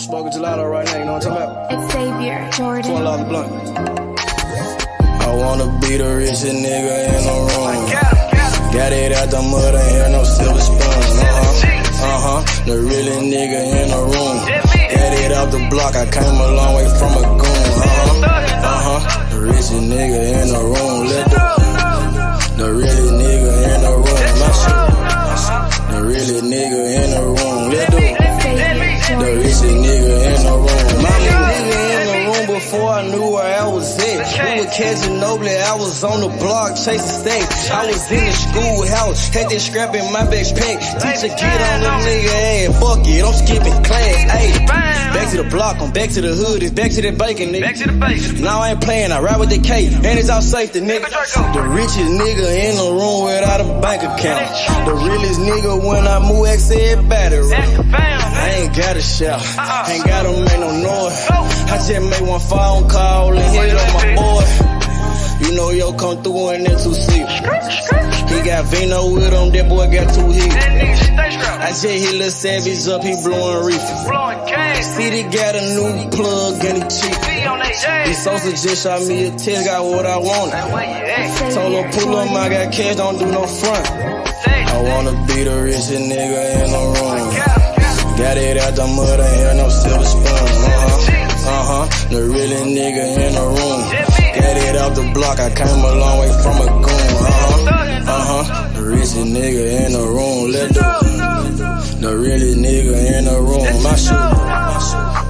smoking gelato right now, you know what I'm talking about? It's Xavier Jordan. $12 a blunt. I wanna be the richest nigga in the room. Got it out the mud, ain't hear no silver spoon. The realest nigga in the room. Got it out the block, I came a long way from a goon. The richest nigga in the room. The realest nigga in the room. My shit. The realest nigga in the room. The richest nigga in the room. My nigga in the room before I knew where I was at. We were catching Noble, I was on the block chasing stacks. I was in the schoolhouse, had that scrap in my backpack. Teacher get on the nigga ass, fuck it, I'm skipping class. Ayy, back to the block, I'm back to the hood, it's back to the bacon, nigga. Back to the bacon. Now I ain't playing, I ride with the K, and it's all safety, nigga. The richest nigga in the room without a bank account. The realest nigga when I move, X everybody run. I ain't gotta shout, ain't gotta make no noise. I just made one phone call and hit on my boy. You know yo come through in that 2-seat. He got Vino with him, that boy got 2 hits. I just hit Lil Savage up, he blowing reefer. City got a new plug and he cheap. This Sosa just shot me a test, got what I wanted. Told him pull up, I got cash, don't do no front. I wanna be the richest nigga in the room. Got it out the mud, ain't hear no silver spoon. The realest nigga in the room. Got it out the block, I came a long way from a goon. The richest nigga in the room. The realest nigga in the room. My shit.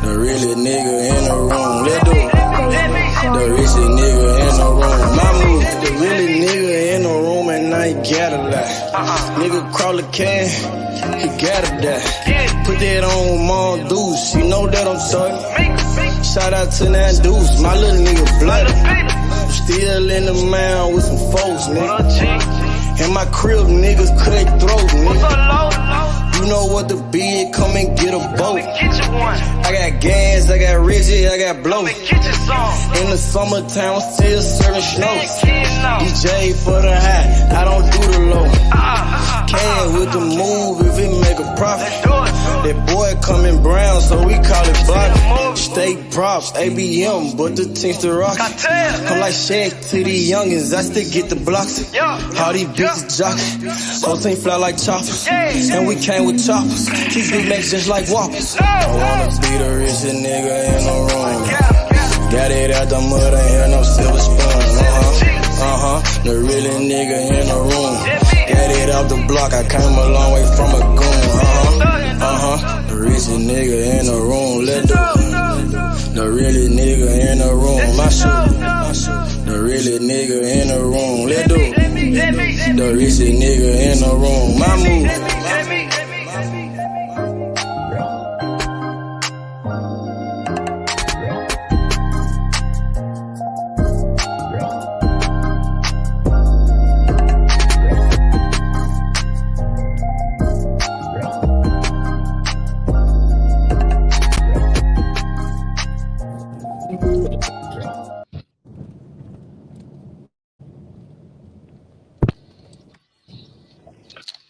The realest nigga in the room. The richest nigga in the room. My move. The realest nigga in the room and I ain't gotta lie. Nigga crawl a can, he gotta die. Put that on Mom Deuce, you know that I'm talking. Shout out to that Deuce, my little nigga bloody. Still in the mound with some folks, nigga. In my crib, niggas cut throats, nigga. You know what the bid, come and get a boat. I got gas, I got Reggie, I got blow. In the summertime, I'm still serving snow. DJ for the high, I don't do the low. Can with the move if it make a profit. That boy coming brown, so we call it Bobby. Steak props, ABM, but the team's the rock. I'm like Shaq to the youngins, I still get the blocks. All these bitches jockey, whole team fly like choppers. And we came with choppers, keep big necks just like whoppers. I wanna be the richest nigga in the room. Got it out the mud, ain't hear no silver spoon. The realest nigga in the room. Got it out the block, I came a long way from a goon. The richest nigga in the room. The realest nigga in the room. My shit. The realest nigga in the room. The richest nigga in the room. My move.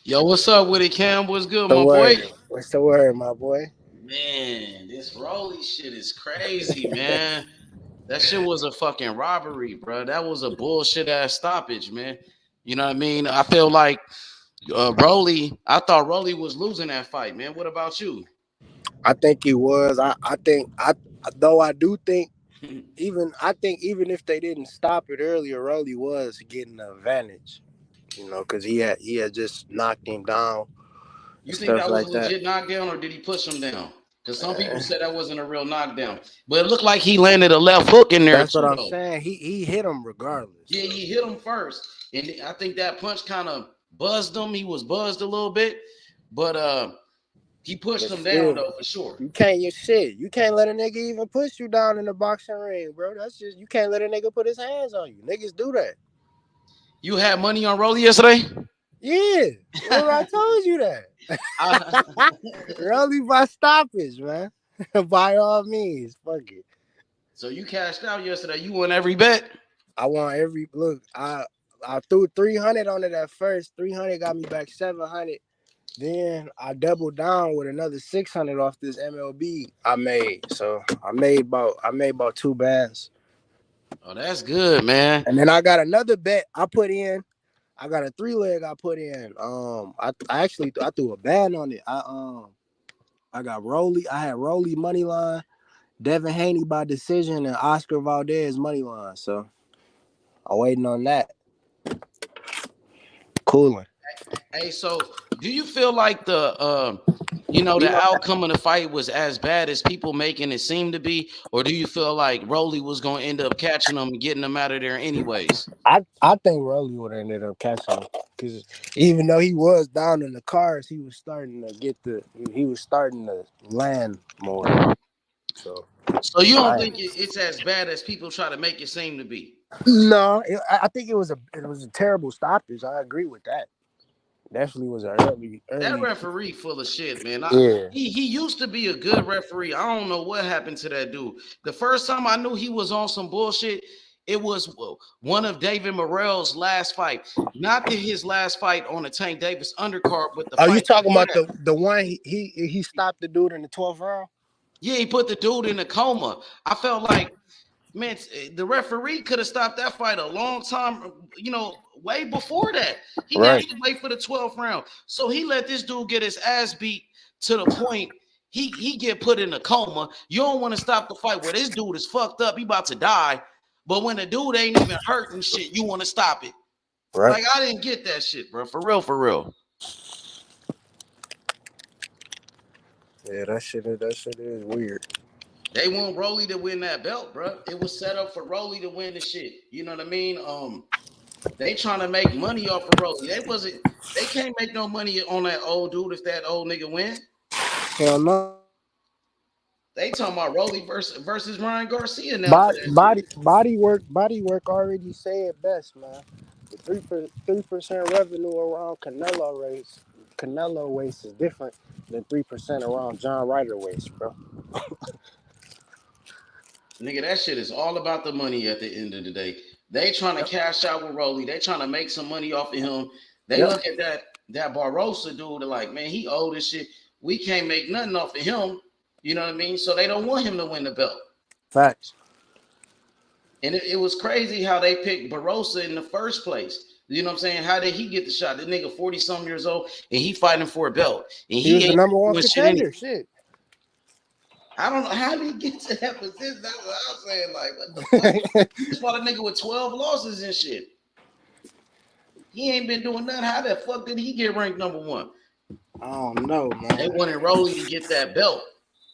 Yo, what's up with it, Cam? What's good, my boy? What's the word, my boy? Man, this Rolly shit is crazy, man. That shit was a fucking robbery, bro. That was a bullshit ass stoppage, man. You know what I mean? I feel like Rolly, I thought Rolly was losing that fight, man. What about you? I think he was. I do think even if they didn't stop it earlier, Rolly was getting the advantage. You know, because he had just knocked him down. You think that was a legit knockdown, or did he push him down? Because some people said that wasn't a real knockdown, but it looked like he landed a left hook in there. That's what I'm saying. He hit him regardless. Yeah, he hit him first, and I think that punch kind of buzzed him. He was buzzed a little bit, but he pushed him down though for sure. You can't let a nigga even push you down in the boxing ring, bro. That's just, you can't let a nigga put his hands on you. Niggas do that. You had money on Rolly yesterday? Yeah. Remember I told you that. Rolly by stoppage, man. By all means. Fuck it. So you cashed out yesterday. You won every bet? I won every look. I threw 300 on it at first. 300 got me back 700. Then I doubled down with another 600 off this MLB I made. So I made about 2 bands. Oh, that's good, man. And then I got another bet I put in. I got a 3 leg I put in. I actually I threw a band on it. I got Rolly. I had Rolly money line, Devin Haney by decision, and Oscar Valdez money line. So I'm waiting on that. Cooling. Hey, so do you feel like the outcome of the fight was as bad as people making it seem to be, or do you feel like Rolly was gonna end up catching them and getting them out of there anyways? I think Rolly would have ended up catching him because even though he was down in the cars, he was starting to land more. So So you don't I, think it's as bad as people try to make it seem to be? no, I think it was a terrible stoppage. I agree with that. Definitely was an That early. referee full of shit, man. Yeah. He used to be a good referee. I don't know what happened to that dude. The first time I knew he was on some bullshit, it was one of David Morrell's last fight. Not his last fight on the Tank Davis undercard, but the Are you fight talking before about that. the one he stopped the dude in the 12th round? Yeah, he put the dude in a coma. I felt like, man, the referee could have stopped that fight a long time, way before that. He didn't have Right. to wait for the 12th round. So he let this dude get his ass beat to the point he get put in a coma. You don't want to stop the fight where this dude is fucked up, he about to die. But when the dude ain't even hurt and shit, you want to stop it. Right. Like, I didn't get that shit, bro. For real, for real. Yeah, that shit is weird. They want Rolly to win that belt, bro. It was set up for Rolly to win the shit. You know what I mean? They trying to make money off of Rolly. They can't make no money on that old dude if that old nigga win. Hell no. They talking about Rolly versus Ryan Garcia now for Body that shit. body body work already say it best, man. The 3% revenue around Canelo race is different than 3% around John Ryder race, bro. Nigga, that shit is all about the money at the end of the day. They trying to Yep. cash out with Rolly. They trying to make some money off of him. They Yep. look at that Barbosa dude, they're like, man, he old as shit. We can't make nothing off of him. You know what I mean? So they don't want him to win the belt. Facts. And it was crazy how they picked Barossa in the first place. You know what I'm saying? How did he get the shot? This nigga 40 something years old and he fighting for a belt. And He was he the ain't number one doing shit anyway. contender. Shit. I don't know how did he get to that position. That's what I'm saying. Like, what the fuck? This fought a nigga with 12 losses and shit. He ain't been doing nothing. How the fuck did he get ranked number one? I don't know, They man. wanted Rolly to get that belt.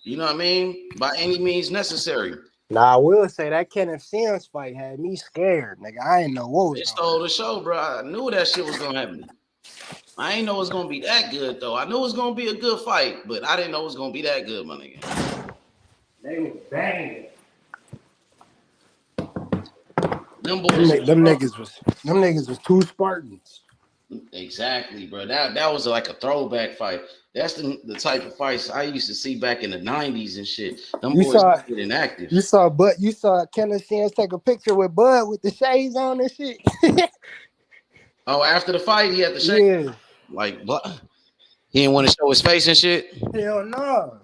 You know what I mean? By any means necessary. Nah, I will say that Kenneth Sims fight had me scared, nigga. I didn't know what was They going stole on. the show, bro. I knew that shit was gonna happen. I ain't know it was gonna be that good though. I knew it was gonna be a good fight, but I didn't know it was gonna be that good, my nigga. They was banging. Them Them, boys, ni- them niggas was them niggas was two Spartans. exactly, bro. That was like a throwback fight. That's the type of fights I used to see back in the '90s and shit. Them You boys saw getting active. you saw Kenneth Sims take a picture with Bud with the shades on and shit. Oh, after the fight, he had to shake. Yeah. Like, what? He didn't want to show his face and shit. Hell no.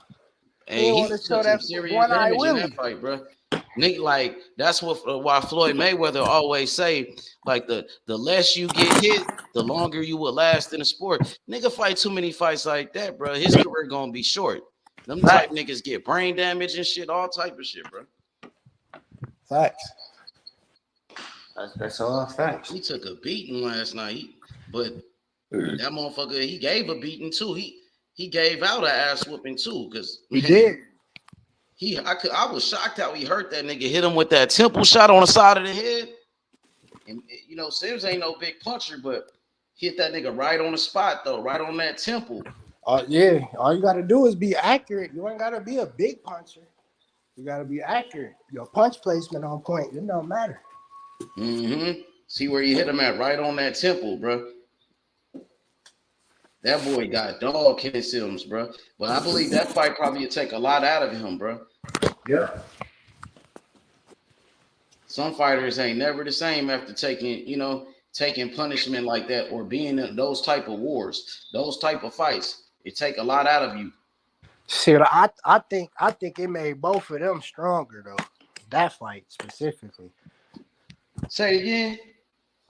He Hey, didn't he want to show took some that serious one eye damage in that Willie. fight, bro. Nigga, like that's why Floyd Mayweather always say, like the less you get hit, the longer you will last in the sport. Nigga fight too many fights like that, bro. His career gonna be short. Them type Facts. niggas get brain damage and shit, all type of shit, bro. Facts. That's all facts. He took a beating last night, but that motherfucker he gave a beating too. He gave out an ass whooping too, cause He man, did. I was shocked how he hurt that nigga. Hit him with that temple shot on the side of the head. And Sims ain't no big puncher, but hit that nigga right on the spot though, right on that temple. Yeah. All you gotta do is be accurate. You ain't gotta be a big puncher. You gotta be accurate. Your punch placement on point. It don't matter. Mm-hmm. See where you hit him at, right on that temple, bro. That boy got dog Ken Sims, bro. But I believe that fight probably would take a lot out of him, bro. Yeah. Some fighters ain't never the same after taking, taking punishment like that or being in those type of wars, those type of fights. It take a lot out of you. Shit, I think it made both of them stronger though. That fight specifically, Say it again.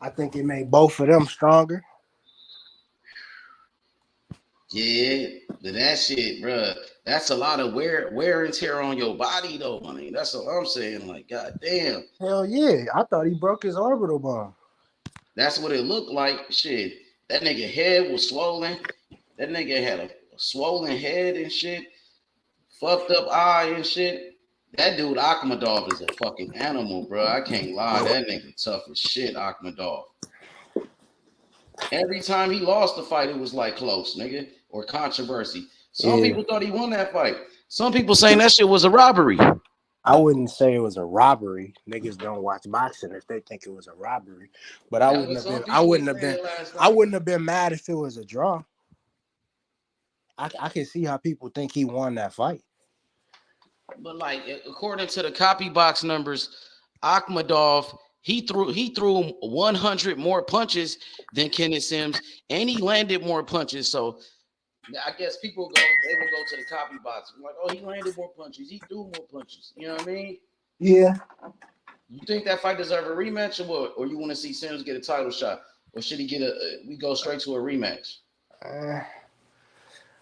I think it made both of them stronger. Yeah, but that shit, bro, that's a lot of wear and tear on your body, though. I mean, that's what I'm saying. Like, goddamn, Hell yeah, I thought he broke his orbital bone. that's what it looked like. Shit, that nigga head was swollen. That nigga had a swollen head and shit, fucked up eye and shit. That dude Akhmadov is a fucking animal, bro. I can't lie. That nigga tough as shit, Akhmadov. Every time he lost the fight, it was like close, nigga, or controversy. Some Yeah, people thought he won that fight. Some people saying that shit was a robbery. I wouldn't say it was a robbery. Niggas don't watch boxing if they think it was a robbery. But I That's wouldn't what have some been. I people was wouldn't have been. saying last I night. wouldn't have been mad if it was a draw. I can see how people think he won that fight. But like according to the copy box numbers, Akhmadov he threw 100 more punches than Kenneth Sims, and he landed more punches. So I guess they will go to the copy box. I'm like, oh, he landed more punches, he threw more punches. You know what I mean? Yeah. You think that fight deserves a rematch, or what? Or you want to see Sims get a title shot, or should he get we go straight to a rematch?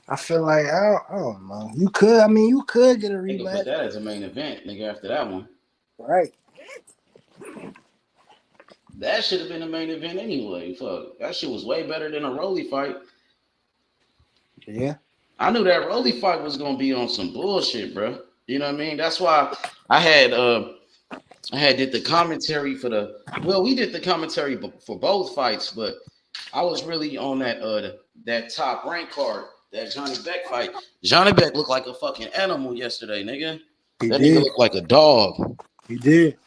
I feel like I don't know. You could. I mean, you could get a They could put rematch, that as a main event, nigga. After that one, right? that should have been a main event anyway. Fuck, that shit was way better than a Rolly fight. Yeah. I knew that Rolly fight was gonna be on some bullshit, bro. You know what I mean? That's why I had did the commentary for the. Well, we did the commentary for both fights, but I was really on that top rank card, that Johnny Beck fight. Johnny Beck looked like a fucking animal yesterday, nigga. He That nigga did. looked like a dog. He did.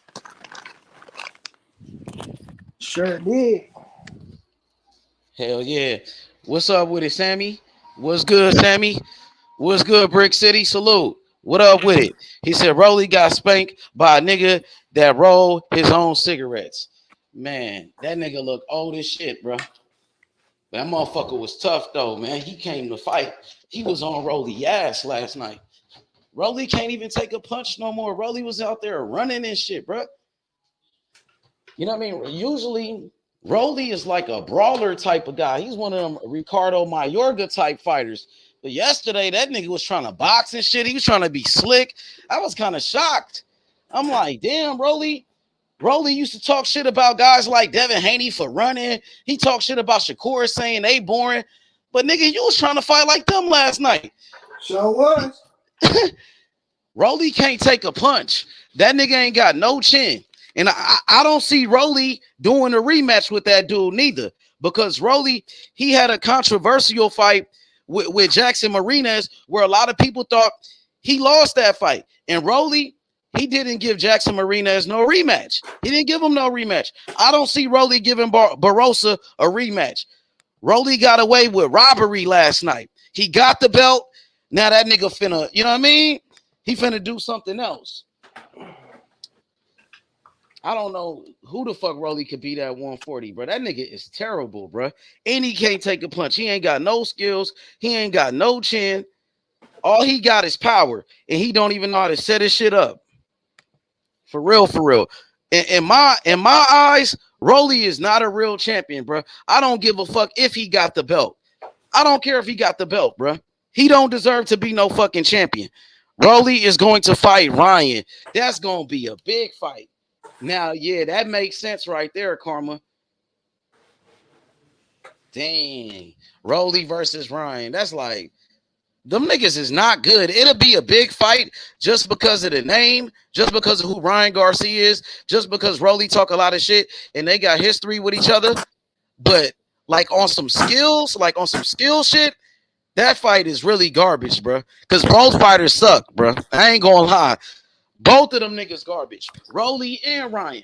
Sure did. Hell yeah. What's up with it, Sammy? What's good, Sammy? What's good, Brick City? Salute. What up with it? He said Rolly got spanked by a nigga that rolled his own cigarettes. Man, that nigga look old as shit, bro. That motherfucker was tough though, man. He came to fight. He was on Rolly ass last night. Rolly can't even take a punch no more. Rolly was out there running and shit, bro. You know what I mean? Usually, Rolly is like a brawler type of guy. He's one of them Ricardo Mayorga type fighters. But yesterday, that nigga was trying to box and shit. He was trying to be slick. I was kind of shocked. I'm like, damn, Rolly. Rolly used to talk shit about guys like Devin Haney for running. He talked shit about Shakur saying they boring. But nigga, you was trying to fight like them last night. Sure was. Rolly can't take a punch. That nigga ain't got no chin. And I don't see Rolly doing a rematch with that dude neither. Because Rolly, he had a controversial fight with Jackson Marinas where a lot of people thought he lost that fight. And Rolly, he didn't give Jackson Marinas no rematch. He didn't give him no rematch. I don't see Rolly giving Barossa a rematch. Rolly got away with robbery last night. He got the belt. Now that nigga finna, you know what I mean? He finna do something else. I don't know who the fuck Rolly could beat at 140, bro. That nigga is terrible, bro. And he can't take a punch. He ain't got no skills. He ain't got no chin. All he got is power. And he don't even know how to set his shit up. For real, for real. In my eyes, Rolly is not a real champion, bro. I don't give a fuck if he got the belt. I don't care if he got the belt, bro. He don't deserve to be no fucking champion. Rolly is going to fight Ryan. That's going to be a big fight. Now, yeah, that makes sense right there, Karma. Dang. Rolly versus Ryan. That's like, them niggas is not good. It'll be a big fight just because of the name, just because of who Ryan Garcia is, just because Rolly talk a lot of shit and they got history with each other. But like on some skills, shit, that fight is really garbage, bro. Because both fighters suck, bro. I ain't gonna lie. Both of them niggas garbage. Rolly and Ryan.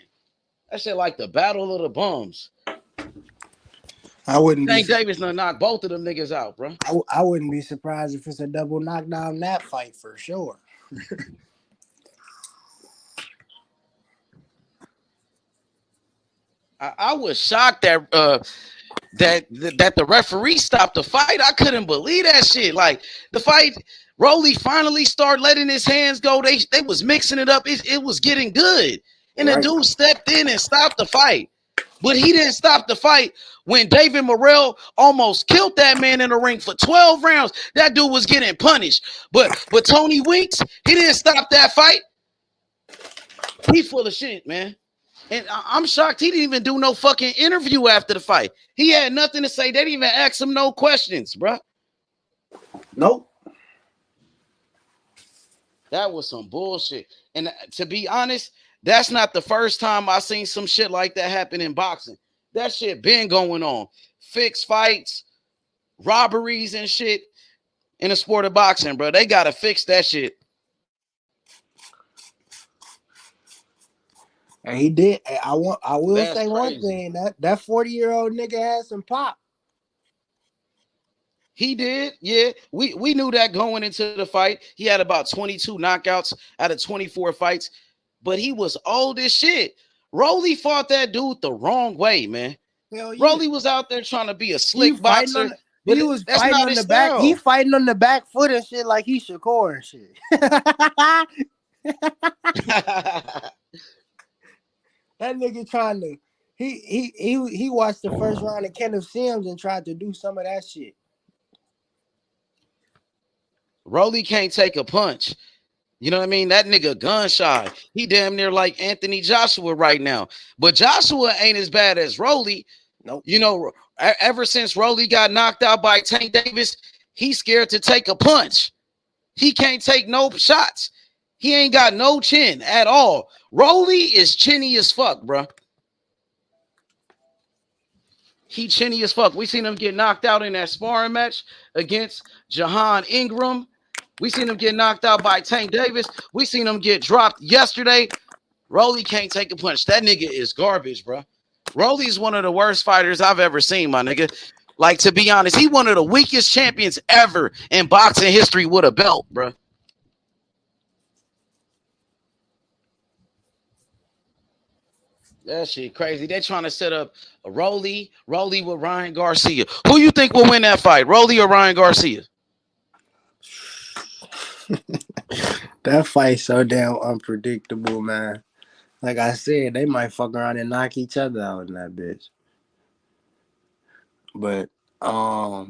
That shit like the battle of the bums. I wouldn't Tank be. Davis done knock both of them niggas out, bro. I wouldn't be surprised if it's a double knockdown that fight for sure. I was shocked that the referee stopped the fight. I couldn't believe that shit. Like the fight, Rolly finally started letting his hands go. They was mixing it up. It was getting good, and the Right. dude stepped in and stopped the fight. But he didn't stop the fight when David Morrell almost killed that man in the ring for 12 rounds. That dude was getting punished. But Tony Weeks, he didn't stop that fight. He full of shit, man. And I'm shocked he didn't even do no fucking interview after the fight. He had nothing to say. They didn't even ask him no questions, bro. Nope. That was some bullshit. And to be honest, that's not the first time I seen some shit like that happen in boxing. That shit been going on. Fixed fights, robberies and shit in the sport of boxing, bro. They gotta fix that shit. And he did. I will That's say one crazy. thing, that 40-year-old nigga had some pop. He did, yeah. We knew that going into the fight. He had about 22 knockouts out of 24 fights, but he was old as shit. Rolly fought that dude the wrong way, man. Hell yeah. Rolly was out there trying to be a He slick fighting boxer, on but he was that's fighting not on his the back. He style. fighting on the back foot and shit like he Shakur and shit. That nigga trying to he watched the first round of Kenneth Sims and tried to do some of that shit. Rolly can't take a punch. You know what I mean? That nigga gun shy. He damn near like Anthony Joshua right now. But Joshua ain't as bad as Rolly. Nope. You know, ever since Rolly got knocked out by Tank Davis, he's scared to take a punch. He can't take no shots. He ain't got no chin at all. Rolly is chinny as fuck, bro. He chinny as fuck. We seen him get knocked out in that sparring match against Jahan Ingram. We seen him get knocked out by Tank Davis. We seen him get dropped yesterday. Rolly can't take a punch. That nigga is garbage, bro. Rolly's one of the worst fighters I've ever seen, my nigga. Like, to be honest, he one of the weakest champions ever in boxing history with a belt, bro. That shit crazy. They trying to set up a Rolly with Ryan Garcia. Who you think will win that fight, Rolly or Ryan Garcia? That fight so damn unpredictable, man. Like I said, they might fuck around and knock each other out in that bitch. But I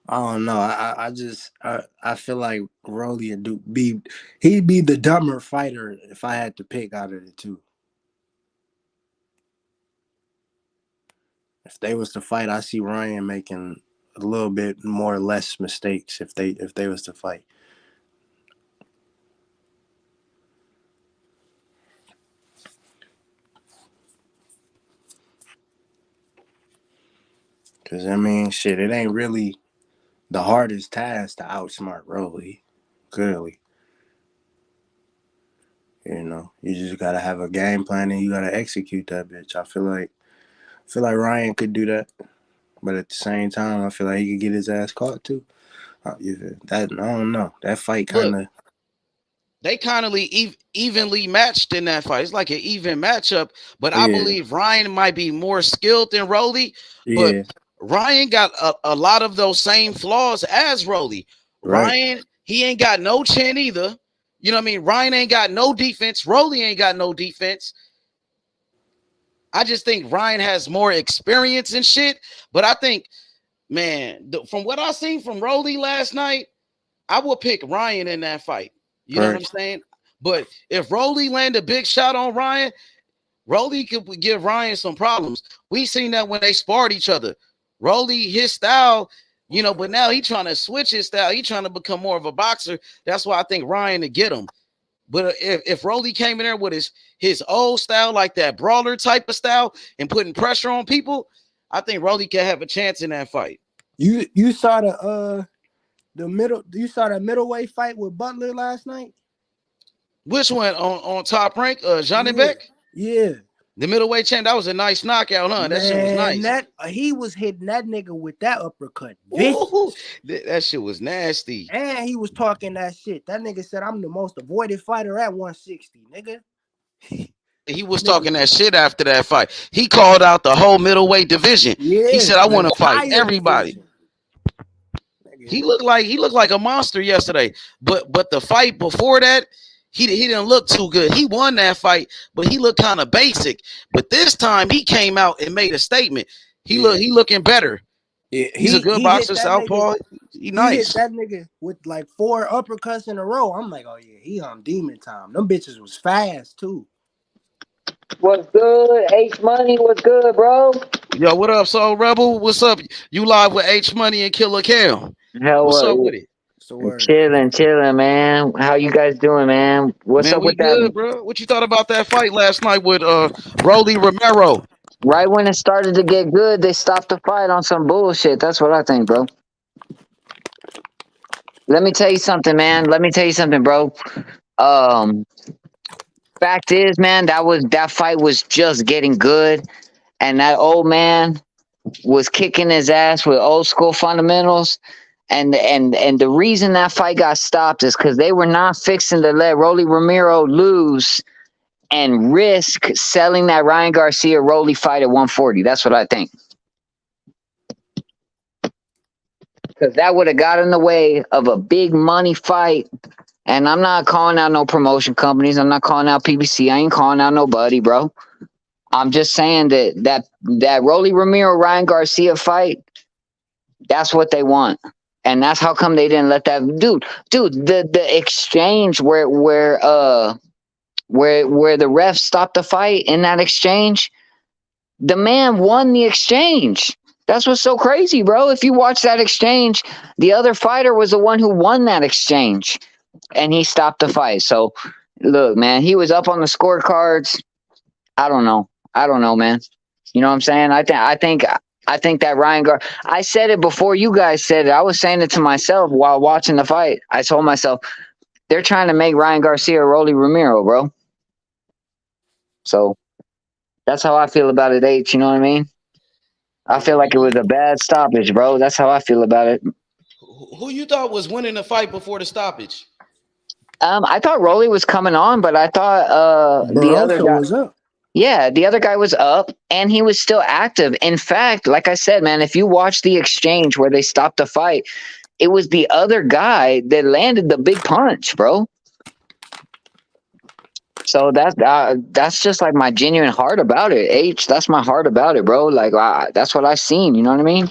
don't know. I feel like Rolly would he'd be the dumber fighter if I had to pick out of the two. If they was to fight, I see Ryan making a little bit more or less mistakes if they was to fight. Cause I mean, shit, it ain't really the hardest task to outsmart Rolly. Clearly, you just gotta have a game plan and you gotta execute that bitch. I feel like Ryan could do that, but at the same time, I feel like he could get his ass caught too. That I don't know. That fight kind Look, of they kind of evenly matched in that fight. It's like an even matchup, but I yeah believe Ryan might be more skilled than Rolly, but yeah Ryan got a lot of those same flaws as Rolly. right. Ryan, he ain't got no chin either. You know what I mean? Ryan ain't got no defense. Rolly ain't got no defense. I just think Ryan has more experience and shit. But I think, man, from what I seen from Rolly last night, I would pick Ryan in that fight. You know what Right. I'm saying? But if Rolly land a big shot on Ryan, Rolly could give Ryan some problems. We seen that when they sparred each other. Rolly, his style, but now he trying to switch his style. He trying to become more of a boxer. That's why I think Ryan to get him. But if Rolly came in there with his old style, like that brawler type of style, and putting pressure on people, I think Rolly could have a chance in that fight. You saw the middleweight fight with Butler last night? Which one on Top Rank? Johnny Yeah. Beck? Yeah. The middleweight champ, that was a nice knockout, huh? That shit was Man, nice. he was hitting that nigga with that uppercut. Ooh, that shit was nasty. And he was talking that shit. That nigga said, I'm the most avoided fighter at 160, nigga. he was talking that shit after that fight. He called out the whole middleweight division. He Yeah, said, "I the want to fight entire everybody." division. Nigga. He looked like a monster yesterday. But the fight before that, he didn't look too good. He won that fight, but he looked kind of basic. But this time he came out and made a statement. He looking better. Yeah, He's a good he hit boxer, that nigga. southpaw. He He hit nice. that nigga with like 4 uppercuts in a row. I'm like, oh yeah, he on demon time. Them bitches was fast too. What's good? H Money, what's good, bro? Yo, what up, Soul Rebel? What's up? You live with H Money and Killer Cam. Hell, What's up with it? So word. chilling, man. How you guys doing, man? What's Man, up we with that? good, bro. What you thought about that fight last night with Rolly Romero? Right when it started to get good, they stopped the fight on some bullshit. That's what I think, bro. Let me tell you something, man. Let me tell you something, bro. Um, Fact is, man, that fight was just getting good, and that old man was kicking his ass with old school fundamentals. And the reason that fight got stopped is because they were not fixing to let Rolly Romero lose and risk selling that Ryan Garcia Rolly fight at 140. That's what I think. Because that would have got in the way of a big money fight. And I'm not calling out no promotion companies. I'm not calling out PBC. I ain't calling out nobody, bro. I'm just saying that Rolly Romero Ryan Garcia fight, that's what they want. And that's how come they didn't let that dude the exchange where the ref stopped the fight in that exchange, the man won the exchange. That's what's so crazy, bro. If you watch that exchange, the other fighter was the one who won that exchange, and he stopped the fight. So, look, man, he was up on the scorecards. I don't know, man. You know what I'm saying? I think that I said it before you guys said it. I was saying it to myself while watching the fight. I told myself they're trying to make Ryan Garcia Rolly Romero, bro. So that's how I feel about it, H. You know what I mean? I feel like it was a bad stoppage, bro. That's how I feel about it. Who you thought was winning the fight before the stoppage? I thought Rolly was coming on, but I thought the other Barossa guy. was up. Yeah, the other guy was up and he was still active. In fact, like I said, man, if you watch the exchange where they stopped the fight, it was the other guy that landed the big punch, bro. So that's just like my genuine heart about it. H, that's my heart about it, bro. Like that's what I seen. You know what I mean?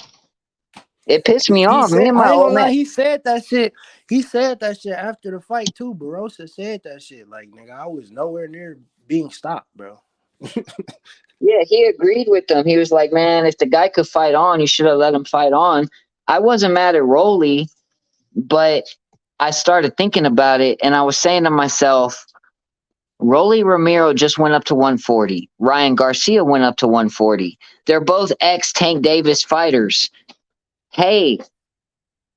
It pissed me He off. Me said, and my I ain't old gonna lie, man. he said that shit. He said that shit after the fight too. Barossa said that shit. Like, nigga, I was nowhere near being stopped, bro. Yeah, he agreed with them. He was like, man, if the guy could fight on, you should have let him fight on. I wasn't mad at Rolly, but I started thinking about it and I was saying to myself, Rolly Romero just went up to 140. Ryan Garcia went up to 140. They're both ex Tank Davis fighters. Hey,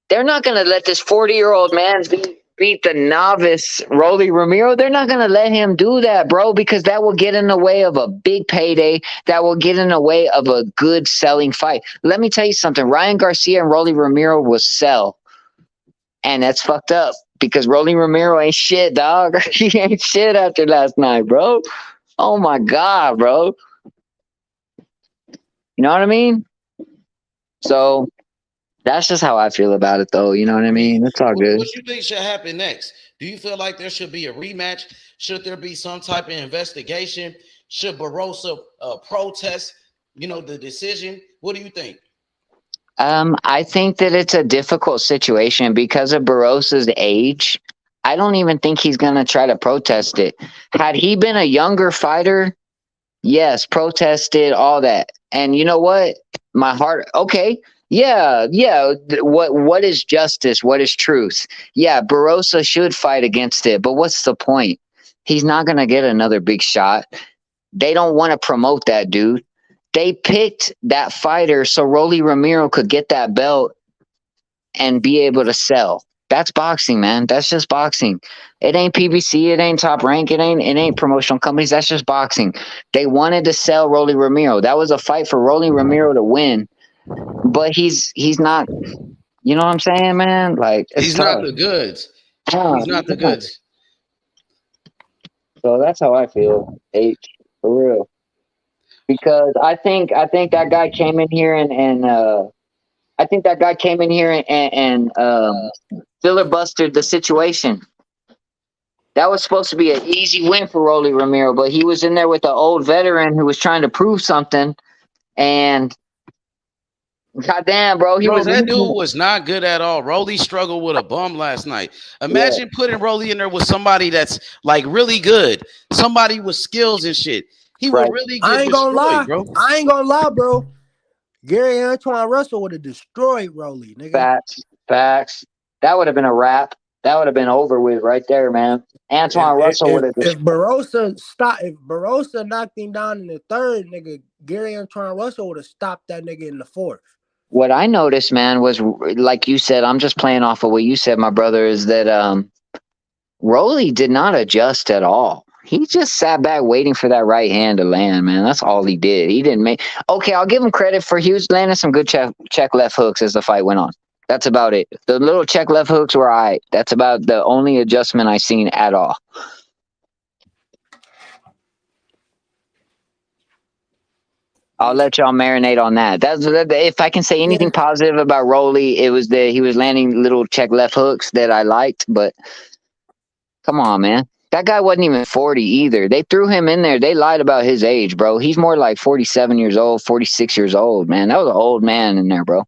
they're not going to let this 40-year-old man beat the novice Rolly Romero. They're not going to let him do that, bro, because that will get in the way of a big payday. That will get in the way of a good selling fight. Let me tell you something. Ryan Garcia and Rolly Romero will sell. And that's fucked up because Rolly Romero ain't shit, dog. He ain't shit after last night, bro. Oh my God, bro. You know what I mean? So that's just how I feel about it, though. You know what I mean? It's all good. What you think should happen next? Do you feel like there should be a rematch? Should there be some type of investigation? Should Barossa protest? The decision. What do you think? I think that it's a difficult situation because of Barossa's age. I don't even think he's gonna try to protest it. Had he been a younger fighter, yes, protested all that. And you know what? My heart, okay, yeah. What is justice? What is truth? Yeah, Barossa should fight against it, but what's the point? He's not gonna get another big shot. They don't want to promote that dude. They picked that fighter so Rolly Romero could get that belt and be able to sell. That's boxing, man. That's just boxing. It ain't PBC. It ain't Top Rank. It ain't promotional companies. That's just boxing. They wanted to sell Rolly Romero. That was a fight for Rolly Romero to win, but he's not. You know what I'm saying, man? Like it's He's not tough. the goods. Ah, He's not the goods. so that's how I feel. H. For real. Because I think that guy came in here and I think that guy came in here and filibustered the situation. That was supposed to be an easy win for Rolly Romero, but he was in there with the old veteran who was trying to prove something. And goddamn, bro, he Bro, was that dude losing. was not good at all. Rolly struggled with a bum last night. Yeah, Imagine putting Rolly in there with somebody that's like really good, somebody with skills and shit. He would right. really I get ain't gonna lie. destroyed, bro. I ain't gonna lie, bro. Gary Antoine Russell would have destroyed Rolly, nigga. Facts. That would have been a wrap. That would have been over with right there, man. Antoine Russell would have If just Barossa knocked him down in the third, nigga, Gary Antoine Russell would have stopped that nigga in the fourth. what I noticed, man, was like you said, I'm just playing off of what you said, my brother, is that Rolly did not adjust at all. He just sat back waiting for that right hand to land, man. That's all he did. He didn't make. Okay, I'll give him credit for he was landing some good check left hooks as the fight went on. That's about it. The little check left hooks were all right. That's about the only adjustment I seen at all. I'll let y'all marinate on that. If I can say anything positive about Rolly, it was that he was landing little check left hooks that I liked. But come on, man. That guy wasn't even 40 either. They threw him in there. They lied about his age, bro. He's more like 47 years old, 46 years old, man. That was an old man in there, bro.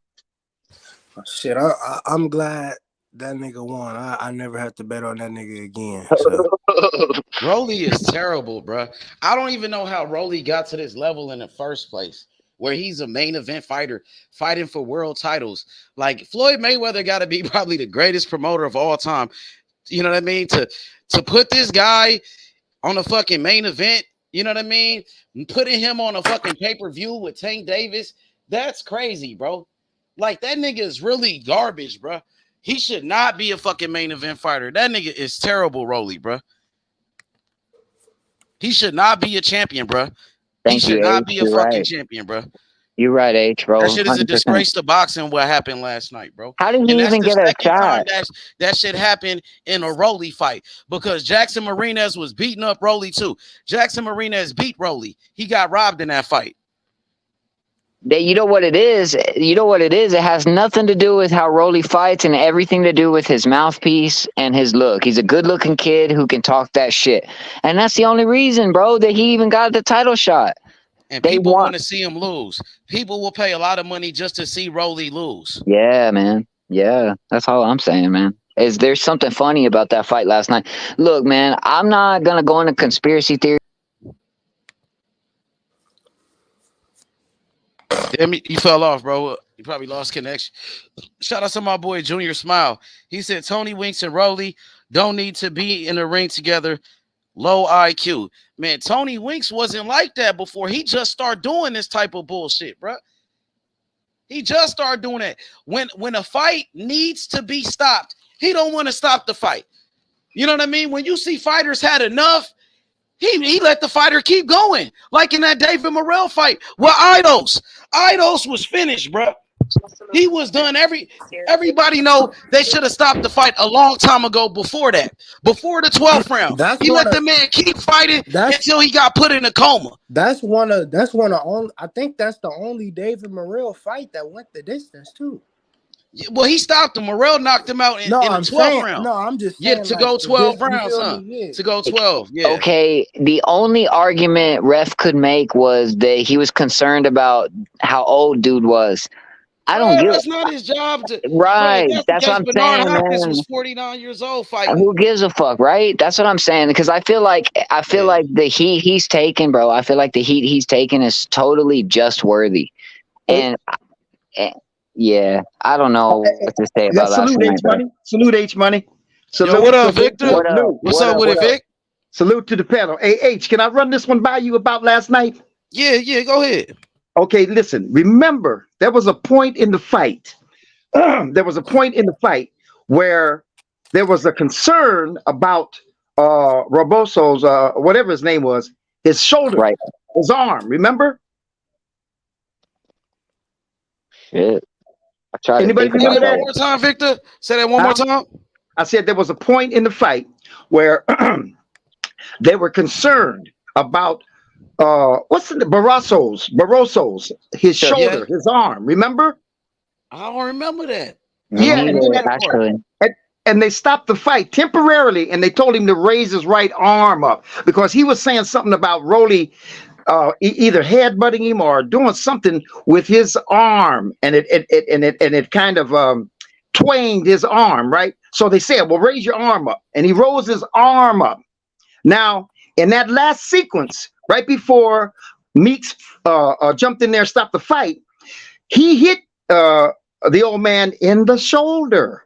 Shit, I'm glad that nigga won. I never have to bet on that nigga again. So. Rolly is terrible, bro. I don't even know how Rolly got to this level in the first place, where he's a main event fighter fighting for world titles. Like Floyd Mayweather got to be probably the greatest promoter of all time. You know what I mean? To put this guy on a fucking main event, you know what I mean? Putting him on a fucking pay-per-view with Tank Davis, that's crazy, bro. Like that nigga is really garbage, bro. He should not be a fucking main event fighter. That nigga is terrible, Rolly, bro. He should not be a champion, bro. He should not be a fucking champion, bro. You're right, H, bro. That shit is 100%. a disgrace to boxing. What happened last night, bro? How did he even get a shot? That shit happened in a Rolly fight because Jackson Marinez was beating up Rolly too. Jackson Marinez beat Rolly. He got robbed in that fight. You know what it is? It has nothing to do with how Rolly fights and everything to do with his mouthpiece and his look. He's a good-looking kid who can talk that shit. And that's the only reason, bro, that he even got the title shot. And people want to see him lose. People will pay a lot of money just to see Rolly lose. Yeah, man. Yeah, that's all I'm saying, man. Is there's something funny about that fight last night? Look, man, I'm not going to go into conspiracy theory. Damn, you fell off, bro. You probably lost connection. Shout out to my boy Junior Smile. He said Tony Winks and Rolly don't need to be in the ring together. Low IQ. Man, Tony Winks wasn't like that before. He just started doing this type of bullshit, bro. He just started doing that. When a fight needs to be stopped, he don't want to stop the fight. You know what I mean? When you see fighters had enough, he let the fighter keep going. Like in that David Morrell fight with Idos. Idos was finished, bro. He was done. Everybody know they should have stopped the fight a long time ago before that. Before the 12th round. He let the man keep fighting until he got put in a coma. I think that's the only David Morrell fight that went the distance too. Well, he stopped him. Morrell knocked him out in the 12th round. No, I'm just saying, to go 12 rounds, huh? To go 12, yeah. Okay, the only argument ref could make was that he was concerned about how old dude was. I don't give. That's not his job. Right, that's what I'm saying, man. Hopkins was 49 years old fighting. Who gives a fuck, right? That's what I'm saying. Because I feel like the heat he's taken, bro. I feel like the heat he's taken is totally just worthy, and yeah, I don't know what to say about that. Salute H Money. Salute. Yo, what up, Victor? What's up with it, Vic? Salute to the panel. Hey, H, can I run this one by you about last night? Yeah, go ahead. Okay, listen. Remember, there was a point in the fight. There was a point in the fight where there was a concern about Roboso's, whatever his name was, his shoulder, right, his arm. Remember? Shit. Anybody remember that? One more time, Victor. Say that one more time. I said there was a point in the fight where they were concerned about what's the Barroso's, his Sure. Yeah, shoulder, his arm. Remember? I don't remember that. Me I Yeah, don't and neither, then remember that part. actually. and they stopped the fight temporarily, and they told him to raise his right arm up because he was saying something about Rolly either headbutting him or doing something with his arm, and it kind of twanged his arm, right? So they said, "Well, raise your arm up," and he rose his arm up. Now, in that last sequence, right before Meeks jumped in there, stopped the fight, he hit the old man in the shoulder.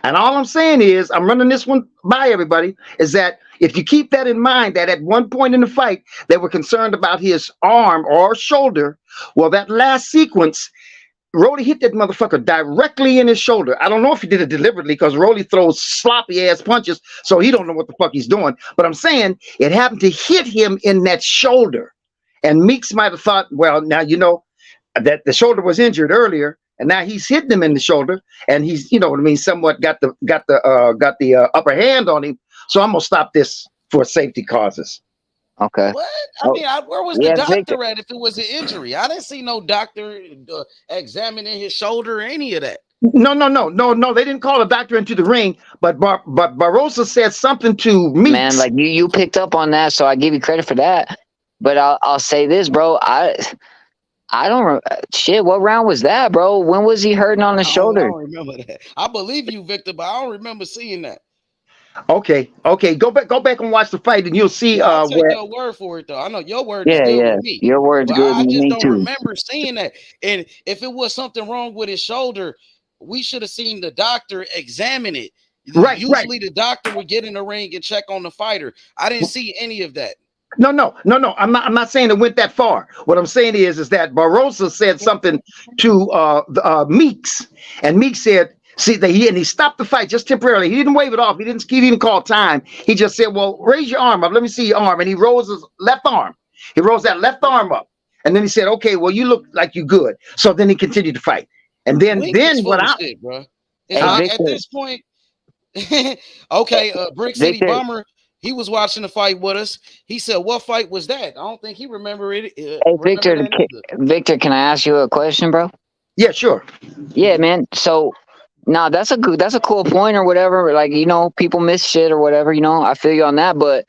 And all I'm saying is, I'm running this one by everybody, is that if you keep that in mind, that at one point in the fight, they were concerned about his arm or shoulder. Well, that last sequence, Rolly hit that motherfucker directly in his shoulder. I don't know if he did it deliberately because Rolly throws sloppy ass punches, so he don't know what the fuck he's doing. But I'm saying it happened to hit him in that shoulder. And Meeks might have thought, well, now you know that the shoulder was injured earlier, and now he's hitting him in the shoulder, and he's, you know what I mean, somewhat got the upper hand on him. So I'm gonna stop this for safety causes. Okay. What? I Oh, mean, where was the yeah, Victor. doctor at if it was an injury? I didn't see no doctor examining his shoulder or any of that. No. They didn't call a doctor into the ring, but Barroso said something to Man, Meeks. like you picked up on that, so I give you credit for that. But I'll say this, bro. I don't shit. What round was that, bro? When was he hurting on the I shoulder? don't remember that. I believe you, Victor, but I don't remember seeing that. Okay. Go back and watch the fight, and you'll see Yeah, I'll take where. your word for it, though. I know your word is Yeah, good yeah. with me, Your word's but good I with just me don't too. remember seeing that. And if it was something wrong with his shoulder, we should have seen the doctor examine it. Right. Usually, the doctor would get in the ring and check on the fighter. I didn't see any of that. No. I'm not saying it went that far. What I'm saying is that Barroso said something to Meeks, and Meeks said, "See, he stopped the fight just temporarily. He didn't wave it off. He didn't call time. He just said, "Well, raise your arm up. Let me see your arm." And he rose his left arm. He rose that left arm up, and then he said, "Okay, well, you look like you good." So then he continued to fight, and then Wink is then what full of I shit, bro. Hey, At Victor. this point, okay, Brick City Victor. Bomber, he was watching the fight with us. He said, "What fight was that?" I don't think he remember it. Hey, Remember Victor. that neither. Victor, can I ask you a question, bro? yeah, sure. Yeah, man. So, now that's a cool point or whatever. Like, people miss shit or whatever. I feel you on that. But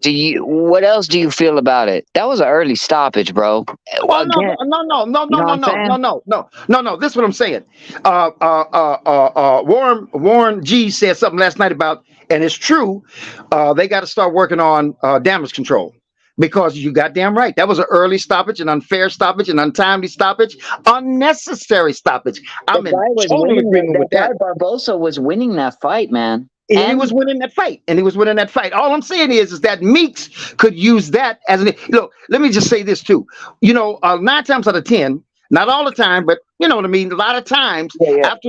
what else do you feel about it? That was an early stoppage, bro. Well, no, Again, no, you know no, what I'm no, saying? no. This is what I'm saying. Warren G said something last night about, and it's true. They got to start working on damage control because you goddamn right. That was an early stoppage, an unfair stoppage, an untimely stoppage, unnecessary stoppage. The I'm in guy was total winning. agreement That with guy that. Barbosa was winning that fight, man. And he And was winning that fight. All I'm saying is that Meeks could use that as an look. Let me just say this too. 9 times out of 10, not all the time, but you know what I mean. A lot of times, yeah, at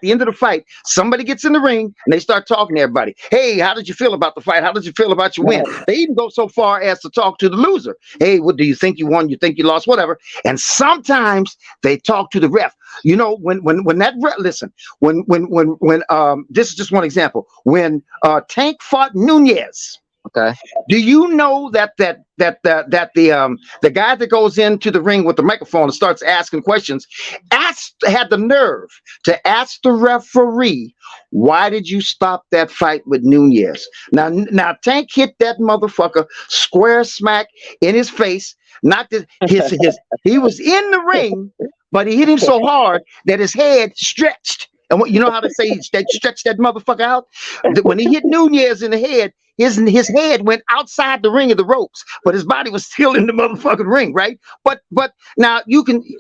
the end of the fight, somebody gets in the ring and they start talking to everybody. Hey, how did you feel about the fight? How did you feel about your win? yeah. They even go so far as to talk to the loser. Hey, what do you think you won? You think you lost? Whatever. And sometimes they talk to the ref. When that ref, listen, when this is just one example. When Tank fought Nunez. Okay. Do you know that the guy that goes into the ring with the microphone and starts asking questions had the nerve to ask the referee, why did you stop that fight with Nunez? Now Tank hit that motherfucker square smack in his face. Not that he was in the ring, but he hit him so hard that his head stretched. And you know how they say stretch that motherfucker out? When he hit Nunez in the head, his head went outside the ring of the ropes, but his body was still in the motherfucking ring, right? But now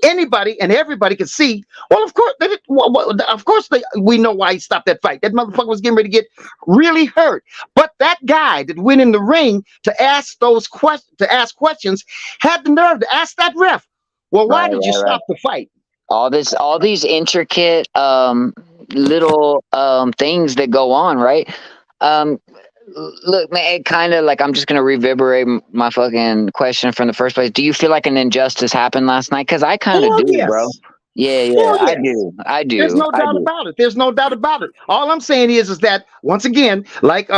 anybody and everybody can see. Well, of course, we know why he stopped that fight. That motherfucker was getting ready to get really hurt. But that guy that went in the ring to ask questions had the nerve to ask that ref, well, why did you stop the fight? All these intricate little things that go on, right? Look, man, it kind of like, I'm just gonna reverberate my fucking question from the first place. Do you feel like an injustice happened last night? Because I kind of Oh do, yes. bro. Yeah, yeah, Hell I yes. do. I There's do. no I doubt do. about it. There's no doubt about it. All I'm saying is that once again, like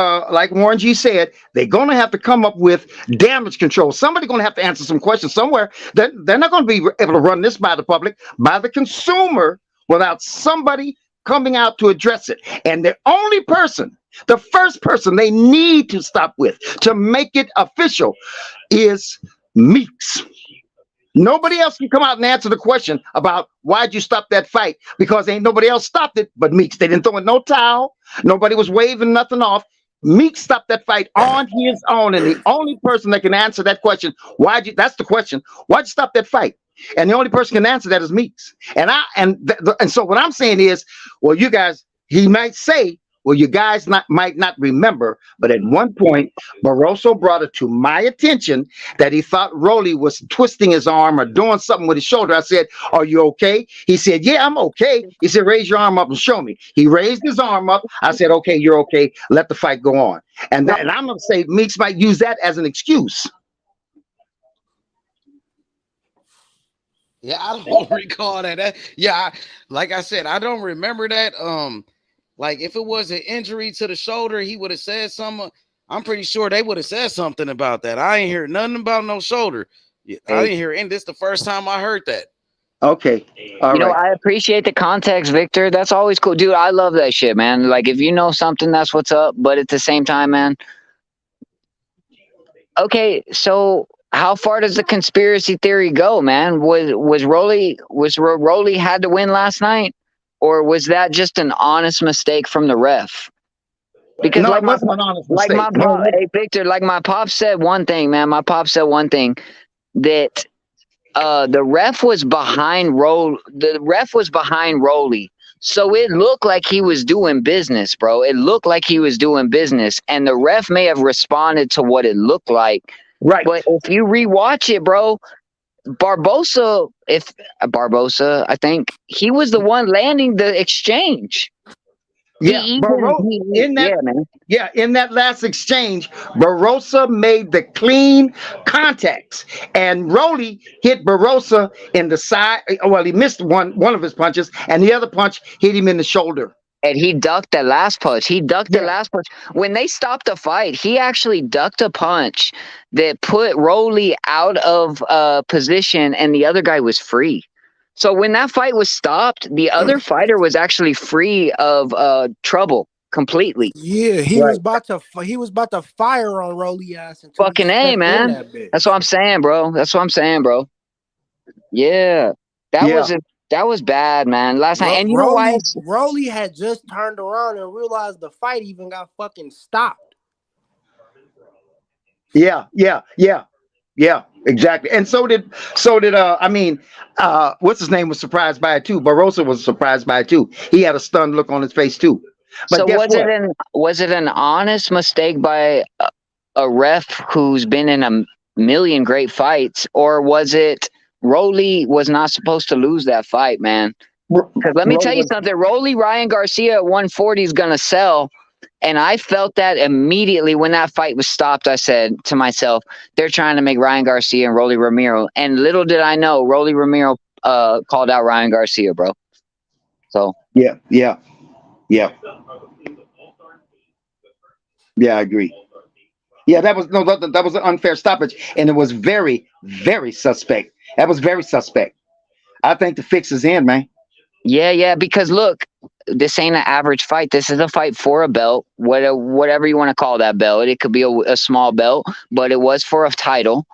Warren G said, they're gonna have to come up with damage control. Somebody's gonna have to answer some questions somewhere. That they're not gonna be able to run this by the public, by the consumer, without somebody coming out to address it. And the only person, the first person they need to stop with to make it official is Meeks. Nobody else can come out and answer the question about why'd you stop that fight, because ain't nobody else stopped it but Meeks. They didn't throw in no towel. Nobody was waving nothing off. Meeks stopped that fight on his own, and the only person that can answer that question, why'd you? That's the question. Why'd you stop that fight? And the only person can answer that is Meeks. And so what I'm saying is, well, you guys, he might say, well, you guys might not remember, but at one point, Barroso brought it to my attention that he thought Rolly was twisting his arm or doing something with his shoulder. I said, "Are you okay?" He said, "Yeah, I'm okay." He said, "Raise your arm up and show me." He raised his arm up. I said, "Okay, you're okay. Let the fight go on." And I'm going to say Meeks might use that as an excuse. Yeah, I don't recall that. Like I said, I don't remember that. Like if it was an injury to the shoulder, he would have said something. I'm pretty sure they would have said something about that. I ain't hear nothing about no shoulder. I Hey, didn't hear, and this the first time I heard that. Okay, all you know, right. I appreciate the context, Victor. That's always cool, dude. I love that shit, man. Like, if you know something, that's what's up. But at the same time, man. Okay, so how far does the conspiracy theory go, man? Was Rolly had to win last night, or was that just an honest mistake from the ref? Because No, it wasn't an honest like my mistake. No, pop, hey Victor, like my pop said one thing, man. My pop said one thing that the ref was behind Rolly. So it looked like he was doing business, bro. It looked like he was doing business. And the ref may have responded to what it looked like. right. But if you rewatch it, bro, Barbosa, I think he was the one landing the exchange. Yeah, in that Yeah, man. in that last exchange, Barossa made the clean contacts, and Rolly hit Barossa in the side. Well, he missed one of his punches, and the other punch hit him in the shoulder. And he ducked the last punch. He ducked the Yeah, last punch. When they stopped the fight, he actually ducked a punch that put Rolly out of position, and the other guy was free. So when that fight was stopped, the other fighter was actually free of trouble completely. Yeah, right. he was about to fire on Rolly ass until he Fucking A, stepped in man. that That's what bitch. I'm saying, bro. That's what I'm saying, bro. Yeah. That Yeah, was a, that was bad, man. Last night. And you know why Rolly had just turned around and realized the fight even got fucking stopped. yeah. Exactly. And so did what's his name was surprised by it too. Barossa was surprised by it too. He had a stunned look on his face too. But so guess what? was it an honest mistake by a ref who's been in a million great fights, or was it Rolly was not supposed to lose that fight, man? Because let me Rolly tell you was something, Rolly Ryan Garcia at 140 is gonna sell. And I felt that immediately when that fight was stopped. I said to myself, they're trying to make Ryan Garcia and Rolly Romero. And little did I know, Rolly Romero called out Ryan Garcia, bro. So yeah. Yeah, yeah, I agree. Yeah, that was no, that was an unfair stoppage, and it was very, very suspect. That was very suspect. I think the fix is in, man. yeah, because look, this ain't an average fight. This is a fight for a belt, whatever you want to call that belt. It could be a small belt, but it was for a title.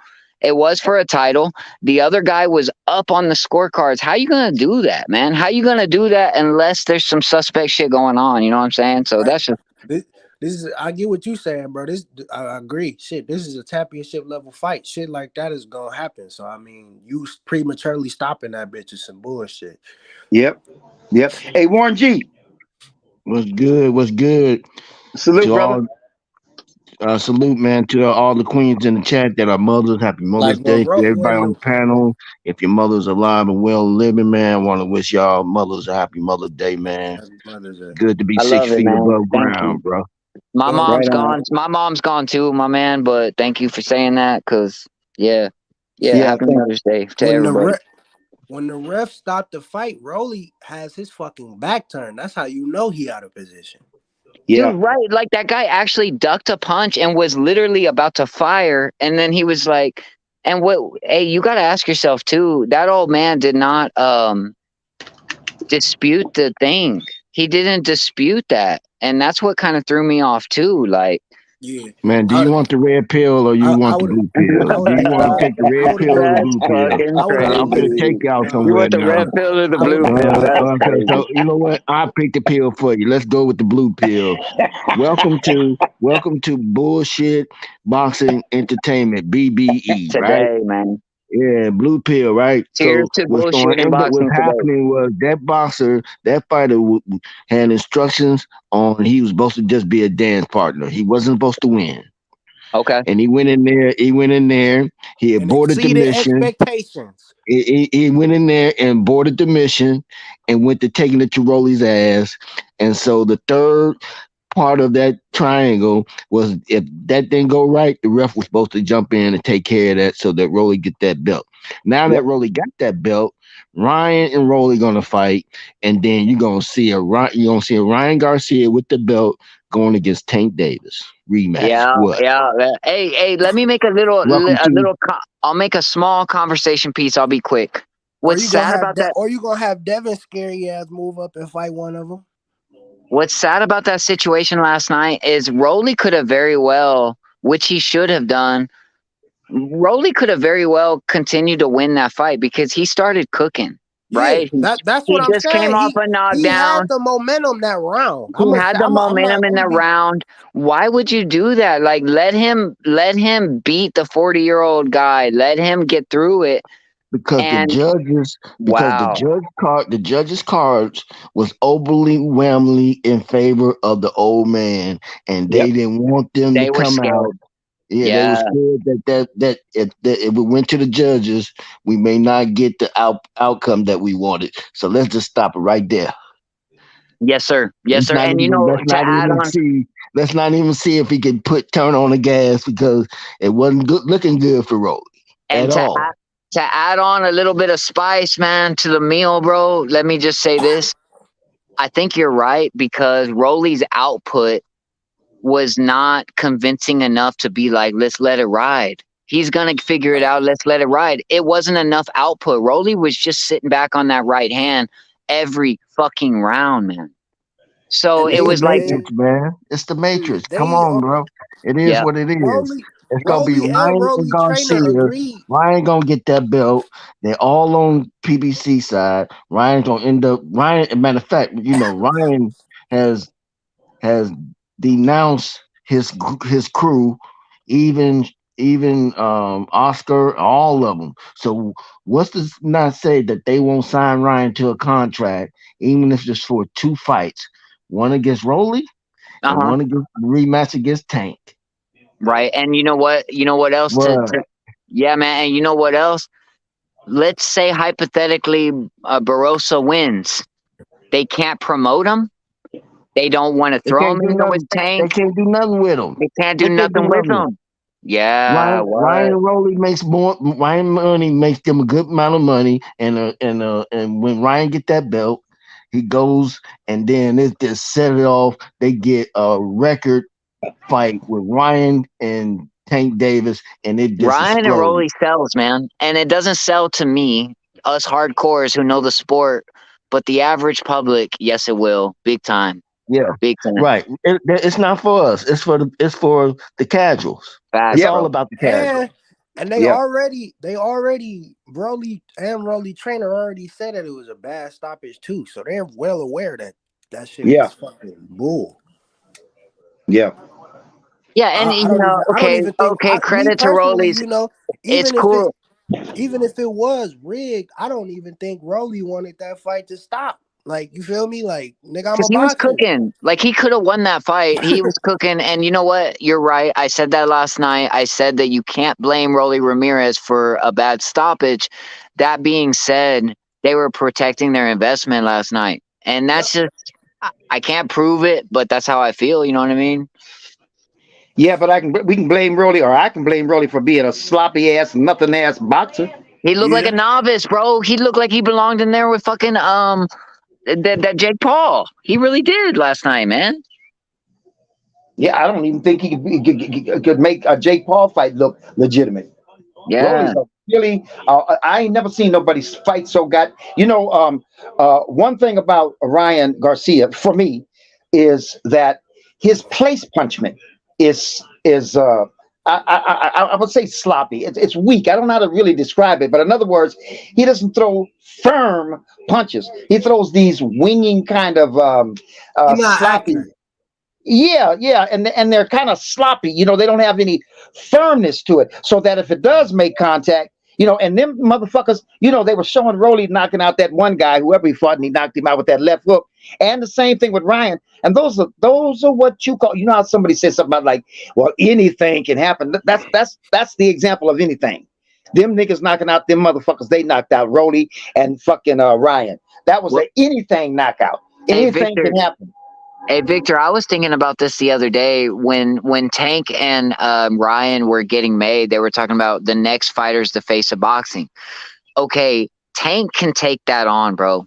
It was for a title. The other guy was up on the scorecards. How you gonna do that, man? How you gonna do that unless there's some suspect shit going on? You know what I'm saying? So Right. that's just This is I get what you saying, bro. I agree. Shit, this is a championship level fight. Shit like that is gonna happen. So I mean, you prematurely stopping that bitch is some bullshit. Yep, yep. Hey, Warren G, What's good? What's good? salute, To brother. all, salute, man. To all the queens in the chat that are mothers. Happy Like Mother's when Day to everybody when on the the panel. If your mother's alive and well and living, man, I want to wish y'all mothers a happy Mother's Day, man. Happy Mother's Day. Good to be I six love it, feet man. above Thank you. ground, bro. My When mom's Right on. gone. My mom's gone too, my man. But thank you for saying that, cause yeah, Yeah, Happy thank Mother's Day to when the everybody. re- when the ref stopped the fight, Rolly has his fucking back turned. That's how you know he out of position. Yeah, Dude, right? Like that guy actually ducked a punch and was literally about to fire, and then he was like, "And what? Hey, you got to ask yourself too. That old man did not dispute the thing. He didn't dispute that, and that's what kind of threw me off too. Like, Yeah, Man, do I you want the red pill or you I want the would blue pill? I would Do you have want to take the I red would have pill or the been that's blue pill? fucking I would have I'm been gonna crazy. take you out nah. You somewhere want the now. red pill or the I would blue have pill? That's Okay, crazy. so you know what? I'll pick the pill for you. Let's go with the blue pill. Welcome to bullshit boxing entertainment BBE, right? Today, man. Yeah, blue pill, right? Cheers So to what's going bullshit to in end up what's boxing today. happening was that boxer, that fighter had instructions on he was supposed to just be a dance partner. He wasn't supposed to win. Okay. And he went in there, he and aborted the exceeded mission. expectations. He went in there and boarded the mission and went to taking it to Rolly's ass. And so the third part of that triangle was if that didn't go right, the ref was supposed to jump in and take care of that so that Rolly get that belt. Now yep. that Rolly got that belt, Ryan and Rolly gonna fight, and then you're gonna see a Ryan Garcia with the belt going against Tank Davis rematch. Yeah, What? yeah. Hey, let me make a Welcome to I'll make a small conversation piece. I'll be quick. Or What's you gonna sad have about that? or you gonna have Devin scary ass move up and fight one of them. What's sad about that situation last night is Rolly could have very well, which he should have done. Rolly could have very well continued to win that fight because he started cooking. Yeah, Right? that's what He I'm just came saying. off a He had knockdown. the momentum that round. He had the I'm not momentum in gonna the be round. Why would you do that? Like let him beat the 40-year-old guy. Let him get through it. because the And judges because wow. the judges cards was overwhelmingly in favor of the old man, and Yep. they didn't want them to They were come out. scared. Yeah, they were Yeah. scared that if we went to the judges, we may not get the outcome that we wanted. So let's just stop it right there. Yes, sir. Yes, Let's sir. not And even let's to not add even on see let's not even see if he can turn on the gas because it wasn't looking good for Rolly and at all. to add on a little bit of spice, man, to the meal, bro, let me just say this. I think you're right because Rolly's output was not convincing enough to be like, let's let it ride. He's going to figure it out. Let's let it ride. It wasn't enough output. Rolly was just sitting back on that right hand every fucking round, man. So and it It's the was like, Matrix, man. It's the yeah, Matrix. Come they on, bro. It is yeah, what it is. Rolly It's gonna be Rolly and Ryan and Rolly Trainer Garcia. agreed. Ryan gonna get that belt. They're all on PBC side. Ryan's gonna end up. Ryan. Matter of fact, Ryan has has denounced his crew, even Oscar, all of them. So what's to not say that they won't sign Ryan to a contract, even if it's for two fights, one against Rolly and uh-huh, one against rematch against Tank. right. And you know what else What? yeah, man. And you know what else? Let's say hypothetically, Barossa wins. They can't promote him. They don't want to They throw can't him do in there with nothing. They Tank. can't do nothing with him. They can't do What they do nothing with nothing with? him. Yeah, Ryan what? and Rolly makes more. Ryan money makes them a good amount of money, and when Ryan get that belt, he goes and then it just set it off. They get a record fight with Ryan and Tank Davis, and it just Ryan and explodes. Rolly sells, man. And it doesn't sell to me, us hardcores who know the sport, but the average public, yes, it will. Big time. Yeah, Big time. right. It's not for us. It's for the casuals. It's Facts, Yep. all bro. about the casuals. And Yep. they already Rolly and Rolly Trainer already said that it was a bad stoppage too. So they're well aware that that shit Yeah. was fucking bull. Yep. Yeah, and I don't even think okay, me credit to personally, Rolly's. you know, It's even if it cool. even if it was rigged, I don't even think Rolly wanted that fight to stop. Like, you feel me? Like, nigga, I'm Because a he was boxer. cooking. Like he could have won that fight. He was cooking. And you know what? You're right. I said that last night. I said that you can't blame Rolly Ramirez for a bad stoppage. That being said, they were protecting their investment last night. And Yep. that's just I can't prove it, but that's how I feel, you know what I mean? Yeah, but we can blame Rolly, or I can blame Rolly for being a sloppy ass, nothing ass boxer. He looked like Yeah. a novice, bro. He looked like he belonged in there with fucking that Jake Paul. He really did last night, man. Yeah, I don't even think he could make a Jake Paul fight look legitimate. Yeah, Rolly's a really. I ain't never seen nobody fight so got. One thing about Ryan Garcia for me is that his place punchment is I would say sloppy. It's weak. I don't know how to really describe it, but in other words, he doesn't throw firm punches. He throws these winging kind of He's not sloppy. accurate. Yeah, and they're kind of sloppy. They don't have any firmness to it, so that if it does make contact, and them motherfuckers, they were showing Rolly knocking out that one guy, whoever he fought, and he knocked him out with that left hook. And the same thing with Ryan. And those are what you call, how somebody says something about like, well, anything can happen. That's the example of anything. Them niggas knocking out them motherfuckers, they knocked out Rolly and fucking Ryan. That was well, an anything knockout. hey Anything Victor, can happen. hey Victor, I was thinking about this the other day when Tank and Ryan were getting made. They were talking about the next fighters to face of boxing. Okay, Tank can take that on, bro.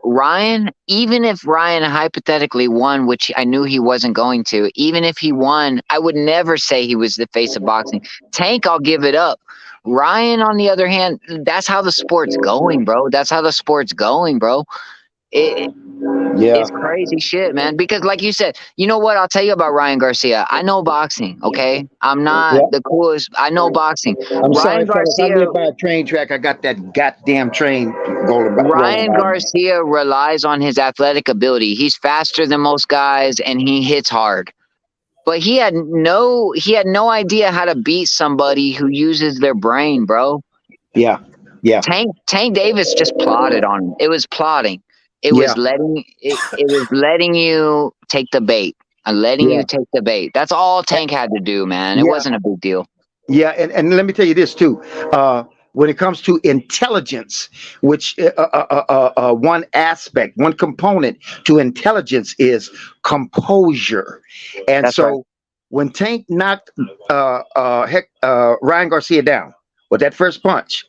Ryan, even if Ryan hypothetically won, which I knew he wasn't going to, even if he won, I would never say he was the face of boxing. Tank, I'll give it up. Ryan, on the other hand, that's how the sport's going, bro. That's how the sport's going, bro. It, Yeah. it's crazy shit, man. Because, like you said, you know what? I'll tell you about Ryan Garcia. I know boxing, okay? I'm not Yeah. the coolest. I know boxing. I'm sorry, Ryan fellas. I Garcia. live by a train track. I got that goddamn train rolling Ryan by. Garcia relies on his athletic ability. He's faster than most guys and he hits hard. But he had no idea how to beat somebody who uses their brain, bro. Yeah. Yeah. Tank Davis just plotted on him. It was plotting. It Yeah. was letting you take the bait. And letting Yeah. you take the bait. That's all Tank had to do, man. It Yeah. wasn't a big deal. Yeah. And let me tell you this too. When it comes to intelligence, which one aspect, one component to intelligence is composure. And That's so right. when Tank knocked Ryan Garcia down with that first punch,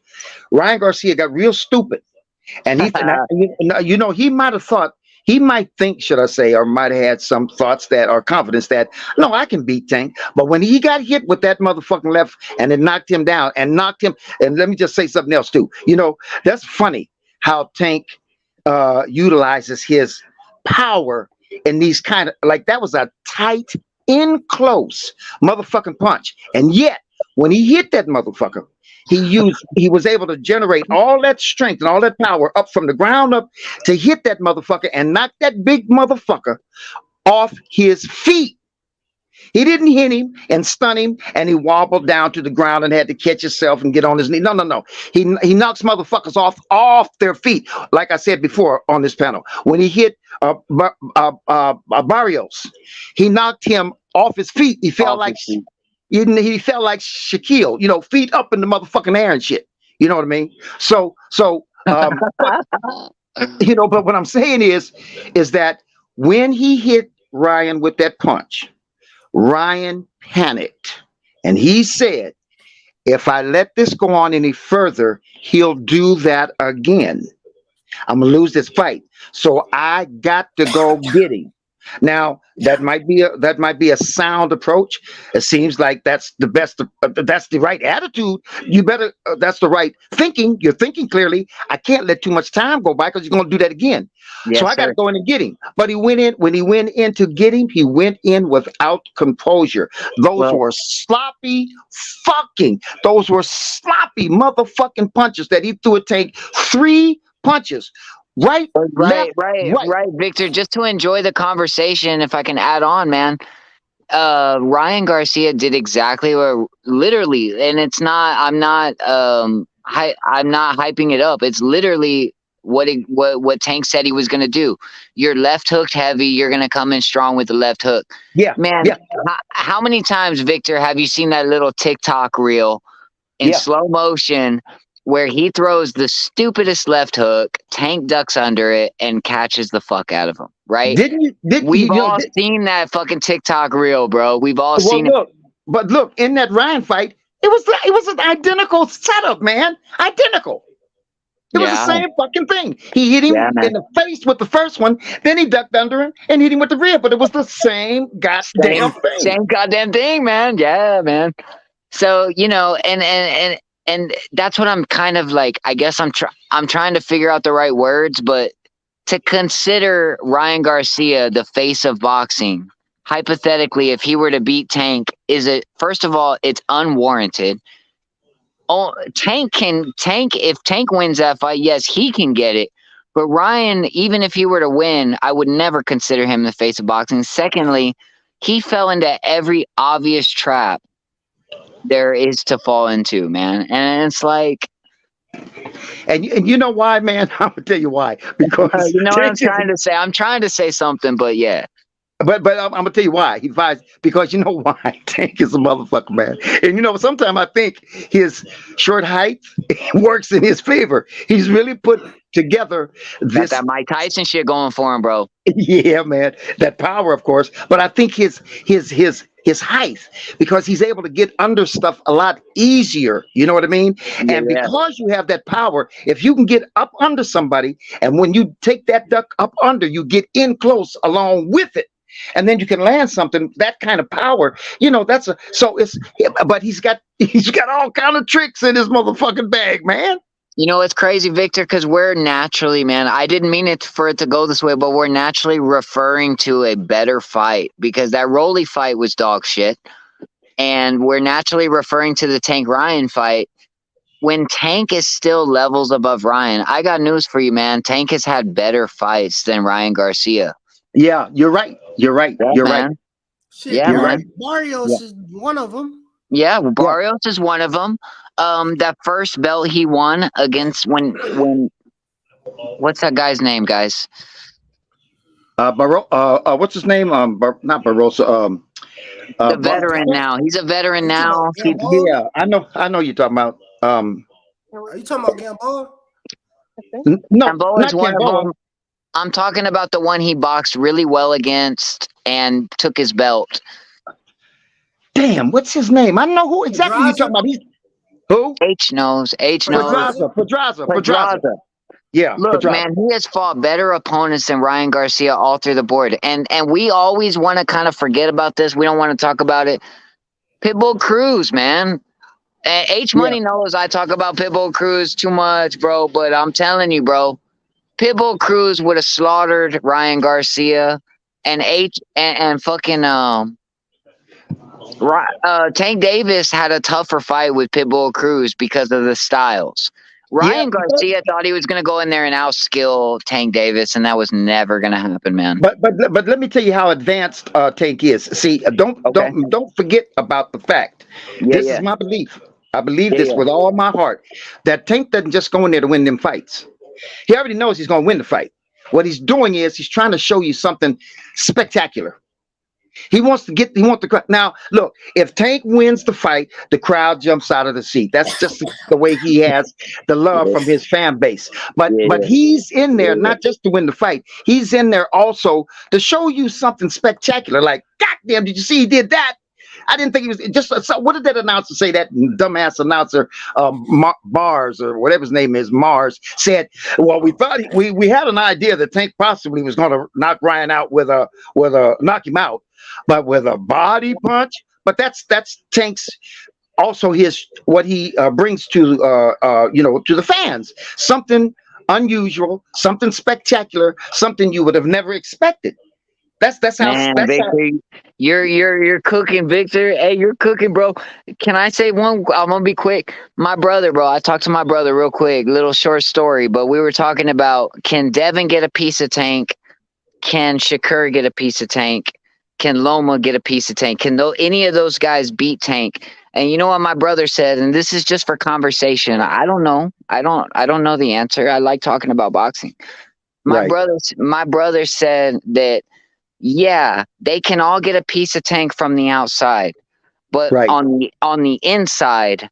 Ryan Garcia got real stupid. And he might have thought, he might think, should I say, or might have had some thoughts that or confidence that, no, I can beat Tank. But when he got hit with that motherfucking left and it knocked him down and knocked him, and let me just say something else too. That's funny how Tank utilizes his power in these kind of, like, that was a tight, in close motherfucking punch. And yet, when he hit that motherfucker, he was able to generate all that strength and all that power up from the ground up to hit that motherfucker and knock that big motherfucker off his feet. He didn't hit him and stun him and he wobbled down to the ground and had to catch himself and get on his knee. No. He knocks motherfuckers off their feet. Like I said before on this panel, when he hit Barrios, he knocked him off his feet. He felt like he felt like Shaquille, feet up in the motherfucking air and shit. You know what I mean? But what I'm saying is that when he hit Ryan with that punch, Ryan panicked and he said, if I let this go on any further, he'll do that again. I'm gonna lose this fight. So I got to go get him. Now that might be a sound approach. It seems like that's the best. That's the right attitude. You better. That's the right thinking. You're thinking clearly. I can't let too much time go by because you're going to do that again. Yes, so I got to sir. go in and get him. But he went in. When he went in to get him, he went in without composure. Those were sloppy motherfucking punches that he threw. It take 3 punches. Right, left, Right, Victor. Just to enjoy the conversation, if I can add on, man. Ryan Garcia did exactly what, literally, and it's not. I'm not. I'm not hyping it up. It's literally what Tank said he was gonna do. You're left hooked heavy. You're gonna come in strong with the left hook. Yeah, man. Yeah. How many times, Victor, have you seen that little TikTok reel in slow motion? Where he throws the stupidest left hook, Tank ducks under it, and catches the fuck out of him, right? We've all seen that fucking TikTok reel, bro. We've all seen it. But look, in that Ryan fight, It was an identical setup, man. Identical. It was the Yeah, same fucking thing. He hit him yeah, man. in the face with the first one, then he ducked under him and hit him with the rear. But it was the same goddamn thing. Same goddamn thing, man. Yeah, man. So and that's what I'm kind of like. I guess I'm trying to figure out the right words, but to consider Ryan Garcia the face of boxing, hypothetically, if he were to beat Tank, is it first of all, it's unwarranted. Oh, Tank if Tank wins that fight, yes, he can get it. But Ryan, even if he were to win, I would never consider him the face of boxing. Secondly, he fell into every obvious trap there is to fall into, man. And it's like, And you know why, man? I'm gonna tell you why. Because you know what I'm Tank is, trying to say? I'm trying to say something, but yeah. but I'm gonna tell you why he fights. Because you know why? Tank is a motherfucker, man. And you know, sometimes I think his short height works in his favor. He's really put together Got this. that Mike Tyson shit going for him, bro. Yeah, man, that power, of course. But I think his height, because he's able to get under stuff a lot easier. You know what I mean? Yeah, And yeah. because you have that power, if you can get up under somebody, and when you take that duck up under, you get in close along with it. And then you can land something. That kind of power, that's a so it's. But he's got all kind of tricks in his motherfucking bag, man. You know, it's crazy, Victor, because we're naturally, man, I didn't mean it for it to go this way, but we're naturally referring to a better fight because that Rolly fight was dog shit. And we're naturally referring to the Tank Ryan fight when Tank is still levels above Ryan. I got news for you, man. Tank has had better fights than Ryan Garcia. Yeah, you're right. You're right. Yeah, You're man. right. Shit, Yeah, You're man. right. Barrios Yeah. is one of them. Yeah, well, Yeah. Barrios is one of them. That first belt he won against when what's that guy's name, guys? What's his name? Not Barossa. The veteran now. He's a veteran You talking now. about Gamboa? Yeah, I know you're talking about. Are you talking about Gamboa? No, Gamboa is not one of Gamboa. them. I'm talking about the one he boxed really well against and took his belt. Damn, what's his name? I don't know who exactly you're talking about. Who? H knows. Pedraza. Yeah, Look, Pedraza. man, he has fought better opponents than Ryan Garcia all through the board. And we always want to kind of forget about this. We don't want to talk about it. Pitbull Cruz, man. H Money knows I talk about Pitbull Cruz too much, bro. But I'm telling you, bro, Pitbull Cruz would have slaughtered Ryan Garcia and fucking Tank Davis had a tougher fight with Pitbull Cruz because of the styles. Ryan Garcia thought he was going to go in there and outskill Tank Davis, and that was never going to happen, man. But let me tell you how advanced Tank is. See, don't forget about the fact. This is my belief. I believe this with all my heart. That Tank doesn't just go in there to win them fights. He already knows he's going to win the fight. What he's doing is he's trying to show you something spectacular. He wants the crowd. Now, look, if Tank wins the fight, the crowd jumps out of the seat. That's just the way he has the love from his fan base. But he's in there not just to win the fight. He's in there also to show you something spectacular. Like, goddamn, did you see he did that? I didn't think he was just. So what did that announcer say? That dumbass announcer, Mars or whatever his name is, Mars said. Well, we thought we had an idea that Tank possibly was going to knock Ryan out with a knock him out, but with a body punch. But that's Tank's also what he brings to to the fans. Something unusual, something spectacular, something you would have never expected. That's how. Man, that's Victor, how. you're cooking, Victor. Hey, you're cooking, bro. Can I say one? I'm gonna be quick. My brother, bro. I talked to my brother real quick. Little short story, but we were talking about can Devin get a piece of Tank? Can Shakur get a piece of Tank? Can Loma get a piece of Tank? Can any of those guys beat Tank? And you know what my brother said, and this is just for conversation. I don't know. I don't know the answer. I like talking about boxing. My brother said that. Yeah, they can all get a piece of Tank from the outside, but on the inside,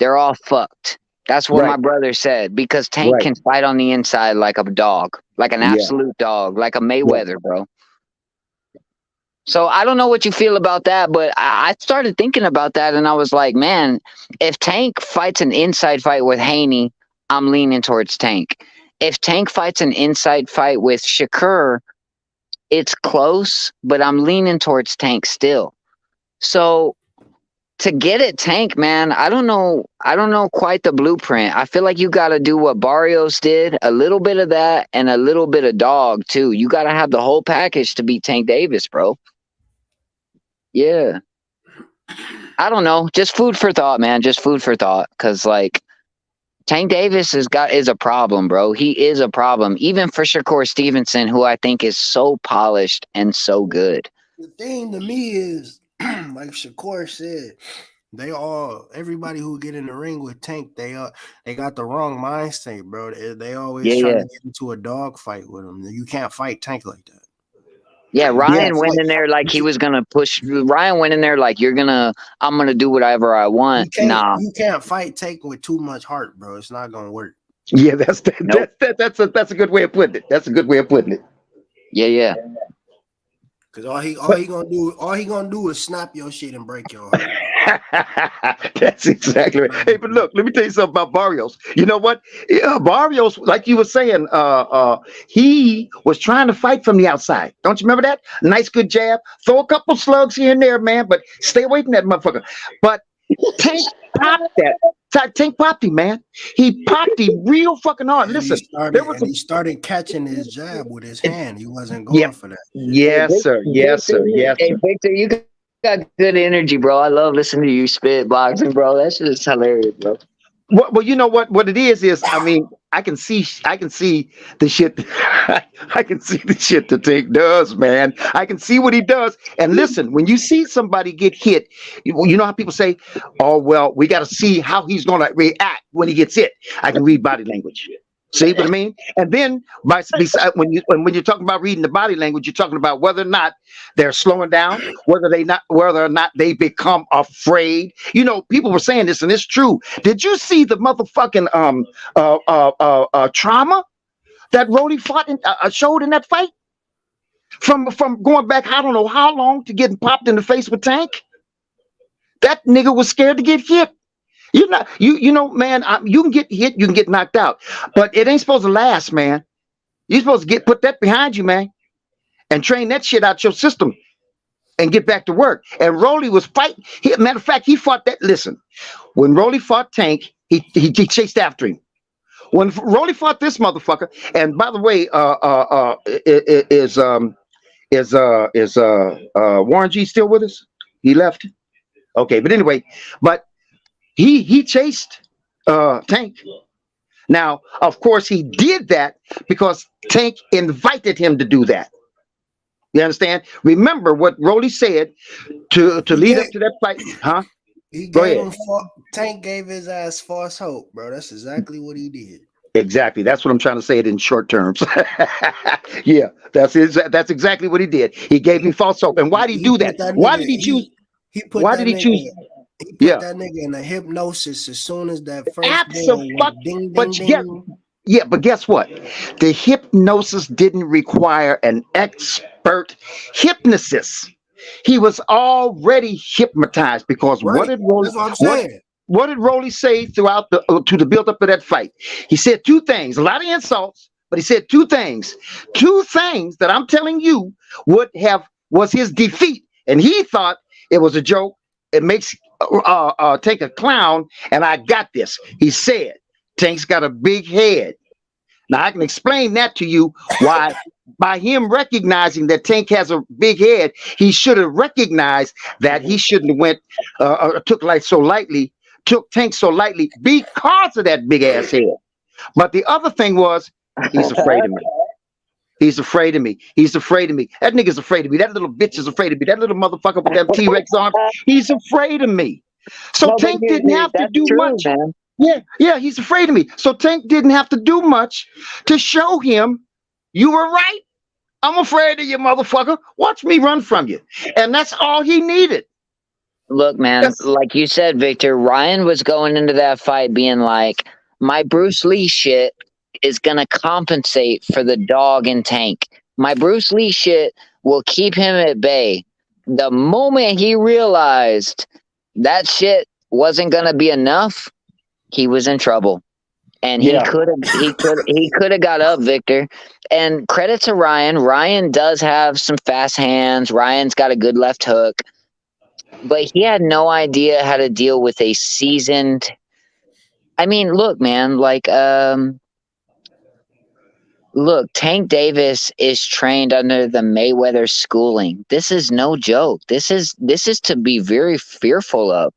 they're all fucked. That's what my brother said because Tank can fight on the inside like a dog, like an absolute dog, like a Mayweather, bro. So I don't know what you feel about that, but I started thinking about that, and I was like, man, if Tank fights an inside fight with Haney, I'm leaning towards Tank. If Tank fights an inside fight with Shakur, it's close, but I'm leaning towards Tank still. So to get it, Tank, man, I don't know. I don't know quite the blueprint. I feel like you got to do what Barrios did, a little bit of that, and a little bit of dog too. You got to have the whole package to beat Tank Davis, bro. Yeah. I don't know. Just food for thought, man. Just food for thought. Cause like Tank Davis is a problem, bro. He is a problem. Even for Shakur Stevenson, who I think is so polished and so good. The thing to me is, like Shakur said, everybody who get in the ring with Tank, they got the wrong mindset, bro. They always trying to get into a dog fight with him. You can't fight Tank like that. Yeah, Ryan Yes, went in there like he was gonna push. Ryan went in there like I'm gonna do whatever I want. You can't fight Tank with too much heart, bro. It's not gonna work. Yeah, that's a good way of putting it. That's a good way of putting it. Yeah. Cause all he gonna do is snap your shit and break your heart. That's exactly right. Hey, but look, let me tell you something about Barrios. You know what? Barrios, like you were saying, he was trying to fight from the outside. Don't you remember that? Nice, good jab. Throw a couple slugs here and there, man, but stay away from that motherfucker. But Tank popped that. Tank popped him, man. He popped him real fucking hard. Listen, he started catching his jab with his hand. He wasn't going for that. Yes, sir. Yes, sir. Yes, Hey, sir. Victor, you got good energy, bro. I love listening to you spit boxing, bro. That's just hilarious, bro. Well, you know what it is I mean, I can see the shit. I can see the shit that Tank does, man. I can see what he does. And listen, when you see somebody get hit, you know how people say, "Oh, well, we got to see how he's going to react when he gets hit." I can read body language. See what I mean? And then, when you're talking about reading the body language, you're talking about whether or not they're slowing down, whether or not they become afraid. You know, people were saying this, and it's true. Did you see the motherfucking trauma that Rolly showed in that fight? From going back, I don't know how long, to getting popped in the face with Tank. That nigga was scared to get hit. You know, man. You can get hit, you can get knocked out, but it ain't supposed to last, man. You're supposed to put that behind you, man, and train that shit out your system and get back to work. And Rolly was fighting. Matter of fact, he fought that. Listen, when Rolly fought Tank, he chased after him. When Rolly fought this motherfucker, and by the way, is Warren G still with us? He left. Okay, but anyway, but he chased Tank. Now, of course, he did that because Tank invited him to do that. You understand? Remember what Rolly said to lead up to that fight, huh? Tank gave his ass false hope, bro. That's exactly what he did. Exactly. That's what I'm trying to say it in short terms. Yeah, that's exactly what he did. He gave me false hope. And why did he do that? Why did he choose? Why did he choose? He put that nigga in a hypnosis as soon as that first bell went ding, ding, ding. Yeah, but guess what? The hypnosis didn't require an expert hypnotist. He was already hypnotized because what did Rolly say throughout to the build up of that fight? He said two things, a lot of insults, but he said two things that I'm telling you was his defeat, and he thought it was a joke. It makes Tank a clown, and I got this. He said, Tank's got a big head. Now I can explain that to you why. By him recognizing that Tank has a big head, he should have recognized that he shouldn't have took Tank so lightly because of that big ass head. But the other thing was, he's afraid of me. He's afraid of me. He's afraid of me. That nigga's afraid of me. That little bitch is afraid of me. That little motherfucker with that T-Rex arm, he's afraid of me. So Tank didn't have to do much. Man. Yeah, he's afraid of me. So Tank didn't have to do much to show him, you were right. I'm afraid of you, motherfucker. Watch me run from you. And that's all he needed. Look, man, like you said, Victor, Ryan was going into that fight being like, my Bruce Lee shit is going to compensate for the dog and Tank. My Bruce Lee shit will keep him at bay. The moment he realized that shit wasn't gonna be enough, he was in trouble. And Yeah, he could have got up, Victor. And credit to Ryan. Ryan does have some fast hands. Ryan's got a good left hook, but he had no idea how to deal with a seasoned. I mean, look, man, look, Tank Davis is trained under the Mayweather schooling. This is no joke. This is to be very fearful of.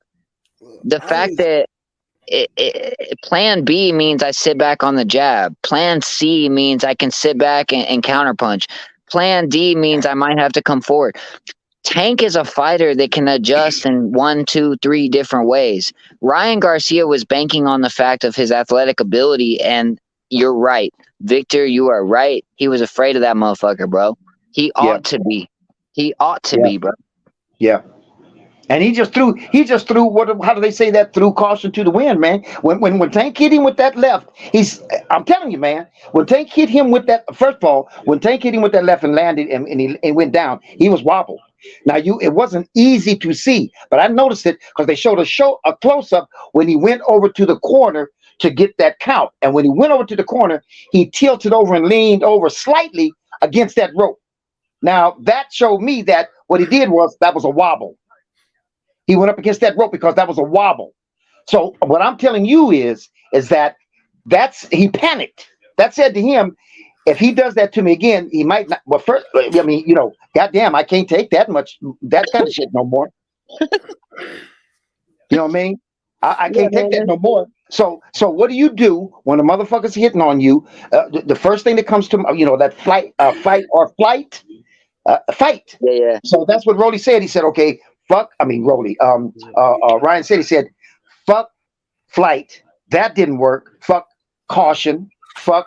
The I fact was that plan B means I sit back on the jab. Plan C means I can sit back and counterpunch. Plan D means I might have to come forward. Tank is a fighter that can adjust in 1, 2, 3 different ways. Ryan Garcia was banking on the fact of his athletic ability, and you're right. Victor, you are right. He was afraid of that motherfucker, bro. He yeah, ought to be. He ought to yeah, be, bro. yeah. And he just threw what, how do they say that, threw caution to the wind, man. When Tank hit him with that left, I'm telling you, man, when Tank hit him with that, first of all, when Tank hit him with that left and landed and went down, he was wobbled. Now it wasn't easy to see, but I noticed it because they showed a close up when he went over to the corner to get that count. And when he went over to the corner, he tilted over and leaned over slightly against that rope. Now that showed me that what he did was that was a wobble. He went up against that rope because that was a wobble. So what I'm telling you is that he panicked. That said to him, if he does that to me again, he might not. Well, first, I mean, goddamn, I can't take that kind of shit no more. You know what I mean? I Yeah, can't take that man. no more. So what do you do when a motherfucker's hitting on you? The first thing that comes to that fight or flight, fight. Yeah, yeah. So that's what Rolly said. He said, okay, fuck. I mean, Rolly. Ryan said, he said, fuck flight. That didn't work. Fuck caution. Fuck.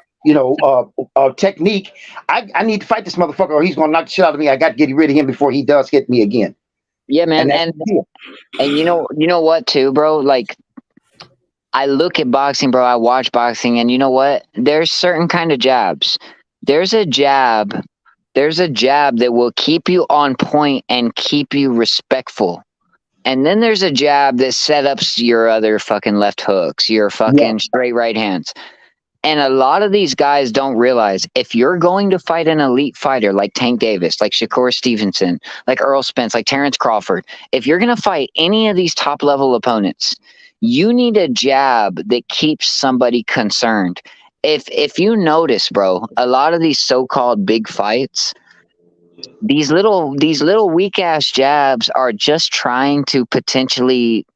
Technique. I need to fight this motherfucker, or he's gonna knock the shit out of me. I got to get rid of him before he does hit me again. Yeah, man. And that's And you know what too, bro? Like, I look at boxing, bro. I watch boxing, and you know what? There's certain kind of jabs. There's a jab. There's a jab that will keep you on point and keep you respectful. And then there's a jab that set up your other fucking left hooks, your yeah, fucking straight right hands. And a lot of these guys don't realize if you're going to fight an elite fighter like Tank Davis, like Shakur Stevenson, like Earl Spence, like Terrence Crawford, if you're going to fight any of these top level opponents, you need a jab that keeps somebody concerned. If you notice, bro, a lot of these so-called big fights, these little weak ass jabs are just trying to potentially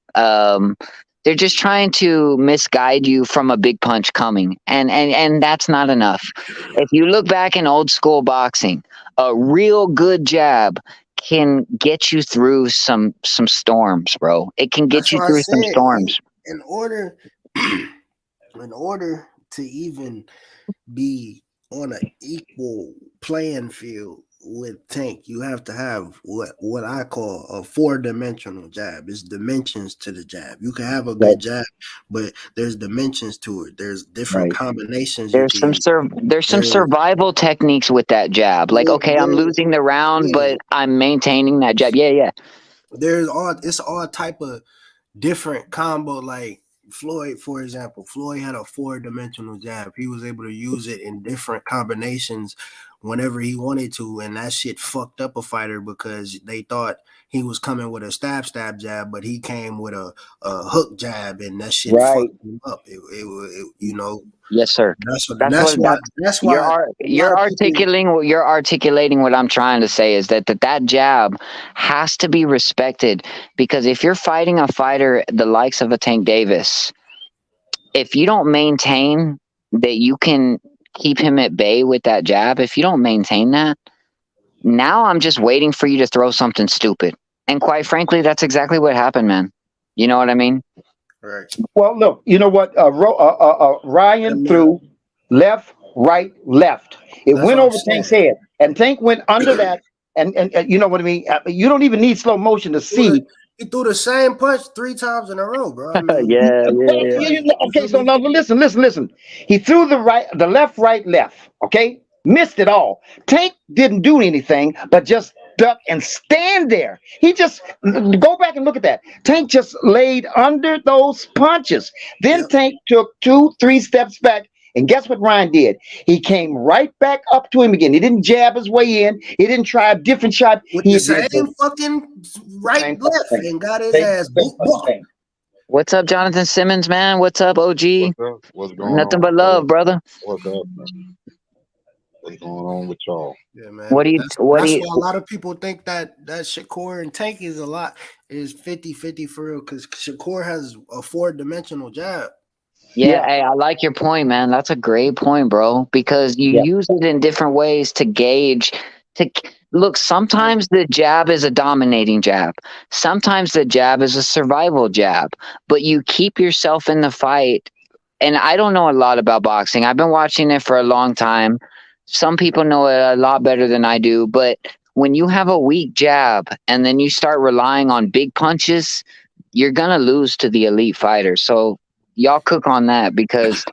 they're just trying to misguide you from a big punch coming, and that's not enough. If you look back in old school boxing, a real good jab can get you through some storms, bro. It can get That's you why I through some said storms. in order in order to even be on an equal playing field with Tank, you have to have what I call a 4-dimensional jab. It's dimensions to the jab. You can have a right, good jab, but there's dimensions to it. There's different right, combinations you can use. There's some There's survival techniques with that jab. Like, there, okay, I'm there's losing the round, yeah, but I'm maintaining that jab. Yeah, yeah. it's all type of different combo. Like Floyd, for example, Floyd had a 4-dimensional jab. He was able to use it in different combinations whenever he wanted to, and that shit fucked up a fighter because they thought he was coming with a stab jab, but he came with a hook jab, and that shit right. fucked him up. Yes, sir. That's You're why a lot of people. you're articulating what I'm trying to say is that jab has to be respected, because if you're fighting a fighter the likes of a Tank Davis, if you don't maintain that you can keep him at bay with that jab, if you don't maintain that, now I'm just waiting for you to throw something stupid. And quite frankly, that's exactly what happened, man. You know what I mean? Right. Well, look, you know what? Ryan threw left, right, left. It That's went what I'm over Tank's saying. head, and Tank went under that. And you know what I mean? You don't even need slow motion to see. He threw the same punch 3 times in a row, bro. I mean, Yeah, Well, yeah, like, you okay, feel so me? now listen. He threw the left, right, left. Okay, missed it all. Tank didn't do anything, but just duck, and stand there. He just go back and look at that. Tank just laid under those punches. Then Yep. Tank took 2, 3 steps back. And guess what Ryan did? He came right back up to him again. He didn't jab his way in. He didn't try a different shot. With He the did same fucking right same left thing. and got his Same- ass. same boop. thing. What's up, Jonathan Simmons, man? What's up, OG? What's up? What's going Nothing on? but love, brother. What's up, man? What's going on with y'all? Yeah, man. What do you? That's What do why you? a lot of people think that Shakur and Tank is 50-50 for real, because Shakur has a 4-dimensional jab. Yeah, Yeah. hey, I like your point, man. That's a great point, bro. Because you Yeah. use it in different ways to gauge. Look, sometimes the jab is a dominating jab. Sometimes the jab is a survival jab. But you keep yourself in the fight. And I don't know a lot about boxing. I've been watching it for a long time. Some people know it a lot better than I do. But when you have a weak jab and then you start relying on big punches, you're gonna lose to the elite fighter. So y'all cook on that because,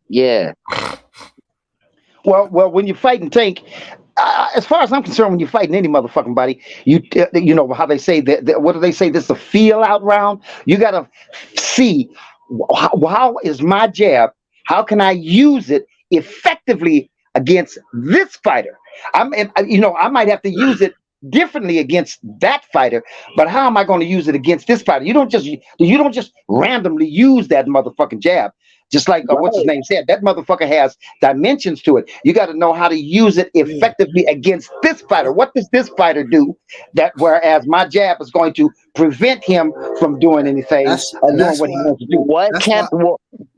yeah. Well, when you're fighting Tank, as far as I'm concerned, when you're fighting any motherfucking body, you know how they say that. What do they say? This is a feel out round. You gotta see how is my jab? How can I use it effectively against this fighter? I might have to use it differently against that fighter, but how am I going to use it against this fighter? You don't just randomly use that motherfucking jab. Just like what's his name said, that motherfucker has dimensions to it. You got to know how to use it effectively against this fighter. What does this fighter do? That whereas my jab is going to prevent him from doing anything or doing what he wants to do.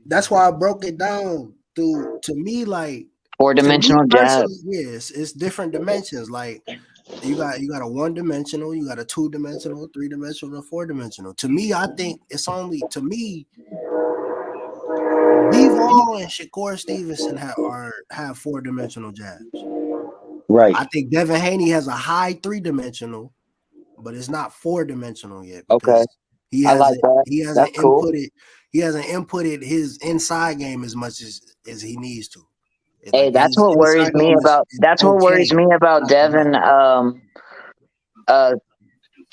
That's why I broke it down to me like 4-dimensional jab. Yes, it's different dimensions. Like you got a 1-dimensional, you got a 2-dimensional, 3-dimensional, 4-dimensional. To me, I think it's only Bivol and Shakur Stevenson have 4-dimensional jabs. Right. I think Devin Haney has a high 3-dimensional, but it's not 4-dimensional yet. Okay. He I like that. hasn't That's cool. inputted his inside game as much as he needs to. Hey, that's what worries me about. That's what worries me about Devin.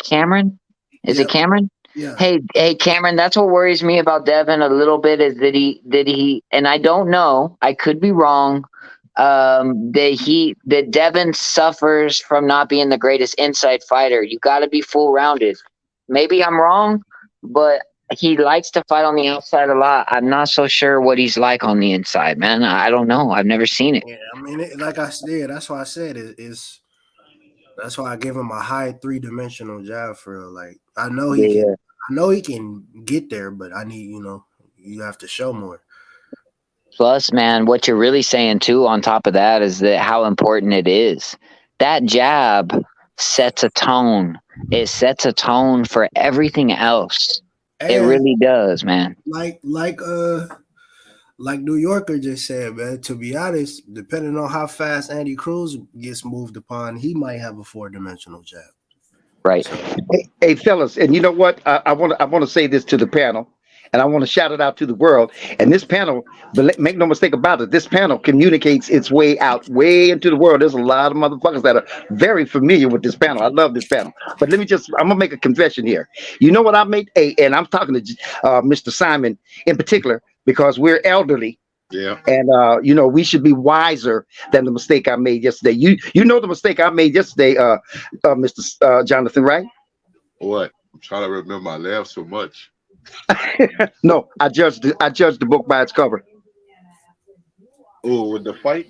Cameron, is it Cameron? Yeah. Hey, Cameron. That's what worries me about Devin a little bit is that he, and I don't know. I could be wrong. That Devin suffers from not being the greatest inside fighter. You got to be full rounded. Maybe I'm wrong, but he likes to fight on the outside a lot. I'm not so sure what he's like on the inside, man. I don't know. I've never seen it. Yeah, I mean, like I said, that's why I said it's. That's why I give him a high 3-dimensional jab for real. Like I know he can get there, but I need you have to show more. Plus, man, what you're really saying too on top of that is that how important it is. That jab sets a tone. It sets a tone for everything else. And it really does, man. Like New Yorker just said, man, to be honest, depending on how fast Andy Cruz gets moved upon, he might have a 4-dimensional jab. Right. Hey, fellas, and you know what? I want to say this to the panel, and I want to shout it out to the world. And this panel, make no mistake about it, this panel communicates its way out way into the world. There's a lot of motherfuckers that are very familiar with this panel. I love this panel. But I'm going to make a confession here. You know what I made? And I'm talking to Mr. Simon in particular, because we're elderly. Yeah. And we should be wiser than the mistake I made yesterday. You know the mistake I made yesterday, Mr. Jonathan, right? What? I'm trying to remember. I laughed so much. No, I judged the book by its cover. Oh, with the fight?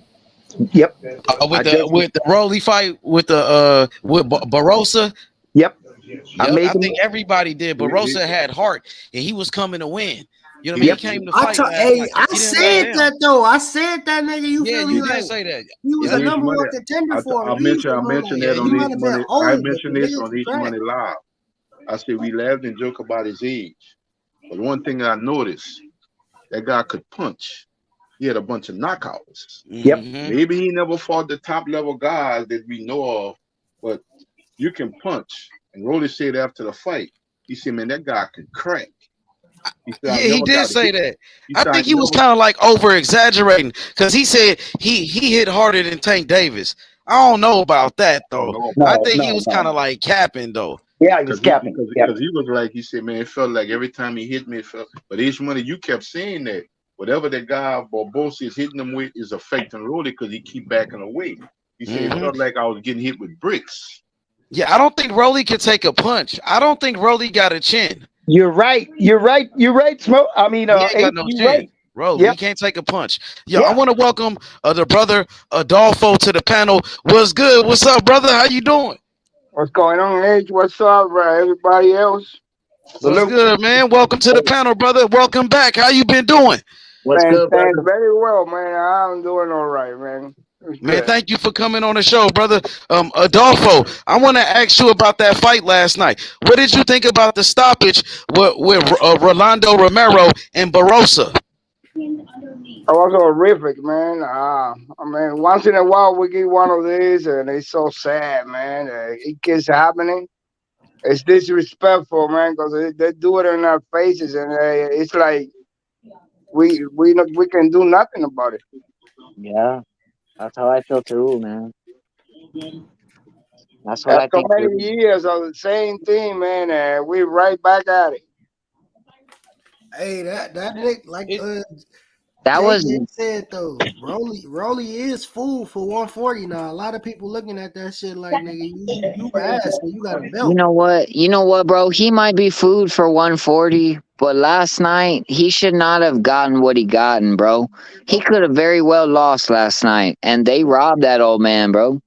Yep. With the Rolly fight with Barrosa. Yep. I think everybody did. Barrosa had heart, and he was coming to win. You know what I mean? He came to fight. I said that though. I said that, nigga. You feel me? You did say that. He was a number one contender for him. I mentioned that on East Money. I mentioned this on East Money Live. I said we laughed and joked about his age, but one thing I noticed, that guy could punch. He had a bunch of knockouts. Yep. Maybe he never fought the top level guys that we know of, but you can punch. And Rolly said after the fight, he said, "Man, that guy can crack." He did say that. I think he was kind of like over exaggerating because he said he hit harder than Tank Davis. I don't know about that though. I No, think he no, was no. kind of like capping though. Yeah, he was capping. Because he was like, he said, man, it felt like every time he hit me, it felt. But each money, you kept saying that whatever that guy Barbosa is hitting him with is affecting Rolly because he keep backing away. He said it felt like I was getting hit with bricks. Yeah, I don't think Rolly can take a punch. I don't think Rolly got a chin. You're right. You're right. You're right, Smoke. I mean, He ain't got no you're chin. right. Rolly, Yep. he can't take a punch. Yo, I want to welcome the brother Adolfo to the panel. What's good? What's up, brother? How you doing? What's going on, H? What's up, everybody else? What's good, man? Welcome to the panel, brother. Welcome back. How you been doing? What's good, brother? Very well, man. I'm doing all right, man. Man, thank you for coming on the show, brother. Adolfo, I want to ask you about that fight last night. What did you think about the stoppage with Rolando, Romero, and Barbosa? It was horrific, man. I mean, once in a while we get one of these, and it's so sad, man. It keeps happening. It's disrespectful, man, because they do it in our faces, and it's like we can do nothing about it. Yeah, that's how I feel too, man. That's what I think. So many years of the same thing, man. We're right back at it. Hey, that like that was said though. Rolly is food for 140 now. A lot of people looking at that shit like, nigga, you ass and you got a belt. You know what, bro? He might be food for 140, but last night he should not have gotten what he gotten, bro. He could have very well lost last night, and they robbed that old man, bro.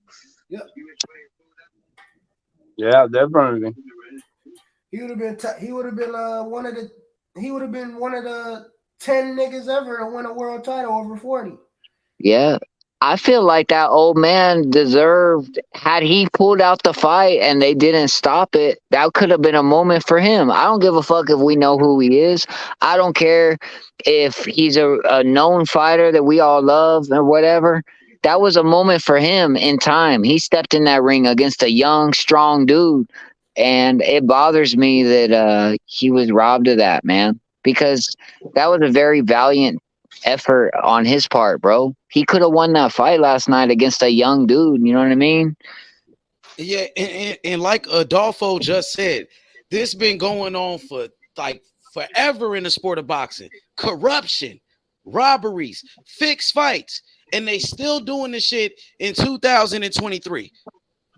Yeah, definitely. He would have been one of the 10 niggas ever to win a world title over 40. Yeah. I feel like that old man deserved, had he pulled out the fight and they didn't stop it, that could have been a moment for him. I don't give a fuck if we know who he is. I don't care if he's a known fighter that we all love or whatever. That was a moment for him in time. He stepped in that ring against a young, strong dude. And it bothers me that he was robbed of that, man, because that was a very valiant effort on his part, bro. He could have won that fight last night against a young dude. You know what I mean? Yeah, and like Adolfo just said, this been going on for like forever in the sport of boxing. Corruption, robberies, fixed fights, and they still doing this shit in 2023.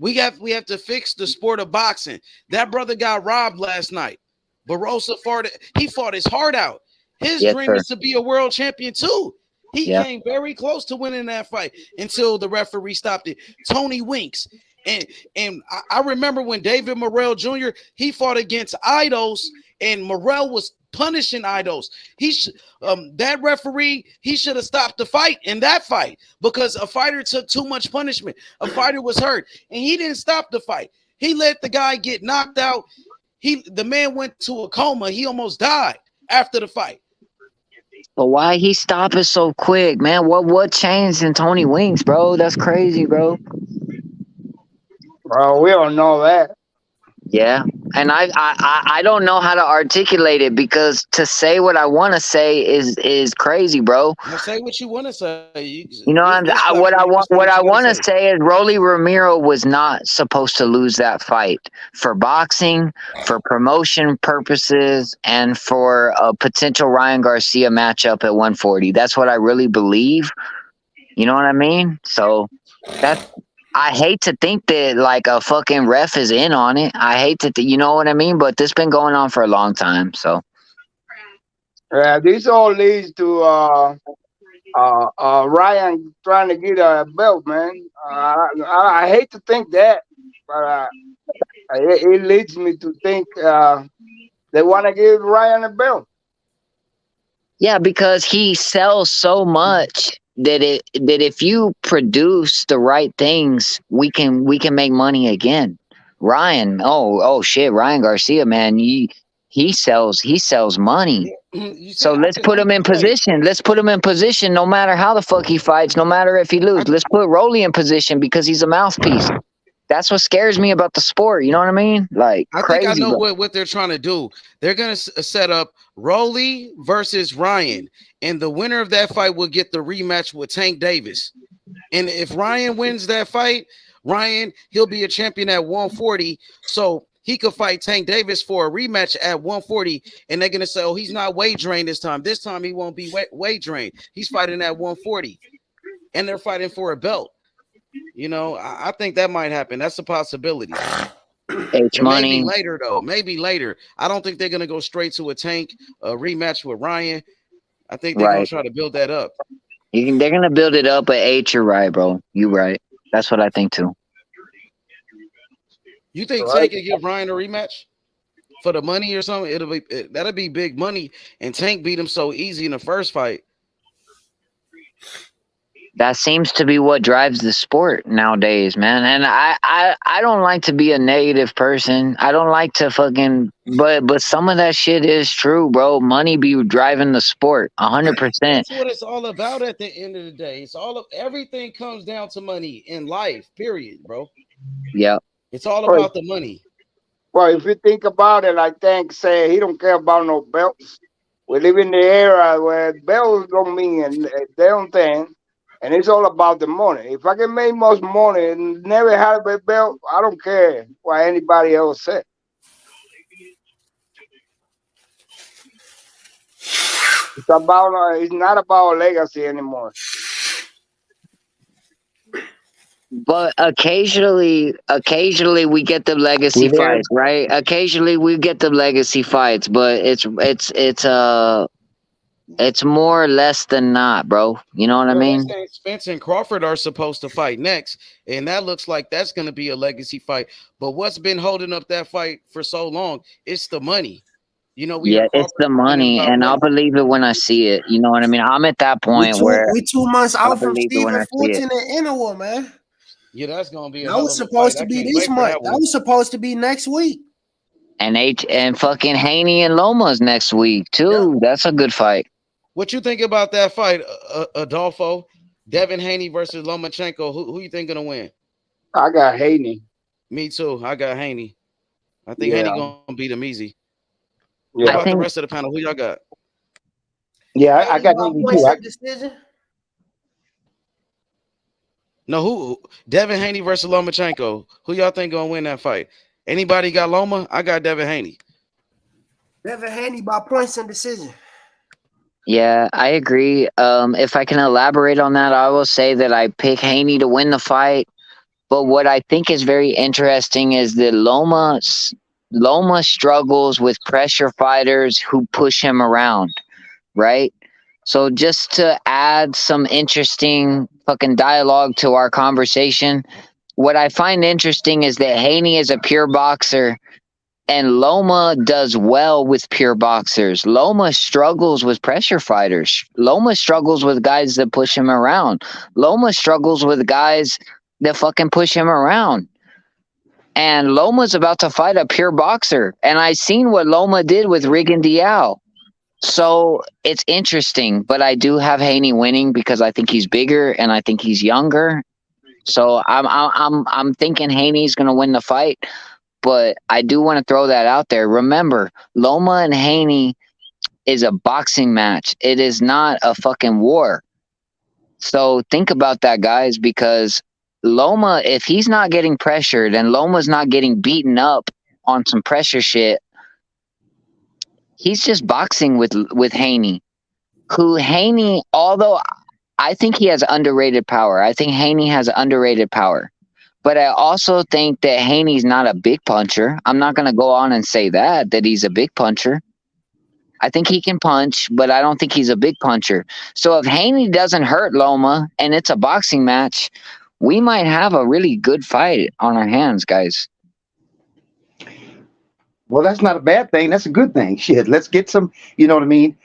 We have to fix the sport of boxing. That brother got robbed last night. Barbosa fought his heart out. His dream is to be a world champion too. He came very close to winning that fight until the referee stopped it. Tony Winks. And I remember when David Morrell Jr., he fought against Idols, and Morrell was punishing Idols. That referee, he should have stopped the fight in that fight because a fighter took too much punishment. A fighter was hurt, and he didn't stop the fight. He let the guy get knocked out. The man went to a coma. He almost died after the fight. But why he stop it so quick, man? What changed in Tony Winks, bro? That's crazy, bro. Bro, we don't know that. Yeah, and I don't know how to articulate it because to say what I want to say is crazy, bro. Now say what you want to say. You know, what I want to say is Rolly Romero was not supposed to lose that fight for boxing, for promotion purposes, and for a potential Ryan Garcia matchup at 140. That's what I really believe. You know what I mean? So I hate to think that like a fucking ref is in on it. I hate to, you know what I mean? But this been going on for a long time. So yeah, this all leads to Ryan trying to get a belt, man. I hate to think that, but it leads me to think they want to give Ryan a belt. Yeah, because he sells so much that if you produce the right things, we can make money again. Ryan, oh shit, Ryan Garcia, man, he sells money. So let's put him in position. Let's put him in position no matter how the fuck he fights, no matter if he loses. Let's put Rolly in position because he's a mouthpiece. That's what scares me about the sport. You know what I mean? Like, I crazy, think I know what they're trying to do. They're going to set up Rolly versus Ryan, and the winner of that fight will get the rematch with Tank Davis. And if Ryan wins that fight, he'll be a champion at 140. So he could fight Tank Davis for a rematch at 140. And they're going to say, oh, he's not weight drained this time. This time he won't be weight drained. He's fighting at 140. And they're fighting for a belt. You know, I think that might happen. That's a possibility. Maybe later, though. Maybe later. I don't think they're going to go straight to a Tank rematch with Ryan. I think they're going to try to build that up. They're going to build it up, but H, you're right, bro. You're right. That's what I think, too. You think Tank can give Ryan a rematch for the money or something? That'll be big money. And Tank beat him so easy in the first fight. That seems to be what drives the sport nowadays, man. And I don't like to be a negative person. I don't like to but some of that shit is true, bro. Money be driving the sport 100%. That's what it's all about at the end of the day. Everything comes down to money in life, period, bro. Yeah. It's all about the money. Well, if you think about it, like Tank said, he don't care about no belts. We live in the era where belts don't mean a damn thing. And it's all about the money. If I can make most money and never have a belt, I don't care what anybody else said. It's not about legacy anymore. But occasionally we get the legacy fights, right? Occasionally we get the legacy fights, but it's more or less than not, bro. You know what I mean? Spence and Crawford are supposed to fight next, and that looks like that's going to be a legacy fight. But what's been holding up that fight for so long? It's the money. You know, it's the money, and I'll believe it when I see it. You know what I mean? I'm at that point where we 2 months out from Stephen Fulton and Inoue, man. Yeah, that's gonna be. That was supposed to be this month. That was supposed to be next week. And fucking Haney and Loma's next week too. Yeah. That's a good fight. What you think about that fight, Adolfo? Devin Haney versus Lomachenko. Who you think gonna win? I got Haney. Me too. I got Haney. I think Haney gonna beat him easy. Yeah. How about the rest of the panel? Who y'all got? Yeah, I got Haney too. No, who? Devin Haney versus Lomachenko. Who y'all think gonna win that fight? Anybody got Loma? I got Devin Haney. Devin Haney by points and decision. Yeah, I agree. If I can elaborate on that, I will say that I pick Haney to win the fight. But what I think is very interesting is that Loma struggles with pressure fighters who push him around, right? So just to add some interesting fucking dialogue to our conversation, what I find interesting is that Haney is a pure boxer and Loma does well with pure boxers. Loma struggles with pressure fighters. Loma struggles with guys that push him around. Loma struggles with guys that fucking push him around. And Loma's about to fight a pure boxer. And I seen what Loma did with Rigon Diao. So it's interesting, but I do have Haney winning because I think he's bigger and I think he's younger. So I'm thinking Haney's gonna win the fight, but I do want to throw that out there. Remember, Loma and Haney is a boxing match. It is not a fucking war. So think about that, guys, because Loma, if he's not getting pressured and Loma's not getting beaten up on some pressure shit, he's just boxing with Haney. Haney, although I think he has underrated power. I think Haney has underrated power. But I also think that Haney's not a big puncher. I'm not going to go on and say that he's a big puncher. I think he can punch, but I don't think he's a big puncher. So if Haney doesn't hurt Loma and it's a boxing match, we might have a really good fight on our hands, guys. Well, that's not a bad thing. That's a good thing. Shit, let's get some, you know what I mean,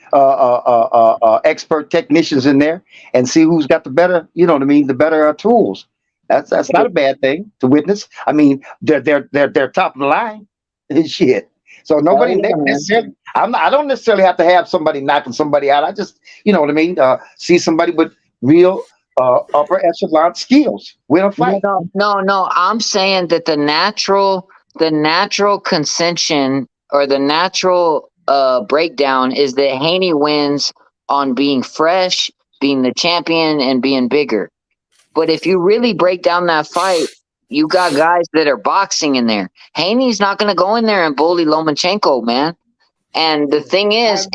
expert technicians in there and see who's got the better, you know what I mean, the better tools. That's not a bad thing to witness. I mean, they're top of the line. Shit. So nobody necessarily. I don't necessarily have to have somebody knocking somebody out. I just, you know what I mean, see somebody with real upper echelon skills win a fight. No. I'm saying that the natural consension or the natural breakdown is that Haney wins on being fresh, being the champion, and being bigger. But if you really break down that fight, you got guys that are boxing in there. Haney's not going to go in there and bully Lomachenko, man. And the thing is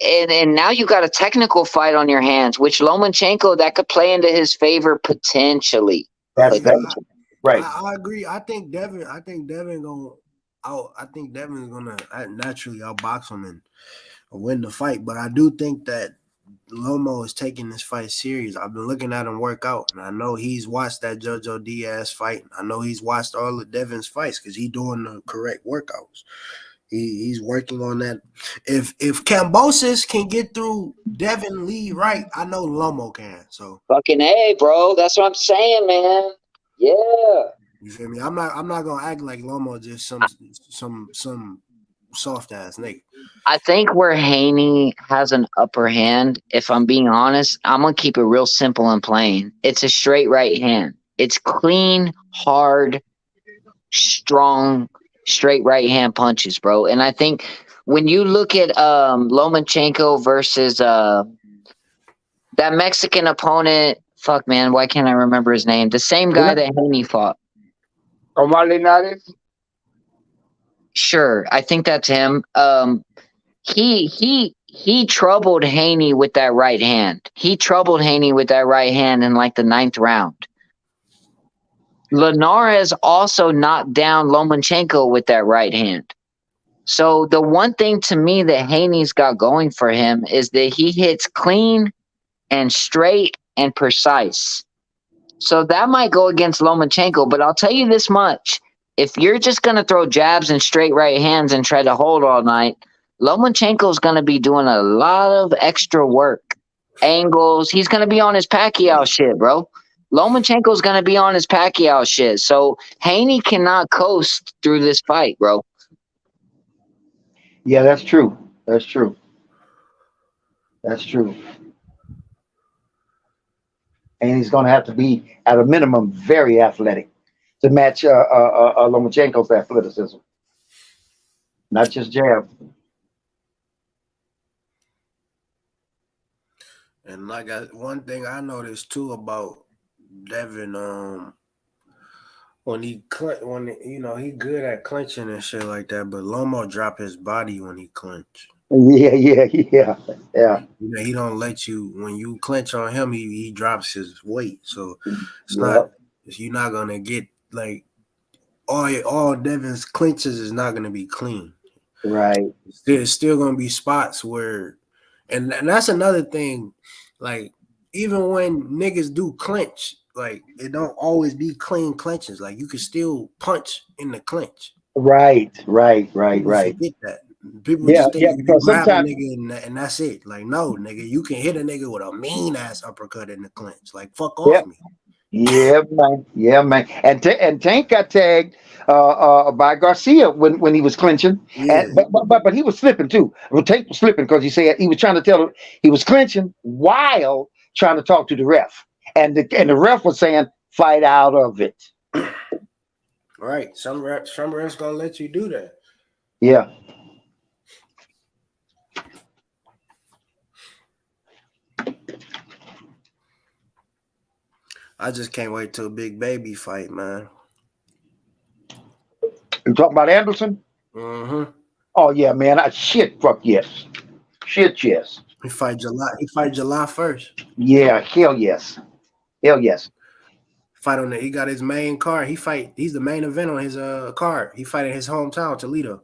and now you got a technical fight on your hands, which Lomachenko, that could play into his favor potentially. That's right. I agree. I think Devin's gonna naturally outbox him and win the fight. But I do think that Lomo is taking this fight serious. I've been looking at him work out, and I know he's watched that Jojo Diaz fight. I know he's watched all of Devin's fights because he's doing the correct workouts. He's working on that. If Kambosos can get through Devin Lee right, I know Lomo can. So fucking A, bro. That's what I'm saying, man. Yeah. You feel me? I'm not gonna act like Lomo just some soft ass nigga. I think where Haney has an upper hand, if I'm being honest, I'm gonna keep it real simple and plain. It's a straight right hand. It's clean, hard, strong, straight right hand punches, bro. And I think when you look at Lomachenko versus that Mexican opponent, fuck man, why can't I remember his name? The same guy that Haney fought. Omar Linares? Sure, I think that's him. He troubled Haney with that right hand. He troubled Haney with that right hand in like the 9th round. Linares also knocked down Lomachenko with that right hand. So the one thing to me that Haney's got going for him is that he hits clean and straight and precise. So that might go against Lomachenko, but I'll tell you this much. If you're just going to throw jabs and straight right hands and try to hold all night, Lomachenko's going to be doing a lot of extra work. Angles. He's going to be on his Pacquiao shit, bro. Lomachenko's going to be on his Pacquiao shit. So Haney cannot coast through this fight, bro. Yeah, that's true. That's true. That's true. And he's going to have to be, at a minimum, very athletic to match Lomachenko's athleticism. Not just jab. And one thing I noticed too about Devin, when he good at clinching and shit like that, but Lomo drop his body when he clinch. Yeah. You know, he don't let you when you clinch on him. He drops his weight, so it's not. You're not gonna get like all Devin's clinches is not gonna be clean. Right. There's still gonna be spots where, and that's another thing. Like even when niggas do clinch, like it don't always be clean clinches. Like you can still punch in the clinch. Right. Forget that. People just think you grab a nigga and that's it. Like, no, nigga, you can hit a nigga with a mean ass uppercut in the clinch. Like, fuck off me. Yeah, man. And Tank got tagged by Garcia when he was clinching. Yeah. But he was slipping too. Tank was slipping because he said he was trying to tell him he was clinching while trying to talk to the ref. And the ref was saying, fight out of it. Right. Some refs gonna let you do that. Yeah. I just can't wait till Big Baby fight, man. You talking about Anderson? Mm-hmm. Oh yeah, man. Fuck yes. Shit, yes. He fight July 1st. Yeah, hell yes. Fight on he got his main card. He's the main event on his card. He fight in his hometown, Toledo.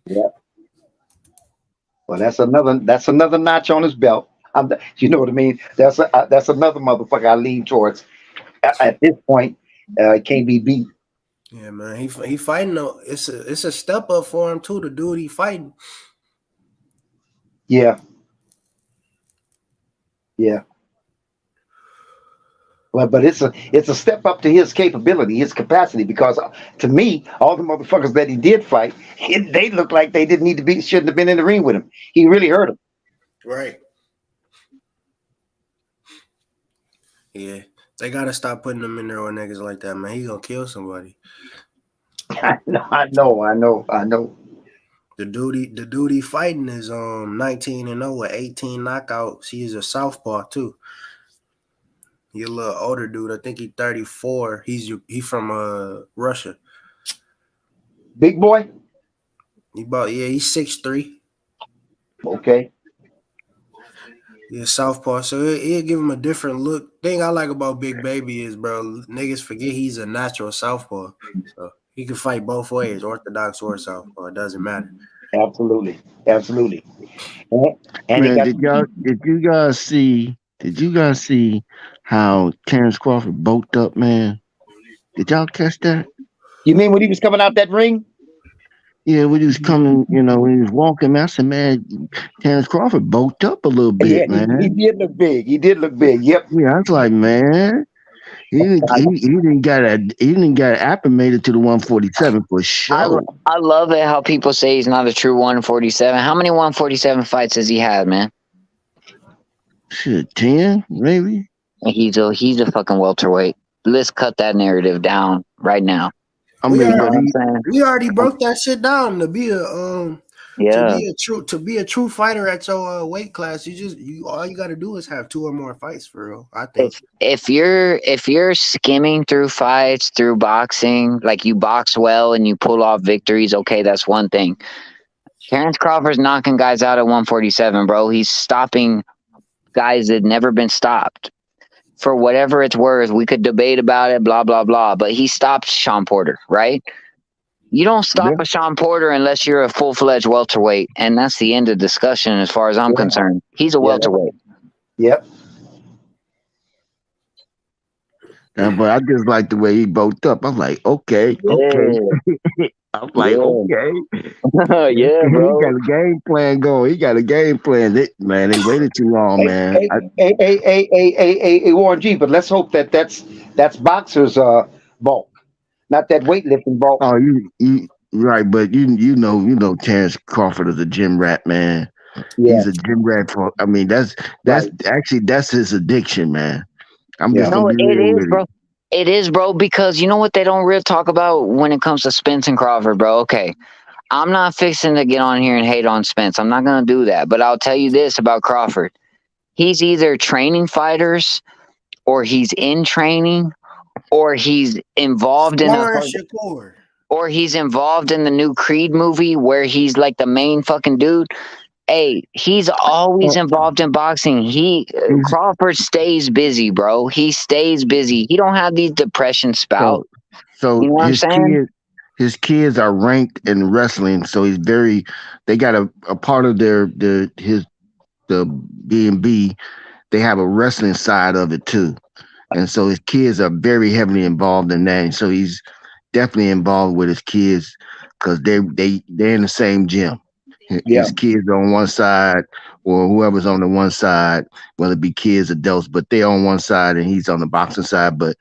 Yeah. Well, that's another notch on his belt. You know what I mean? That's another motherfucker I lean towards. At this point, can't be beat. Yeah, man. He fighting though. It's a step up for him too. The dude he fighting. Yeah. Well, but it's a step up to his capability, his capacity. Because to me, all the motherfuckers that he did fight, they look like they shouldn't have been in the ring with him. He really hurt him. Right. Yeah, they gotta stop putting him in there with niggas like that, man. He gonna kill somebody. I know. The dude he fighting is 19-0 with 18 knockouts. He is a southpaw too. He a little older dude. I think he's 34. He from Russia. Big boy. He's 6'3". Okay. Yeah, southpaw. So he'll give him a different look. Thing I like about Big Baby is, bro, niggas forget he's a natural southpaw. So he can fight both ways, orthodox or southpaw. It doesn't matter. Absolutely. And he Man, got did you guys see how Terrence Crawford bulked up, man? Did y'all catch that? You mean when he was coming out that ring? Yeah, when he was coming, when he was walking, man, I said, man, Terrence Crawford bulked up a little Yeah, bit, he man. did look big. He did look big. Yep. Yeah, I was like, man, he didn't get acclimated to the 147 for I sure. I love it how people say he's not a true 147. How many 147 fights has he had, man? Shit, 10 maybe. He's a fucking welterweight. Let's cut that narrative down right now. I We mean, You know but what I'm already saying? we already broke that shit down to be Yeah. to be a true fighter at your weight class. All you got to do is have 2 or more fights for real. I think. If you're skimming through fights through boxing, like you box well and you pull off victories, okay, that's one thing. Terrence Crawford's knocking guys out at 147, bro. He's stopping guys that never been stopped. For whatever it's worth, we could debate about it, blah blah blah. But he stopped Sean Porter, right? You don't stop yeah, a Sean Porter unless you're a full-fledged welterweight, and that's the end of discussion as far as I'm concerned. He's a Yeah. welterweight. Yep. but I just like the way he bulked up. I'm like, okay. Yeah, I'm like, yeah, okay. yeah, He bro. got a game plan going. He got a game plan. Man, they waited too long, Hey, man. hey, Warren G. But let's hope that's boxers bulk, not that weightlifting bulk. Oh, you right, but you know, Terrence Crawford is a gym rat, man. Yeah. He's a gym rat for. I mean, that's Right. actually that's his addiction, man. I'm Yeah. just gonna No, be it real is, with bro. you. It is, bro, because you know what they don't really talk about when it comes to Spence and Crawford, bro. Okay, I'm not fixing to get on here and hate on Spence. I'm not gonna do that. But I'll tell you this about Crawford: he's either training fighters, or he's in training, or he's involved in a, Sparring Shakur. or he's involved in the new Creed movie where he's like the main fucking dude. Hey, he's always Oh, involved in boxing. he's Crawford stays busy, bro. He stays busy. He don't have these depression so spouts. so You know what I'm saying? his kids are ranked in wrestling, so he's very. They got a part of the B&B. They have a wrestling side of it too. And so his kids are very heavily involved in that. And so he's definitely involved with his kids because they're in the same gym. Yeah. His kids are on one side, or whoever's on the one side, whether it be kids, adults, but they're on one side and he's on the boxing side. But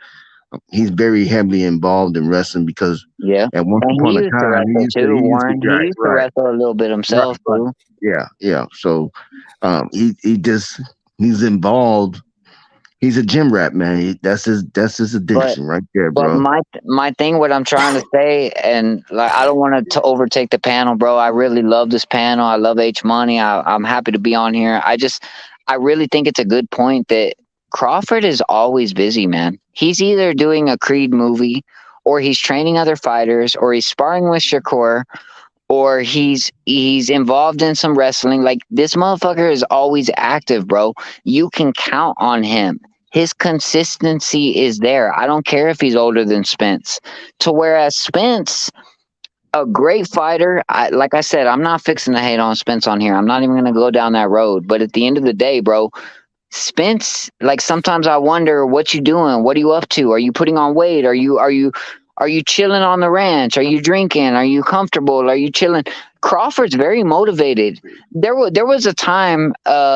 he's very heavily involved in wrestling because Yeah. at once And he upon a used to time wrestle too, he used to Warren. He used to wrestle a little bit right, himself right. too. Yeah. So he's involved. He's a gym rat, man. That's his But addiction right there, but bro. my thing, what I'm trying to say, and like I don't want to overtake the panel, bro. I really love this panel. I love H Money. I'm happy to be on here. I really think it's a good point that Crawford is always busy, man. He's either doing a Creed movie, or he's training other fighters, or he's sparring with Shakur, or he's involved in some wrestling. Like this motherfucker is always active, bro. You can count on him. His consistency is there. I don't care if he's older than Spence. To whereas Spence, a great fighter, like I said, I'm not fixing to hate on Spence on here. I'm not even gonna go down that road. But at the end of the day, bro, Spence, like sometimes I wonder what you doing. What are you up to? Are you putting on weight? Are you chilling on the ranch? Are you drinking? Are you comfortable? Are you chilling? Crawford's very motivated. There was a time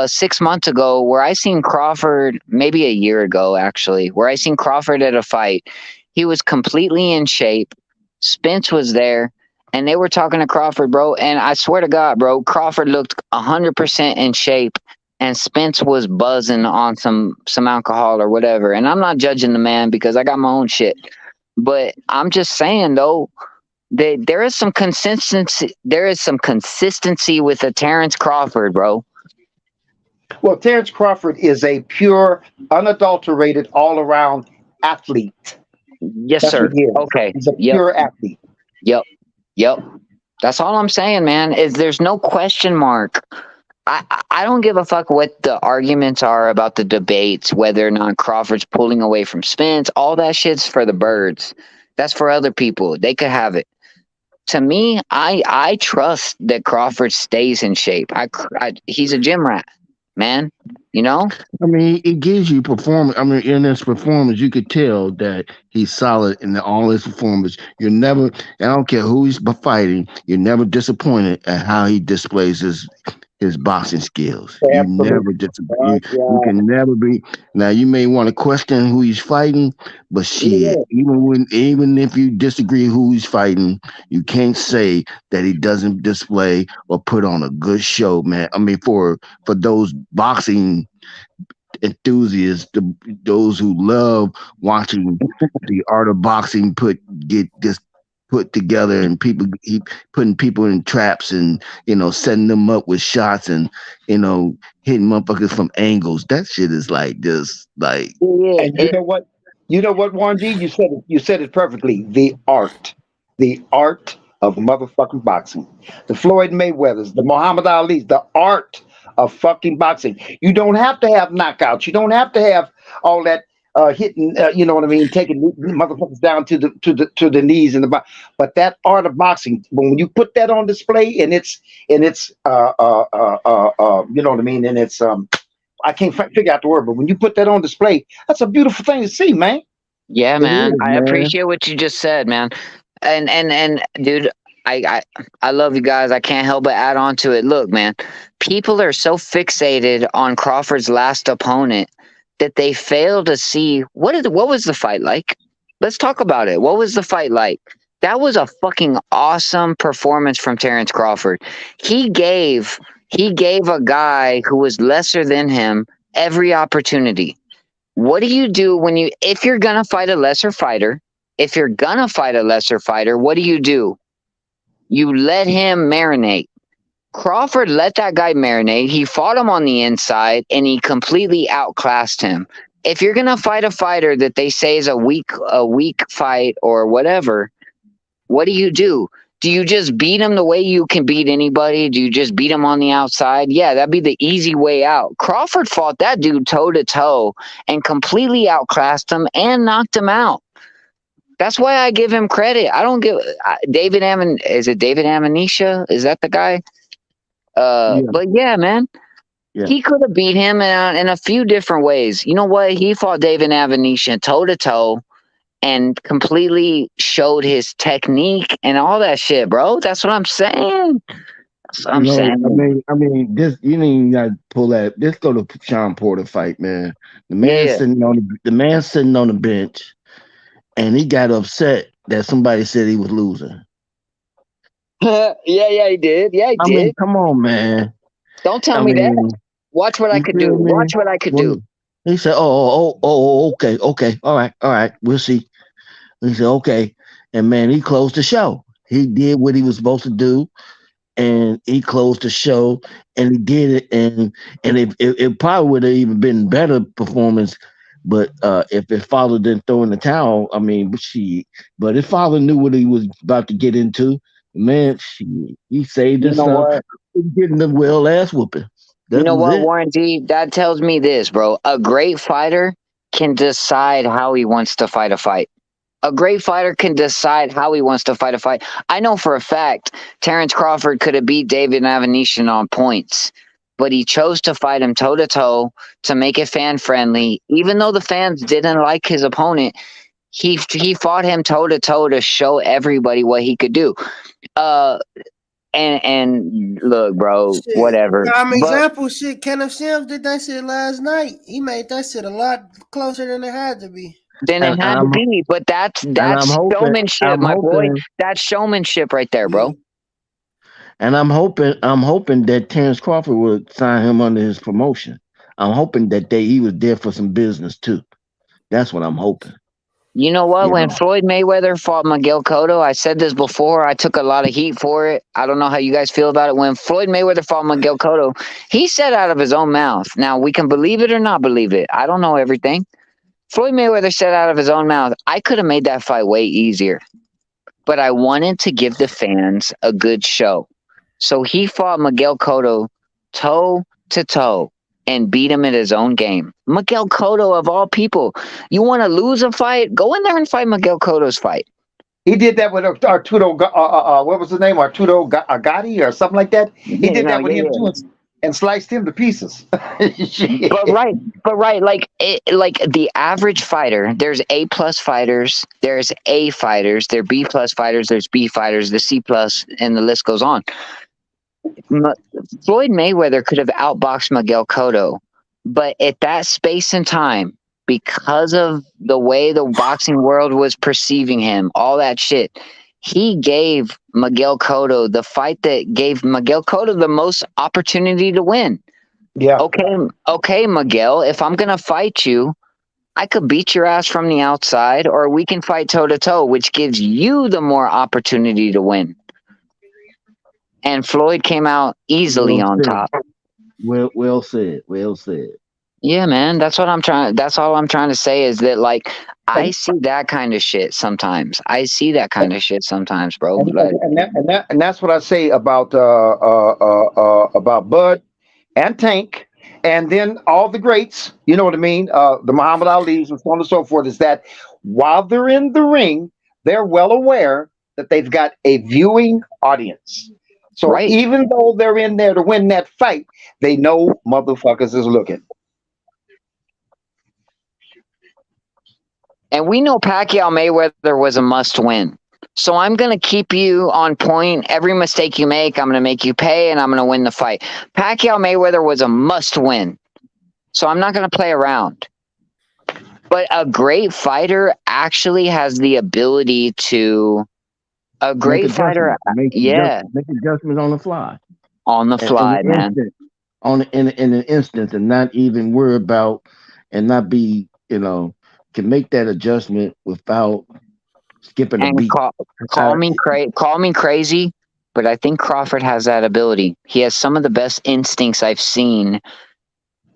6 months ago where I seen Crawford, maybe a year ago actually, where I seen Crawford at a fight. He was completely in shape. Spence was there, and they were talking to Crawford, bro. And I swear to God, bro, Crawford looked 100% in shape, and Spence was buzzing on some alcohol or whatever. And I'm not judging the man because I got my own shit. But I'm just saying though that there is some consistency. There is some consistency with the Terrence Crawford, bro. Well, Terrence Crawford is a pure, unadulterated, all-around athlete. Yes, That's what sir. he is. Okay. He's a Yep. pure athlete. Yep. Yep. That's all I'm saying, man. Is there's no question mark. I don't give a fuck what the arguments are about the debates, whether or not Crawford's pulling away from Spence. All that shit's for the birds. That's for other people. They could have it. To me, I trust that Crawford stays in shape. He's a gym rat, man. You know. I mean, it gives you performance. I mean, in his performance, you could tell that he's solid in all his performance. You're never, I don't care who he's fighting, you're never disappointed at how he displays his boxing skills. You never Absolutely. you can never be. Now you may want to question who he's fighting, but shit, Yeah. even if you disagree who he's fighting, you can't say that he doesn't display or put on a good show, man. I mean, for those boxing enthusiasts, those who love watching the art of boxing get this put together, and he putting people in traps, and setting them up with shots, and hitting motherfuckers from angles. That shit is like just like And you know what? You know what, Warren G? You said it perfectly. The art of motherfucking boxing. The Floyd Mayweathers, the Muhammad Ali's, the art of fucking boxing. You don't have to have knockouts. You don't have to have all that hitting. You know what I mean? Taking motherfuckers down to the knees and the bottom. But that art of boxing, when you put that on display, and it's you know what I mean, and it's I can't figure out the word, but when you put that on display, that's a beautiful thing to see, man. Yeah, it man. is, I man. appreciate what you just said, man. And dude, I love you guys. I can't help but add on to it. Look, man, people are so fixated on Crawford's last opponent that they fail to see what was the fight like. Let's talk about it. What was the fight like? That was a fucking awesome performance from Terrence Crawford. He gave a guy who was lesser than him every opportunity. What do you do if you're gonna fight a lesser fighter? If you're gonna fight a lesser fighter, what do? You let him marinate. Crawford let that guy marinate. He fought him on the inside, and he completely outclassed him. If you're gonna fight a fighter that they say is a weak fight or whatever, what do? Do you just beat him the way you can beat anybody? Do you just beat him on the outside? Yeah, that'd be the easy way out. Crawford fought that dude toe to toe and completely outclassed him and knocked him out. That's why I give him credit. I don't give David Ammon. Is it David Amnesia? Is that the guy? Yeah, But yeah, man, yeah. he could have beat him in a few different ways. You know what? He fought David Amnesia toe to toe and completely showed his technique and all that shit, bro. That's what I'm saying. That's what I'm saying. I mean, this you need not pull that. Just go to Sean Porter fight, man. Yeah. The man sitting on the bench, and he got upset that somebody said he was losing. Yeah, he did. Yeah, he I did. mean, come on, man. Don't tell me that. Watch what I could do. Watch what I could do. He said, okay, all right, we'll see. He said, okay. And man, he closed the show. He did what he was supposed to do, and he closed the show, and he did it. And it probably would have even been better performance, but if his father didn't throw in the towel, I mean, but his father knew what he was about to get into. Man, he saved You know himself what? from getting the well ass whooping. You know what, It. Warren G? That tells me this, bro. A great fighter can decide how he wants to fight a fight. A great fighter can decide how he wants to fight a fight. I know for a fact Terrence Crawford could have beat David Avanesyan on points, but he chose to fight him toe to toe to make it fan friendly. Even though the fans didn't like his opponent, he fought him toe to toe to show everybody what he could do. And look, bro, Shit. whatever. Example, shit. Kenneth Sims did that shit last night. He made that shit a lot closer than it had to be. Then it had to be, but that's showmanship, my boy. That's showmanship right there, bro. And I'm hoping that Terrence Crawford would sign him under his promotion. I'm hoping that he was there for some business too. That's what I'm hoping. You know what? You When know, Floyd Mayweather fought Miguel Cotto, I said this before. I took a lot of heat for it. I don't know how you guys feel about it. When Floyd Mayweather fought Miguel Cotto, he said out of his own mouth. Now we can believe it or not believe it. I don't know everything. Floyd Mayweather said out of his own mouth, "I could have made that fight way easier, but I wanted to give the fans a good show." So he fought Miguel Cotto toe to toe and beat him at his own game. Miguel Cotto, of all people, you want to lose a fight? Go in there and fight Miguel Cotto's fight. he did that with Arturo. What was his name? Arturo Gotti or something like that. He You did know, that with yeah, him yeah. too, and sliced him to pieces. But Shit. right, like the average fighter, there's A plus fighters, there's A fighters, there's B plus fighters, there's B fighters, the C plus, and the list goes on. M- Floyd Mayweather could have outboxed Miguel Cotto, but at that space and time, because of the way the boxing world was perceiving him, all that shit, he gave Miguel Cotto the fight that gave Miguel Cotto the most opportunity to win. Yeah, Okay, Miguel, if I'm gonna fight you, I could beat your ass from the outside, or we can fight toe to toe, which gives you the more opportunity to win. And Floyd came out easily Well on said. top. Well said. Well said. Yeah, man, that's what I'm trying. That's all I'm trying to say is that, like, I and see that kind of shit sometimes. I see that kind of shit sometimes, bro. Like, and that's what I say about Bud and Tank, and then all the greats. You know what I mean? The Muhammad Ali's and so on and so forth. Is that while they're in the ring, they're well aware that they've got a viewing audience. So right. even though they're in there to win that fight, they know motherfuckers is looking. And we know Pacquiao Mayweather was a must win. So I'm going to keep you on point. Every mistake you make, I'm going to make you pay, and I'm going to win the fight. Pacquiao Mayweather was a must win. So I'm not going to play around. But a great fighter actually has the ability to. A Make great fighter, adjustments. yeah, Make adjustments on the fly. on the In fly, an man. instant. In an instant, and not even worry about, and not be, can make that adjustment without skipping a And beat. call me crazy, but I think Crawford has that ability. He has some of the best instincts I've seen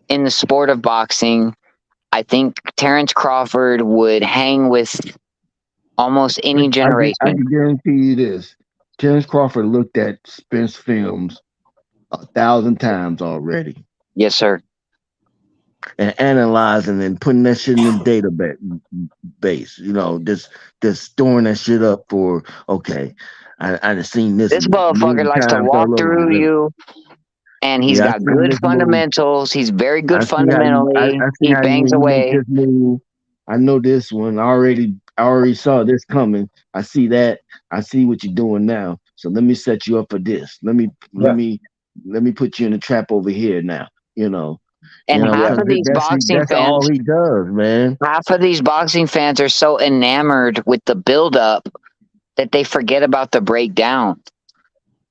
in the sport of boxing. I think Terrence Crawford would hang with almost any I generation. can guarantee you this: Terrence Crawford looked at Spence films 1,000 times already, Yes, sir. and analyzing and putting that shit in the database. Just storing that shit up for, okay. I just seen this This a motherfucker million likes to times walk all over. through you, and he's Yeah, I got seen good this move. fundamentals. He's very good I see how fundamentally. I see He how you bangs when you make away. this move. I know this one. I already saw this coming. I see that. I see what you're doing now. So let me set you up for this. Yeah, Let me put you in a trap over here now. You know, And yeah, half of these boxing that's all fans, he does, man. are so enamored with the buildup that they forget about the breakdown.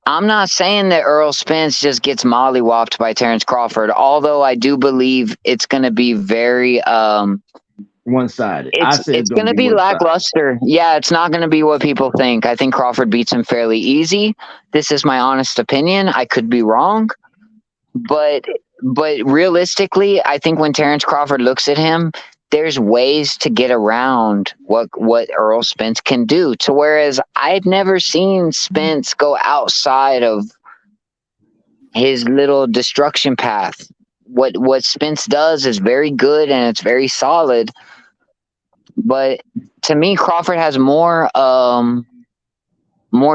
I'm not saying that Earl Spence just gets mollywopped by Terrence Crawford, although I do believe it's going to be very One sided. I it's said it's it's gonna going to be be one sided. lackluster. Yeah, it's not going to be what people think. I think Crawford beats him fairly easy. This is my honest opinion. I could be wrong, but realistically, I think when Terrence Crawford looks at him, there's ways to get around what Earl Spence can do. To whereas I've never seen Spence go outside of his little destruction path. What Spence does is very good and it's very solid, but to me, Crawford has more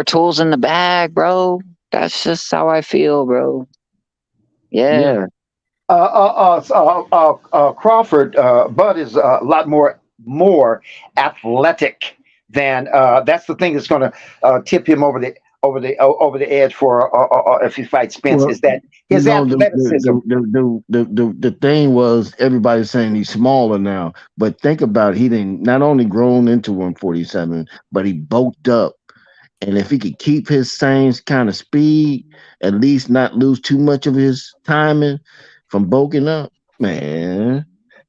tools in the bag, bro. That's just how I feel, bro. Yeah. Yeah. Crawford, Bud is a lot more athletic than that's the thing that's going to tip him over the edge for if he fights Spence Well, is that you his know athleticism. the thing was everybody's saying he's smaller now, but think about it, he didn't not only grown into 147, but he bulked up. And if he could keep his same kind of speed, at least not lose too much of his timing from bulking up, man,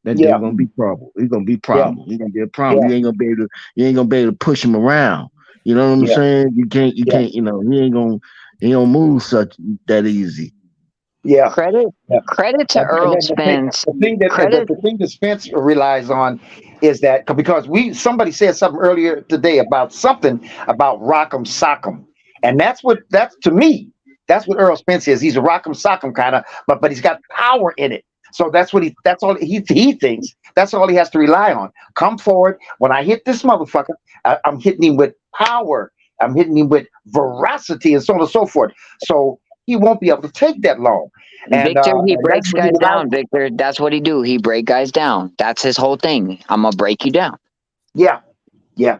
that Yeah, dude gonna be trouble. He's gonna be yeah, problem. He's gonna be a problem. yeah, You ain't gonna be able to push him around. You know what I'm yeah, saying? You yeah, can't, he don't move such that easy. yeah. Credit Yeah. credit to And Earl then Spence. the Credit thing that Spence relies on is that because somebody said something earlier today about something about Rock'em Sock'em, and that's to me that's what Earl Spence is. He's a Rock'em Sock'em kind of, but he's got power in it. So that's all he thinks. That's all he has to rely on. Come forward. When I hit this motherfucker, I'm hitting him with power. I'm hitting him with veracity and so on and so forth. So he won't be able to take that long. Victor, he And that's breaks what he guys relies down, on. Victor. That's what he do. He break guys down. That's his whole thing. I'm gonna break you down. Yeah, yeah.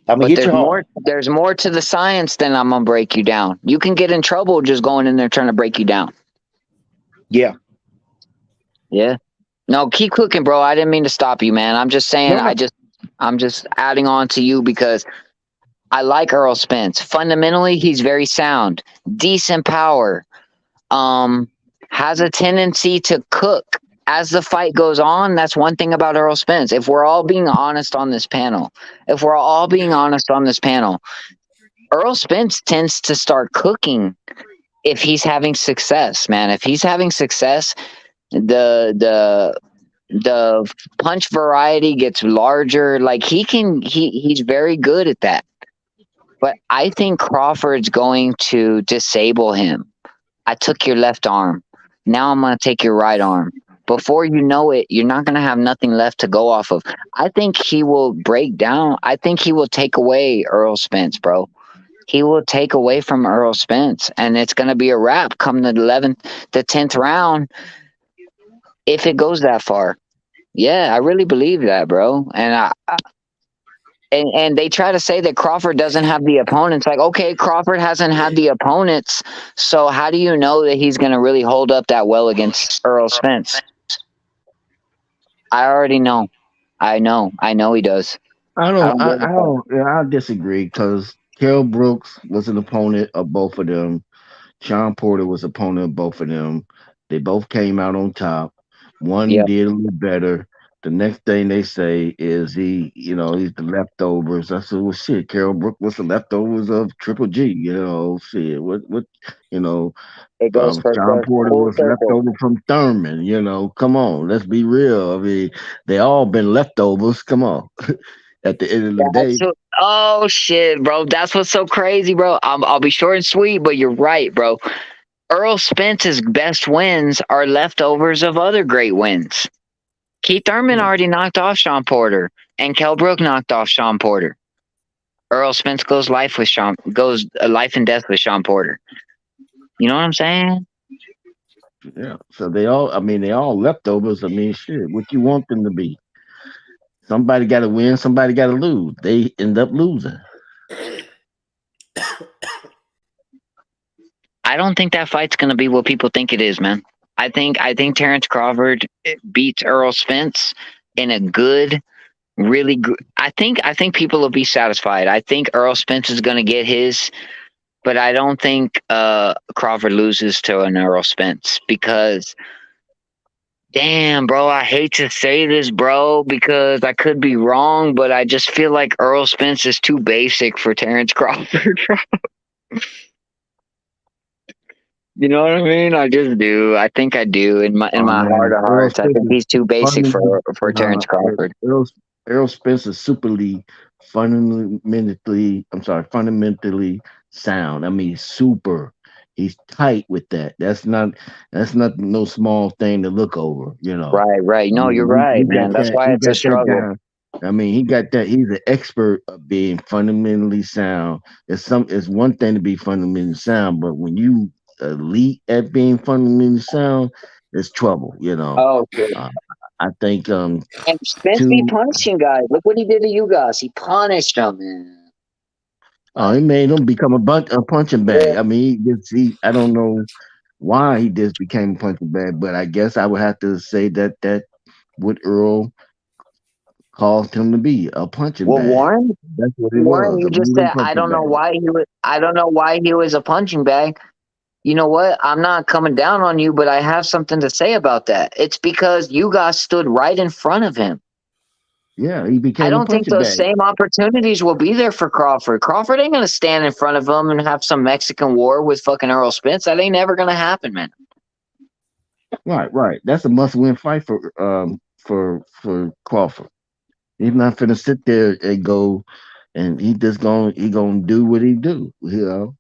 I'm gonna But hit you hard. there's more to the science than I'm gonna break you down. You can get in trouble just going in there trying to break you down. Yeah. Yeah. No, keep cooking, bro. I didn't mean to stop you, man. I'm just saying No, no. I'm just adding on to you because I like Earl Spence. Fundamentally, he's very sound, decent power. Um, has a tendency to cook as the fight goes on. That's one thing about Earl Spence. If we're all being honest on this panel, Earl Spence tends to start cooking if he's having success, man. If he's having success, the the punch variety gets larger. Like he's very good at that. But I think Crawford's going to disable him. I took your left arm. Now I'm going to take your right arm. Before you know it, you're not going to have nothing left to go off of. I think he will break down. I think he will take away Earl Spence, bro. He will take away from Earl Spence, and it's going to be a wrap come the 10th round if it goes that far. Yeah, I really believe that, bro. And they try to say that Crawford doesn't have the opponents. Like, okay, Crawford hasn't had the opponents, so how do you know that he's going to really hold up that well against Earl Spence? I already know. I know he does. I don't give a fuck. I disagree because Kell Brooks was an opponent of both of them. Sean Porter was opponent of both of them. They both came out on top. One Yeah, did a little better. The next thing they say is he's the leftovers. I said, well, shit, Carol Brook was the leftovers of Triple G. Shit, what, you know, it goes for Sean the Porter full was circle. leftover from Thurman. Come on, let's be real. I mean, they all been leftovers. Come on. At the end of the day, Oh shit, bro. That's what's so crazy, bro. I'll be short and sweet, but you're right, bro. Earl Spence's best wins are leftovers of other great wins. Keith Thurman already knocked off Sean Porter, and Kell Brook knocked off Sean Porter. Earl Spence goes life and death with Sean Porter. You know what I'm saying? yeah. So they all leftovers. I mean, shit, what you want them to be? Somebody got to win, somebody got to lose. They end up losing. I don't think that fight's gonna be what people think it is, man. I think Terrence Crawford beats Earl Spence in a good, really good. I think people will be satisfied. I think Earl Spence is gonna get his, but I don't think Crawford loses to an Earl Spence because damn, bro, I hate to say this, bro, because I could be wrong, but I just feel like Earl Spence is too basic for Terrence Crawford. You know what I mean? I just do. I think I do in my heart Man, of Earl hearts. I Spence think is he's too basic for nah, Terrence Crawford. Errol Spence is fundamentally sound. I mean, super. He's tight with that. That's not no small thing to look over. Right, right. I No, you're mean, he right, got man. That's that. why He it's a got that struggle. down. I mean, he got that. He's an expert of being fundamentally sound. It's one thing to be fundamentally sound, but when you elite at being fundamentally sound, it's trouble. Oh shit. Uh, I think And Spence be two. punishing guys. Look what he did to you guys. He punished them, man. He made him become a punching bag. I mean, I don't know why he just became a punching bag, but I guess I would have to say that what Earl caused him to be a punching Well, bag. Warren, That's what he Warren, was, you a just moving said punching bag. I don't know why he was a punching bag. You know what? I'm not coming down on you, but I have something to say about that. It's because you guys stood right in front of him. Yeah, he I became a don't think punching those bag. same opportunities will be there for Crawford. Crawford ain't gonna stand in front of him and have some Mexican war with fucking Earl Spence. That ain't ever gonna happen, man. Right. That's a must-win fight for Crawford. He's not finna sit there and go, and he gonna do what he do. You know.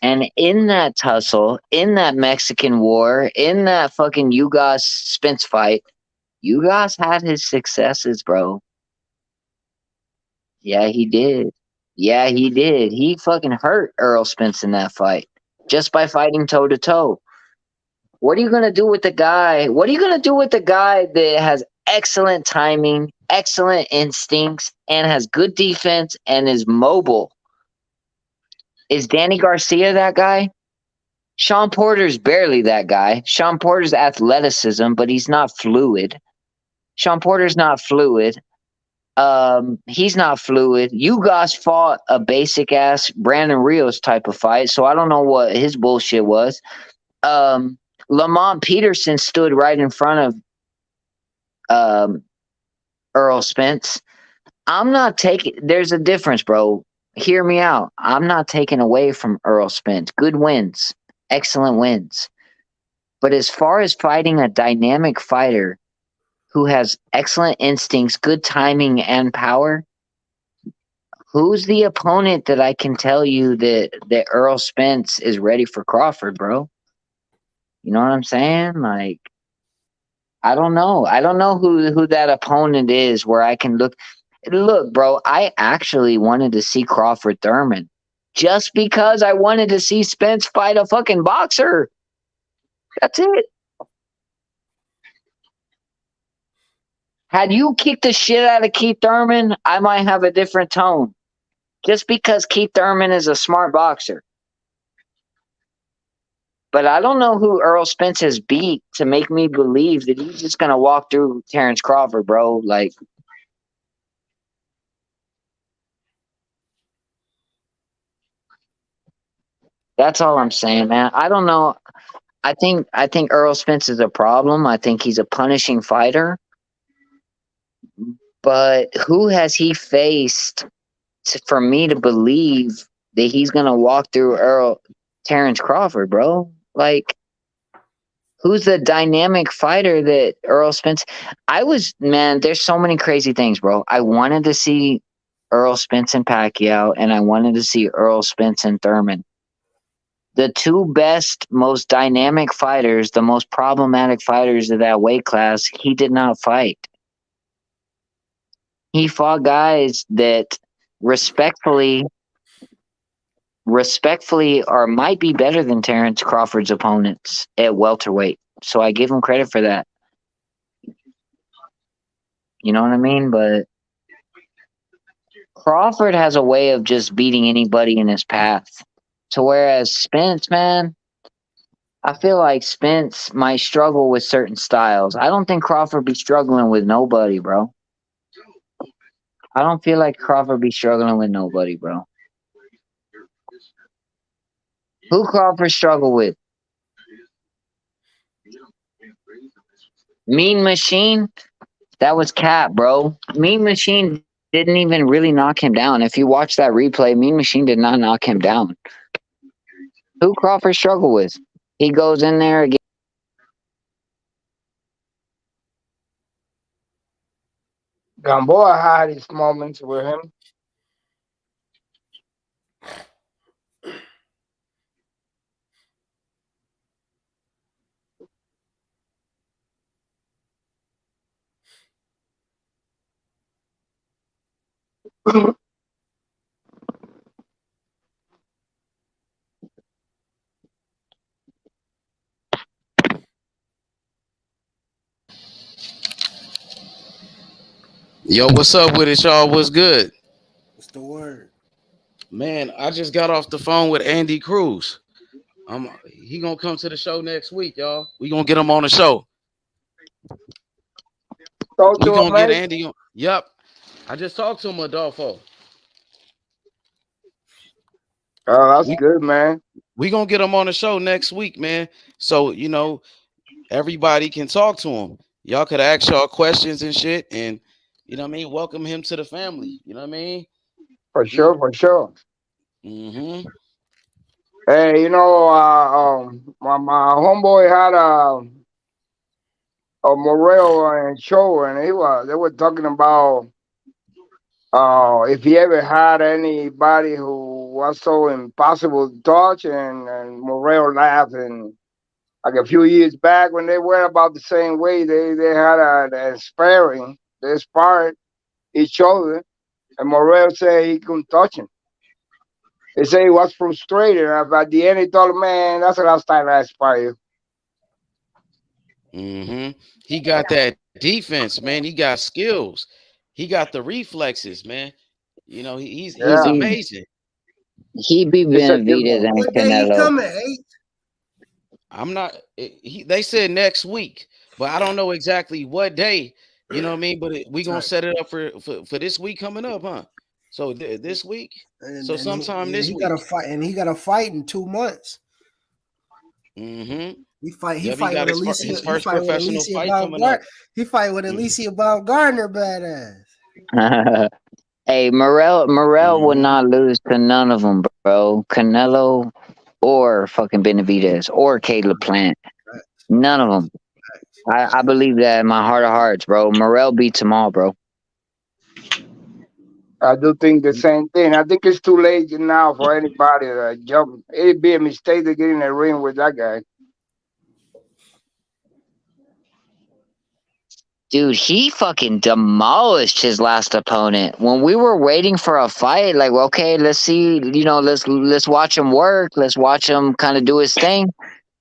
And in that tussle, in that Mexican war, in that fucking Ugas Spence fight, Ugas had his successes, bro. Yeah, he did. Yeah, he did. He fucking hurt Earl Spence in that fight just by fighting toe to toe. What are you gonna do with the guy? What are you gonna do with the guy that has excellent timing, excellent instincts, and has good defense and is mobile? Is Danny Garcia that guy? Sean Porter's barely that guy. Sean Porter's athleticism, but he's not fluid. Sean Porter's not fluid. He's not fluid. Ugas fought a basic ass Brandon Rios type of fight, so I don't know what his bullshit was. Lamont Peterson stood right in front of Earl Spence. I'm not taking. There's a difference, bro. Hear me out. I'm not taking away from Earl Spence. Good wins, excellent wins. But as far as fighting a dynamic fighter who has excellent instincts, good timing, and power, who's the opponent that I can tell you that Earl Spence is ready for Crawford, bro? You know what I'm saying? Like, I don't know. I don't know who that opponent is where I can look. Look, bro, I actually wanted to see Crawford Thurman just because I wanted to see Spence fight a fucking boxer. That's it. Had you kicked the shit out of Keith Thurman, I might have a different tone. Just because Keith Thurman is a smart boxer. But I don't know who Earl Spence has beat to make me believe that he's just going to walk through Terrence Crawford, bro. Like, that's all I'm saying, man. I don't know. I think Earl Spence is a problem. I think he's a punishing fighter. But who has he faced for me to believe that he's going to walk through Terrence Crawford, bro? Like, who's the dynamic fighter that Earl Spence? Man, there's so many crazy things, bro. I wanted to see Earl Spence and Pacquiao, and I wanted to see Earl Spence and Thurman. The two best, most dynamic fighters, the most problematic fighters of that weight class, he did not fight. He fought guys that respectfully or might be better than Terrence Crawford's opponents at welterweight. So I give him credit for that. You know what I mean? But Crawford has a way of just beating anybody in his path. To whereas Spence, man, I feel like Spence might struggle with certain styles. I don't think Crawford be struggling with nobody, bro. I don't feel like Crawford be struggling with nobody, bro. Who Crawford struggle with? Mean Machine? That was cap, bro. Mean Machine didn't even really knock him down. If you watch that replay, Mean Machine did not knock him down. Who Crawford struggle with? He goes in there again. Gamboa had his moments with him. Yo, what's up with it, y'all? What's good? What's the word? Man, I just got off the phone with Andy Cruz. He gonna come to the show next week, y'all. We gonna get him on the show. Talk We to him, gonna get man. Andy on. Yep. I just talked to him, Adolfo. Oh, that's good, man. we gonna get him on the show next week, man. So everybody can talk to him. Y'all could ask y'all questions and shit, and welcome him to the family. You know what I mean? For sure, for sure. Mm-hmm. Hey, my homeboy had a Morel show, and they were talking about if he ever had anybody who was so impossible to touch, and Morel laughed. And like a few years back, when they were about the same way, they had a sparring. They sparred each other, and Morel said he couldn't touch him. He said he was frustrated. At the end, he told him, "Man, that's the last time I spar you." Mm-hmm. He got that defense, man. He got skills. He got the reflexes, man. He He's Yeah, be amazing. he be it's a different Benavidez and What day he Canelo. coming? Eight. I'm not. They said next week, but I don't know exactly what day. You know what I mean? But we gonna Tight. set it up for this week coming up, huh? So this week. So And sometime this he got week. to fight, and he got to fight in 2 months. Mm-hmm. He fight. He Yep, he fight got with his Alicia. his He first fight with professional Alicia fight coming up. He fight with Mhm. Alicia Baumgartner, badass. Hey, Morel would Mhm. not lose to none of them, bro. Canelo or fucking Benavidez or Caleb Plant. Facts, None of facts, them. facts. I believe that in my heart of hearts, bro. Morel beats them all, bro. I do think the same thing. I think it's too late now for anybody to jump. It'd be a mistake to get in the ring with that guy. Dude, he fucking demolished his last opponent. When we were waiting for a fight, like, okay, let's see, let's watch him work, let's watch him kind of do his thing.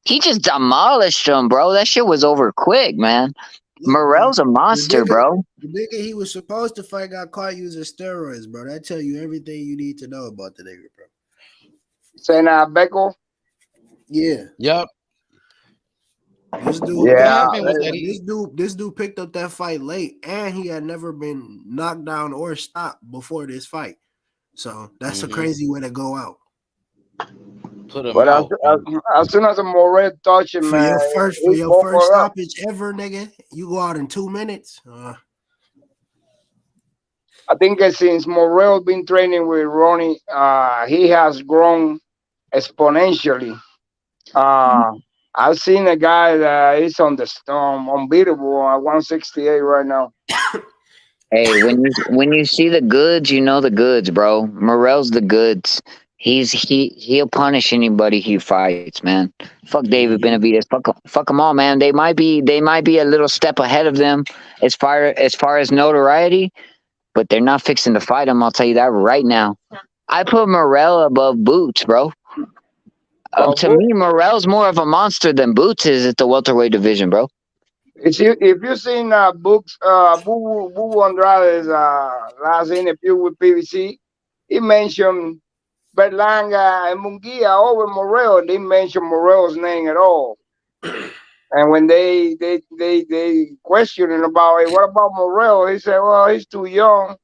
He just demolished him, bro. That shit was over quick, man. Look, bro. Morel's a The monster, nigga, bro. the nigga he was supposed to fight got caught using steroids, bro. That tell you everything you need to know about the nigga, bro. Saying Beckel. Yeah, Yep. this dude, What Yeah, happened was that this dude picked up that fight late, and he had never been knocked down or stopped before this fight. So that's a Mhm. crazy way to go out. Put him but out. as soon as the Morel touch him, For man, your first he bubble up. stoppage ever, nigga, you go out in 2 minutes. I think that since Morel been training with Ronnie, he has grown exponentially. Uh, I've seen a guy that is on the storm, unbeatable at 168 right now. Hey, when you see the goods, you know the goods, bro. Morel's the goods. He'll punish anybody he fights, man. Fuck David Yeah. Benavidez. Fuck them all, man. They might be a little step ahead of them as far as notoriety, but they're not fixing to fight him. I'll tell you that right now. I put Morel above Boots, bro. But To me, Morel's more of a monster than Boots is at the welterweight division, bro. if you've seen books, Boo Andrade's last interview with PBC, he mentioned Berlanga and Munguia over Morel, and they mentioned Morel's name at all. And when they questioning about it, what about Morel? He said, well, he's too young,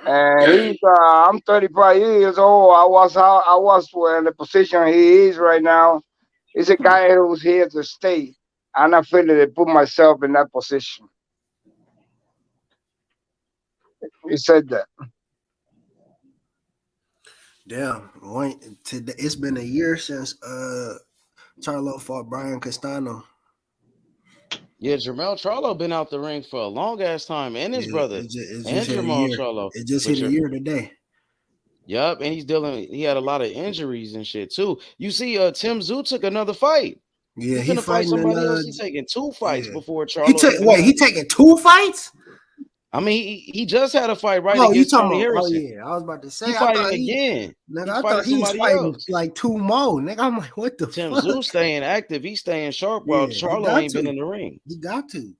and I'm 35 years old. I was in the position he is right now. He's a guy who's here to stay. I'm not feeling to put myself in that position. He said that. Damn, it's been a year since Charlo fought Brian Castano. Yeah, Jermell Charlo been out the ring for a long ass time, and his brother, It and just hit a Jermell year. Charlo. It just But hit a year today. Yup, and he had a lot of injuries and shit too. You see, Tim Zoo took another fight. Yeah, He he finna fight fighting in somebody else. He taking 2 fights yeah. before Charlo even He taking 2 fights? I mean, he just had a fight right Oh, you against talking Tony about? Oh Harrison. yeah, I was about to say. He I fighting thought again. nigga, He's I fighting thought he was somebody fighting else. like 2 more. Nigga, I'm like, what the Tim fuck? Zoo staying active. He's staying sharp while Yeah, he Charlo got ain't been to. in the ring. He got to.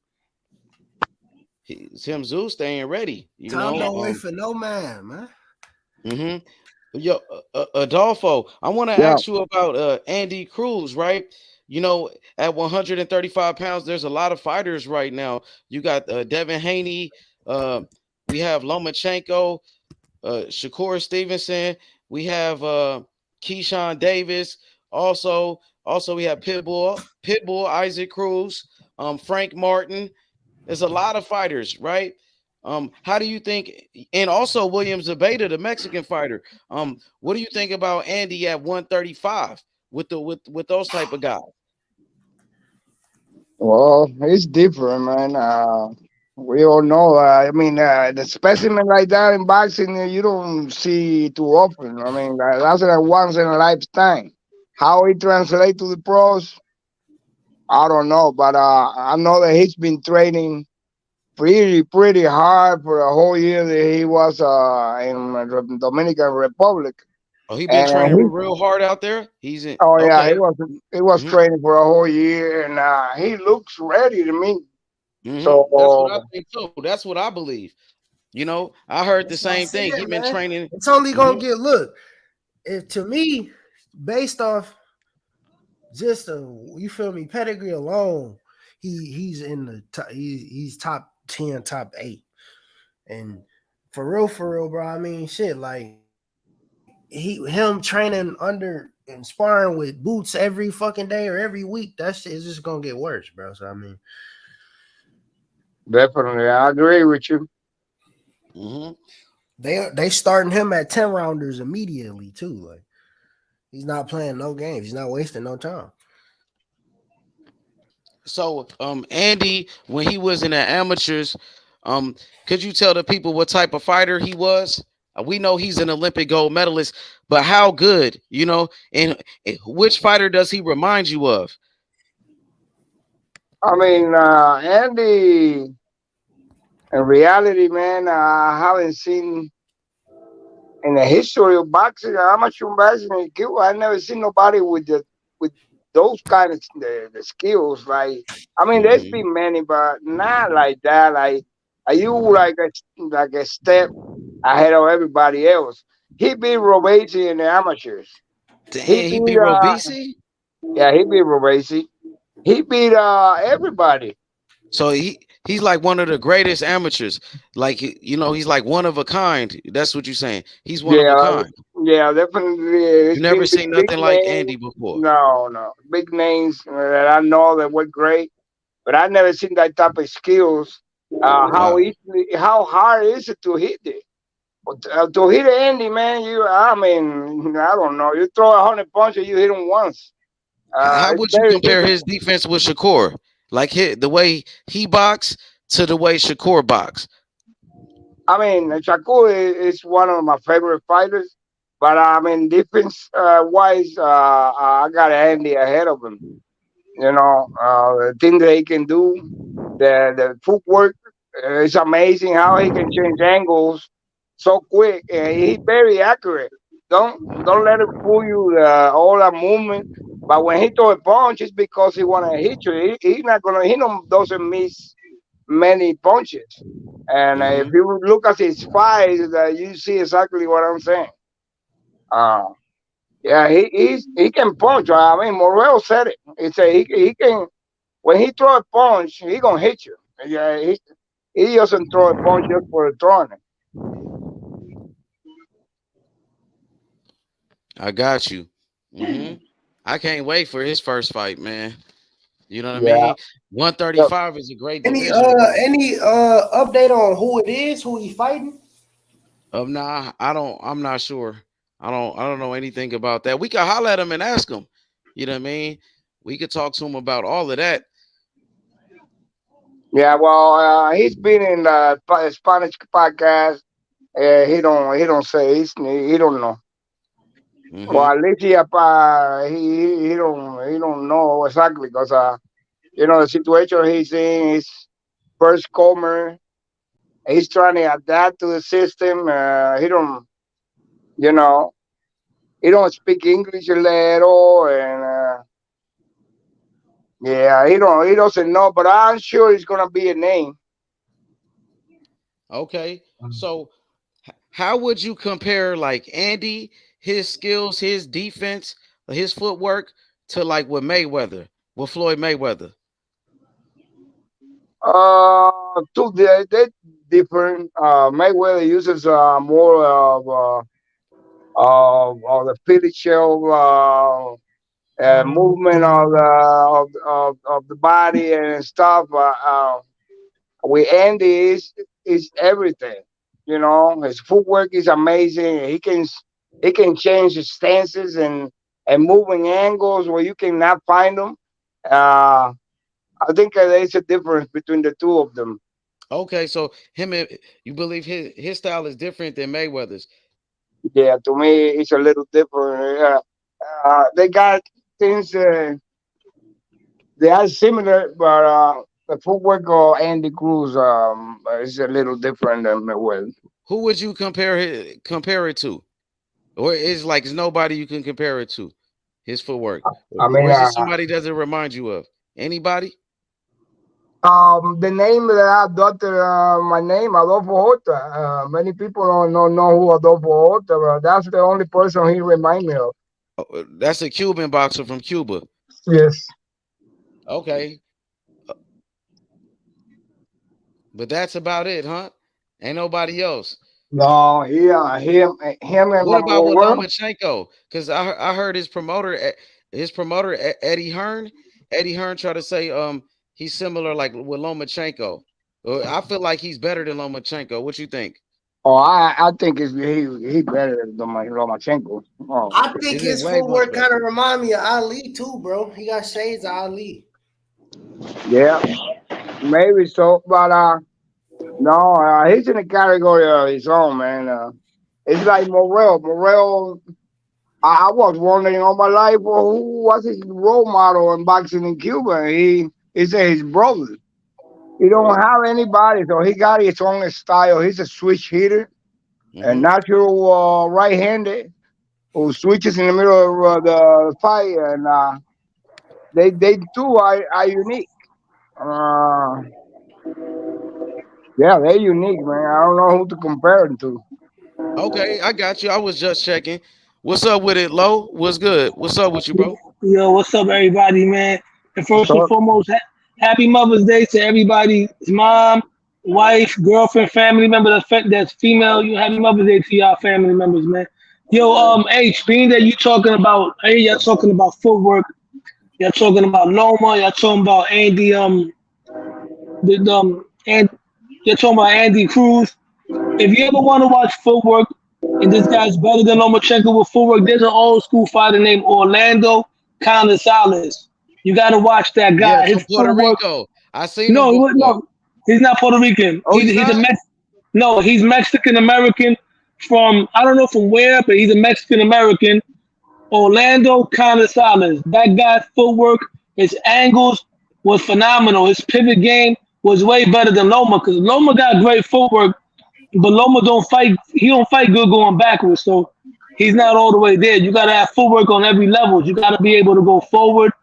Tim Zoo staying ready. Time don't wait for no man. Mm-hmm. Yo, Adolfo, I want to Yeah. ask you about Andy Cruz, right? At 135 pounds, there's a lot of fighters right now. You got Devin Haney, we have Lomachenko, Shakur Stevenson, we have Keyshawn Davis. Also we have Pitbull, Isaac Cruz, Frank Martin. There's a lot of fighters, right? How do you think? And also William Zabata, the Mexican fighter. What do you think about Andy at 135 with with those type of guys? Well, it's different, man. We all know. I mean, the specimen like that in boxing, you don't see too often. I mean, that's a once in a lifetime. How it translates to the pros, I don't know, but I know that he's been training pretty hard for a whole year that he was in the Dominican Republic, Oh, he been and training he, real hard out there. He's in. oh yeah, Okay. he was hmm training for a whole year, and he looks ready to me. That's what I So think too. That's what I believe. I heard the That's what I same thing. He said, been man. training. It's only hmm gonna get look. If to me, based off just you feel me pedigree alone, he's in the top, he's top 10, top 8, and for real, bro. I mean, shit, like him training under and sparring with Boots every fucking day or every week. That shit is just gonna get worse, bro. So I mean, definitely, I agree with you. hmm they starting him at 10 rounders immediately too. Like he's not playing no games. He's not wasting no time. So, Andy, when he was in the amateurs, um, could you tell the people what type of fighter he was? We know he's an Olympic gold medalist, but how good, and which fighter does he remind you of? I mean, Andy, in reality, man, I haven't seen in the history of boxing, amateur boxing in Cuba, I never seen nobody with those kind of the skills. Like, I mean, there's hmm been many, but not like that. Like, are you like a step ahead of everybody else? He beat Robesi in the amateurs. He Dang, he beat beat Robisi. yeah, he beat Robesi. He beat everybody. So he's like one of the greatest amateurs. Like he's like one of a kind. That's what you're saying. He's one of a Yeah, kind. yeah, definitely. You It's never been seen big nothing like names. Andy before. No, no, big names that I know that were great, but I never seen that type of skills. How Wow. easily, how hard is it to hit it? To hit Andy, man, I mean, I don't know. You throw 100 punches, you hit him once. How It's would you very compare difficult. his defense with Shakur? Like the way he box to the way Shakur box. I mean, Shakur is one of my favorite fighters, but I mean, defense wise, I got Andy ahead of him. You know, the thing that he can do, the footwork is amazing. How he can change angles so quick, and he's very accurate. Don't let him fool you. All that movement, but when he throw a punch, it's because he want to hit you. He not gonna. He doesn't miss many punches. And if hmm you look at his fights, you see exactly what I'm saying. Uh, yeah, he can punch. I mean, Morel said it. He said he can when he throw a punch, he gonna hit you. Yeah, he doesn't throw a punch just for throwing it. I got you. hmm I can't wait for his first fight, man. You know what I Yeah. mean? So, 135 is a great Any division, bro. update on who it is, who he fighting? Nah, I'm not sure. I don't know anything about that. We could holler at him and ask him. You know what I mean? We could talk to him about all of that. yeah, well, he's been in the Spanish podcast. He don't say he don't know. Well, hmm at least he don't know exactly because the situation he's in is first comer. He's trying to adapt to the system. You know, he don't speak English at all, and yeah, he doesn't know. But I'm sure it's gonna be a name. Okay. So how would you compare like Andy, his skills, his defense, his footwork to like with Floyd Mayweather? Two they different. Mayweather uses more of the Philly shell. movement of the body and stuff. With Andy is everything. You know, his footwork is amazing. He can change his stances and moving angles where you cannot find them. I think there's a difference between the two of them. Okay, so you believe his style is different than Mayweather's? Yeah, to me, it's a little different. They got things. They are similar, but the footwork of Andy Cruz is a little different than Mayweather. Who would you compare it to? Or is like there's nobody you can compare it to? His footwork. I Or mean, is it somebody doesn't remind you of? Anybody? the name that I adopted, my name, Adolfo Horta. Many people don't know who Adolfo Horta, but that's the only person he reminds me of. That's a Cuban boxer from Cuba. Yes. Okay. But that's about it, huh? Ain't nobody else. No, him and What about with Romero. Lomachenko? Because I heard his promoter Eddie Hearn. Eddie Hearn tried to say he's similar like with Lomachenko. I feel like he's better than Lomachenko. What you think? Oh, I think he better than Lomachenko. Oh. I think his footwork kind of remind me of Ali too, bro. He got shades of Ali. Yeah, maybe so, but no, he's in a category of his own, man. It's like Morel. Morel, I was wondering all my life, well, who was his role model in boxing in Cuba? He said his brother. He don't have anybody, so he got his own style. He's a switch hitter, a natural right-handed who switches in the middle of the fight, and they too are unique. Yeah, they're unique, man. I don't know who to compare them to. Okay, I got you. I was just checking. What's up with it, Lo? What's good? What's up with you, bro? Yo, what's up, everybody, man? And first and foremost, happy Mother's Day to everybody's mom, wife, girlfriend, family member that's female. You happy Mother's Day to y'all family members, man. Yo, H, being that you talking about, hey, y'all talking about footwork, y'all talking about Loma, y'all talking about Andy, and you're talking about Andy Cruz. If you ever want to watch footwork, and this guy's better than Lomachenko with footwork, there's an old school fighter named Orlando Gonzalez. You got to watch that guy. Yeah, His from Puerto footwork. Rico. I seen him before. No, he's not Puerto Rican. Oh, he's not? No, he's Mexican American from, I don't know from where, but he's a Mexican American. Orlando Gonzalez. That guy's footwork, his angles was phenomenal. His pivot game was way better than Loma because Loma got great footwork, but Loma don't fight. He don't fight good going backwards, so he's not all the way there. You got to have footwork on every level. You got to be able to go forward,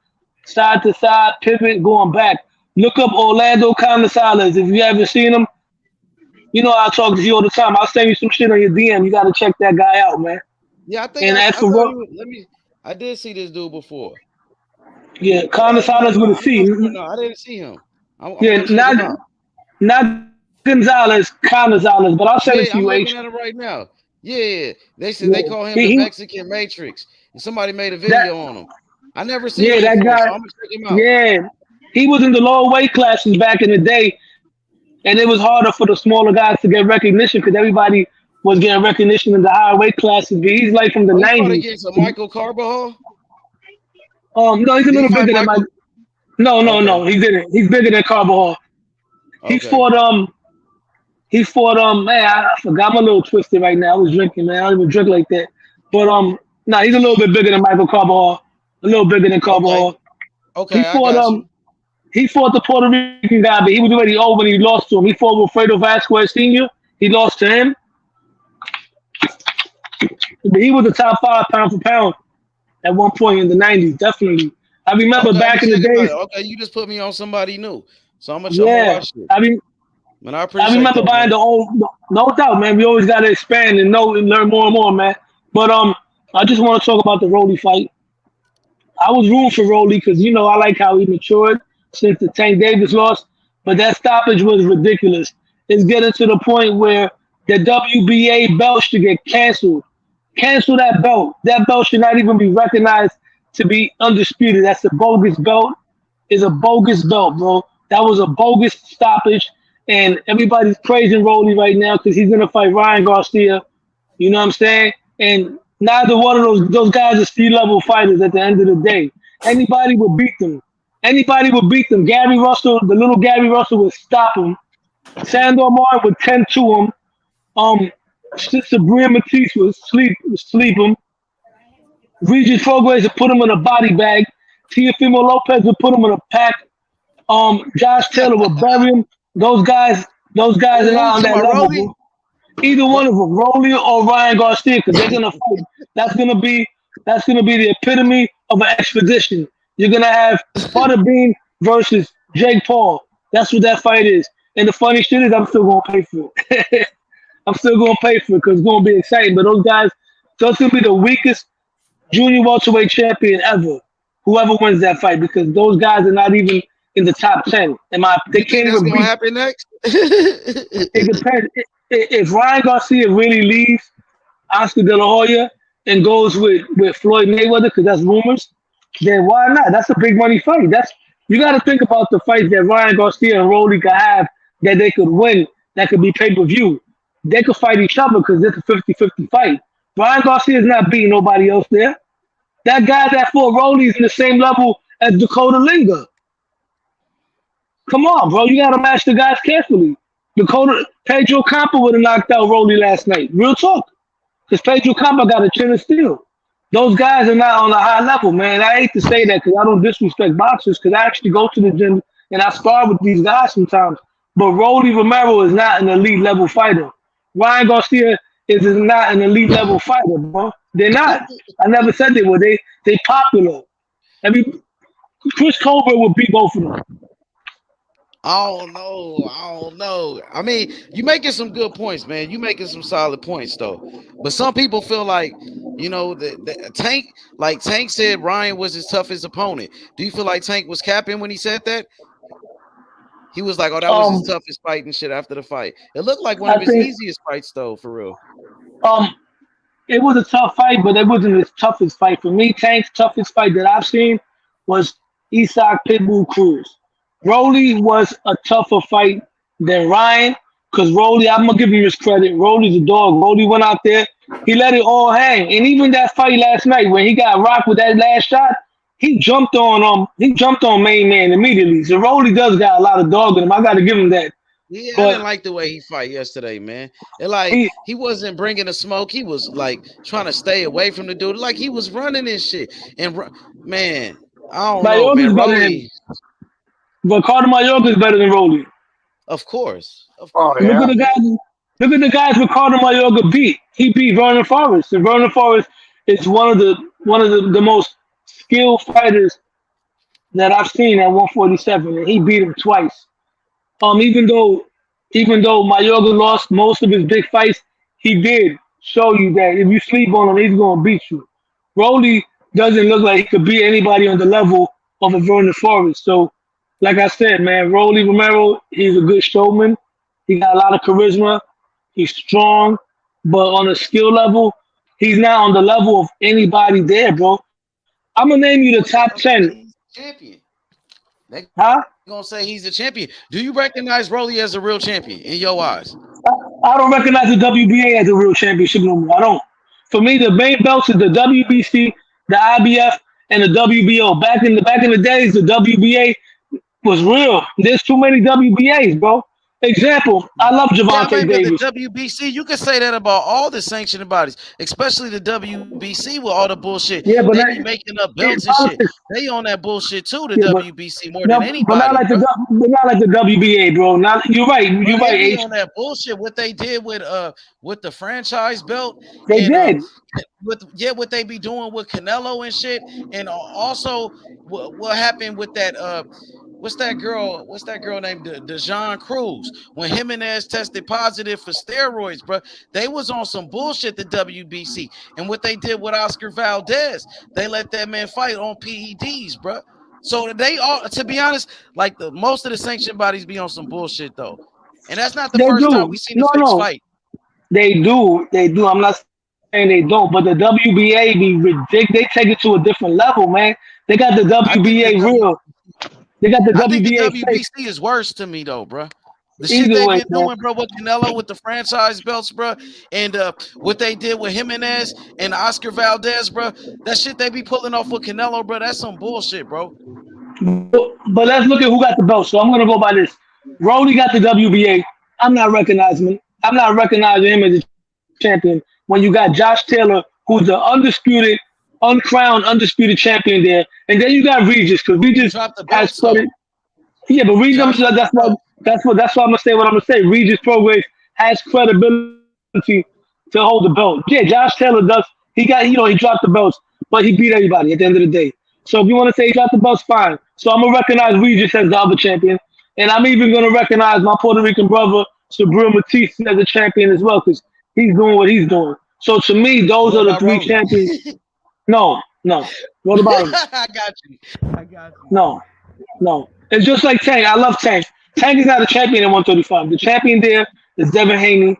side to side, pivot, going back. Look up Orlando Gonzalez. If you haven't seen him, you know I talk to you all the time. I'll send you some shit on your DM. You got to check that guy out, man. Yeah, I think I did see this dude before. Yeah, Gonzalez with a C. No, I didn't see him. Not Gonzalez, Gonzalez, but I'll send it to you. I'm looking at him right now. Yeah, they said they call him the Mexican Matrix, and somebody made a video on him. I never seen him that before, guy. So I'm gonna check him out. Yeah, he was in the lower weight classes back in the day, and it was harder for the smaller guys to get recognition because everybody was getting recognition in the higher weight classes. But he's like from the 90s. Against Michael Carbajal? No, he's a little bigger than Michael. No, he didn't. He's bigger than Carbajal. He fought man, I forgot, I'm a little twisted right now. I was drinking, man. I don't even drink like that. But he's a little bit bigger than Michael Carbajal. A little bigger than Carbajal. Okay. He fought the Puerto Rican guy, but he was already old when he lost to him. He fought with Fredo Vasquez Sr. He lost to him. But he was the top 5 pound for pound at one point in the 90s, definitely. I remember back in the days. Okay, you just put me on somebody new. So I'm gonna watch it. I remember buying the old, no doubt, man. We always gotta expand and know and learn more and more, man. But I just want to talk about the Rolly fight. I was rooting for Rolly because I like how he matured since the Tank Davis loss, but that stoppage was ridiculous. It's getting to the point where the WBA belt should get canceled. Cancel that belt. That belt should not even be recognized to be undisputed. That's a bogus belt. Is a bogus belt, bro. That was a bogus stoppage, and everybody's praising Rolly right now because he's gonna fight Ryan Garcia. You know what I'm saying? And neither one of those guys are C-level fighters at the end of the day. Anybody would beat them. Anybody would beat them. Gary Russell, the little Gary Russell would stop him. Sandor Martin would tend to him. Sabrina Matisse would sleep him. Regis Prograis would put him in a body bag. Teofimo Lopez would put him in a pack. Josh Taylor would bury him. Those guys are not on that level. Bro. Either one of them, Rolly or Ryan Garcia, because they're gonna fight. That's gonna be the epitome of an expedition. You're gonna have Butterbean versus Jake Paul. That's what that fight is. And the funny shit is, I'm still gonna pay for it. I'm still gonna pay for it because it's gonna be exciting. But those guys, that's gonna be the weakest junior welterweight champion ever. Whoever wins that fight, because those guys are not even in the top 10. They can't even beat. Happen next? It depends. If Ryan Garcia really leaves Oscar De La Hoya and goes with Floyd Mayweather, because that's rumors, then why not? That's a big money fight. You got to think about the fights that Ryan Garcia and Rolly could have that they could win, that could be pay-per-view. They could fight each other because it's a 50-50 fight. Ryan Garcia is not beating nobody else there. That guy that fought Rolly is in the same level as Dakota Linga. Come on, bro. You got to match the guys carefully. Pedro Campa would have knocked out Rolly last night. Real talk. Because Pedro Campa got a chin of steel. Those guys are not on a high level, man. I hate to say that because I don't disrespect boxers, because I actually go to the gym and I spar with these guys sometimes. But Rolly Romero is not an elite level fighter. Ryan Garcia is not an elite level fighter, bro. They're not. I never said they were. They popular. Chris Colbert would beat both of them. I don't know. I mean, you making some good points, man. You making some solid points, though. But some people feel like, the Tank said Ryan was his toughest opponent. Do you feel like Tank was capping when he said that? He was like, "Oh, that was his toughest fight and shit." After the fight, it looked like one of his easiest fights, though, for real. It was a tough fight, but it wasn't his toughest fight for me. Tank's toughest fight that I've seen was Isaac Pitbull Cruz. Rolly was a tougher fight than Ryan, because Rolly, I'm gonna give him his credit. Rolly's a dog. Rolly went out there, he let it all hang, and even that fight last night when he got rocked with that last shot, he jumped on main man immediately. So Rolly does got a lot of dog in him. I got to give him that. Yeah, I didn't like the way he fight yesterday, man. He wasn't bringing the smoke. He was like trying to stay away from the dude, like he was running and shit. And man, I don't know, man. Rolly. But Carter Mayorga is better than Rolly. Of course. Look at the guys Ricardo Mayorga beat. He beat Vernon Forrest, and Vernon Forrest is one of the most skilled fighters that I've seen at 147, and he beat him twice. Even though Mayorga lost most of his big fights, he did show you that if you sleep on him, he's gonna beat you. Rolly doesn't look like he could beat anybody on the level of a Vernon Forrest. So, like I said, man, Rolly Romero, he's a good showman. He got a lot of charisma. He's strong, but on a skill level, he's not on the level of anybody there, bro. I'm gonna name you the top 10. Champion. Huh? Gonna say he's a champion. Do you recognize Rolly as a real champion in your eyes? I don't recognize the WBA as a real championship no more. I don't. For me, the main belts is the WBC, the IBF, and the WBO. Back in the days, the WBA was real. There's too many WBAs, bro. Example, I love Gervonta Davis. The WBC, you can say that about all the sanctioning bodies, especially the WBC with all the bullshit. Yeah, but they be making up belts and shit. They on that bullshit too. The WBC more than anybody. But not like the WBA, bro. You're right. You're right. They on that bullshit. What they did with the franchise belt. They did. What they be doing with Canelo and shit, and also what happened with that What's that girl named DeJean Cruz? When Jimenez tested positive for steroids, bro, they was on some bullshit, the WBC. And what they did with Oscar Valdez, they let that man fight on PEDs, bro. So they all, to be honest, like most of the sanctioned bodies be on some bullshit, though. And that's not the first time we seen the fight. They do. I'm not saying they don't, but the WBA be ridiculous. They take it to a different level, man. They got the I think the WBA real. They got the I think the WBA fake. WBC is worse to me though, bro. The shit Either they've way, been man. doing, bro, with Canelo with the franchise belts, bro, and what they did with Jimenez and Oscar Valdez, bro. That shit they be pulling off with Canelo, bro. That's some bullshit, bro. But let's look at who got the belt. So I'm gonna go by this. Rody got the WBA. I'm not recognizing him. I'm not recognizing him as a champion when you got Josh Taylor, who's the undisputed, uncrowned, undisputed champion there, and then you got Regis because He Regis dropped the has belts credit. though. Yeah, but Regis, Josh dropped that's the belt. why I'm gonna say what I'm gonna say. Regis Prograis has credibility to hold the belt. Yeah, Josh Taylor does. He dropped the belts, but he beat everybody at the end of the day. So if you want to say he dropped the belts, fine. So I'm gonna recognize Regis as the other champion, and I'm even gonna recognize my Puerto Rican brother Sabril Matisse as a champion as well, because he's doing what he's doing. So to me, those What are the about three Rolly? champions. No, no. What about him? I got you. I got you. No, no. It's just like Tank. I love Tank. Tank is not a champion at 135. The champion there is Devin Haney,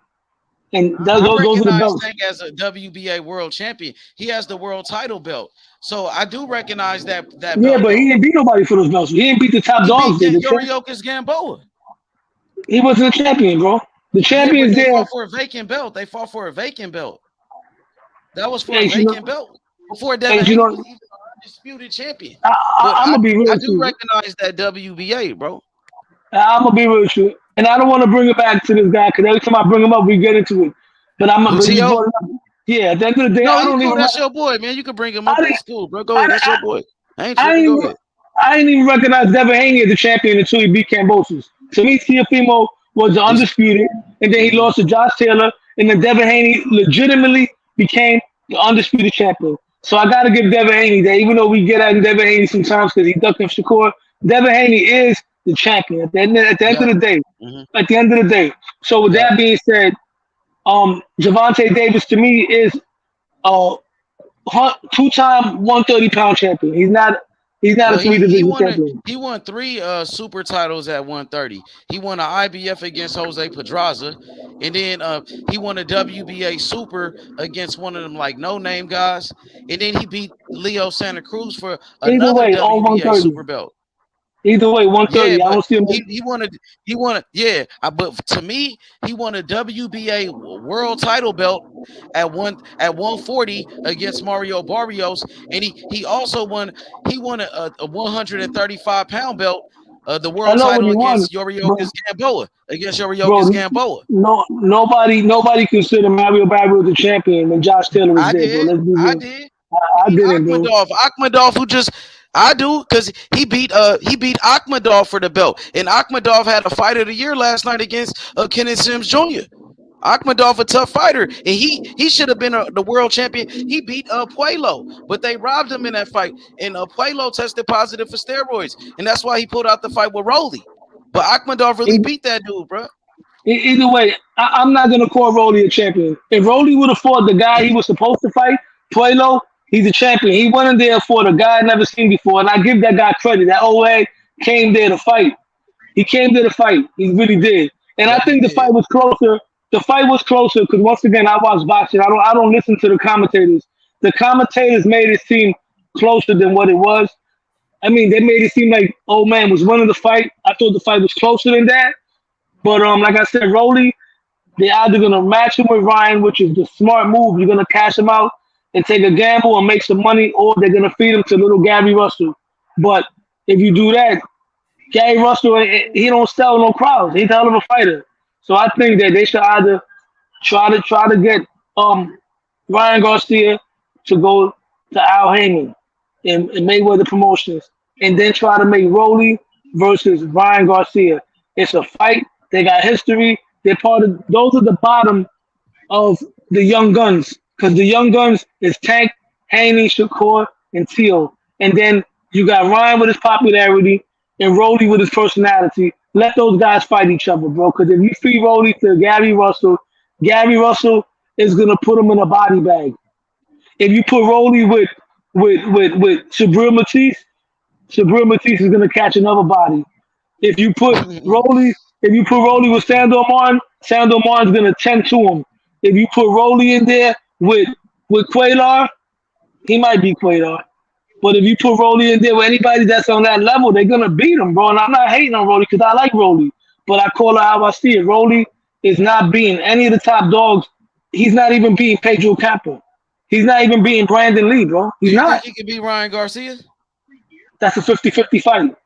and I those are the recognize belts. Tank as a WBA world champion. He has the world title belt. So I do recognize that Yeah, belt but he though. didn't beat nobody for those belts. He didn't beat the top He beat dogs there. Yoriokas Gamboa. He wasn't a champion, bro. The Yeah, but champions they there. fought for a vacant belt. They fought for a vacant belt. That was for a Hey, vacant belt before hey, Devin Haney was even an undisputed champion. But I'm gonna be real I with do you. recognize that WBA, bro. I'm gonna be real with you, and I don't want to bring it back to this guy because every time I bring him up, we get into it. But you Lucio? brought it up. Yeah, at the end of the day, No, I he don't cool. even. That's your boy, man. You can bring him I up. didn't. That's cool, bro. Go I, ahead. That's your I, boy. I ain't I, tripping. Go ain't, ahead. I didn't even recognize Devin Haney as the champion until he beat Cambosos. To me, Teofimo was the He's undisputed, and then he lost to Josh Taylor, and then Devin Haney legitimately became the undisputed champion. So I got to give Devin Haney that, even though we get at Devin Haney sometimes because he ducked him Shakur, Devin Haney is the champion at the end of Yep. the day. Mm-hmm. At the end of the day. So with Yep. that being said, Javante Davis to me is a two-time 130-pound champion. He's not a Well, three division champion. he won 3 super titles at 130. He won an IBF against Jose Pedraza, and then he won a WBA super against one of them like no name guys, and then he beat Leo Santa Cruz for Either another way, all WBA 130. super belt. Either way, Yeah, 130. I but don't see him. he wanted yeah, but to me, he won a WBA world title belt at 140 against Mario Barrios, and he also won a 135-pound belt, the I world know what title he won, against Yoriokas but Gamboa. bro, nobody considered Mario Barrio the champion when Josh Taylor was I there, bro. did. Let's be I real. did. He I beat didn't, bro. Akhmadov, who just I do because he beat Akhmadov for the belt, and Akhmadov had a fight of the year last night against Kenneth Sims Jr. Akhmadov a tough fighter, and he should have been the world champion. He beat Puello, but they robbed him in that fight, and Puello tested positive for steroids, and that's why he pulled out the fight with Rolly. But Akhmadov really beat that dude, bro. Either way, I'm not gonna call Rolly a champion. If Rolly would have fought the guy he was supposed to fight, Puello, he's a champion. He went in there for the guy I never seen before, and I give that guy credit. That OA came there to fight. He came there to fight. He really did. And I Yep, think he the fight did. was closer. The fight was closer because once again, I watch boxing. I don't listen to the commentators. The commentators made it seem closer than what it was. I mean, they made it seem like old man was winning the fight. I thought the fight was closer than that. But like I said, Rolly, they're either gonna match him with Ryan, which is the smart move. You're gonna cash him out and take a gamble and make some money, or they're gonna feed him to little Gary Russell. But if you do that, Gary Russell, he don't sell no crowds. He's a hell of a fighter. So I think that they should either try to get Ryan Garcia to go to Al Heyman and Mayweather Promotions, and then try to make Rolly versus Ryan Garcia. It's a fight. They got history. They're part of. Those are the bottom of the young guns, because the young guns is Tank, Haney, Shakur, and Teal, and then you got Ryan with his popularity and Rolly with his personality. Let those guys fight each other, bro. Because if you feed Rolly to Gary Russell is gonna put him in a body bag. If you put Rolly with Sabril Matisse is gonna catch another body. If you put Rolly with Sandor Martin, Sandor Martin's gonna tend to him. If you put Rolly in there with with Quaylar, he might be Quaylar. But if you put Rolly in there with anybody that's on that level, they're gonna beat him, bro. And I'm not hating on Rolly because I like Rolly, but I call it how I see it. Rolly is not beating any of the top dogs. He's not even beating Pedro Campo. He's not even beating Brandon Lee, bro. Do He's you think not. he could beat Ryan Garcia? That's a 50-50 fight.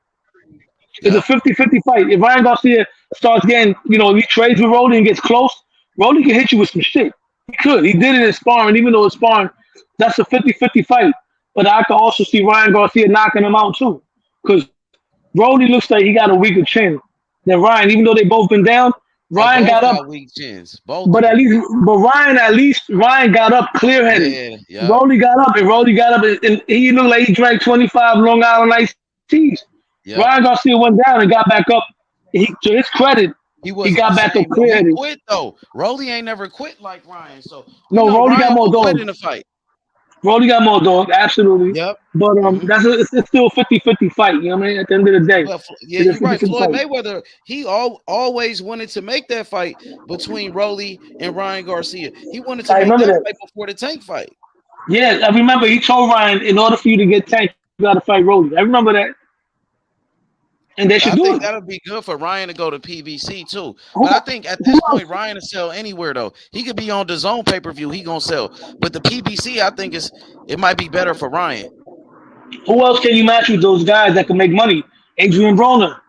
It's Yep. a 50-50 fight. If Ryan Garcia starts getting, he trades with Rolly and gets close, Rolly can hit you with some shit. He could. He did it in sparring, even though it's sparring. That's a 50-50 fight. But I can also see Ryan Garcia knocking him out too. Because Rolly looks like he got a weaker chin than Ryan, even though they both been down. They Ryan both got up, got weak chins. Both but of them. Ryan got up clear headed. Yeah. Yep. Rolly got up, and he looked like he drank 25 Long Island iced teas. Yep. Ryan Garcia went down and got back up. To his credit, He got back up clear He headed. quit though. Rolly ain't never quit like Ryan. So No, Rolly got Ryan more will quit dogs. in the fight. Rolly got more dogs, absolutely. Yep. But it's still a 50-50 fight, you know what I mean? At the end of the day. Well, yeah, It's a you're right. 50-50 Floyd fight. Mayweather, he always wanted to make that fight between Rolly and Ryan Garcia. He wanted to I make remember that that. fight before the Tank fight. Yeah, I remember he told Ryan, in order for you to get Tank, you got to fight Rolly. I remember that. And they should I do think it. that'll be good for Ryan to go to PBC too. Who- But I think at this point, Ryan will sell anywhere though. He could be on the Zone pay-per-view. He gonna sell. But the PBC, I think it might be better for Ryan. Who else can you match with those guys that can make money? Adrian Broner.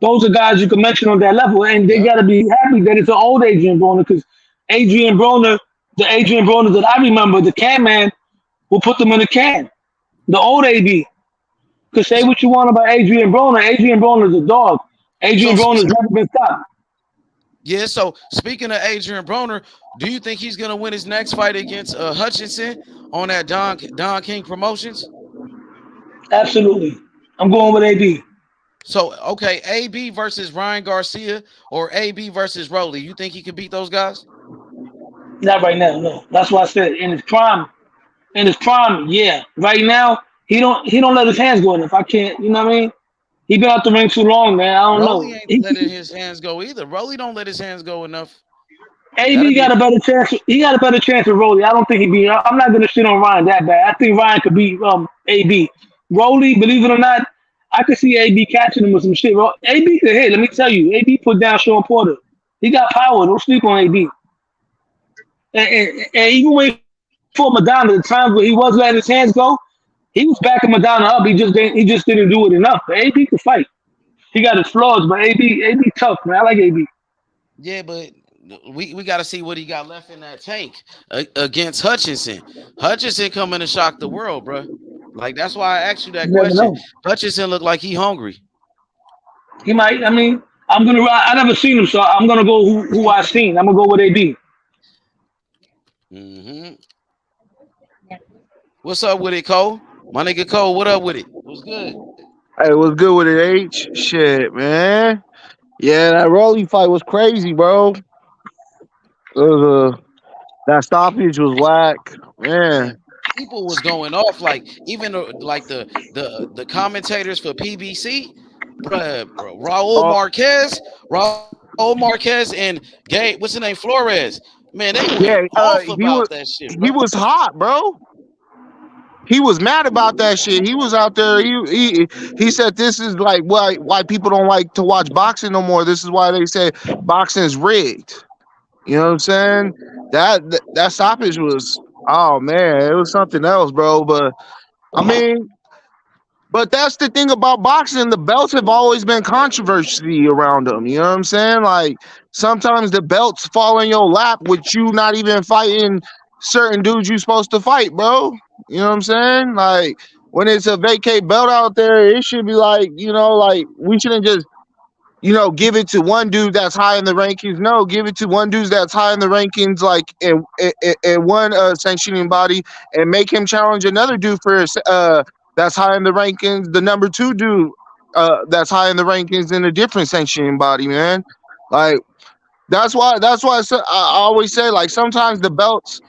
Those are guys you can mention on that level, and they got to be happy that it's an old Adrian Broner because Adrian Broner, the Adrian Broner that I remember, the can man, will put them in a can. The old AB. Because say what you want about Adrian Broner. Adrian Broner's a dog. Adrian Broner's never been stopped. Yeah, so speaking of Adrian Broner, do you think he's gonna win his next fight against Hutchinson on that Don King Promotions? Absolutely. I'm going with AB. So, okay, AB versus Ryan Garcia or AB versus Rolly. You think he can beat those guys? Not right now, no. That's why I said in his prime, yeah. Right now, he don't let his hands go enough. I can't, you know what I mean? He been out the ring too long, man. I don't Rolly know. ain't letting his hands go either. Rolly don't let his hands go enough. AB got a better chance. He got a better chance with Rolly. I don't think he'd be. I'm not gonna shit on Ryan that bad. I think Ryan could beat AB. Rolly, believe it or not, I could see AB catching him with some shit. AB could hit. Let me tell you, AB put down Sean Porter. He got power. Don't sleep on AB. And even when he fought Madonna, the times where he was letting his hands go, he was backing Madonna up. He just didn't do it enough. But AB could fight. He got his flaws, but AB tough, man. I like AB. Yeah, but we got to see what he got left in that tank against Hutchinson. Hutchinson coming to shock the world, bro. Like that's why I asked you that question. Know. Hutchinson looked like he hungry. He might. I mean, I never seen him, so I'm gonna go who I seen. I'm gonna go with AB. Mm-hmm. What's up with it, Cole? My nigga Cole, what up with it? What's good? Hey, what's good with it, H? Shit, man. Yeah, that Rolly fight was crazy, bro. That stoppage was whack, man. People was going off, like even like the commentators for PBC, bro, Raul Marquez, and Gabe, what's his name, Flores. Man, they went off about that shit. Bro. He was hot, bro. He was mad about that shit. He was out there. He said this is like why people don't like to watch boxing no more. This is why they say boxing is rigged. You know what I'm saying? That stoppage was, oh man, it was something else, bro. But I mean, but that's the thing about boxing. The belts have always been controversy around them. You know what I'm saying? Like sometimes the belts fall in your lap with you not even fighting certain dudes you're supposed to fight, bro. You know what I'm saying? Like when it's a vacate belt out there, it should be like, like we shouldn't just, give it to one dude that's high in the rankings. No, give it to one dude that's high in the rankings, like in one sanctioning body, and make him challenge another dude for that's high in the rankings, the number 2 dude that's high in the rankings in a different sanctioning body, man. Like that's why I always say, like, sometimes the belts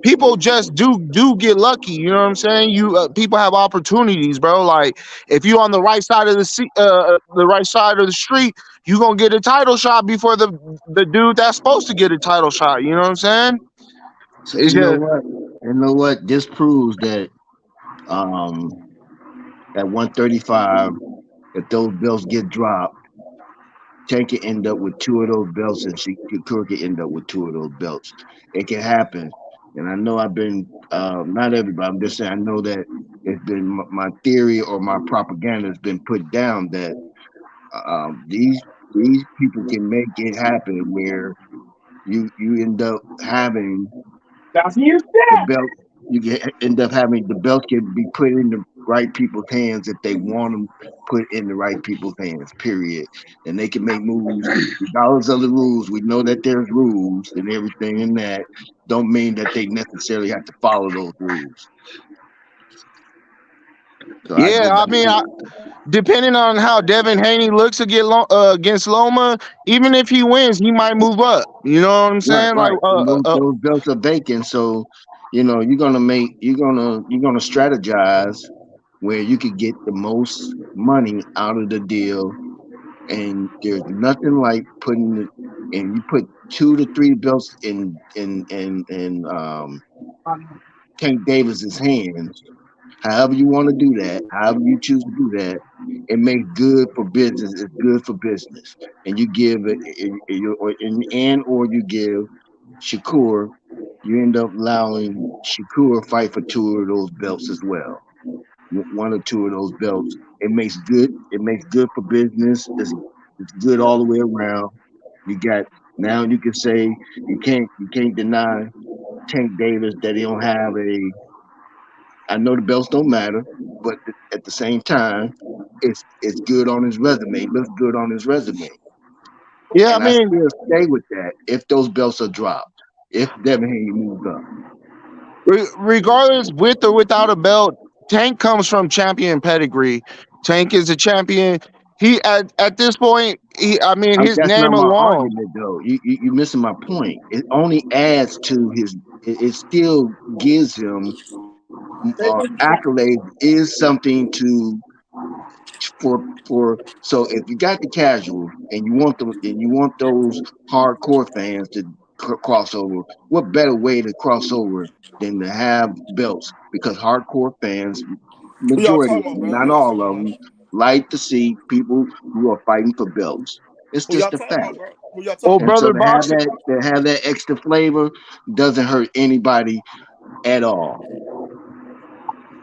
people just do get lucky. You know what I'm saying? People have opportunities, bro. Like if you're on the right side of the right side of the street, you gonna get a title shot before the dude that's supposed to get a title shot. You know what I'm saying? It's just, You know what? This proves that at 135, if those belts get dropped, Tank can end up with two of those belts, and Shakur can end up with two of those belts. It can happen. And I know I've been not everybody. I'm just saying I know that it's been my theory or my propaganda has been put down that these people can make it happen where you end up having the belt. You get end up having the belt can be put in the right people's hands if they want them put in the right people's hands. Period. And they can make moves regardless of the rules. We know that there's rules and everything in that. Don't mean that they necessarily have to follow those rules. So I Yeah, go I back mean, to depending on how Devin Haney looks against Loma, even if he wins, he might move up. You know what I'm right, saying? Like, right. And those belts are vacant, so you're gonna strategize where you could get the most money out of the deal. And there's nothing like putting it, and you put 2 to 3 belts in Tank Davis's hands. However you want to do that, however you choose to do that, it makes good for business. It's good for business, and you give or you give Shakur. You end up allowing Shakur fight for 2 of those belts as well. 1 or 2 of those belts. It makes good. It makes good for business. It's good all the way around. You got now. You can say you can't deny Tank Davis that he don't have a. I know the belts don't matter, but at the same time, it's good on his resume. It looks good on his resume, yeah, I and I mean, still stay with that if those belts are dropped. If Devin Haney moves up, regardless with or without a belt, Tank comes from champion pedigree. Tank is a champion. He at this point, I mean, his that's name not my alone. argument though. You missing my point. It only adds to his. It still gives him accolades. Is something to for so if you got the casuals and you want those hardcore fans to cross over, what better way to cross over than to have belts? Because hardcore fans, Who y'all majority talking of about, them, bro? Who not y'all all talking of about? them, like to see people who are fighting for belts. It's Who y'all just a talking fact. about, bro? Who y'all Oh, talking And about? so brother boxer. to have that extra flavor doesn't hurt anybody at all.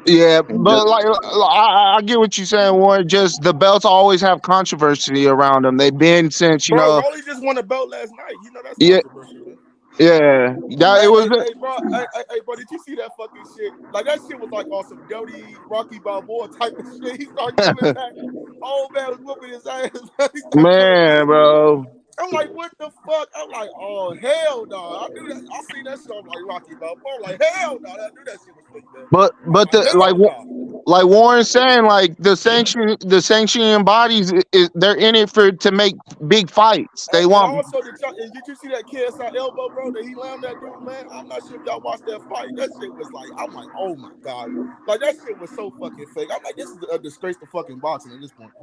Yeah, And but like I get what you're saying, Warren. Just the belts always have controversy around them. They've been since Bro, Rolly just won a belt last night. You know that's yeah, controversial, man. yeah. That it was. Bro, did you see that fucking shit? Like that shit was like on some dirty Rocky Balboa type of shit. He started giving back. Old man was whooping his ass. He started giving back. Man, bro. I'm like, what the fuck? I'm like, oh hell no! I knew that. I seen that shit on like Rocky Balboa. I'm like, hell no! I knew that shit was fake, man. I'm But like, the hell no! like Warren's saying, like the sanctioning bodies, they're in it to make big fights. They And want. also, and did you see that KSI elbow, bro? That he lammed that dude, man. I'm not sure if y'all watched that fight. That shit was like, I'm like, oh my god, like that shit was so fucking fake. I'm like, this is a disgrace to fucking boxing at this point.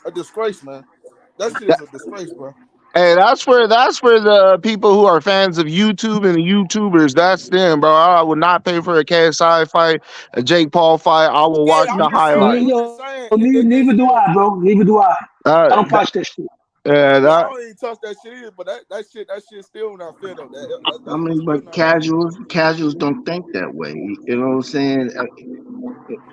A disgrace, man. That shit is a disgrace, bro. Hey, that's for the people who are fans of YouTube and the YouTubers. That's them, bro. I would not pay for a KSI fight, a Jake Paul fight. I will Yeah, watch I'm the just saying. highlights. I'm just Yo, saying. neither do I, bro. Neither do I. I don't That, watch that shit. yeah, Yeah, I that don't even touch that shit either. But that shit still not fair though. I That mean, still but not right. casuals don't think that way. You know what I'm saying?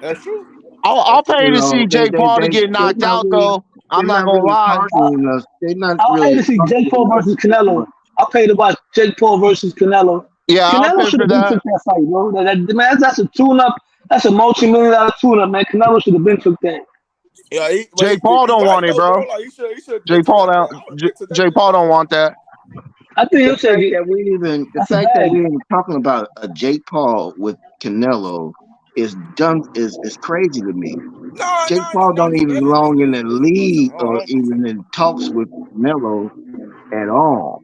That's true. I'll That's true. pay to see Jake Paul to get They're knocked not out, really though. I'm not not gonna really lie. targeting us. They're not I'll pay really to see Jake Paul targeting us versus as Canelo. much. I'll pay to watch Jake Paul versus Canelo. Yeah, I'll Canelo pay should for have been that. took that fight, bro. Man, that's a tune-up. That's a multi-million-dollar tune-up, man. Canelo should have been took that. Yeah, Jake Paul he don't right want it, though, bro. bro. Like he should have been Jake to Paul that. I don't. would have been to that Jake shit, Paul bro. don't want that. I think he'll take it. The That's a fact that bag. we're even talking about a Jake Paul with Canelo is crazy to me. Jake Paul No, don't even belong in the listen. league Hold or on. even in talks with Canelo at all.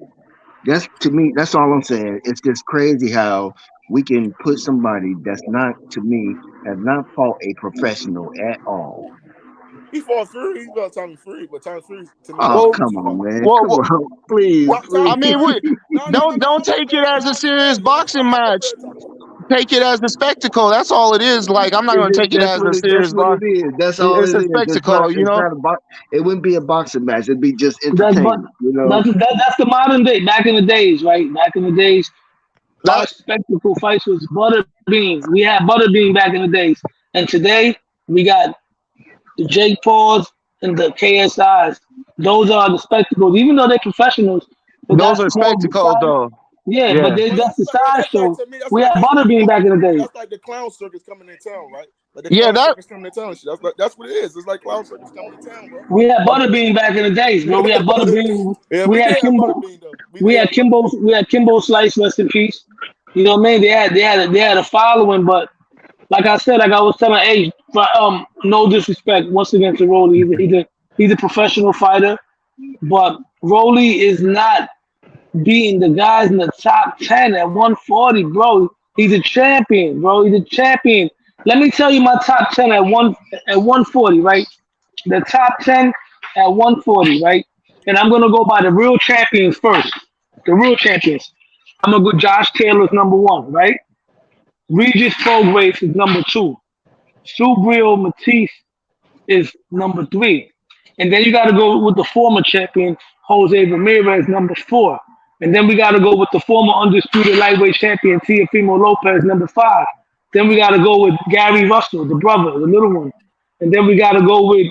That's to me. That's all I'm saying. It's just crazy how we can put somebody that's not to me has not fought a professional at all. He fought Fury. He's about Tommy Fury, but Tommy Fury to me Oh, not Well, good. come on, man. well, Come well, on. Please, Tommy I please. mean, Fury. No. don't take it I'm as a just saying. serious boxing I'm match. comparing Tommy. take it as a spectacle. That's all it is. Like, I'm not gonna take it That's as a what serious it box. is. That's all It's it a is. spectacle, you It's know. not a box. It wouldn't be a boxing match. It'd be just That's but entertainment. You know. that's the modern day. Back in the days, right? Back in the days, our That spectacle fights was Butterbean. We had Butterbean back in the days, and today we got the Jake Pauls and the KSIs. Those are the spectacles, even though they're professionals. But those that's are more of the spectacles, side. though. Yeah, but Yeah. they, But that's the that's like sideshow. to me. That's We like had Butterbean back in the day. that's like the clown circus coming in town, right? Like the Yeah, clown that circus coming in town. And shit. That's what it is. It's like clown circus coming in town, bro. We had Butterbean back in the days, bro. We had Butterbean. Yeah, We we had did have Kimbo. Butterbean though. We We did had have Butterbean. Kimbo. We had Kimbo Slice, rest in peace. You know what I mean? They had a following, but like I said, like I was telling Ace, no disrespect once again to Rolly. He's a professional fighter, but Rolly is not beating the guys in the top 10 at 140, bro. He's a champion, bro. He's a champion. Let me tell you my top 10 at 140, right? The top 10 at 140, right? And I'm gonna go by the real champions first. The real champions. I'm gonna go Josh Taylor's number one, right? Regis Prograis is number two. Subriel Matisse is number three. And then you got to go with the former champion, Jose Ramirez, number four. And then we got to go with the former undisputed lightweight champion, Teofimo Lopez, number five. Then we got to go with Gary Russell, the brother, the little one. And then we got to go with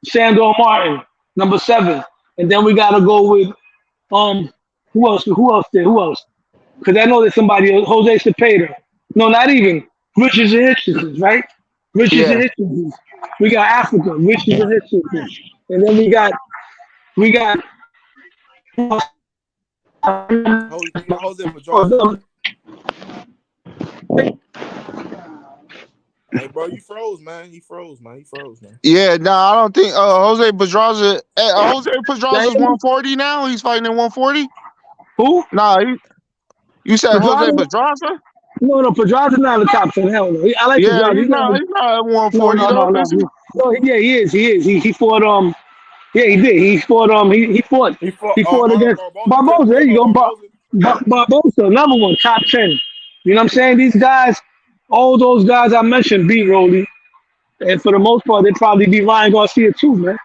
Sandor Martin, number seven. And then we got to go with um who else? Who else there? Who else? Because I know there's somebody else, Jose Cepeda. No, not even. Richards and Hitchens, right? Richards and yeah. Hitchens. We got Africa, Richards and Hitchens. And then we got You got Jose Pedraza. Hey, bro, you froze, man. He froze, man. Yeah, no, I don't think Jose Pedraza. Jose Pedraza's 140 now. He's fighting in 140. Who? Nah, you said Jose Pedraza? Pedraza? No, Pedraza's not in the top 10. Hell no. I like Yeah, Pedraza. he's not at 140 though, is he? No, yeah, he is. He fought yeah, he did. He fought against Barboza. There you go. Barboza, another one, top 10. You know what I'm saying? These guys, all those guys I mentioned beat Rolly. And for the most part, they probably beat Ryan Garcia too, man.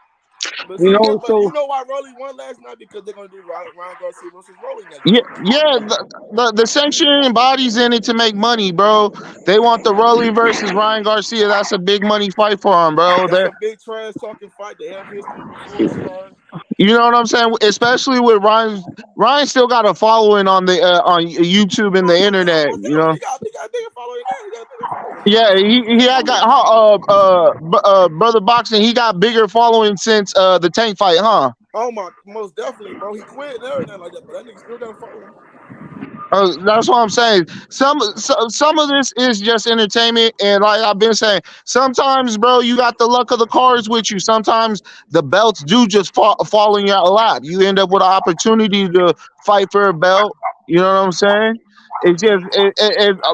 But You see, know, but so you know why Rolly won last night? Because they're gonna do Ryan Garcia versus Rolly next Yeah, year. yeah. The sanctioning body's in it to make money, bro. They want the Rolly versus Ryan Garcia. That's a big money fight for them, bro. That's a big trash talking fight. They have history before it started. You know what I'm saying? Especially with Ryan. Ryan still got a following on the on YouTube and the internet. You know. He got a bigger following now. He got a bigger following. Yeah, he had got brother boxing. He got bigger following since the Tank fight, huh? Oh my, most definitely, bro. He quit and everything like that, but that nigga still got a following. That's what I'm saying. Some of this is just entertainment, and like I've been saying, sometimes, bro, you got the luck of the cards with you. Sometimes the belts do just fall in your lap. You end up with an opportunity to fight for a belt. You know what I'm saying? It's just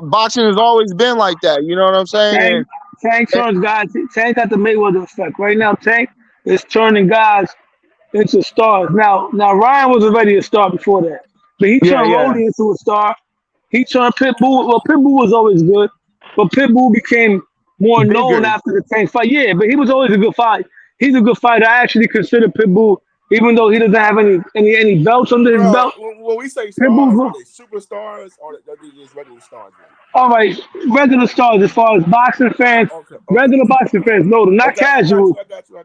boxing has always been like that. You know what I'm saying? Tank turns guys. Tank got the Mayweather effect right now. Tank is turning guys into stars. Now Ryan was already a star before that, but he turned Rolly into a star. He turned Pitbull. Well, Pitbull was always good, but Pitbull became more known after the Tank fight. Yeah, but he was always a good fight. He's a good fighter. I actually consider Pitbull, even though he doesn't have any belts under his belt. When we say stars, are they superstars or they just regular stars? All right, regular stars as far as boxing fans, regular boxing fans know them, not casual. I got you.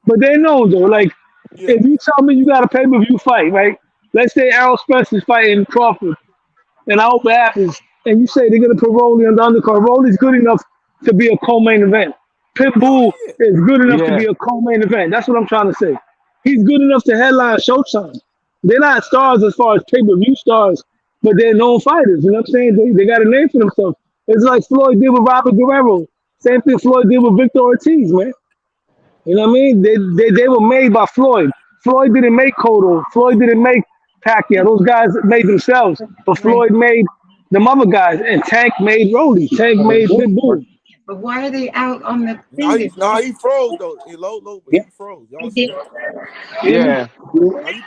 But they know though, like if you tell me you got a pay-per-view fight, right? Let's say Errol Spencer's fighting Crawford, and I hope it happens, and you say they're gonna put Rolly on the undercard. Rolly's good enough to be a co-main event. Pitbull is good enough to be a co-main event. That's what I'm trying to say. He's good enough to headline Showtime. They're not stars as far as pay-per-view stars, but they're known fighters. You know what I'm saying? They got a name for themselves. It's like Floyd did with Robert Guerrero. Same thing Floyd did with Victor Ortiz, man. You know what I mean? They were made by Floyd. Floyd didn't make Cotto. Floyd didn't make Pacquiao. Those guys made themselves. But Floyd made them other guys. And Tank made Rolly. Tank made Pitbull. But why are they out on the Nah, he froze though. He low, but he froze. Y'all see that? Yeah. Now you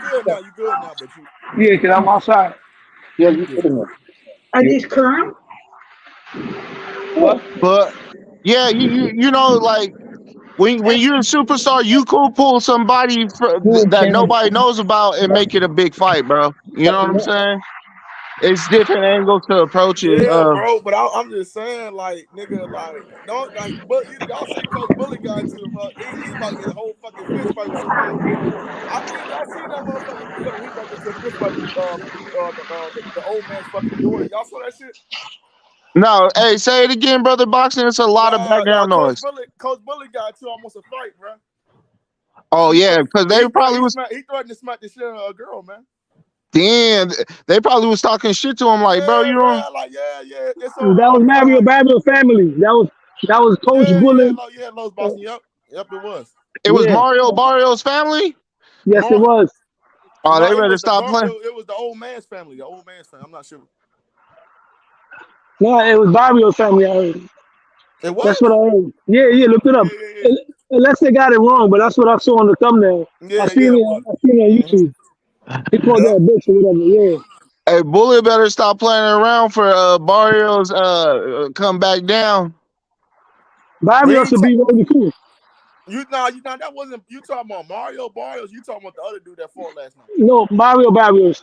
good now, but you. Yeah, because I'm outside. Yeah, you Are these current? But yeah, you know, like when you're a superstar, you could pull somebody that nobody knows about and make it a big fight, bro. You know what I'm saying? It's different angles to approach it. Yeah, bro, but I'm just saying, like, nigga, like, don't like, but y'all see Coach Bully got into he about to get a whole fucking fist fight with some motherfucker. I seen that motherfucker. He about to get into a fist fight with the old man's fucking daughter. Y'all saw that shit? No, hey, say it again, brother. Boxing. It's a lot of background noise. Coach Bully got into almost a fight, bro. Oh yeah, because they probably was. He threatened to smack the shit out of a girl, man. Damn, they probably was talking shit to him, like, bro, you know. Like, yeah. That was Mario Babel family. That was Coach Bully. Yeah, Los Boston. Yep, it was. It was Mario Barrio's family. Yes, it was. Oh, they better stop playing. It was the old man's family. The old man's family. I'm not sure. No, it was Barrio's family. I heard. It was. That's what I heard. Yeah. Look it up. Yeah. Unless they got it wrong, but that's what I saw on the thumbnail. I seen it on YouTube. He called that a bitch or whatever. Yeah. Hey, Bully better stop playing around for Barrios come back down. Barrios should be really cool. That wasn't you talking about Mario Barrios. You talking about the other dude that fought last night? No, Mario Barrios.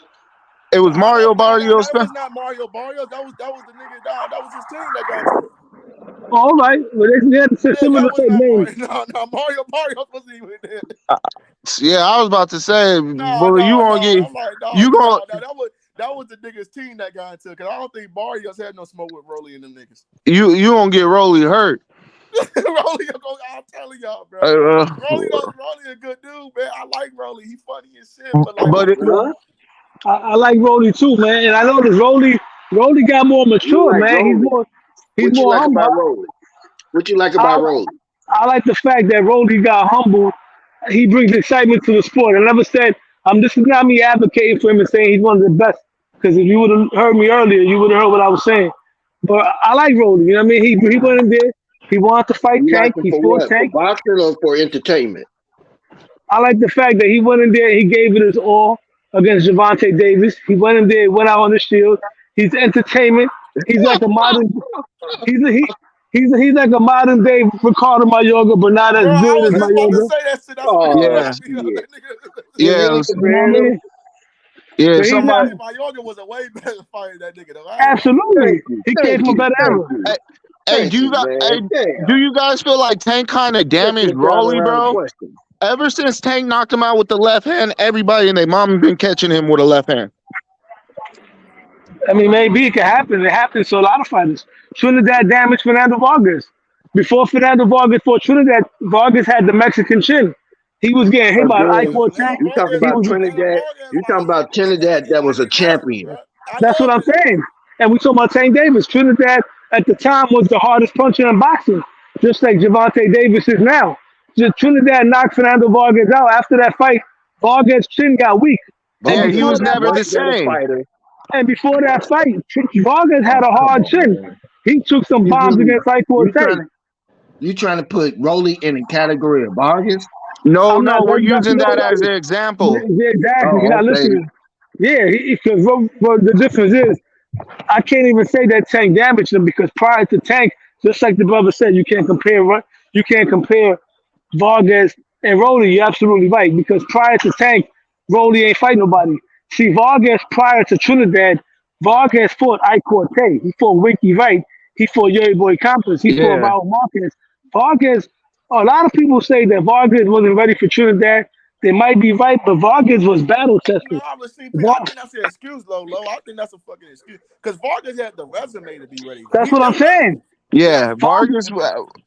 It was Mario Barrios. That was not Mario Barrios. That was the nigga. That was his team that got into it. Oh, all right. Well, they had the similar name. No, Mario Barrios wasn't even there. Yeah, I was about to say, Bully, you gonna get that was the nigga's team that got into it. Cause I don't think Barrios had no smoke with Rolly and them niggas. You gonna get Rolly hurt. Rolly, I'm telling y'all, bro. Rolly a good dude, man. I like Rolly. He funny as shit. I like Rolly too, man. And I know that Rolly got more mature, man. Rolly? He's more humble. What you like about Rolly? I like the fact that Rolly got humble. He brings excitement to the sport. I never said this is not me advocating for him and saying he's one of the best. Because if you would have heard me earlier, you would have heard what I was saying. But I like Rolly. You know what I mean? He went in there. He wanted to fight Tank. He fought Tank. For boxing or for entertainment? I like the fact that he went in there. He gave it his all against Gervonta Davis. He went in there. Went out on the shield. He's entertainment. He's like a modern. He's like a modern day Ricardo Mayorga, but not as good as Mayorga. Yeah. Mayorga was a way better fighter than that nigga. Absolutely, he came from a better era. Hey, do you guys feel like Tank kind of damaged Rolly, bro? Ever since Tank knocked him out with the left hand, everybody and their mom has been catching him with a left hand. I mean, maybe it could happen. It happens to a lot of fighters. Trinidad damaged Fernando Vargas. Before Fernando Vargas fought Trinidad, Vargas had the Mexican chin. He was getting hit by I-4 Tank. You talking about Trinidad? You talking about Trinidad that was a champion? That's what I'm saying. And we talking about Tank Davis. Trinidad at the time was the hardest puncher in boxing, just like Gervonta Davis is now. Trinidad knocked Fernando Vargas out. After that fight, Vargas' chin got weak. Yeah, he was never the same. And before that fight, Vargas had a hard chin. He took some bombs against I-4 Tank. You trying to put Rolly in a category of Vargas? No, we're using that as an example. Yeah, exactly. You're not listening. Yeah, because the difference is, I can't even say that Tank damaged him because prior to Tank, just like the brother said, you can't compare Vargas and Rolly. You're absolutely right because prior to Tank, Rolly ain't fight nobody. See, Vargas prior to Trinidad, Vargas fought Ike Cortez. He fought Winky Wright. He fought Yuri Boy Campos. He fought Raul Marquez. Vargas, a lot of people say that Vargas wasn't ready for Trinidad. They might be right, but Vargas was battle tested. No, I think that's an excuse, Lolo. I think that's a fucking excuse. Because Vargas had the resume to be ready. That's what I'm saying. Yeah, Vargas.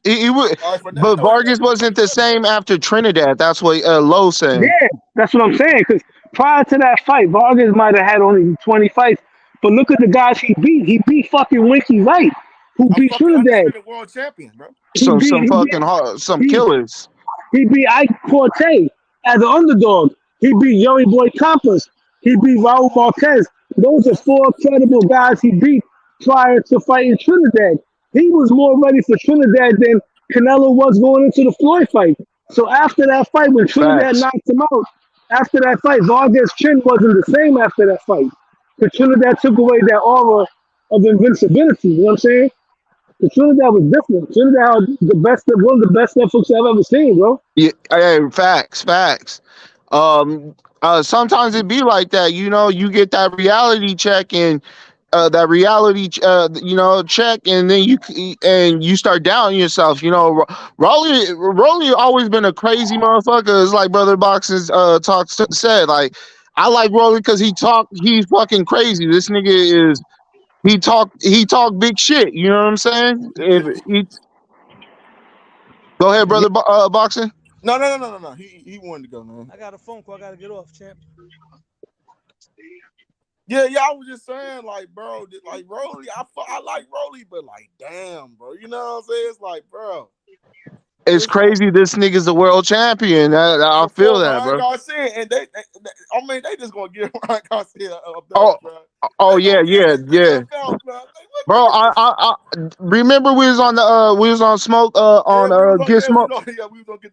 He would, but Vargas wasn't the same after Trinidad. That's what Lowe said. Yeah, that's what I'm saying. Because prior to that fight, Vargas might have had only 20 fights. But look at the guys he beat. He beat fucking Winky Wright, who beat Trinidad. World champion, bro. Some killers. He beat Ike Cortez as an underdog. He beat Yuri Boy Campos. He beat Raul Marquez. Those are 4 credible guys he beat prior to fighting Trinidad. He was more ready for Trinidad than Canelo was going into the Floyd fight. So after that fight, when Trinidad knocked him out, after that fight, Vargas' chin wasn't the same after that fight. But Trinidad took away that aura of invincibility. You know what I'm saying? Trinidad was different. Trinidad had one of the best Netflix I've ever seen, bro. Yeah, hey, facts. Um, sometimes it be like that. You know, you get that reality check and check, and then you start doubting yourself. You know, Rolly always been a crazy motherfucker. It's like Brother Box's said. Like, I like Rolly because he's fucking crazy. This nigga is he talk big shit. You know what I'm saying? Yeah. Go ahead, Brother Boxing. No. He wanted to go, man. I got a phone call. I gotta get off, champ. Yeah. I was just saying, like, bro, like Rolly, I like Rolly, but like, damn, bro, you know what I'm saying? It's like, bro, It's crazy. This nigga's the world champion. I feel that, Ryan bro. Garcia, and they just gonna give Ryan Garcia a Oh, belt, bro. yeah. Belt, bro. Bro, I remember we was on smoke get smoke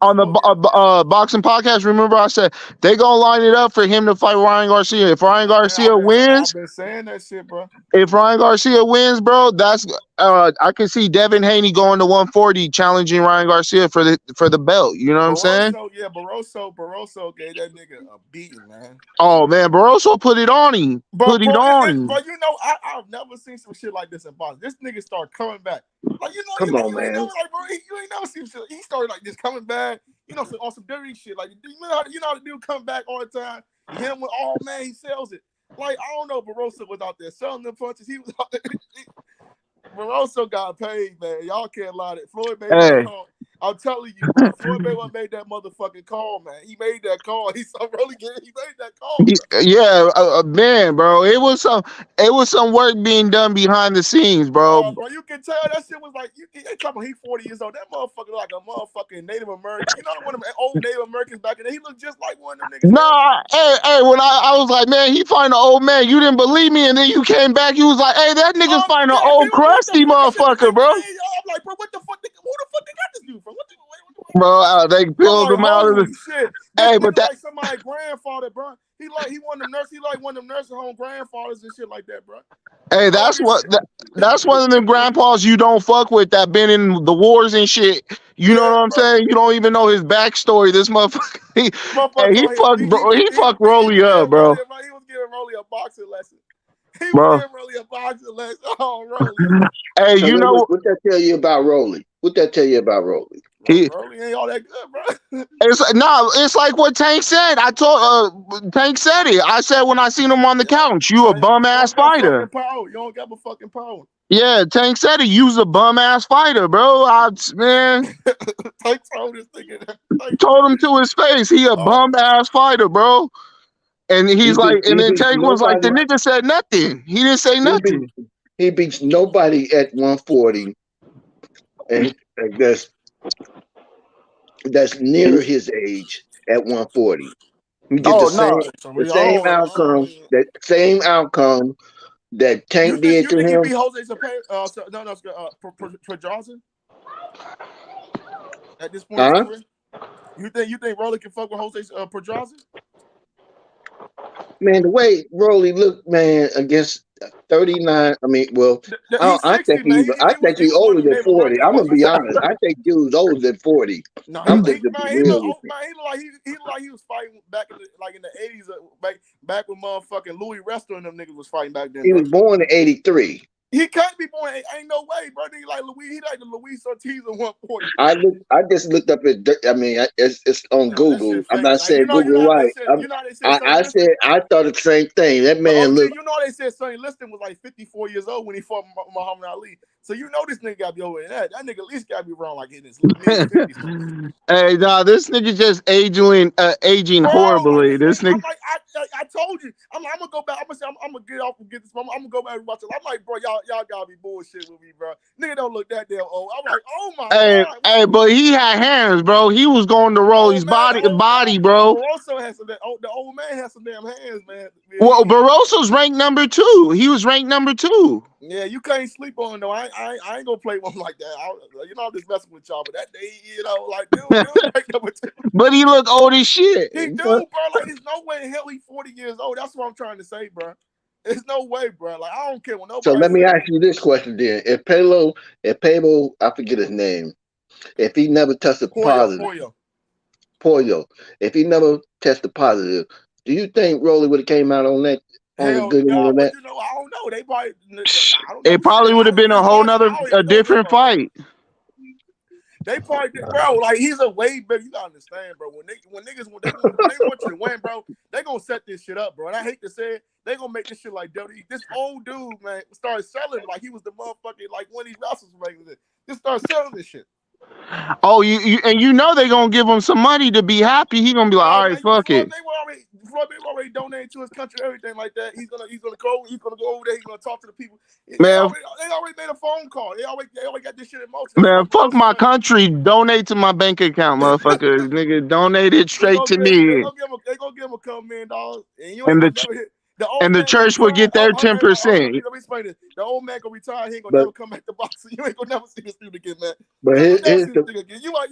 on the boxing podcast. Remember I said they gonna line it up for him to fight Ryan Garcia. If Ryan Garcia wins, I've been saying that shit, bro. if Ryan Garcia wins, bro, that's I can see Devin Haney going to 140 challenging Ryan Garcia for the belt. You know what I'm saying? Barroso gave that nigga a beating, man. Oh man, Barroso put it on him. But you know, I've never seen some shit like this in boxing. This nigga started coming back. Like, you know, Come on, man. Bro, you ain't never seen shit. He started like just coming back, you know, on some dirty shit. Like, you know how the dude come back all the time. You hit him with, oh man, he sells it. Like, I don't know, Barroso was out there selling them punches. He was out there. Barroso got paid, man. Y'all can't lie. That Floyd made that call. I'm telling you, bro. Floyd Mayweather made that motherfucking call, man. He made that call. He made that call. Bro. Yeah, man, bro. It was some work being done behind the scenes, bro. Bro, you can tell that shit was like they talking about he 40 years old. That motherfucker like a motherfucking Native American. You know one of them old Native Americans back in there. He looked just like one of them niggas. Nah, hey, when I was like, man, he find an old man. You didn't believe me, and then you came back. You was like, hey, that nigga's find an old crusty motherfucker, bro. I'm like, bro, what the fuck? Who the fuck they got this dude from? Bro, they peeled him out of the. Shit. Hey, but that like somebody's grandfather, bro. He like one of them nursing home grandfathers and shit like that, bro. Hey, that's one of them grandpas you don't fuck with that been in the wars and shit. You know what I'm saying? You don't even know his backstory. This motherfucker, he fucked Rolly up, bro. He was giving Rolly a boxing lesson. He was giving Rolly a boxing lesson. Oh, Rolly. Hey, so you know what that tell you about Rolly? What that tell you about Rolly? Rolly ain't all that good, bro. It's like what Tank said. I told Tank said it. I said when I seen him on the couch, you a bum ass fighter. You don't got a fucking power. Yeah, Tank said it. You's a bum ass fighter, bro. Man. Tank told this nigga. Told him to his face. He a bum ass fighter, bro. And he's like, and then Tank was like, the nigga said nothing. He didn't say nothing. He beats nobody at 140, and that's near his age at 140. He did the same outcome that Tank did to him. You beat Jose Pedraza at this point? You think Rolly can fuck with Jose Pedraza? Man, the way Rolly looked, man, against 39. I mean, well, I think he's older than 40. I'm gonna be honest. I think dude's older than 40. No, he looked like he was fighting back in the 80s, back when motherfucking Louis Wrestler and them niggas was fighting back then. He was born in 83. He can't be born. Ain't no way, bro. He like the Luis Ortiz of 140. I just looked up at. I mean, it's on Google. I'm not saying Google right. I thought the same thing. That man looked. You know they said Sonny Liston was like 54 years old when he fought Muhammad Ali. So you know this nigga got to be over that. That nigga at least got to be around like in his mid-50s. Hey, nah, this nigga just aging horribly. This nigga. I told you. I'm gonna go back. I'm gonna get off and get this. I'm gonna go back and watch it. I'm like, bro, y'all gotta be bullshit with me, bro. Nigga don't look that damn old. I'm like, oh my god. Hey, but he had hands, bro. He was going to Rolly's body, bro. Barroso has some. The old man has some damn hands, man. Well, Barroso's ranked number 2. He was ranked number 2. Yeah, you can't sleep on though. I ain't gonna play one like that. I'm just messing with y'all, but that day, like dude, ranked number 2. But he look old as shit. He do, bro. Like there's no way in hell he's 40 years old. That's what I'm trying to say, bro. There's no way, bro. Like I don't care when So nobody let me say. ask you this question then: If Pablo, I forget his name, if he never tested positive, Pollo, if he never tested positive, do you think Rolly would have came out on that on the Hell good end no, of but that? you know, I don't know. They probably, I don't know It shit. probably would have been a It's whole boxing. nother, I don't a even know this different motherfucker. fight. They probably, bro. Like he's a way better. You gotta understand, bro. When niggas when they want you to win, bro, they gonna set this shit up, bro. And I hate to say it, they gonna make this shit like WWE. This old dude, man, started selling like he was the motherfucker, like one of these wrestlers like this. Just start selling this shit. Oh, you know they're gonna give him some money to be happy. He gonna be like, all right, fuck it. Floyd Mayweather already donated to his country, everything like that. He's gonna go over there. He's gonna talk to the people. They already made a phone call. They already got this shit in motion. Man, fuck my country. Donate to my bank account, motherfucker. Nigga, donate it straight to me. They gonna give him a couple $1 million, and you ain't gonna never hit. The church will get their 10%. Let me explain this. The old man gonna retire. He ain't gonna never come back to boxing. You ain't gonna never see this dude again, man. But You never see this nigga again. You might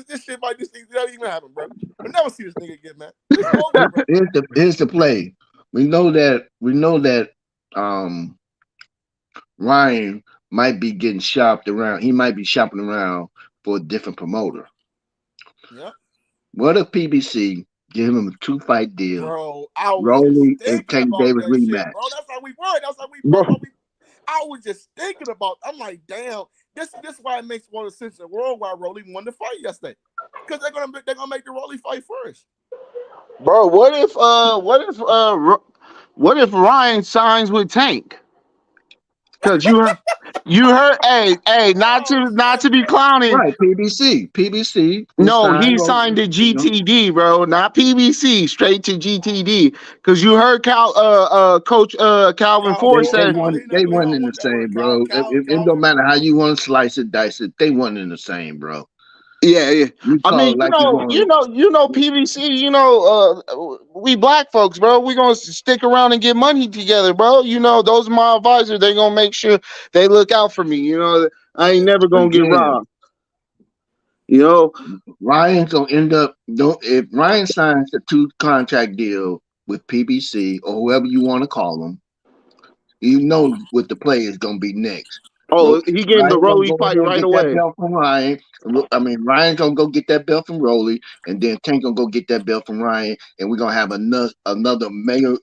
this shit might just never even happen, bro. You'll never see this nigga again, man. It's over, bro. Here's the play. We know that Ryan might be getting shopped around. He might be shopping around for a different promoter. Yeah. What if PBC give him a 2-fight deal? Bro, I was Rolly just and thinking Tank about Davis that rematch. shit, bro. That's how we were. That's how we. I was just thinking about. I'm like, damn. This why it makes more sense in the world why Rolly won the fight yesterday, because they're gonna make the Rolly fight first. Bro, what if Ryan signs with Tank? Because you heard, hey, not to be clowning. Right, PBC. No, he signed to GTD, bro, not PBC, straight to GTD. Because you heard Coach Calvin Ford said they weren't in the same, bro. It don't matter how you want to slice it, dice it. They weren't in the same, bro. Yeah. I mean, you know, PBC. We black folks, bro. We gonna stick around and get money together, bro. You know, those are my advisors. They gonna make sure they look out for me. You know, I ain't never gonna get robbed. You know, Ryan's gonna end up. If Ryan signs a 2-contract deal with PBC or whoever you want to call them, you know what the play is gonna be next. Oh, he getting the Rolly fight right away. That belt from Ryan. I mean, Ryan's gonna go get that belt from Rolly, and then Tank gonna go get that belt from Ryan, and we're gonna have another mega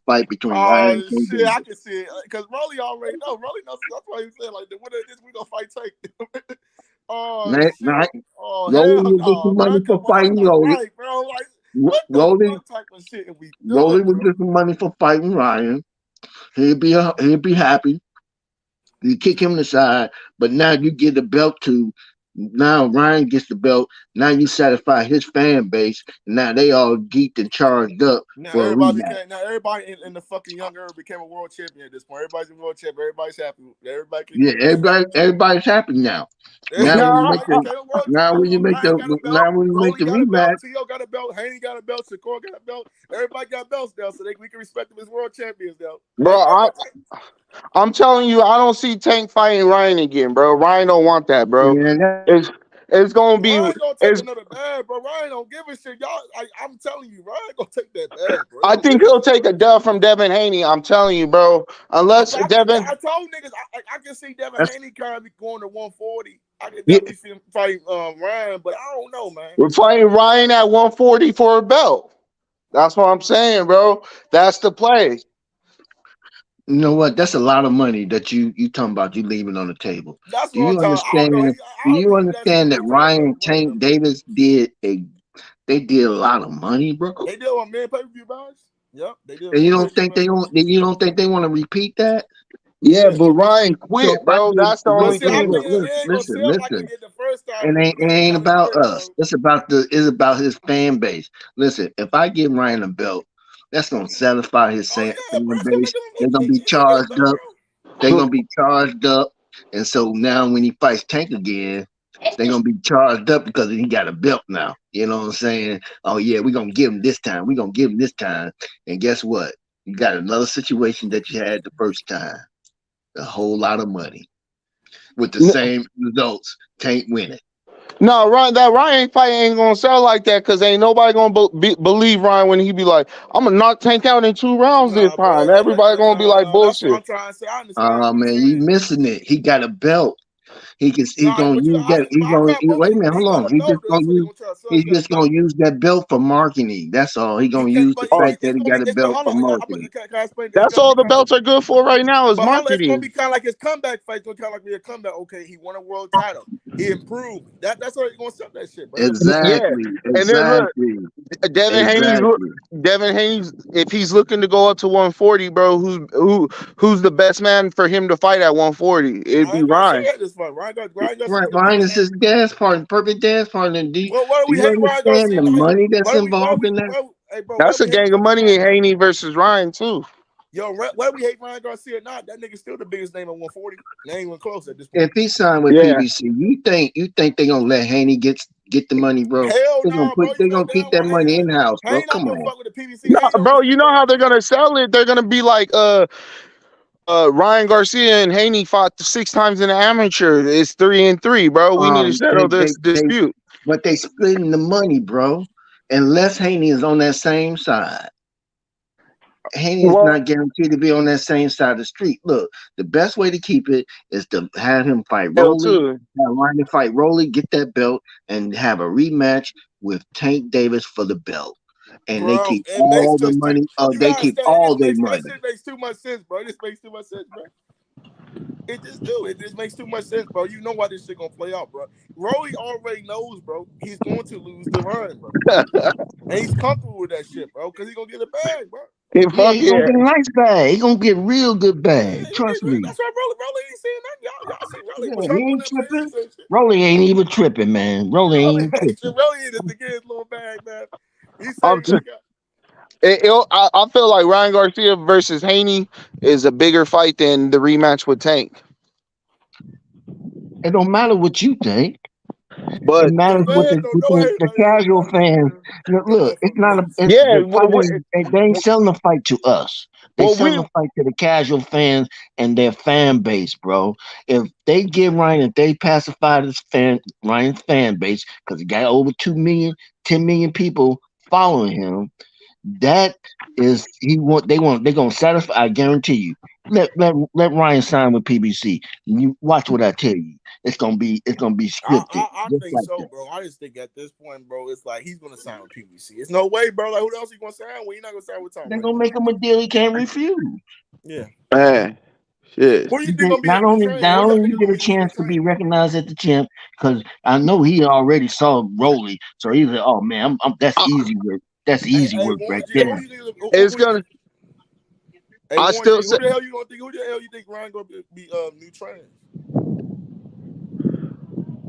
fight between Ryan and Tank. Shit, I can see it because Rolly already know. Rolly knows. That's why he said like the winner of this we gonna fight Tank. Rolly will get some money for fighting Rolly. Right, bro. Like what the fuck type of shit we doing, Rolly will get some money for fighting Ryan. He'll be happy. You kick him aside, but now you get the belt to. Now Ryan gets the belt. Now you satisfy his fan base. Now they all geeked and charged up for a rematch. Now everybody in the fucking young era became a world champion at this point. Everybody's a world champion. Everybody's happy. Everybody's happy now. Now when you make the rematch, T.O. got a belt. Haney got a belt. Shakur got a belt. Everybody got belts now, so we can respect them as world champions now. Bro, I'm telling you, I don't see Tank fighting Ryan again, bro. Ryan don't want that, bro. Yeah, it's gonna be. Ryan gonna take another bag, bro. Ryan don't give a shit, y'all. I'm telling you, Ryan gonna take that bag, bro. I think he'll take a dub from Devin Haney. I'm telling you, bro. Unless Devin, I told niggas I can see Devin Haney kind of going to 140. I can definitely see him fight Ryan, but I don't know, man. We're fighting Ryan at 140 for a belt. That's what I'm saying, bro. That's the play. You know what? That's a lot of money that you talking about you leaving on the table. That's Do you understand? Do you understand that Ryan and Tank Davis did a lot of money, bro? They did on man pay-per-view buys. Yep, they did. And you don't think they want to repeat that? Yeah, but Ryan quit, bro. That's the only thing. Listen. It ain't about us. It's about his fan base. Listen, if I give Ryan a belt, that's gonna satisfy his fan base. They're gonna be charged up. And so now when he fights Tank again, they're gonna be charged up because he got a belt now. You know what I'm saying? Oh yeah, we're gonna give him this time. And guess what? You got another situation that you had the first time. A whole lot of money with the same results. Tank winning. No, Ryan, that Ryan fight ain't gonna sell like that because ain't nobody gonna believe Ryan when he be like, "I'm gonna knock Tank out in 2 rounds this Nah, bro. time." Everybody gonna be like, Nah, that's what I'm "Bullshit." trying to say. I understand Oh what you're man, you saying. missing it. He got a belt. He's Nah, gonna but use that. but I got Wait a believe minute, he hold got on. a belt. Though. That's what they gonna try to sell. He He's got a just gonna belt. use that belt for marketing. That's all. He He gonna can, use the but fact that it's he gonna got be. a It's belt hold for on. marketing. Can I explain? It's That's gonna be all the kind of. belts are good for right now is But hold on, it's gonna marketing. be kind of like his comeback fight. It's gonna kind of like be a comeback. Okay, he won a world title. He improved. That's what he's gonna sell that shit, bro. It's gonna be like that. Yeah, Exactly, and then look, exactly, Devin Haney. exactly. Devin Haney, if he's looking to go up to 140, bro, who's the best man for him to fight at 140? It'd be Ryan Garcia Ryan. had this fight. Ryan Garcia Right, took Ryan this is fight. his dance partner, perfect dance partner. Well, why do Do we you hate Ryan understand Garcia? the money that's Why involved we in that? hey bro? Why That's a we hate gang of fucking money Ryan in Garcia? Haney versus Ryan too. Yo, why we hate Ryan Garcia? Not that nigga's still the biggest name at 140. They ain't even close at this point. If he signed with Yeah. PBC, you think they gonna let Haney get the money, bro? Hell They're gonna no, bro. put You they know gonna keep damn that well money in house, bro. Hank not Come gonna on. fuck with the PBC. No, Hank don't bro, listen you to know no. how they're gonna sell it? They're gonna be like Ryan Garcia and Haney fought 6 times in the amateur. It's 3-3, bro. We need to settle this dispute. But they splitting the money, bro. Unless Haney is on that same side. Haney is Well, not guaranteed to be on that same side of the street. Look, the best way to keep it is to have him fight Rolly, L2. have Ryan fight Rolly, get that belt, and have a rematch with Tank Davis for the belt. And they Bro, keep it makes all the just too. money. You They gotta keep understand. It all just their makes that money. shit makes too much sense, bro. It just makes too much sense, bro. It just do. It just makes too much sense, bro. You know why this shit gonna play out, bro. Rolly already knows, bro. He's going to lose the Ryan, bro, and he's comfortable with that shit, bro, because he's gonna get a bag, bro. Yeah, Fuck he gonna yeah. get a nice bag. He gonna get real good Yeah, bag. Trust me. that's why Rolly ain't saying nothing. Y'all see Rolly was Yeah, he humble ain't enough to tripping. say shit. Rolly ain't even tripping, man. Rolly ain't even tripping. Rolly is to get his little bag, man. He I'm say t- like, I feel like Ryan Garcia versus Haney is a bigger fight than the rematch with Tank. It don't matter what you think. It But the matters what fans don't with know hate the like casual everybody else, fans. man. Them Look, it's motherfuckers not a. don't It's, see. yeah, the fighters. They ain't selling the fight to us. They well, selling the fight to the casual fans and their fan base, bro. If they give Ryan, if they pacify Ryan's fan base, because he got over 2 million, 10 million people following him, that is they're gonna satisfy. I guarantee you. Let Ryan sign with PBC. You watch what I tell you. It's gonna be scripted, I just think like so, that. bro. I just think at this point, bro, it's like he's gonna sign with PBC. It's no way, bro. Like who else he gonna sign with? He's not gonna sign with Tom They're Brady, gonna bro. make him a deal he can't refuse. Yeah. man, shit. Who do you think gonna be his Not new only trainer? not Who y'all only think you is gonna get a be his new chance to be trainer? recognized at the champ, because I know he already saw Rolly, so he's like, oh man, that's I, easy work. That's easy Hey, work Warren right G, there. who you think? it's gonna. Hey, I Warren still G, say. who the hell you gonna think? Who the hell you think Ryan gonna be new trainer?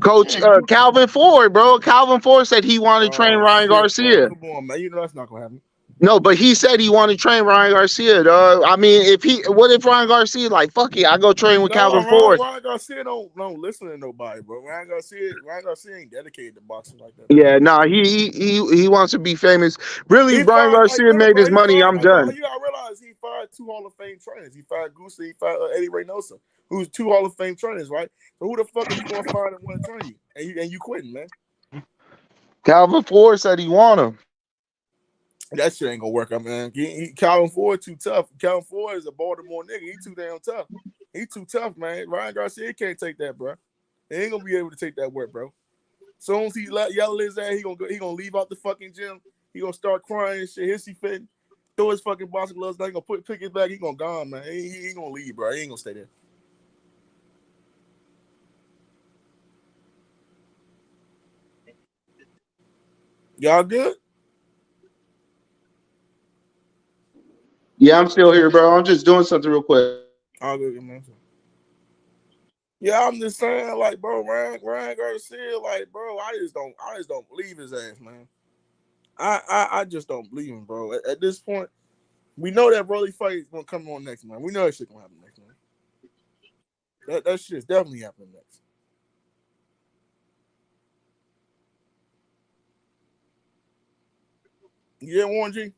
Coach Calvin Ford, bro. Calvin Ford said he wanted to train Oh Ryan shit, bro! Garcia. Come on, man. You know that's not gonna happen. No, but he said he wanted to train Ryan Garcia, dog. I mean, what if Ryan Garcia like, fuck it, I go train with No, Calvin Ford? Ryan Garcia don't listen to nobody, bro. Ryan Garcia ain't dedicated to boxing like that, bro. Yeah, nah, he wants to be famous. Really, He Ryan fired like Garcia remember, made bro. his He money. fired I'm like bro. done. You gotta realize he fired 2 Hall of Fame trainers. He fired Goosey. He fired Eddie Reynoso, who's 2 Hall of Fame trainers, right? So who the fuck are you gonna fire that want to train you? And you quitting, man? Calvin Ford said he want him. That shit ain't gonna work out, man. Calvin Ford too tough. Calvin Ford is a Baltimore nigga. He too damn tough. He too tough, man. Ryan Garcia can't take that, bro. He ain't gonna be able to take that work, bro. Soon as he yell his ass, he gonna leave out the fucking gym. He gonna start crying and shit. Hissy fit, throw his fucking boxing gloves down. He gonna pick his back. He gonna gone, man. He gonna leave, bro. He ain't gonna stay there. Y'all good? Yeah, I'm still here, bro. I'm just doing something real quick. All good, man. Yeah, I'm just saying, like, bro, Ryan Garcia, like, bro, I just don't believe his ass, man. I just don't believe him, bro. At this point, we know that Rolly fight is gonna come on next, man. We know that shit gonna happen next, man. That shit's definitely happening next. Yeah, Warren G.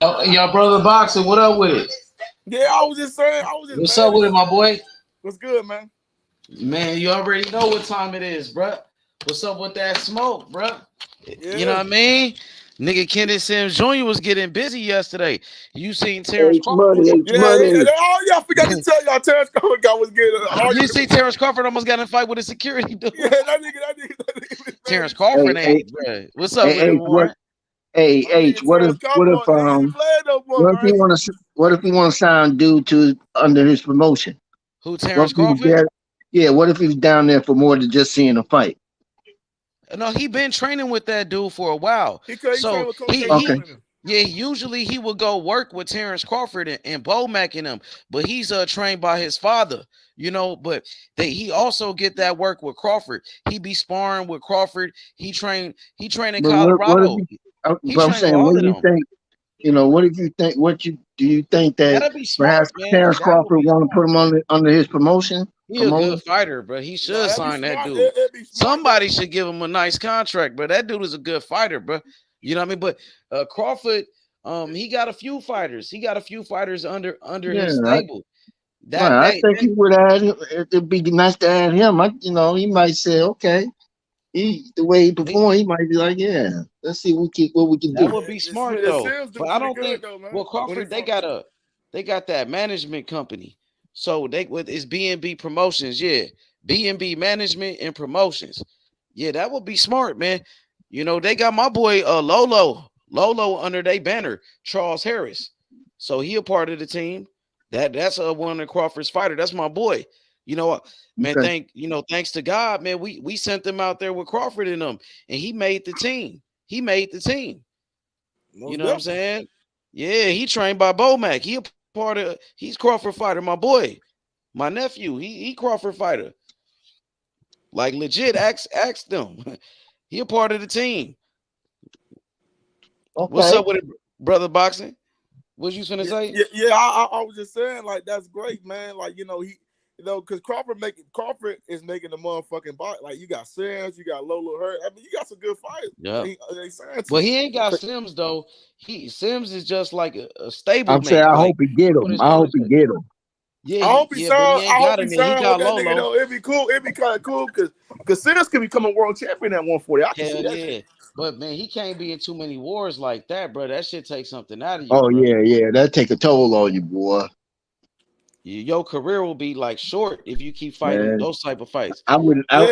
Y'all brother boxing, what up with it? Yeah, I was just saying. What's up with it, my boy? What's good, man? Man, you already know what time it is, bruh. What's up with that smoke, bruh? Yeah. You know what I mean? Nigga Kenneth Sims Jr. was getting busy yesterday. You seen Terrence Crawford? Oh, yeah, I forgot to tell y'all. Terrence Crawford was getting. You see Terrence Crawford almost got in a fight with a security dude. Yeah, that nigga. Terrence Crawford ain't, bruh. What's up with it, H, Warren? what if what if he want to sign dude to under his promotion? Who, Terrence Crawford? What if he's down there for more than just seeing a fight? No, he been training with that dude for a while. Usually he would go work with Terrence Crawford and Bo Mack and him, but he's trained by his father, you know. But he also get that work with Crawford. He be sparring with Crawford. He train in Colorado. I'm saying, what do you think? You know, what if you think? Do you think that perhaps Terrence Crawford want to put him under his promotion? He a good fighter, bro. He should sign that dude. Somebody should give him a nice contract, bro. That dude is a good fighter, bro. You know what I mean? But Crawford, he got a few fighters. He got a few fighters under his stable. I think he would add. It'd be nice to add him. He might say, okay, the way he performed, he might be like, yeah, let's see what we can do. That would be smart though. But I don't think. Well, Crawford, they got that management company. So it's B&B Promotions, yeah. B&B Management and Promotions. Yeah, that would be smart, man. You know, they got my boy Lolo under their banner, Charles Harris. So he a part of the team. That's one of Crawford's fighter. That's my boy. You know, man, thanks to God, man, we sent them out there with Crawford in them, and he made the team. You know what I'm saying? Yeah, he trained by Bo Mack. He's Crawford fighter, my boy. My nephew, he Crawford fighter. Like legit, ask them. He a part of the team. Okay. What's up with it, brother boxing? What you finna say? Yeah, I was just saying, like, that's great, man. Like, because Crawford is making the motherfucking box. Like, you got Sims, you got Lolo Hurt. I mean, you got some good fighters. Yeah. But he ain't got Sims though. Sims is just like a stable. I'm saying, I hope he get him. Yeah, I hope he signed. I hope he signed with that nigga though. It'd be cool. It'd be kind of cool because Sims could become a world champion at 140. I can see that. Shit. But man, he can't be in too many wars like that, bro. That shit takes something out of you. Oh, bro. yeah, that take a toll on you, boy. Your career will be like short if you keep fighting those type of fights. I wouldn't even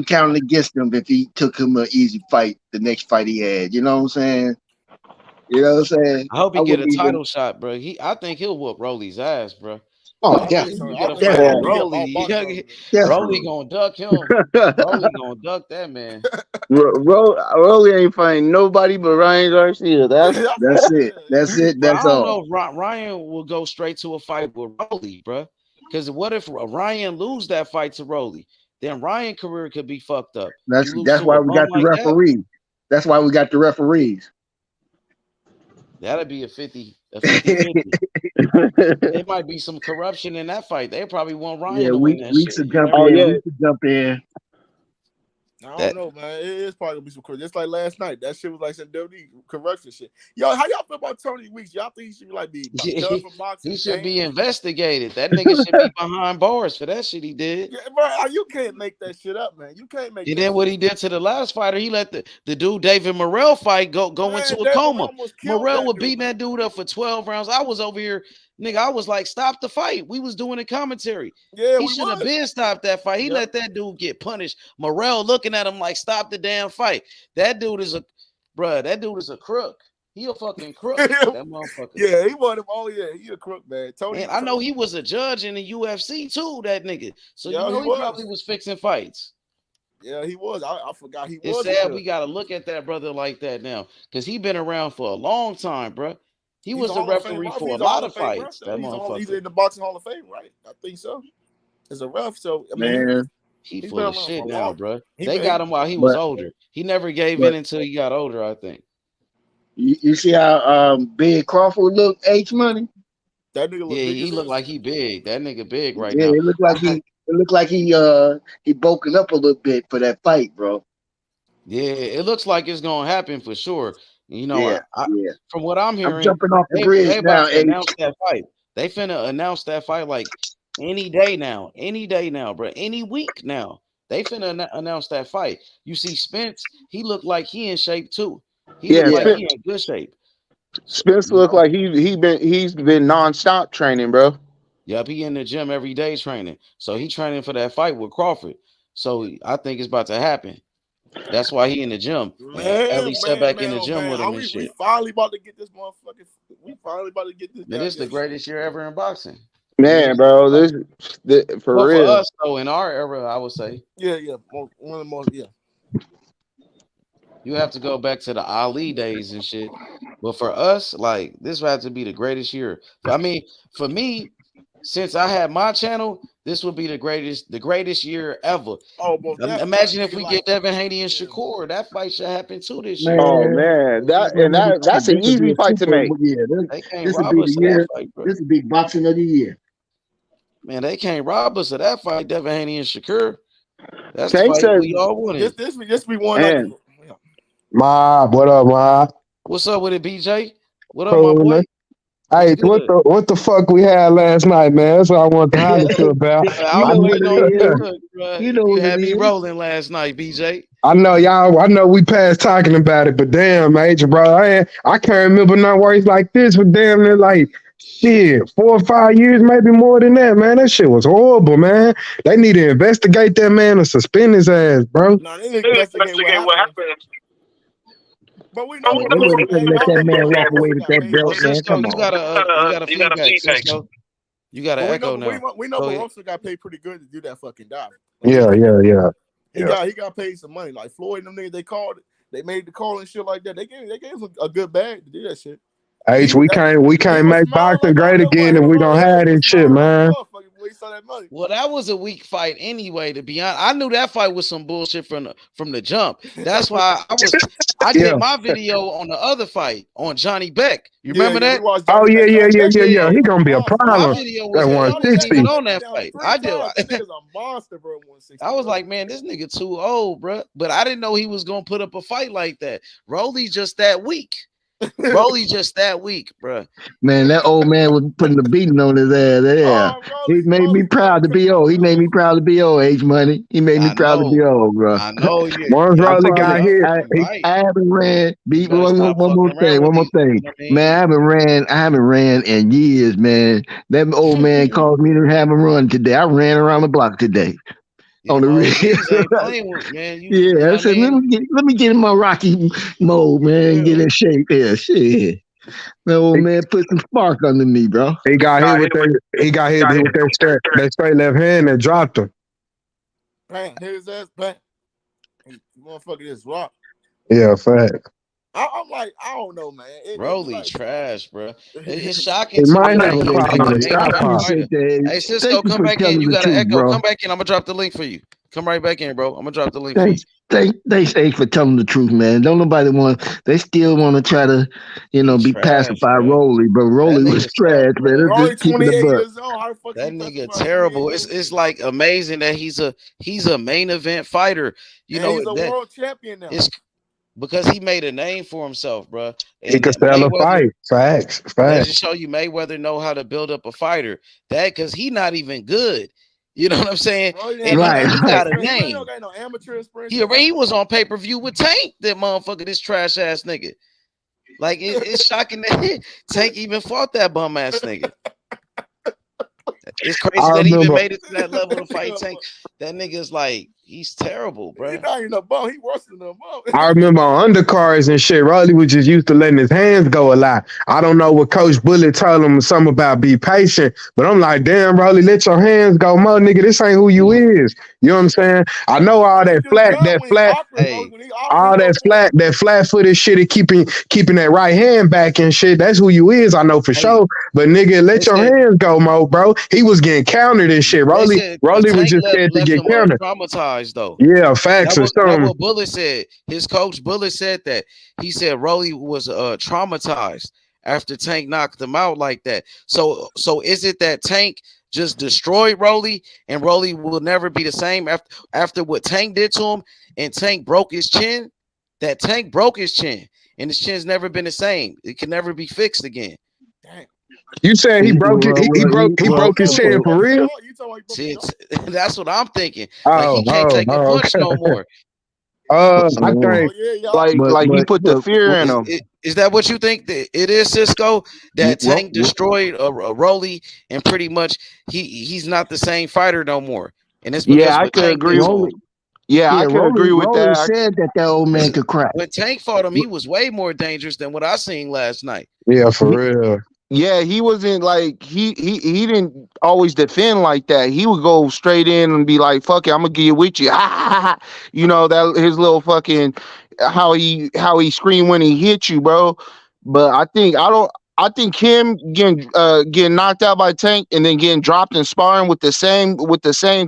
count against him if he took him an easy fight the next fight he had. You know what I'm saying? I hope he get a title shot, bro. I think he'll whoop Rolly's ass, bro. Oh, definitely. Rolly gonna duck him. Rolly gonna duck that man. Rolly ain't fighting nobody but Ryan Garcia. That's it. That's all. I don't know if Ryan will go straight to a fight with Rolly, bro. Because what if Ryan lose that fight to Rolly? Then Ryan's career could be fucked up. That's why we got the referees. That's why we got the referees. That'd be a 50-50. There might be some corruption in that fight. They probably want Ryan to win that shit. We could jump in. I don't know, man. It's probably gonna be some corruption. Just like last night, that shit was like some WWE corruption shit. Yo, how y'all feel about Tony Weeks? Y'all think he should be done for boxing? He should be investigated. That nigga should be behind bars for that shit he did. Yeah, bro, you can't make that shit up, man. You can't make. And then what he did to the last fighter, he let the dude David Morrell fight go into a coma. Morrell was beating that dude up for 12 rounds. I was over here. Nigga, I was like, stop the fight. We was doing a commentary. Yeah, he should have been stopped that fight. He let that dude get punished. Morrell looking at him like, stop the damn fight. That dude is a crook. He a fucking crook. That motherfucker. Yeah, he wanted him. Oh yeah, he a crook, man. And I know he was a judge in the UFC too. That nigga. So he probably was fixing fights. Yeah, he was. I forgot he was. It's sad we gotta look at that brother like that now, because he been around for a long time, bro. He was a referee for a lot of fights. He's in the Boxing Hall of Fame, right? I think so. As a ref, so I mean, he's full of shit now, bro. They got him while he was older. He never gave in until he got older, I think. You see how big Crawford look, H Money? That nigga look big. He look like he big. That nigga big right now. Yeah, it look like he It looked like he bulking up a little bit for that fight, bro. Yeah, it looks like it's gonna happen for sure. You know, Yeah, yeah. from what I'm I'm hearing, jumping off the they bridge about now, to H. announce that fight. They finna announce that fight like any day now, bro. Any week now. They finna announce that fight. You see, Spence, he looked like he in shape too. He Yeah, looked like Spence, he in good shape. So, Spence you looked know, like he's been nonstop training, bro. yep, he in the gym every day training. So he training for that fight with Crawford. So I think it's about to happen. That's why he in the gym. And Ellie sat back in the gym with him and We shit. finally about to get this motherfucking. We finally about to get this. Man, this is the greatest year ever in boxing. Man, bro, for Well, for real. us though, in our era, I would say. Yeah. One of the most. Yeah. You have to go back to the Ali days and shit. But for us, like this would have to be the greatest year. I mean, for me, since I had my channel, this would be the greatest year ever. Oh, most Imagine if we get Devin Haney and Shakur. That fight should happen too this year. Oh Man, man, that's an this would be easy a fight to super make. year. They can't This would rob be us the of that year. fight, bro. This would be boxing of the year. Man, they can't rob us of that fight, Devin Haney and Shakur. That's the Tank fight said, we all wanted. This be one. man, Mob, what up, Mob? What's up with it, BJ? What up, my boy? Hey, what the fuck we had last night, man? That's what I wanted to holler to about. I was waiting on you. Look, bro, you had me rolling last night, BJ. I know y'all. I know we passed talking about it, but damn, major bro, I can't remember no words like this. But damn, near like shit, 4 or 5 years, maybe more than that, man. That shit was horrible, man. They need to investigate that man and suspend his ass, bro. No, they need to investigate what happened. But we know They wouldn't let that man walk away with that belt, man. Cisco, Come you on. got a feedback, Cisco. You got an echo now. We know Barossa got paid pretty good to do that fucking dive. Yeah. He got paid some money. Like Floyd and them niggas, they called it. They made the call and shit like that. They gave him a good bag to do that shit. H, we can't make boxing great again if we don't have this shit, man. Well, that was a weak fight anyway. To be honest, I knew that fight was some bullshit from the jump. That's why I did my video on the other fight on Johnny Beck. You remember that? Oh yeah. He gonna be a My problem. video That was I wasn't 160. even on that fight. I did. That nigga's a monster, bro. 160. I was like, man, this nigga too old, bro. But I didn't know he was gonna put up a fight like that. Rolly just that weak. Rolly just that weak, bro. Man, that old man was putting the beating on his ass. Yeah, he made me proud to be old. He made me proud to be old. H Money. He made me proud to be old, bro. I know you. Once Rolly got hit, I haven't ran. One more thing. Man, I haven't ran in years, man. That old man called me to have a run today. I ran around the block today. On the real. Yeah, I said, let me get in my Rocky mode, man. Get in shape here. Shit. That old man put some spark under me, bro. He got hit with that straight left hand and dropped him. Bang, hit his ass, bang. Motherfucker, this rock. Yeah, fact. I'm like, I don't know, man. Rolly trash, bro. It's shocking. It might have a problem with Hey, Cisco, come back in. You got an echo. Bro. Come back in. I'm gonna drop the link for you. Come right back in, bro. I'm gonna drop the link for you. Thanks, H, for telling the truth, man. Don't nobody they still want to try to, be pacified Rolly, but Rolly was trash, man. Rolly 28 years old. How the fuck that nigga terrible. It's like amazing that he's a main event fighter. You know, he's a world champion now. It's because he made a name for himself, bro. And he could sell a fight. Facts. That just show you Mayweather know how to build up a fighter. That because he not even good. You know what I'm saying? And right. He got a name. He don't got no amateur experience. He was on pay-per-view with Tank, that motherfucker, this trash ass nigga. Like it's shocking that Tank even fought that bum ass nigga. It's crazy that he even made it to that level to fight Tank. That nigga's like, he's terrible, bro. He's not even a bum. He worse than a bum. I remember on undercards and shit, Rolly was just used to letting his hands go a lot. I don't know what Coach Bullet told him something about be patient, but I'm like, damn, Rolly, let your hands go more, nigga. This ain't who you is. You know what I'm saying? I know all that flat-footed shit and keeping that right hand back and shit. That's who you is, I know for sure. But nigga, let your hands go, Mo, bro. He was getting countered and shit. Rolly was just scared to get countered. Traumatized though. Yeah, facts or something. That's what Bullet said. His coach Bullet said that. He said Rolly was traumatized after Tank knocked him out like that. So is it that Tank just destroyed Rolly, and Rolly will never be the same after what Tank did to him, and Tank broke his chin. That Tank broke his chin, and his chin's never been the same. It can never be fixed again. You saying he broke it? He broke his chin for real? See, that's what I'm thinking. Oh, like he can't take a punch okay. no more. I think like he put the fear in him. Is that what you think that it is, Cisco? That Tank destroyed a Rolly, and pretty much he's not the same fighter no more. And it's because I could agree. I could agree with Rolly that. said that old man could crack. When Tank fought him, he was way more dangerous than what I seen last night. Yeah, for real. Yeah, he wasn't like he didn't always defend like that. He would go straight in and be like, "Fuck it, I'm gonna get with you." You know that his little fucking how he screamed when he hit you, bro. But I think him getting knocked out by Tank and then getting dropped and sparring with the same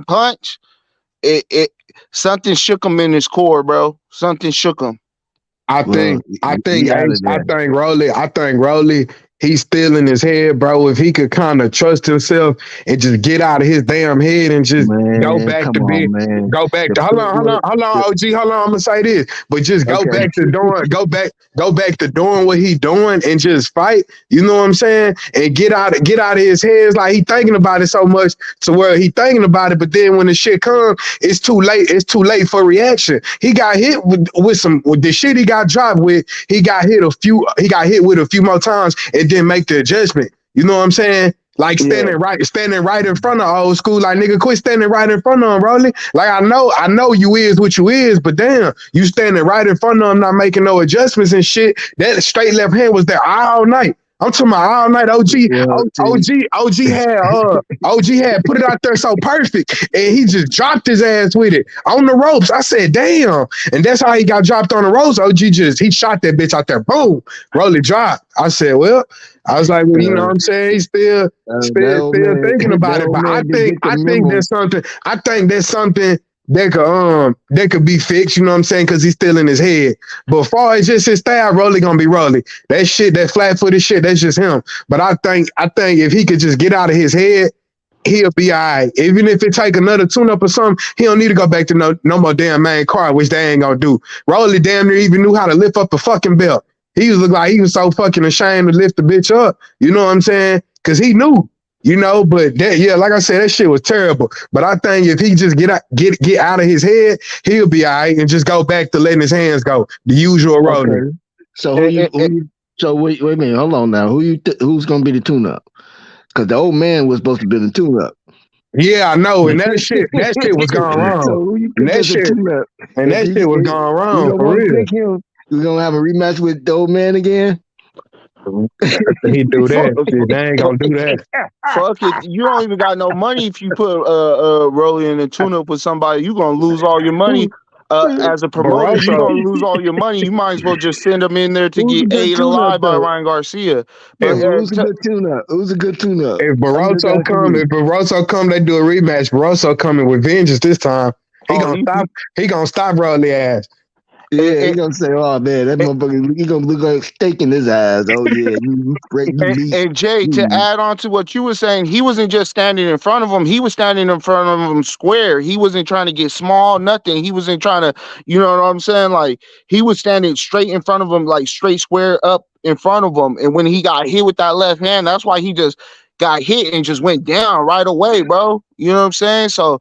punch. It something shook him in his core, bro. Something shook him. I think Rolly, he's still in his head, bro. If he could kind of trust himself and just get out of his damn head and just go back to hold on, OG, hold on. I'm gonna say this, but just go back to doing what he doing and just fight. You know what I'm saying? And get out of his head. It's like he thinking about it so much to where he thinking about it, but then when the shit comes, it's too late. It's too late for reaction. He got hit with the shit he got dropped with. He got hit with a few more times and then make the adjustment. You know what I'm saying? Like standing right in front of old school. Like, nigga, quit standing right in front of him, Rolly. Like, I know you is what you is, but damn, you standing right in front of him, not making no adjustments and shit. That straight left hand was there all night. I'm talking about all night. OG had put it out there so perfect, and he just dropped his ass with it on the ropes. I said, damn, and that's how he got dropped on the ropes. He shot that bitch out there. Boom, Rolly dropped. I said, well, you know what I'm saying? He's still thinking about it, but I think that's something that could be fixed, you know what I'm saying? Because he's still in his head. But far as just his style, Rolly gonna be Rolly. That shit, that flat-footed shit, that's just him. But I think if he could just get out of his head, he'll be all right. Even if it take another tune-up or something, he don't need to go back to no more damn main card, which they ain't gonna do. Rolly damn near even knew how to lift up the fucking belt. He looked like he was so fucking ashamed to lift the bitch up. You know what I'm saying? Because he knew. You know, but like I said, that shit was terrible. But I think if he just get out of his head, he'll be all right and just go back to letting his hands go. The usual Rolling. Okay. So wait a minute, hold on now. Who's gonna be the tune-up? Because the old man was supposed to be the tune-up. Yeah, I know, and that shit was going wrong. So that shit was going wrong for real. You gonna have a rematch with the old man again? He do that. They ain't gonna do that. Fuck it. You don't even got no money if you put Rolly in a tune-up with somebody. You gonna lose all your money. As a promoter, you gonna lose all your money. You might as well just send them in there to get ate alive by Ryan Garcia. But who's a good tune-up? Who's a good tune-up? If Barroso come, they do a rematch. Barroso coming with vengeance this time. He gonna stop Rolly ass. Yeah, he's gonna say, "Oh man, that motherfucker, he gonna look like steak in his eyes." Oh yeah, and Jay, to add on to what you were saying, he wasn't just standing in front of him; he was standing in front of him square. He wasn't trying to get small, nothing. He wasn't trying to, you know what I'm saying? Like he was standing straight in front of him, like straight square up in front of him. And when he got hit with that left hand, that's why he just got hit and just went down right away, bro. You know what I'm saying? So.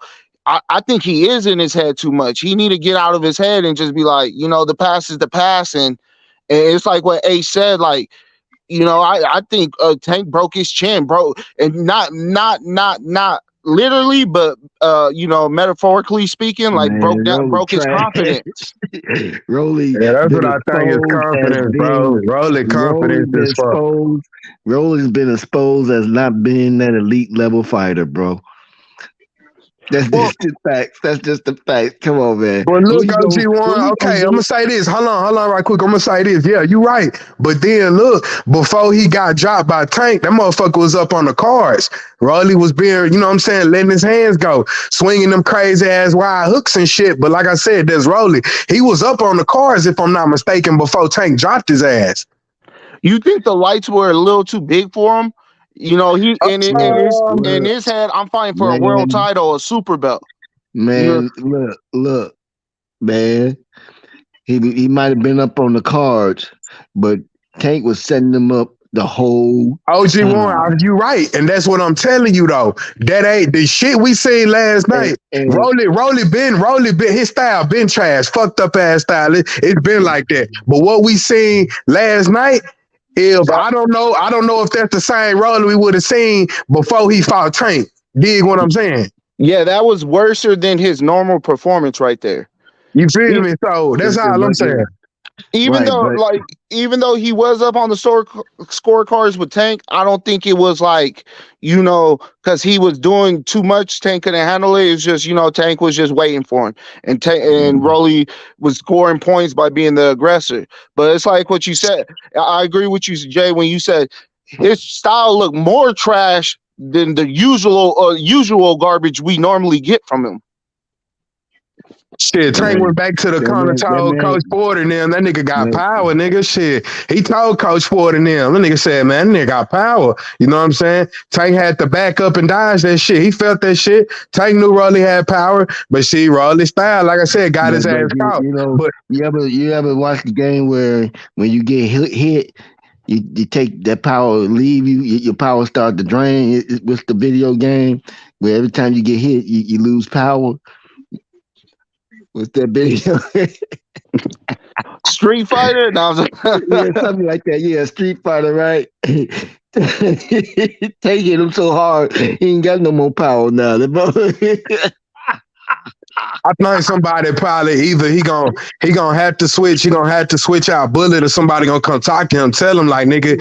I think he is in his head too much. He need to get out of his head and just be like, you know, the past is the past. And it's like what Ace said, like, you know, I think Tank broke his chin, bro. And not literally, but, you know, metaphorically speaking, like broke his confidence. Rolly. Yeah, that's what I think is confidence, bro. Rolly confidence is exposed. Rolly's been exposed as not being that elite level fighter, bro. That's just the facts. That's just the facts. Come on, man. Well, look, OG1. Okay, I'm gonna say this. Hold on, right quick. I'm gonna say this. Yeah, you right. But then look, before he got dropped by Tank, that motherfucker was up on the cards. Rolly was being, you know what I'm saying, letting his hands go, swinging them crazy ass wide hooks and shit. But like I said, there's Rolly. He was up on the cards, if I'm not mistaken, before Tank dropped his ass. You think the lights were a little too big for him? You know, he in Look, his head, I'm fighting for a world man, title, a super belt. man, look, man. He might have been up on the cards, but Tank was setting them up the whole OG time. Warren, you right, and that's what I'm telling you though. That ain't the shit we seen last night. Rolly been his style been trash, fucked up ass style. It's been like that. But what we seen last night, if I don't know if that's the same Rolly we would have seen before he fought Tank. Dig what I'm saying? Yeah, that was worse than his normal performance right there. You feel me? So that's all I'm saying. Even though he was up on the scorecards with Tank, I don't think it was like, because he was doing too much. Tank couldn't handle it. It's just, Tank was just waiting for him, and Rolly was scoring points by being the aggressor. But it's like what you said. I agree with you, Jay, when you said his style looked more trash than the usual garbage we normally get from him. Shit, Tank went back to the corner, told Coach Ford and them, that nigga got power, nigga. Shit, he told Coach Ford and them, that nigga said, man, that nigga got power. You know what I'm saying? Tank had to back up and dodge that shit. He felt that shit. Tank knew Rolly had power, but see, Rolly's style, like I said, got his ass caught. But you ever watch the game where when you get hit, you take that power, leave you, your power start to drain. With the video game where every time you get hit, you lose power. What's that video? Street Fighter? No, yeah, something like that. Yeah, Street Fighter, right? Taking him so hard, he ain't got no more power now. I think somebody probably either he gonna have to switch. He gonna have to switch out Bullet, or somebody gonna come talk to him, tell him like, nigga,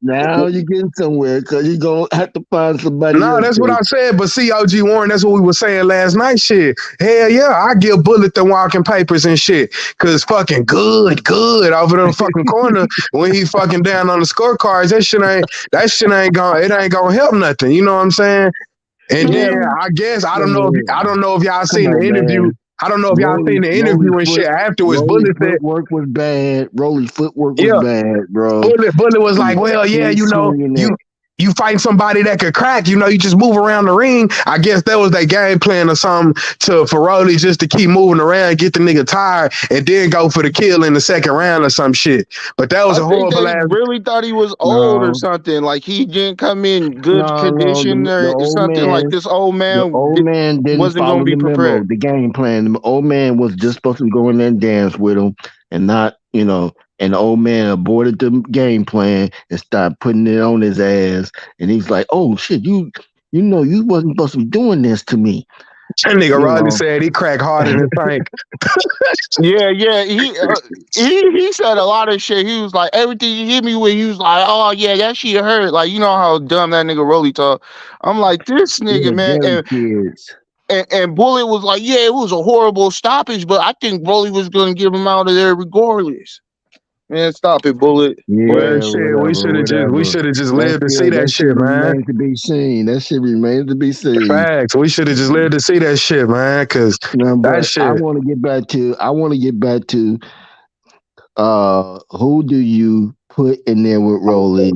now you're getting somewhere because you gonna have to find somebody. No, that's what I said. But see, OG Warren, that's what we were saying last night. Shit, hell yeah, I give Bullet the walking papers and shit, cause fucking good over the fucking corner when he fucking down on the scorecards. That shit ain't gonna help nothing. You know what I'm saying? And then I guess I don't know if y'all seen the interview. I don't know if y'all seen the interview and shit afterwards. Bullet said footwork was bad. Rolly's footwork was bad, bro. Bullet was like, well, yeah, you fighting somebody that could crack, you just move around the ring. I guess that was their game plan or something for Rolly just to keep moving around, get the nigga tired, and then go for the kill in the second round or some shit. But that was a horrible ass. Really thought he was old or something. Like he didn't come in good condition or something. Like this old man. The old man wasn't going to be prepared. The game plan. The old man was just supposed to go in there and dance with him, and not, and the old man aborted the game plan and started putting it on his ass. And he's like, "Oh shit, you wasn't supposed to be doing this to me." That nigga Rolly said he cracked harder than Tank. Yeah. He said a lot of shit. He was like, everything he hit me with, he was like, "Oh yeah, that shit hurt." Like, you know how dumb that nigga Rolly talk. I'm like, this nigga, man. And Bullet was like, yeah, it was a horrible stoppage, but I think Rolly was going to give him out of there regardless. Man, stop it, Bullet. Yeah, shit, we should have just lived to see that shit, man. To be seen. That shit remains to be seen. Facts. We should have just lived to see that shit, man. Cause that shit. I want to get back to who do you put in there with Rolly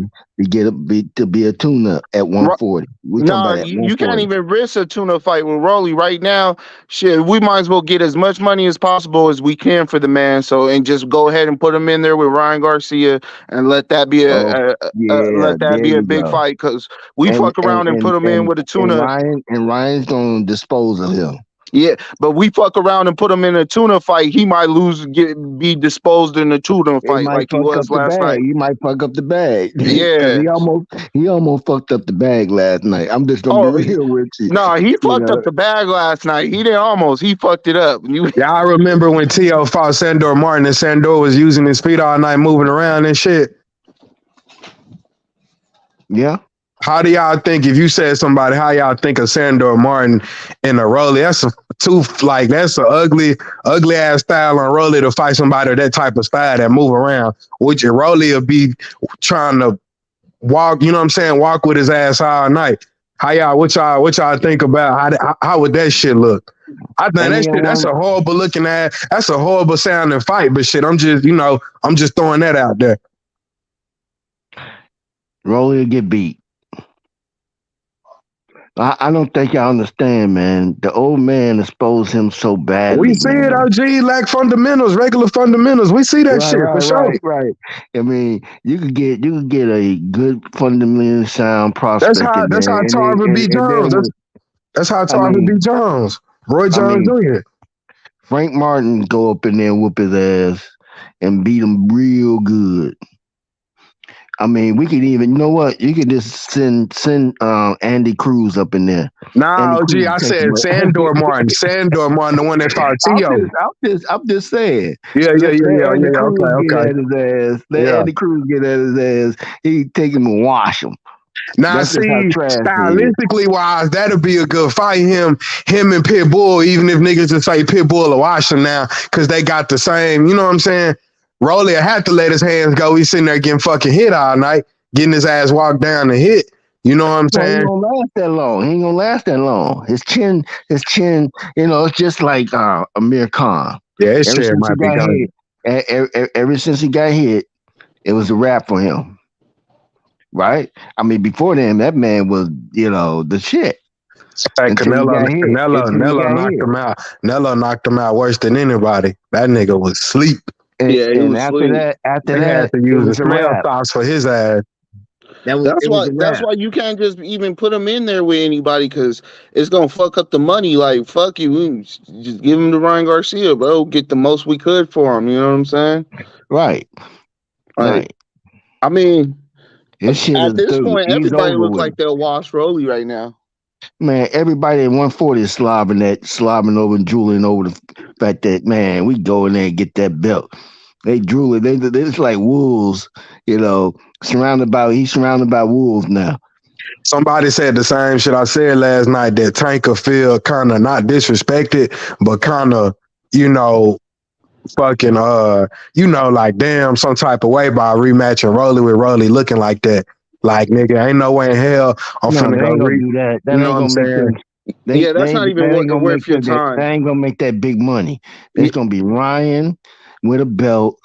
to be a tune-up at 140? No, you can't even risk a tune-up fight with Rolly right now. Shit, we might as well get as much money as possible as we can for the man. So, and just go ahead and put him in there with Ryan Garcia and let that be a big fight, because we fuck around and put him in with a tune-up. And Ryan's gonna dispose of him. Yeah, but we fuck around and put him in a tuna fight, he might be disposed in a tuna fight like he was last night. He might fuck up the bag. Yeah, he almost fucked up the bag last night. I'm just gonna be real with you. No, he fucked up the bag last night. He didn't almost. He fucked it up. Yeah, I remember when T.O. fought Sandor Martin, and Sandor was using his feet all night, moving around and shit. Yeah. How do y'all think, if you said somebody, how y'all think of Sandor Martin and a Rolly? That's an ugly ass style on Rolly to fight somebody that type of style that move around. Which Rolly will be trying to walk, you know what I'm saying, walk with his ass all night. What y'all think about how would that shit look? I think that's a horrible looking ass, that's a horrible sounding fight, but shit, I'm just throwing that out there. Rolly will get beat. I don't think y'all understand, man. The old man exposed him so We badly, see it, man. OG, like fundamentals, regular fundamentals. We see that Right, shit for right, sure. right. I mean, you could get a good fundamentally sound That's prospect how in that's there, how and they Tarver beat and Jones. then with That's how I Tarver mean beat Jones. Roy I Jones mean Jr. Frank Martin go up in there and whoop his ass and beat him real good. I mean, we could even, you know what? You could just send Andy Cruz up in there. Nah, Andy OG, Cruz I take him. said Sandor Martin. Sandor Martin, the one that fought Tio. I'm just saying. Yeah. Let Andy Cruz get Okay. at his ass. Let Yeah. Andy Cruz get at his ass. He take him and wash him. Now, That's just how see, trash he is. stylistically wise, that'll be a good fight. Him and Pitbull, even if niggas just say Pitbull or Washington now, because they got the same, you know what I'm saying? Rolly had to let his hands go. He's sitting there getting fucking hit all night, getting his ass walked down and hit. You know what I'm No, he ain't saying? gonna last that long. He ain't gonna last that long. His chin, it's just like Amir Khan. Yeah, his Ever chair since he might be got gone. hit, ever since he got hit, it was a wrap for him. Right? I mean, before then, that man was, the shit. Hey, Until he got hit. Canelo knocked him out. Nello knocked him out worse than anybody. That nigga was asleep. He And was after asleep. that, They had to it use the was a smell wrap. stops for his ass. That's It was a that's wrap. why you can't just even put him in there with anybody because it's gonna fuck up the money. Like fuck you, we just give him to Ryan Garcia, bro. Get the most we could for him. You know what I'm saying? Right. Like, Right. I mean, This shit at is this through. point, He's everybody over looks with. like they'll wash Rolly right now. Man, everybody at 140 is slobbing over and drooling over the fact that, man, we go in there and get that belt. They drooling. They just like wolves, he's surrounded by wolves now. Somebody said the same shit I said last night, that Tank could feel kind of not disrespected, but kind of, fucking, like, damn, some type of way by rematching Rolly with Rolly looking like that. Like, nigga, ain't no way in hell I'm No, finna they go ain't gonna do that. you That know ain't what I'm gonna make saying? them. Yeah, that's not even That ain't gonna make worth your that. time. That ain't gonna make that big money. It's gonna be Ryan with a belt,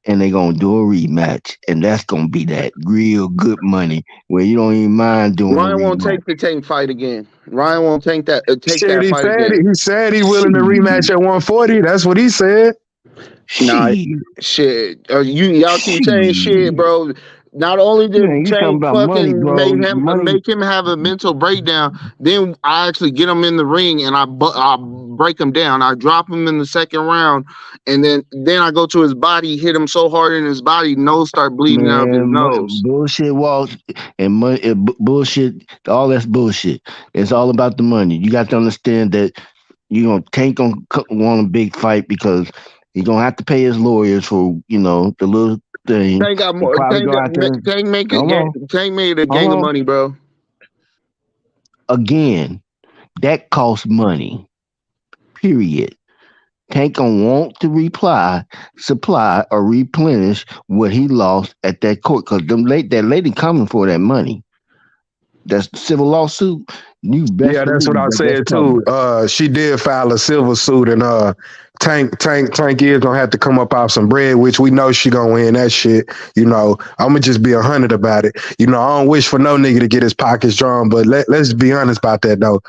and they gonna do a rematch, and that's gonna be that real good money where you don't even mind doing a Ryan won't rematch. take the Tank fight again. Ryan won't take that Shit, he fight said again. he said he willing to rematch at 140. That's what he said. Nah, shit. Y'all keep saying shit, bro. Not only did Man, you talking Tank about money, fucking bro? Money. make him have a mental breakdown, then I actually get him in the ring and I break him down. I drop him in the second round, and then I go to his body, hit him so hard in his body, nose start bleeding out of his nose. Bullshit walk and money, bullshit. All that's bullshit. It's all about the money. You got to understand that Tank gonna want a big fight because he's gonna have to pay his lawyers for the little thing. Tank got more. Tank made a gang of money, bro. Again, that costs money. Period. Tank gonna want to supply, or replenish what he lost at that court because that lady coming for that money. That's civil lawsuit. You best That's what I believe that's said coming. too. She did file a civil suit, and Tank is gonna have to come up off some bread, which we know she gonna win that shit. I'm gonna just be 100 about it. I don't wish for no nigga to get his pockets drawn, but let's be honest about that though.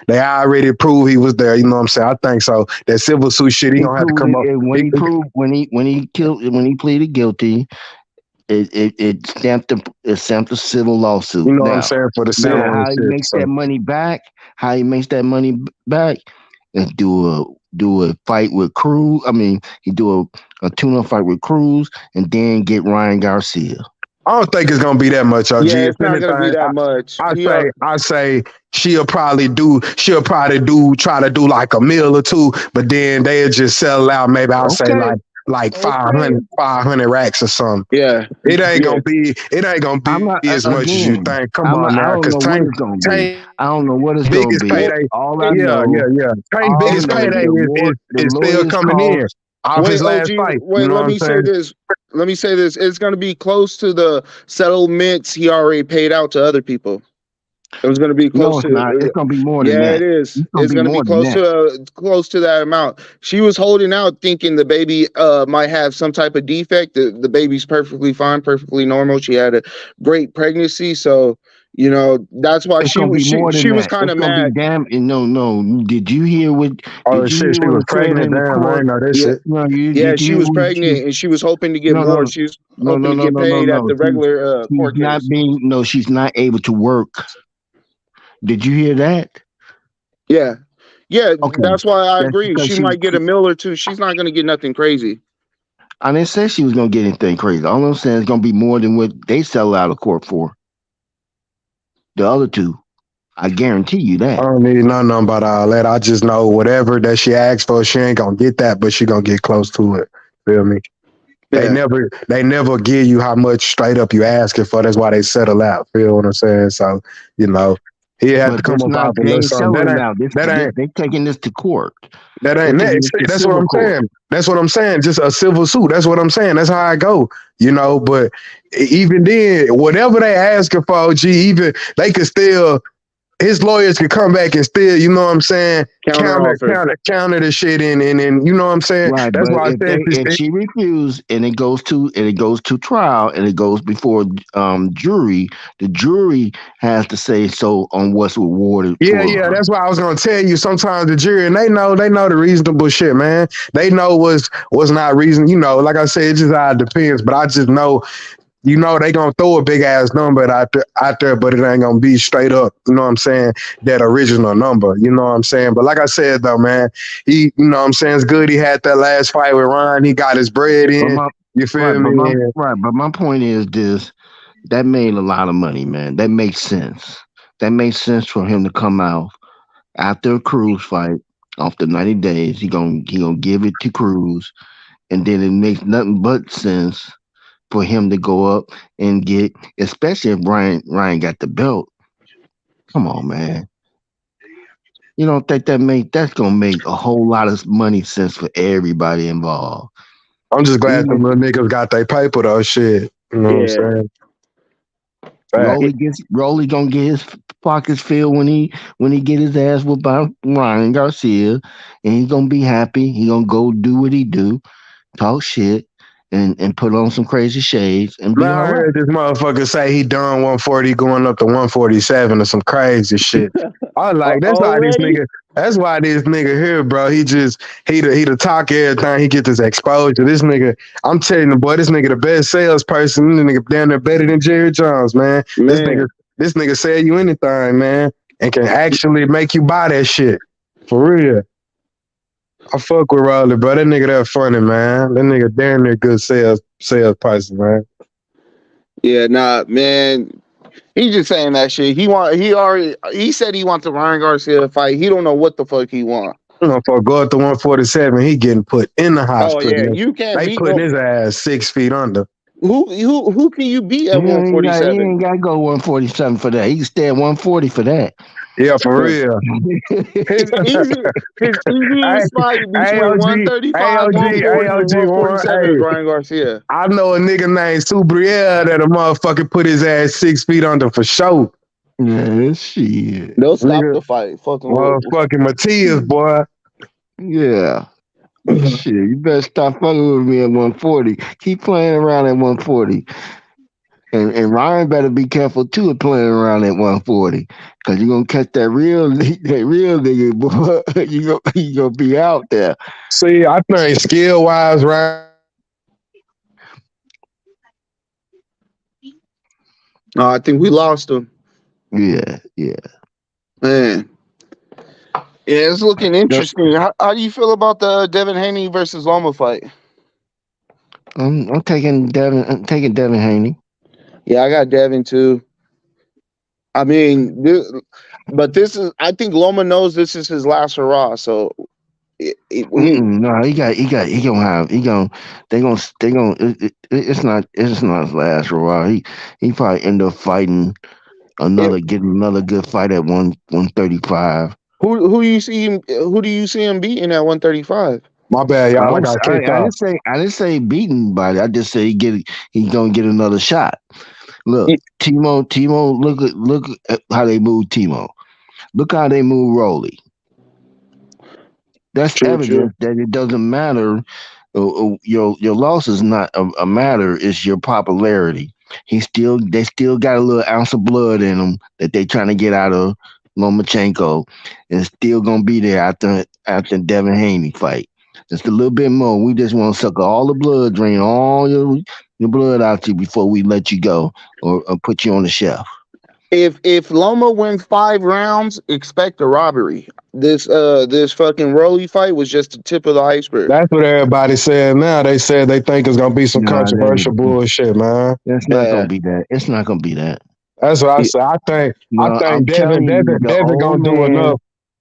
They already proved he was there. You know what I'm saying? I think so. That civil suit shit, he gonna have to come up. When he pleaded guilty, it stamped a civil lawsuit. You know what I'm Now, saying? For the civil how he shit. makes that money back? How he makes that money back? Is do a fight with Cruz. I mean, he do a tune-up fight with Cruz, and then get Ryan Garcia. I don't think it's gonna be that much, OG. Yeah, it's not gonna be that much. I say she'll probably try to do like a meal or two, but then they'll just sell out. Maybe I'll say like 500 racks or something. Yeah, it ain't gonna be as much as you think. Come on now, because Tank I don't know what it's gonna biggest be. payday. All I know, Tank biggest payday is still coming in off his last fight. Wait, let me say this. Let me say this. It's going to be close to the settlements he already paid out to other people. It was going to be No, close it's to. not. It's gonna be more than Yeah, it that. is. It's gonna It's be going to be more than that. close to that amount. She was holding out, thinking the baby might have some type of defect. The baby's perfectly fine, perfectly normal. She had a great pregnancy, so that's why It's gonna be more than she was that. kind It's of gonna be mad. damn. No, no. Did you hear what? Oh Did you shit, hear she what was was said pregnant. in the Damn, I court? ain't know that Yeah, shit. No, yeah, did you she hear was what she? pregnant and she was hoping to get No, more. no, She was no, no, hoping to no, get no, no, paid at no. the regular She's court not case. being. No, she's not able to work. Did you hear that? Yeah, yeah, Okay, that's why I that's agree. because She might get a mill or two. She's not going to get nothing crazy. I didn't say she was gonna get anything crazy. All I'm saying is gonna be more than what they sell out of court for. The other two, I guarantee you I that. don't need nothing about all that. I just know whatever that she asks for, she ain't gonna get that, but she gonna get close to it. Feel me? Yeah. They never give you how much straight up you asking for. That's why they settle out. Feel what I'm saying? So, he had to But come that's up not. off a They little ain't something. selling now. That ain't They taking this to court. that They ain't taking that. this to That's what civil I'm court. saying. That's what I'm saying. Just a civil suit. That's what I'm saying. That's how I go. But even then, whatever they asking for, even they could still his lawyers could come back and still, you know what I'm saying, Counter offer. counter the shit and you know what I'm saying? Right, That's but why I said if she refused and it goes to trial and it goes before jury, the jury has to say so on what's rewarded yeah, for yeah, her. that's why I was gonna tell you. Sometimes the jury and they know the reasonable shit, man. They know what's not reason. Like I said, it just how it depends. But I just know they gonna throw a big ass number out there, but it ain't gonna be straight up, you know what I'm saying, that original number, you know what I'm saying? But like I said though, man, he, you know what I'm saying, it's good he had that last fight with Ryan, he got his bread But in, my you feel me? And but my point is this: that made a lot of money, man. That makes sense. That makes sense for him to come out after a Cruz fight, after 90 days. He gonna give it to Cruz, and then it makes nothing but sense for him to go up and get, especially if Ryan got the belt. Come on, man. You don't think that's gonna make a whole lot of money sense for everybody involved? I'm just glad Even them if little niggas got their paper though, shit, you know what I'm Yeah. saying? Fact. Rolly gonna get his pockets filled when he get his ass whooped by Ryan Garcia, and he's gonna be happy. He gonna go do what he do, talk shit, and put on some crazy shades and Man, be I all right. heard this motherfucker say he done 140 going up to 147 or some crazy shit. I was like, Already? that's why this nigga here, bro. He the talk everything. He get this exposure. This nigga, I'm telling you, boy, this nigga the best salesperson. This nigga down there better than Jerry Jones, man. Man. This nigga sell you anything, man, and can actually make you buy that shit. For real. I fuck with Rolly, bro. That nigga that funny, man. That nigga damn near good salesperson, man. Yeah, nah, man. He just saying that shit. He said he wants the Ryan Garcia fight. He don't know what the fuck he want. For go up to 147, he getting put in the Oh yeah, hospital. you can't They beat putting no. his ass 6 feet under. Who can you beat He at ain't got he 147? ain't got to go 147 for that. He can stay at 140 for that. Yeah, for real. His Hey, easiest fight hey, between OG, 135, hey, 140, and OG, one, 147 is hey, Ryan Garcia. I know a nigga named Subriel that a motherfucker put his ass 6 feet under for sure. Yeah, shit. They'll stop Nigga, the fight. Fucking with. motherfucking Matias, boy. Yeah. Shit, you better stop fucking with me at 140. Keep playing around at 140. And Ryan better be careful too of playing around at 140. Cause you're gonna catch that real nigga, boy. You gonna be out there. See, I think skill wise, right? I think we lost him. Yeah. Man. Yeah, it's looking interesting. How do you feel about the Devin Haney versus Loma fight? I'm taking Devin Haney. Yeah, I got Devin too. I mean, this is. I think Loma knows this is his last hurrah. So, No, he gonna have they gonna it's not his last for a while. He probably end up fighting getting another good fight at 135. Who you see him? Who do you see him beating at 135? My bad, y'all. I got kicked I off. didn't say beaten by it. I just say he gonna get another shot. Look, Timo. Look at how they move Timo. Look how they move Rolly. That's True, true. evidence that it doesn't matter. Your loss is not a matter. It's your popularity. They still got a little ounce of blood in them that they trying to get out of Lomachenko, and it's still gonna be there after Devin Haney fight. Just a little bit more. We just want to suck all the blood, drain all your blood out you before we let you go or put you on the shelf. If Loma wins 5 rounds, expect a robbery. This fucking Rolly fight was just the tip of the iceberg. That's what everybody said now. They said they think it's gonna be some Nah, controversial bullshit, man. That's not Yeah. gonna be that. It's not gonna be that. That's what I said. I No, think I'm telling you, the Devin old gonna do man. enough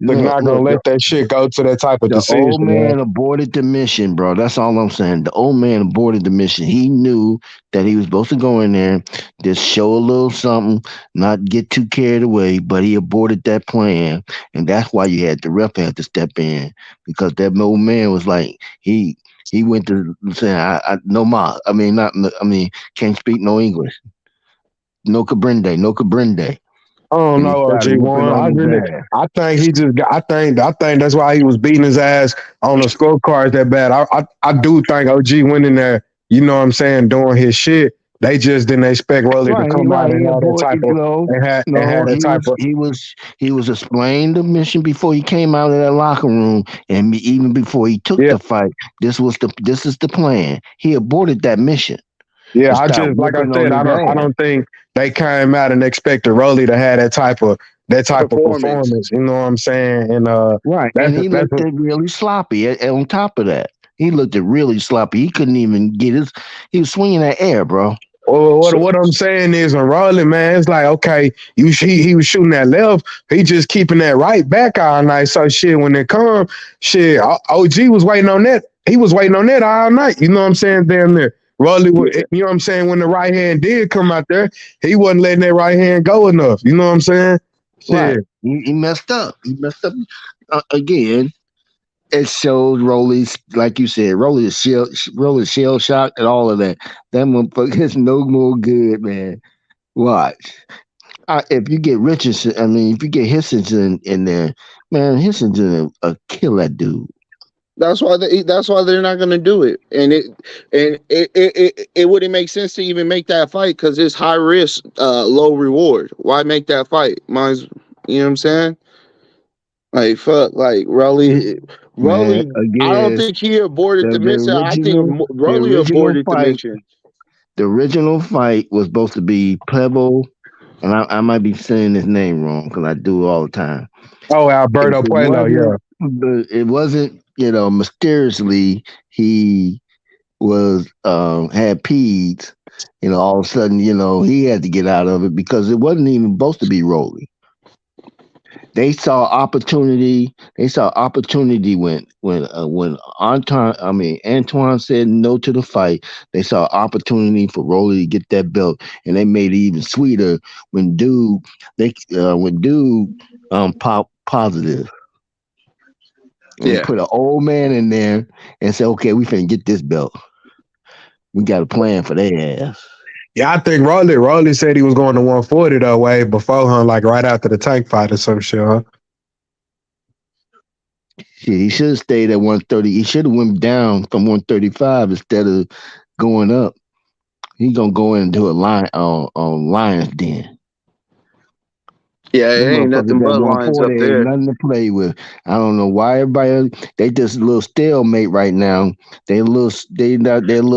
to not gonna Look, let that shit go to that type of the decision, old man. man aborted the mission, bro. That's all I'm saying. The old man aborted the mission. He knew that he was supposed to go in there, just show a little something, not get too carried away, but he aborted that plan. And that's why you had the ref had to step in because that old man was like, he went to saying, I no ma. I mean, not, I mean, can't speak no English. No cabrende, no cabrende. I don't And he know, started whooping OG1. on his ass. I think he just got, I think that's why he was beating his ass on the scorecards that bad. I do think OG went in there, you know what I'm saying, doing his shit. They just didn't expect Rolly to come out Right. and He have that type aborted. of, No, and had no. that type of, He was explaining the mission before he came out of that locker room, and even before he took yeah, the fight. This is the plan. He aborted that mission yeah. and I started just, like I whooping on said, his I ass. don't think they came out and expected Rolly to have that type of Performance. performance. You know what I'm saying? And Right, and he that's looked at really sloppy. On top of that, he looked at really sloppy. He couldn't even get his. He was swinging that air, bro. Well, So what I'm saying is, on Rolling, man, it's like, okay, he was shooting that left, he just keeping that right back all night. So shit, when it come, shit, OG was waiting on that. He was waiting on that all night. You know what I'm saying? Damn there. Rolly, yeah. you know what I'm saying? When the right hand did come out there, he wasn't letting that right hand go enough. You know what I'm saying? Right, Shit. he messed up. He messed up again. It shows Rolly's, like you said, Rolly's shell shocked and all of that. That motherfucker is no more good, man. Watch. If you get Richardson, I mean, if you get Hissington in there, man, Hissington will kill that dude. That's why they're not gonna do it. It wouldn't make sense to even make that fight because it's high risk, low reward. Why make that fight? Mine's, you know what I'm saying? Like fuck, like Man, Rolly. I don't again, think he aborted the, the the mission. I think original the Rolly original aborted the fight mission. the original fight was supposed to be Pebble, and I might be saying his name wrong because I do it all the time. Oh, If Alberto it Puello, yeah. wasn't, it wasn't, mysteriously he was had peds. All of a sudden, he had to get out of it because it wasn't even supposed to be Rolly. They saw opportunity. They saw opportunity when Antoine said no to the fight. They saw opportunity for Rolly to get that belt, and they made it even sweeter when dude pop positive and Yeah. put an old man in there and said, "Okay, we finna get this belt. We got a plan for their ass." Yeah, I think Rolly said he was going to 140 though, way before, huh? Like right after the tank fight or some shit, huh? Shit, he should have stayed at 130. He should have went down from 135 instead of going up. He gonna go into a Lions Den. Yeah, it Them ain't motherfuckers nothing at but lines 140 up ain't there. nothing to play with. I don't know why everybody they just a little stalemate right now. They're a little No,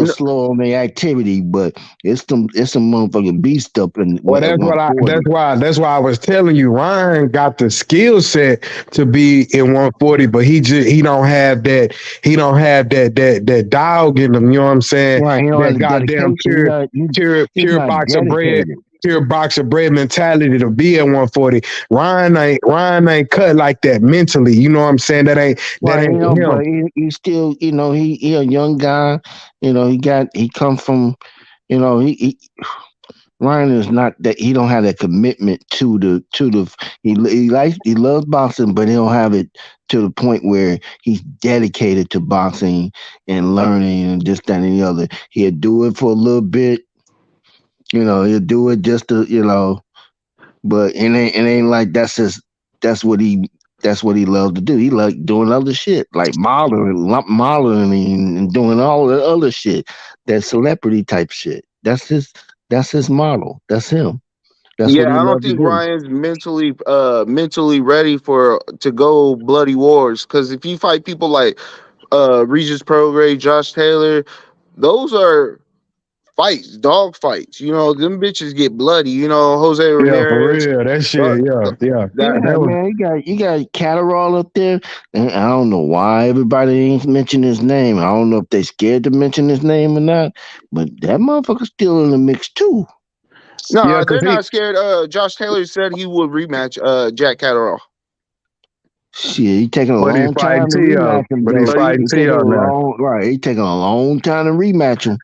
slow on their activity, but it's some motherfucking beast up in Well, at 140. that's why I was telling you, Ryan got the skill set to be in 140, but he don't have that dog in him. You know what I'm saying? Right, he don't That have the goddamn dedication. He's pure not box of bread. dedicated. Pure box of bread mentality to be at 140. Ryan ain't cut like that mentally. You know what I'm saying? That Right, ain't him. but he still, he a young guy. He come from, he Ryan is not that he don't have that commitment to the he loves boxing, but he don't have it to the point where he's dedicated to boxing and learning and this, that, and the other. He'll do it for a little bit, He'll do it just to, but it ain't like that's what he that's what he loves to do. He like doing other shit, like modeling and doing all the other shit, that celebrity type shit. That's his model. That's him. That's what Yeah, he I don't loves to think do. Ryan's mentally ready to go bloody wars. Because if you fight people like Regis Prograis, Josh Taylor, those are fights, dog fights. Them bitches get bloody. Jose Yeah, for Ramirez. real. That But shit. Yeah, yeah. that Yeah, That was. man, you got Catterall up there, and I don't know why everybody ain't mention his name. I don't know if they scared to mention his name or not, but that motherfucker's still in the mix too. Yeah, No, cause they're not scared. Josh Taylor said he would rematch Jack Catterall. Shit, he taking a but he's long fighting time to T.O. rematch him But he's though. But he, fighting He taking T.O. a now. long right. He taking a long time to rematch him.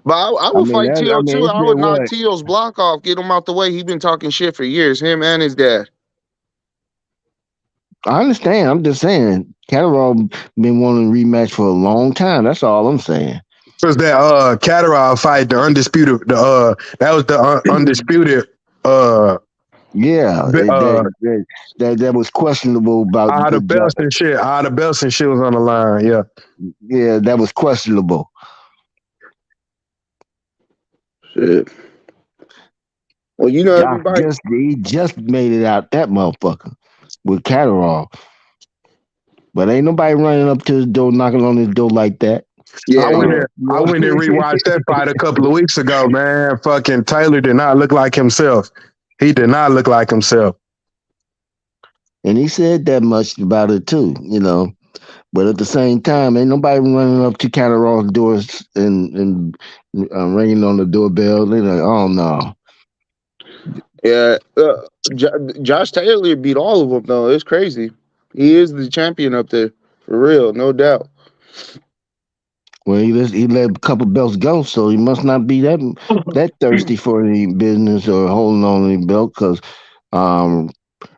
but I I would mean fight that. I T.O. mean, too. it's I been would knock what T.O.'s block off, get him out the way. He been talking shit for years, him and his dad. I understand. I'm just saying, Catterall been wanting to rematch for a long time. That's all I'm saying. Was that Catterall fight, the undisputed, that was the undisputed Yeah, bi- that was questionable about all the the belts judge. and shit. All the belts and shit was on the line. Yeah. Yeah, that was questionable. Shit. Well, Josh everybody. just made it out that motherfucker with Catterall. But ain't nobody running up to his door, knocking on his door like that. I Yeah, went yeah. and I went and rewatched that fight a couple of weeks ago, man. Fucking Taylor did not look like himself. He did not look like himself. And he said that much about it too. But at the same time, ain't nobody running up to Catterall's doors and ringing on the doorbell. They like, oh no. Yeah, Josh Taylor beat all of them though. It's crazy. He is the champion up there for real, no doubt. Well, he let a couple belts go, so he must not be that thirsty for any business or holding on to any belt because um,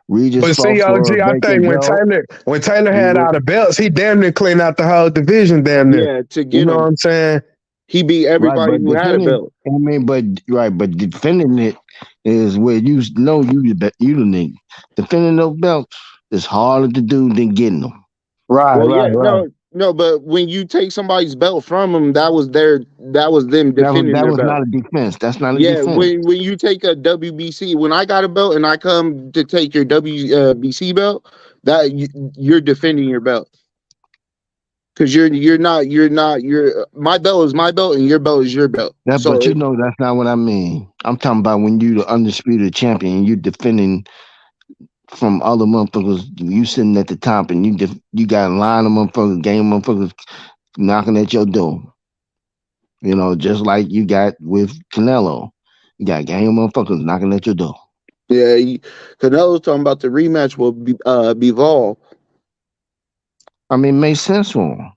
Regis But fought see, for a OG, I vacant think belt. when Taylor He had was, all the belts, he damn near cleaned out the whole division, damn near. Yeah, to You get know what him, I'm saying? he beat right, everybody but who had a defending. belt. I mean, but defending it is where you know you the nigga. Defending those belts is harder to do than getting them. Right, Well, right, yeah, right. no, but when you take somebody's belt from them, that was them That was defending that their was belt. not a defense. That's not a Yeah, defense. when you take a WBC, when I got a belt and I come to take your WBC belt, you're defending your belt because you're my belt is my belt and your belt is your belt. That, So but that's not what I mean. I'm talking about when you the undisputed champion and you defending from other motherfuckers. You sitting at the top and you got a line of motherfuckers, game motherfuckers knocking at your door. Just like you got with Canelo. You got a game motherfuckers knocking at your door. yeah, Canelo's talking about the rematch will be Bivol. I mean, it makes sense for him.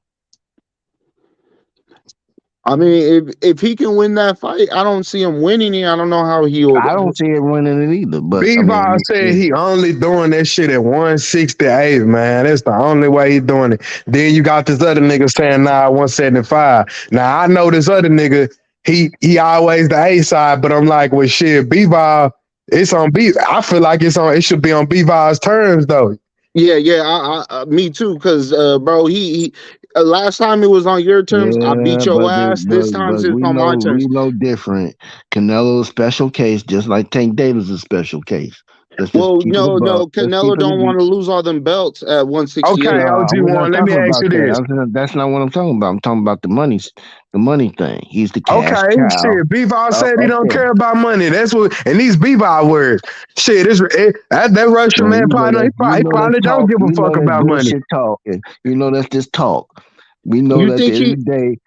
I mean, if he can win that fight, I don't see him winning it. I don't know how he would. I don't see it winning it either, but I mean, it B-Ball makes said sense. he only doing that shit at 168, man. That's the only way he doing it. Then you got this other nigga saying, nah, 175. Now, I know this other nigga, he always the A side, but I'm like, well, shit, B-Ball, it's on B. I feel like it should be on B-Ball's terms, though. Yeah, me too. Because, bro, he last time it was on your terms, I beat Yeah, your ass. This time but it's on my we terms. know different. Canelo's special case, just like Tank Davis is a special case. Let's just Well, keep it a buck. no, Let's keep Canelo it a don't want to lose all them belts at 168. Okay, No, we're not OG1, let me talking ask about you that. this. That's not what I'm talking about. I'm talking about the money thing. He's the cash Okay, cow shit. B-Ball said he up don't there. care about money. That's what, and these B-Ball words. Shit, that Russian Man, man he that's probably don't talk. give a fuck That's about money. bullshit talk. And that's just talk. We know You that at the think end he? of the day,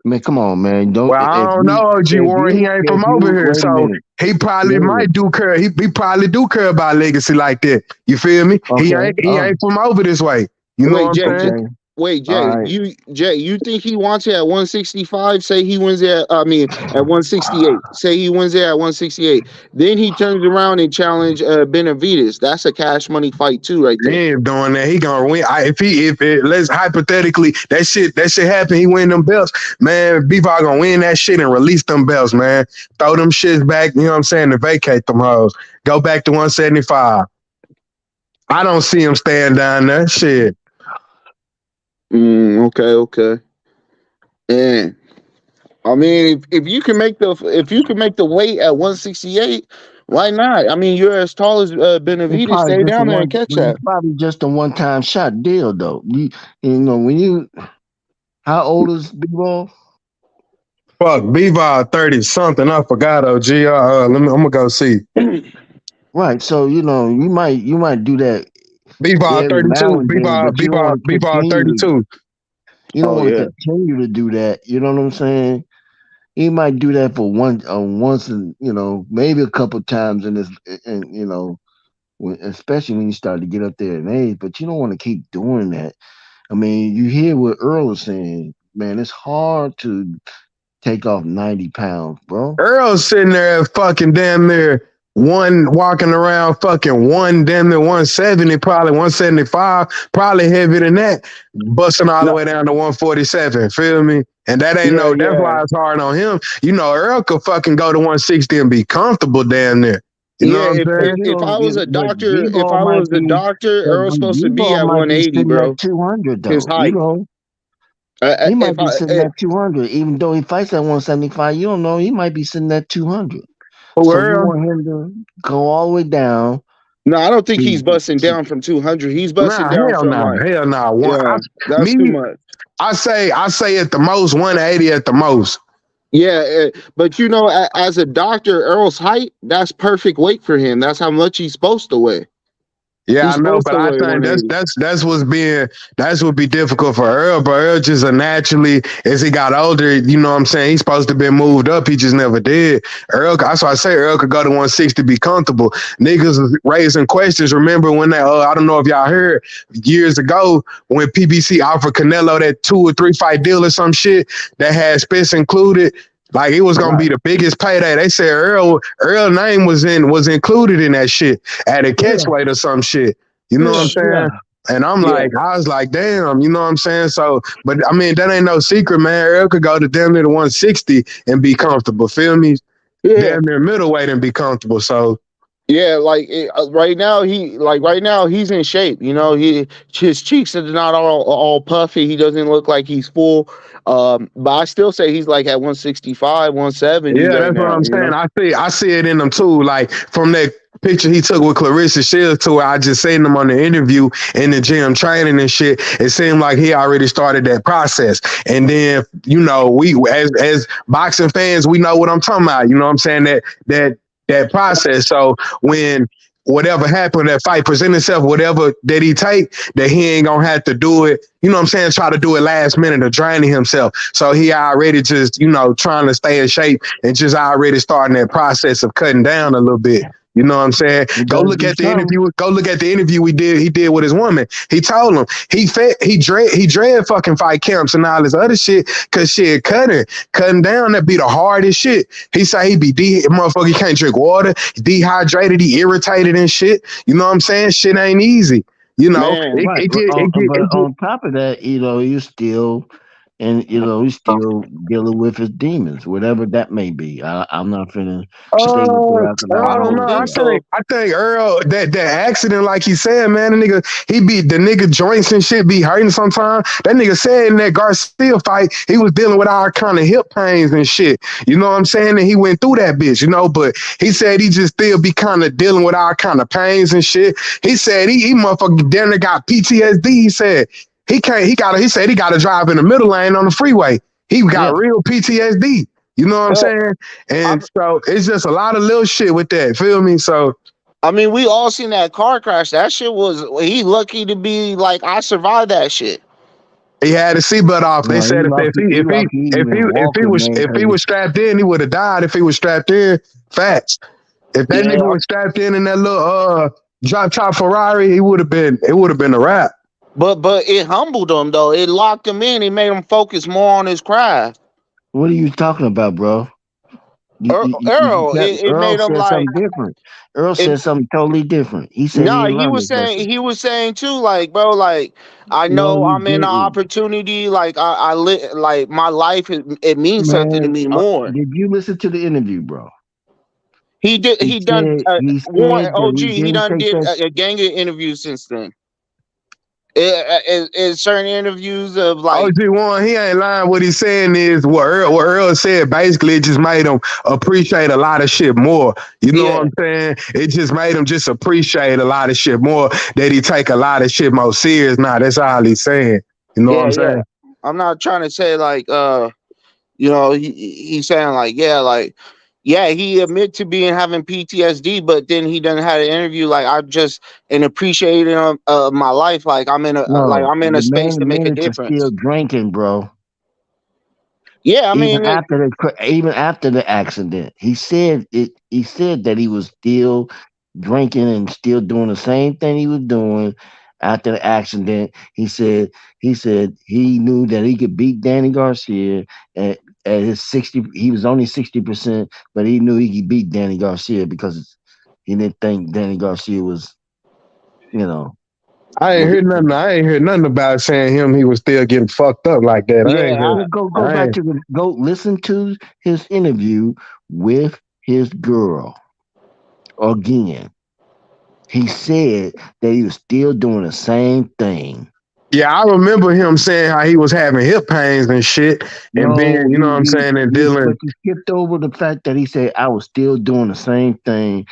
man, come on, man. Don't Well, I don't know, OG Warren. He ain't if from over you here, wait a so minute. he probably Wait a minute. might do care. He probably do care about legacy like that. You feel me? Okay. He ain't from over this way. You know what Wait, I'm Jay. saying? Okay. Wait, All Jay, right. you think he wants it at 165? Say he wins it. At 168. Say he wins it at 168. Then he turns around and challenge Benavidez. That's a cash money fight too, right He there. ain't doing that. He gonna win. Let's hypothetically that shit happen. He win them belts, man. Bivol gonna win that shit and release them belts, man. Throw them shits back. You know what I'm saying? To vacate them hoes. Go back to 175. I don't see him staying down there. Shit. Okay. And I mean, if you can make the weight at 168, why not? I mean, you're as tall as Benavidez. Stay down there and catch that. Probably just a one-time shot deal, though. You know, when you, how old is Bivol? Fuck, Bivol 30 something. I forgot. OG. I'm gonna go see. Right. So you know, you might do that. Bivol 32. But you don't want to Bivol continue. 32. You don't want to continue to do that. You know what I'm saying? You might do that for once, and maybe a couple times in this, and especially when you start to get up there in age. But you don't want to keep doing that. I mean, you hear what Earl was saying, man. It's hard to take off 90 pounds, bro. Earl's sitting there at fucking damn near walking around fucking damn near 170, probably 175, probably heavier than that, busting all the way down to 147. Feel me? And that ain't that's why it's hard on him. You know, Earl could fucking go to 160 and be comfortable down there. You know what I'm saying? If I was a doctor, Earl's supposed to be at 180, bro. 200 though. His height. He might be sitting at 200, even though he fights at 175. You don't know. He might be sitting at 200. So you want him to go all the way down. No, I don't think he's busting down from 200. He's busting down from hell no. That's too much. I say at the most 180 at the most. Yeah, but as a doctor, Earl's height, that's perfect weight for him. That's how much he's supposed to weigh. Yeah, I know, but I think that's what be difficult for Earl. But Earl just naturally, as he got older, you know what I'm saying, he's supposed to be moved up. He just never did. Earl, that's why I say Earl could go to 160 be comfortable. Niggas was raising questions. Remember when that I don't know if y'all heard years ago when PBC offered Canelo that 2 or 3 fight deal or some shit that had Spence included. Like it was gonna be the biggest payday. They said Earl name was included in that shit at a catchweight or some shit. You know what I'm saying? And I was like, damn, you know what I'm saying? So, but I mean, that ain't no secret, man. Earl could go to damn near 160 and be comfortable. Feel me? Damn near middleweight and be comfortable. So. Yeah, right now he's in shape. You know, his cheeks are not all puffy. He doesn't look like he's full. But I still say he's like at 165, 170. Yeah, that's what I'm saying. I see it in them too. Like from that picture he took with Clarissa Shields to where I just seen him on the interview in the gym training and shit. It seemed like he already started that process. And then, we as boxing fans, we know what I'm talking about. You know what I'm saying? That process. So when whatever happened, that fight present itself, whatever that he take, that he ain't gonna have to do it, you know what I'm saying, try to do it last minute or draining himself. So he already just, trying to stay in shape and just already starting that process of cutting down a little bit. You know what I'm saying? Go look at the interview. Go look at the interview he did with his woman. He told him he dread fucking fight camps and all this other shit because shit cutting down, that be the hardest shit. He say he be motherfucker, he can't drink water, he dehydrated, he irritated and shit. You know what I'm saying? Shit ain't easy. But on top of that, you still. And he's still dealing with his demons, whatever that may be. I'm not finna. I don't know. I think Earl that accident, like he said, man, the nigga joints and shit be hurting sometimes. That nigga said in that Garcia fight, he was dealing with all kind of hip pains and shit. You know what I'm saying? And he went through that bitch, but he said he just still be kind of dealing with all kind of pains and shit. He said he motherfucker damn near got PTSD. He said. He said he got to drive in the middle lane on the freeway. He got real PTSD. You know what I'm saying? And so it's just a lot of little shit with that. Feel me? So I mean, we all seen that car crash. That shit he lucky to be like, I survived that shit. He had his seatbelt off. They said if he was strapped in, he would have died. If he was strapped in, facts. If that nigga was strapped in that little drop top Ferrari, it would have been a wrap. But it humbled him though. It locked him in. It made him focus more on his craft. What are you talking about, bro? Earl, it Earl made him said like something different. Earl it. said something totally different. He said he No, didn't learn this lesson. he was saying too, like, bro, like I No, know he I'm in an didn't. opportunity, like like my life it means something to Man, me more. did you listen to the interview, bro? He done He one said that OG, he he didn't done take did that. a gang of interviews since then. In certain interviews of like OG1, he ain't lying. What he's saying is what Earl said. Basically, it just made him appreciate a lot of shit more. You know what yeah, I'm saying? It just made him just appreciate a lot of shit more. That he take a lot of shit more serious now. That's all he's saying. You know what I'm yeah. saying? I'm not trying to say like you know, he's saying like, yeah, like, yeah, he admit to being having PTSD, but then he done had an interview like I just and appreciating my life, like No, I'm in a the space man to make a admitted to still difference. drinking, bro. Yeah, I mean, Even after the accident, he said it. He said that he was still drinking and still doing the same thing he was doing after the accident. He said he knew that he could beat Danny Garcia at at his 60. He was only 60%, but he knew he could beat Danny Garcia because he didn't think Danny Garcia was, you know, I ain't was. heard nothing. I ain't heard nothing about saying him. He was still getting fucked up like that. I yeah, ain't heard. Well, go I back ain't. to go listen to his interview with his girl again. He said that he was still doing the same thing. Yeah, I remember him saying how he was having hip pains and shit, and No, being, you know what I'm saying, and but dealing. you skipped over the fact that he said I was still doing the same thing.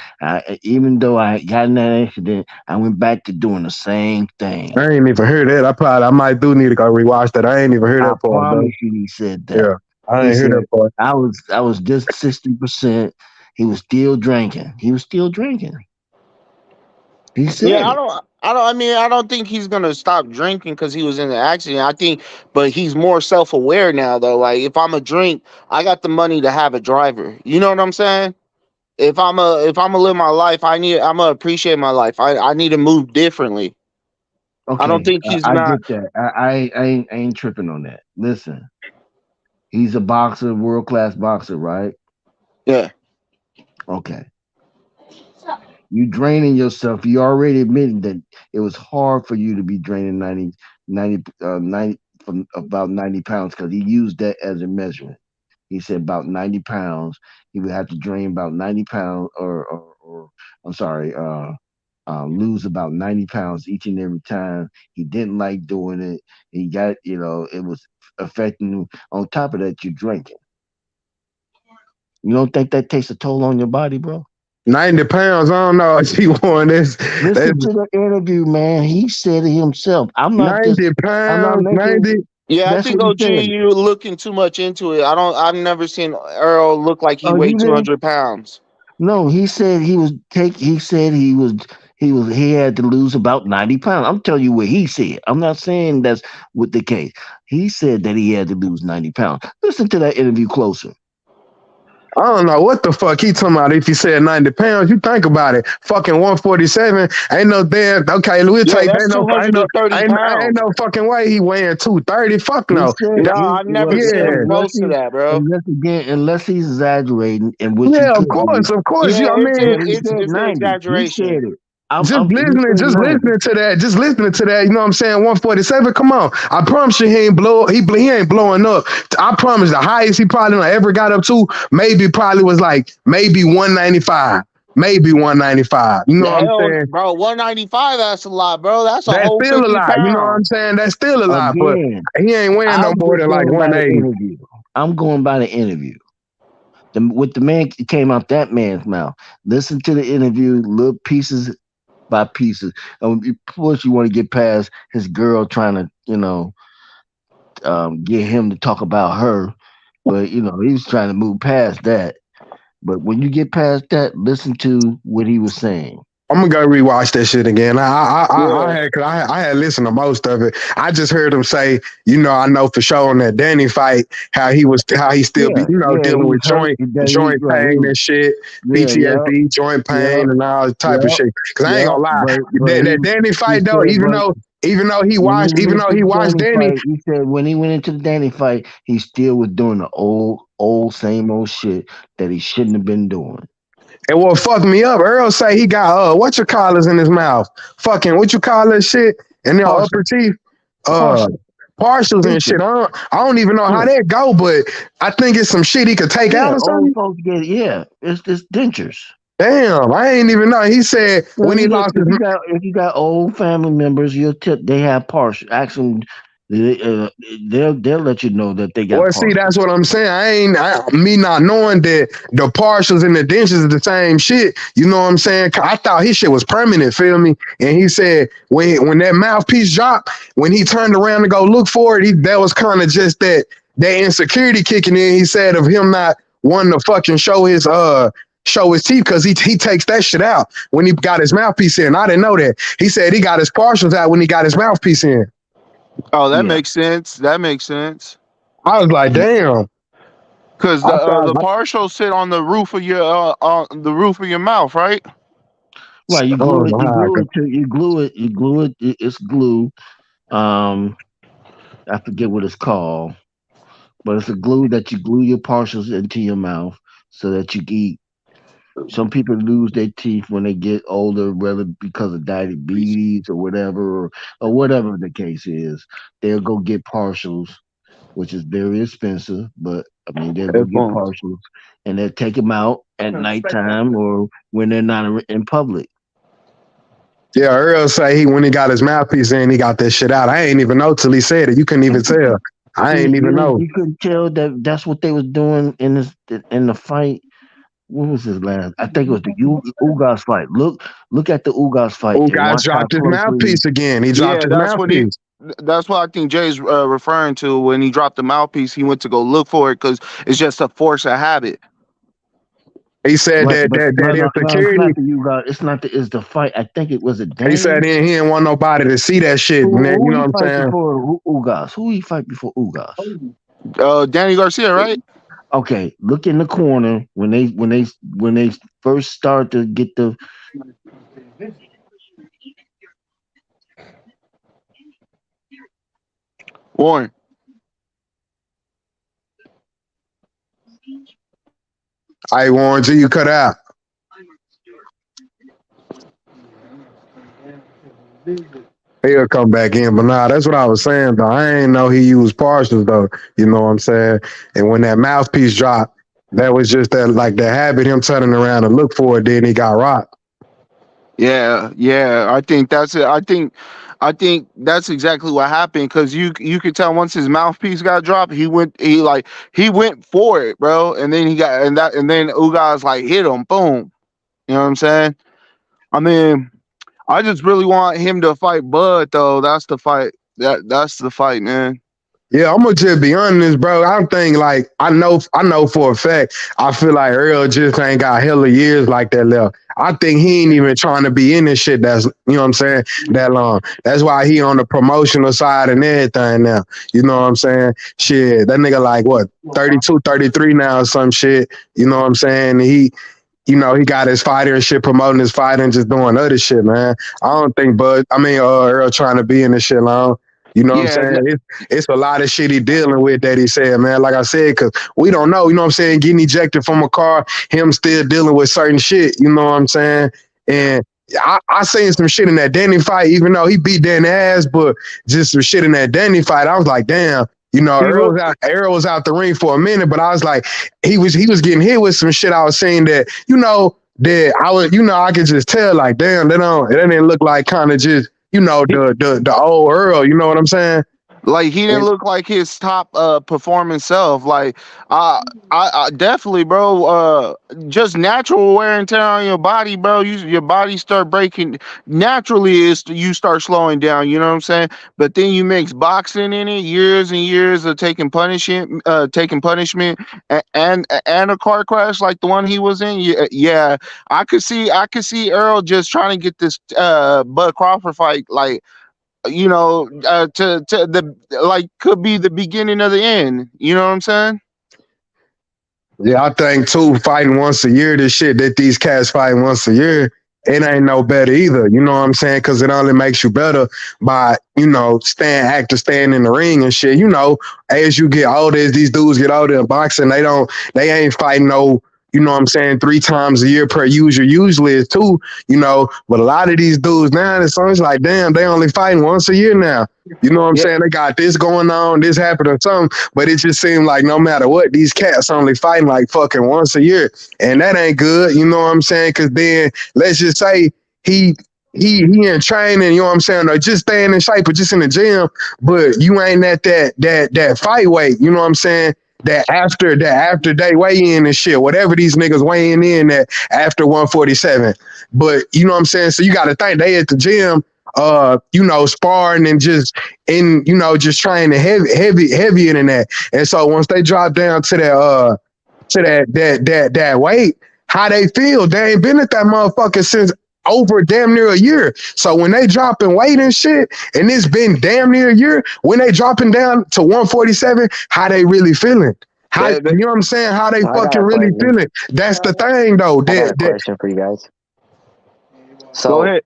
Even though I got in that accident, I went back to doing the same thing. I ain't even heard that. I might do need to go rewatch that. I ain't even heard I that part though. promise you, he said that. Yeah, I He ain't heard that said part. I was just 60%. He was still drinking. He was still drinking. He yeah. said it. I mean, I don't think he's gonna stop drinking because he was in the accident. I think, but he's more self aware now, though. Like, if I'm a drink, I got the money to have a driver. You know what I'm saying? If I'm gonna live my life, I'm gonna appreciate my life. I need to move differently. I don't Okay, think he's I not. get that. I ain't tripping on that. Listen, he's a boxer, world class boxer, right? Yeah. Okay. You draining yourself. You already admitted that it was hard for you to be draining 90 from about 90 pounds because he used that as a measurement. He said about 90 pounds, he would have to drain about 90 pounds or I'm sorry, lose about 90 pounds each and every time. He didn't like doing it. He got, it was affecting him. On top of that, you're drinking. You don't think that takes a toll on your body, bro? 90 pounds. I don't know if he won this. That's Listen to the interview, man. He said it himself. 90 I'm not pounds. making. 90. Yeah, I That's think what he OG, said. you're looking too much into it. I've never seen Earl look like he Oh, you weighed didn't? 200 pounds. No, he said he had to lose about 90 pounds. I'm telling you what he said. I'm not saying that's what the case. He said that he had to lose 90 pounds. Listen to that interview closer. I don't know what the fuck he talking about. If he said 90 pounds, you think about it. Fucking 147 ain't no damn. Okay, we'll Yeah, take that. that's 230 Ain't pounds. no fucking way he weighing 230. Fuck He no. said No, he I've never well, seen him Yeah. close to that, bro. unless he's exaggerating, and which he Yeah, could be. of course. Yeah, You, I But mean, he said it's an 90. He exaggeration. said it. He said just 90. listening to that, you know what I'm saying? 147. Come on. I promise you he ain't blowing up. I promise the highest he probably ever got up to probably was like maybe 195. Maybe 195. You know The what I'm hell, saying? bro, 195, that's a lot, bro. That's a That's whole still a 50 lot. You know what I'm pounds. saying? That's still a lot, but Again, he ain't weighing no I'm more just than like going by the 180. interview. I'm going by the interview. What the man came out that man's mouth. Listen to the interview, little pieces by pieces. Of course, you want to get past his girl trying to, get him to talk about her, but he was trying to move past that. But when you get past that, listen to what he was saying. I'm gonna go rewatch that shit again. I Yeah. had cause I had listened to most of it. I just heard him say, I know for sure on that Danny fight how he still be Yeah, yeah, he dealing was with hurt. joint Right, pain and shit, yeah, yeah, PTSD, joint yeah, pain, and all type of yeah, shit. Cause I ain't yeah. gonna lie, But that Danny he fight though, said, but Even though he When he watched, went even though into he the watched Danny Danny. fight, he said when he went into the Danny fight, he still was doing the same old shit that he shouldn't have been doing. And what fucked me up, Earl say he got what you call in his mouth? Fucking what you call that shit? And their upper Partial, teeth? Uh partial, partials and shit. dentures. I don't even know how Yeah, that go, but I think it's some shit he could take out yeah. or Old something. folks get yeah. It's dentures. Damn, I ain't even know. He said So when he lost his if you got old family members, you'll tip they have partial. Ask them, they'll let you know that they got well, see, partial. that's what I'm saying. Me not knowing that the partials and the dentures is the same shit. You know what I'm saying? I thought his shit was permanent. Feel me? And he said when that mouthpiece dropped, when he turned around to go look for it, that was kind of just that insecurity kicking in. He said of him not wanting to fucking show his teeth because he takes that shit out when he got his mouthpiece in. I didn't know that. He said he got his partials out when he got his mouthpiece in. Oh, that Yeah, makes sense. That makes sense. I was like, yeah. damn. Because I thought, the partials sit on the roof of your mouth, right? Right. You I glue don't it. know You how I glue could. it to. You glue it. You glue it. It's glue. Um, I forget what it's called, but it's a glue that you glue your partials into your mouth so that you can eat. Some people lose their teeth when they get older, whether because of diabetes or whatever, or whatever the case is. They'll go get partials, which is very expensive, but I mean, they'll go get Headphones. partials and they'll take them out at nighttime or when they're not in public. Yeah, Earl say when he got his mouthpiece in, he got that shit out. I ain't even know till he said it. You couldn't even tell. I ain't even know. You couldn't tell that that's what they was doing in the fight. What was his last? I think it was the Ugas fight. Look at the Ugas fight Oh, and God watch how dropped his closely. mouthpiece again. He dropped Yeah, his mouthpiece. that's what I think Jay's referring to when he dropped the mouthpiece. He went to go look for it because it's just a force of habit. He said Right, that but no, it's insecurity. not the Ugas. It's not the. It's the fight. I think it was a He said Danny. he didn't want nobody to see that shit. And that, you Who know he what I'm fight saying? before Ugas? Who he fight before Ugas? Danny Garcia, right? Okay, look in the corner when they first start to get the. Warren. I warned you, you cut out. He'll come back in, but nah, that's what I was saying though. I ain't know he used partials though. You know what I'm saying? And when that mouthpiece dropped, that was just that like the habit, him turning around and look for it. Then he got rocked. Yeah. I think that's it. I think that's exactly what happened because you could tell once his mouthpiece got dropped, he went for it, bro, and then he got and then Ugas like hit him, boom. You know what I'm saying? I mean, I just really want him to fight Bud though. That's the fight. That's the fight, man. Yeah, I'm gonna just be honest, bro. I'm thinking like I know for a fact. I feel like Earl just ain't got hella years like that left. I think he ain't even trying to be in this shit. That's you know what I'm saying that long. That's why he on the promotional side and everything now. You know what I'm saying? Shit, that nigga like what 32, 33 now or some shit. You know what I'm saying? He got his fighter and shit, promoting his fighter and just doing other shit, man. I don't think Earl trying to be in this shit long. You know what I'm Yeah, saying? It's a lot of shit he dealing with that he said, man. Like I said, because we don't know, you know what I'm saying? Getting ejected from a car, him still dealing with certain shit, you know what I'm saying? And I seen some shit in that Danny fight, even though he beat Danny ass, but just some shit in that Danny fight, I was like, damn. he looked. Earl was out the ring for a minute, but I was like, he was getting hit with some shit. I was saying that, that I could just tell, like, damn, it didn't look like kind of just, the old Earl, you know what I'm saying? Like he didn't look like his top performing self. Like I definitely, bro. Just natural wear and tear on your body, bro. Your body start breaking naturally. Is you start slowing down. You know what I'm saying? But then you mix boxing in it, years and years of taking punishment, and a car crash like the one he was in. Yeah. I could see Earl just trying to get this Bud Crawford fight like to the like could be the beginning of the end. You know what I'm saying? Yeah, I think too, fighting once a year, this shit that these cats fighting once a year, it ain't no better either. You know what I'm saying? Because it only makes you better by, staying in the ring and shit. As you get older, as these dudes get older in boxing, they ain't fighting no, 3 times a year per usual. Usually it's 2, but a lot of these dudes now, it's like, damn, they only fighting once a year now. You know what I'm saying? They got this going on, this happened or something, but it just seemed like no matter what, these cats only fighting like fucking once a year. And that ain't good, you know what I'm saying? Because then let's just say he in training, you know what I'm saying, or just staying in shape or just in the gym, but you ain't at that fight weight, you know what I'm saying? That after they weigh in and shit, whatever these niggas weighing in at after 147. But you know what I'm saying? So you gotta think they at the gym sparring and just just training heavier than that. And so once they drop down to that weight, how they feel, they ain't been at that motherfucker since over damn near a year. So when they dropping weight and shit, and it's been damn near a year, when they dropping down to 147, how they really feeling? You know what I'm saying? How they fucking really feeling? That's the thing though. I got a question for you guys. So, go ahead.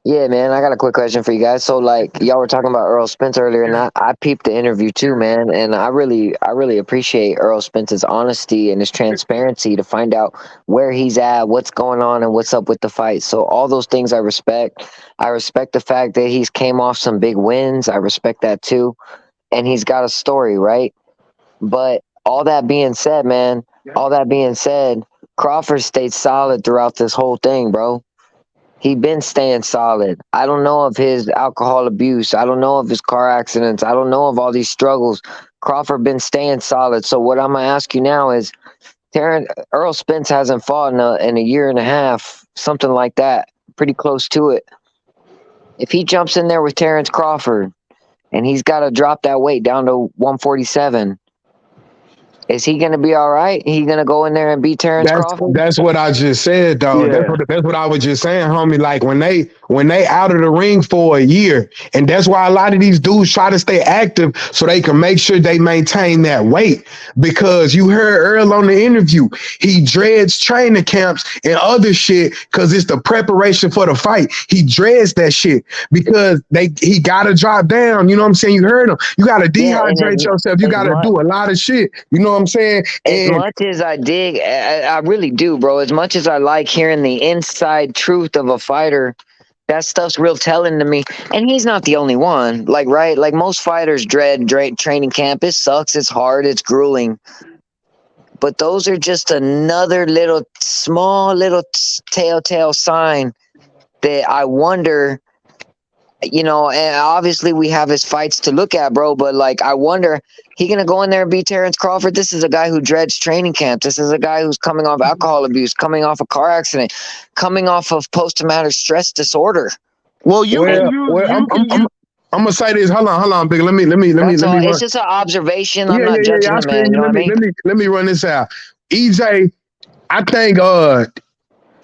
Yeah, man, I got a quick question for you guys. So, like, y'all were talking about Earl Spence earlier, and I peeped the interview too, man. And I really appreciate Earl Spence's honesty and his transparency to find out where he's at, what's going on, and what's up with the fight. So, all those things I respect. I respect the fact that he's came off some big wins. I respect that too. And he's got a story, right? But all that being said, man, Crawford stayed solid throughout this whole thing, bro. He been staying solid. I don't know of his alcohol abuse. I don't know of his car accidents. I don't know of all these struggles. Crawford been staying solid. So what I'm gonna ask you now is, Earl Spence hasn't fought in a year and a half, something like that, pretty close to it. If he jumps in there with Terrence Crawford and he's got to drop that weight down to 147, is he going to be all right? He going to go in there and beat Terrence Crawford? That's what I just said, though. Yeah. That's what I was just saying, homie. Like when they out of the ring for a year, and that's why a lot of these dudes try to stay active so they can make sure they maintain that weight. Because you heard Earl on the interview, he dreads training camps and other shit because it's the preparation for the fight. He dreads that shit because he got to drop down. You know what I'm saying? You heard him. You got to dehydrate yourself. You got to do a lot of shit. You know what I'm saying? As much as I dig, I really do, bro. As much as I like hearing the inside truth of a fighter, that stuff's real telling to me. And he's not the only one. Like, right? Like most fighters dread training camp. It sucks. It's hard. It's grueling. But those are just another small little telltale sign that I wonder, and obviously we have his fights to look at, bro, but like I wonder, he gonna go in there and beat Terrence Crawford? This is a guy who dreads training camp. This is a guy who's coming off alcohol abuse, coming off a car accident, coming off of post-traumatic stress disorder. Well, I'm gonna say this. Hold on, big. Let me. It's just an observation. I'm not judging the man. You know what I mean? Let me run this out. EJ, I think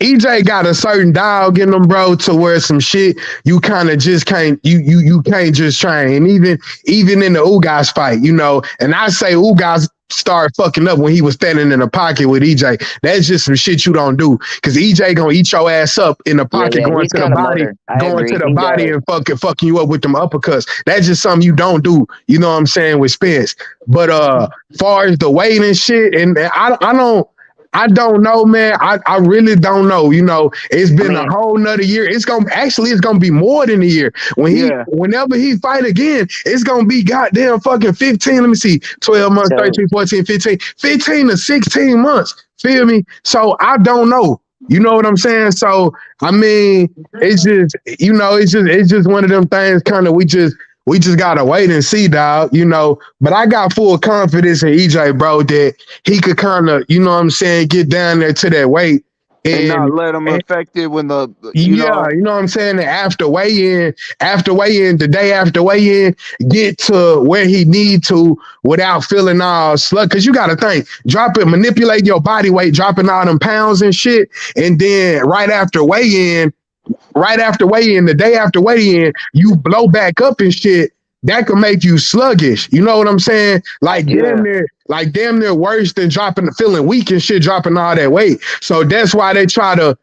EJ got a certain dog in them, bro, to where some shit you kind of just can't you can't just train. And even in the Ugas fight, and I say Ugas started fucking up when he was standing in the pocket with EJ. That's just some shit you don't do, because EJ gonna eat your ass up in the pocket, going to the body and fucking you up with them uppercuts. That's just something you don't do. You know what I'm saying, with Spence. But far as the weight and shit, and I don't know, man. I really don't know. It's been a whole nother year. It's gonna be more than a year. Whenever he fight again, it's gonna be goddamn fucking 15. Let me see, 12 months, 13, 14, 15 to 16 months. Feel me? So I don't know. You know what I'm saying? So I mean, it's just one of them things. Kind of, we just gotta wait and see, dog, But I got full confidence in EJ, bro, that he could kind of, you know what I'm saying, get down there to that weight and not let him affect it when you know what I'm saying. After weigh-in, the day after weigh-in, get to where he need to without feeling all slug. Because you gotta think, manipulate your body weight, dropping all them pounds and shit, and then right after weigh-in, the day after weigh-in, you blow back up and shit, that could make you sluggish. You know what I'm saying? Damn near worse than feeling weak and shit, dropping all that weight. So that's why they try to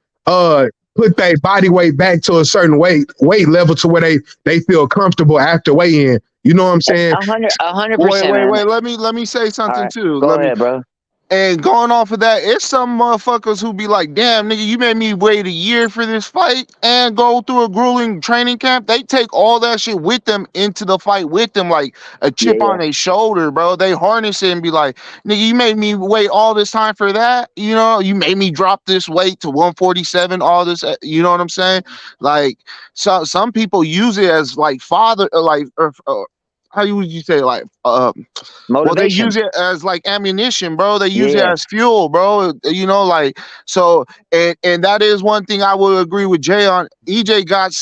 put their body weight back to a certain weight level to where they feel comfortable after weigh in. You know what I'm saying? 100%, Wait. man. Let me say All something right, too. go ahead, bro. And going off of that, it's some motherfuckers who be like, damn, nigga, you made me wait a year for this fight and go through a grueling training camp. They take all that shit with them into the fight with them, like a chip on their shoulder, bro. They harness it and be like, nigga, you made me wait all this time for that. You know, you made me drop this weight to 147, all this, you know what I'm saying? Like, so some people use it as like how would you say, like, well, they Motivation. use it as like ammunition, bro. They use it Yeah. as fuel, bro. You know, like, so, and that is one thing I would agree with Jay on. EJ got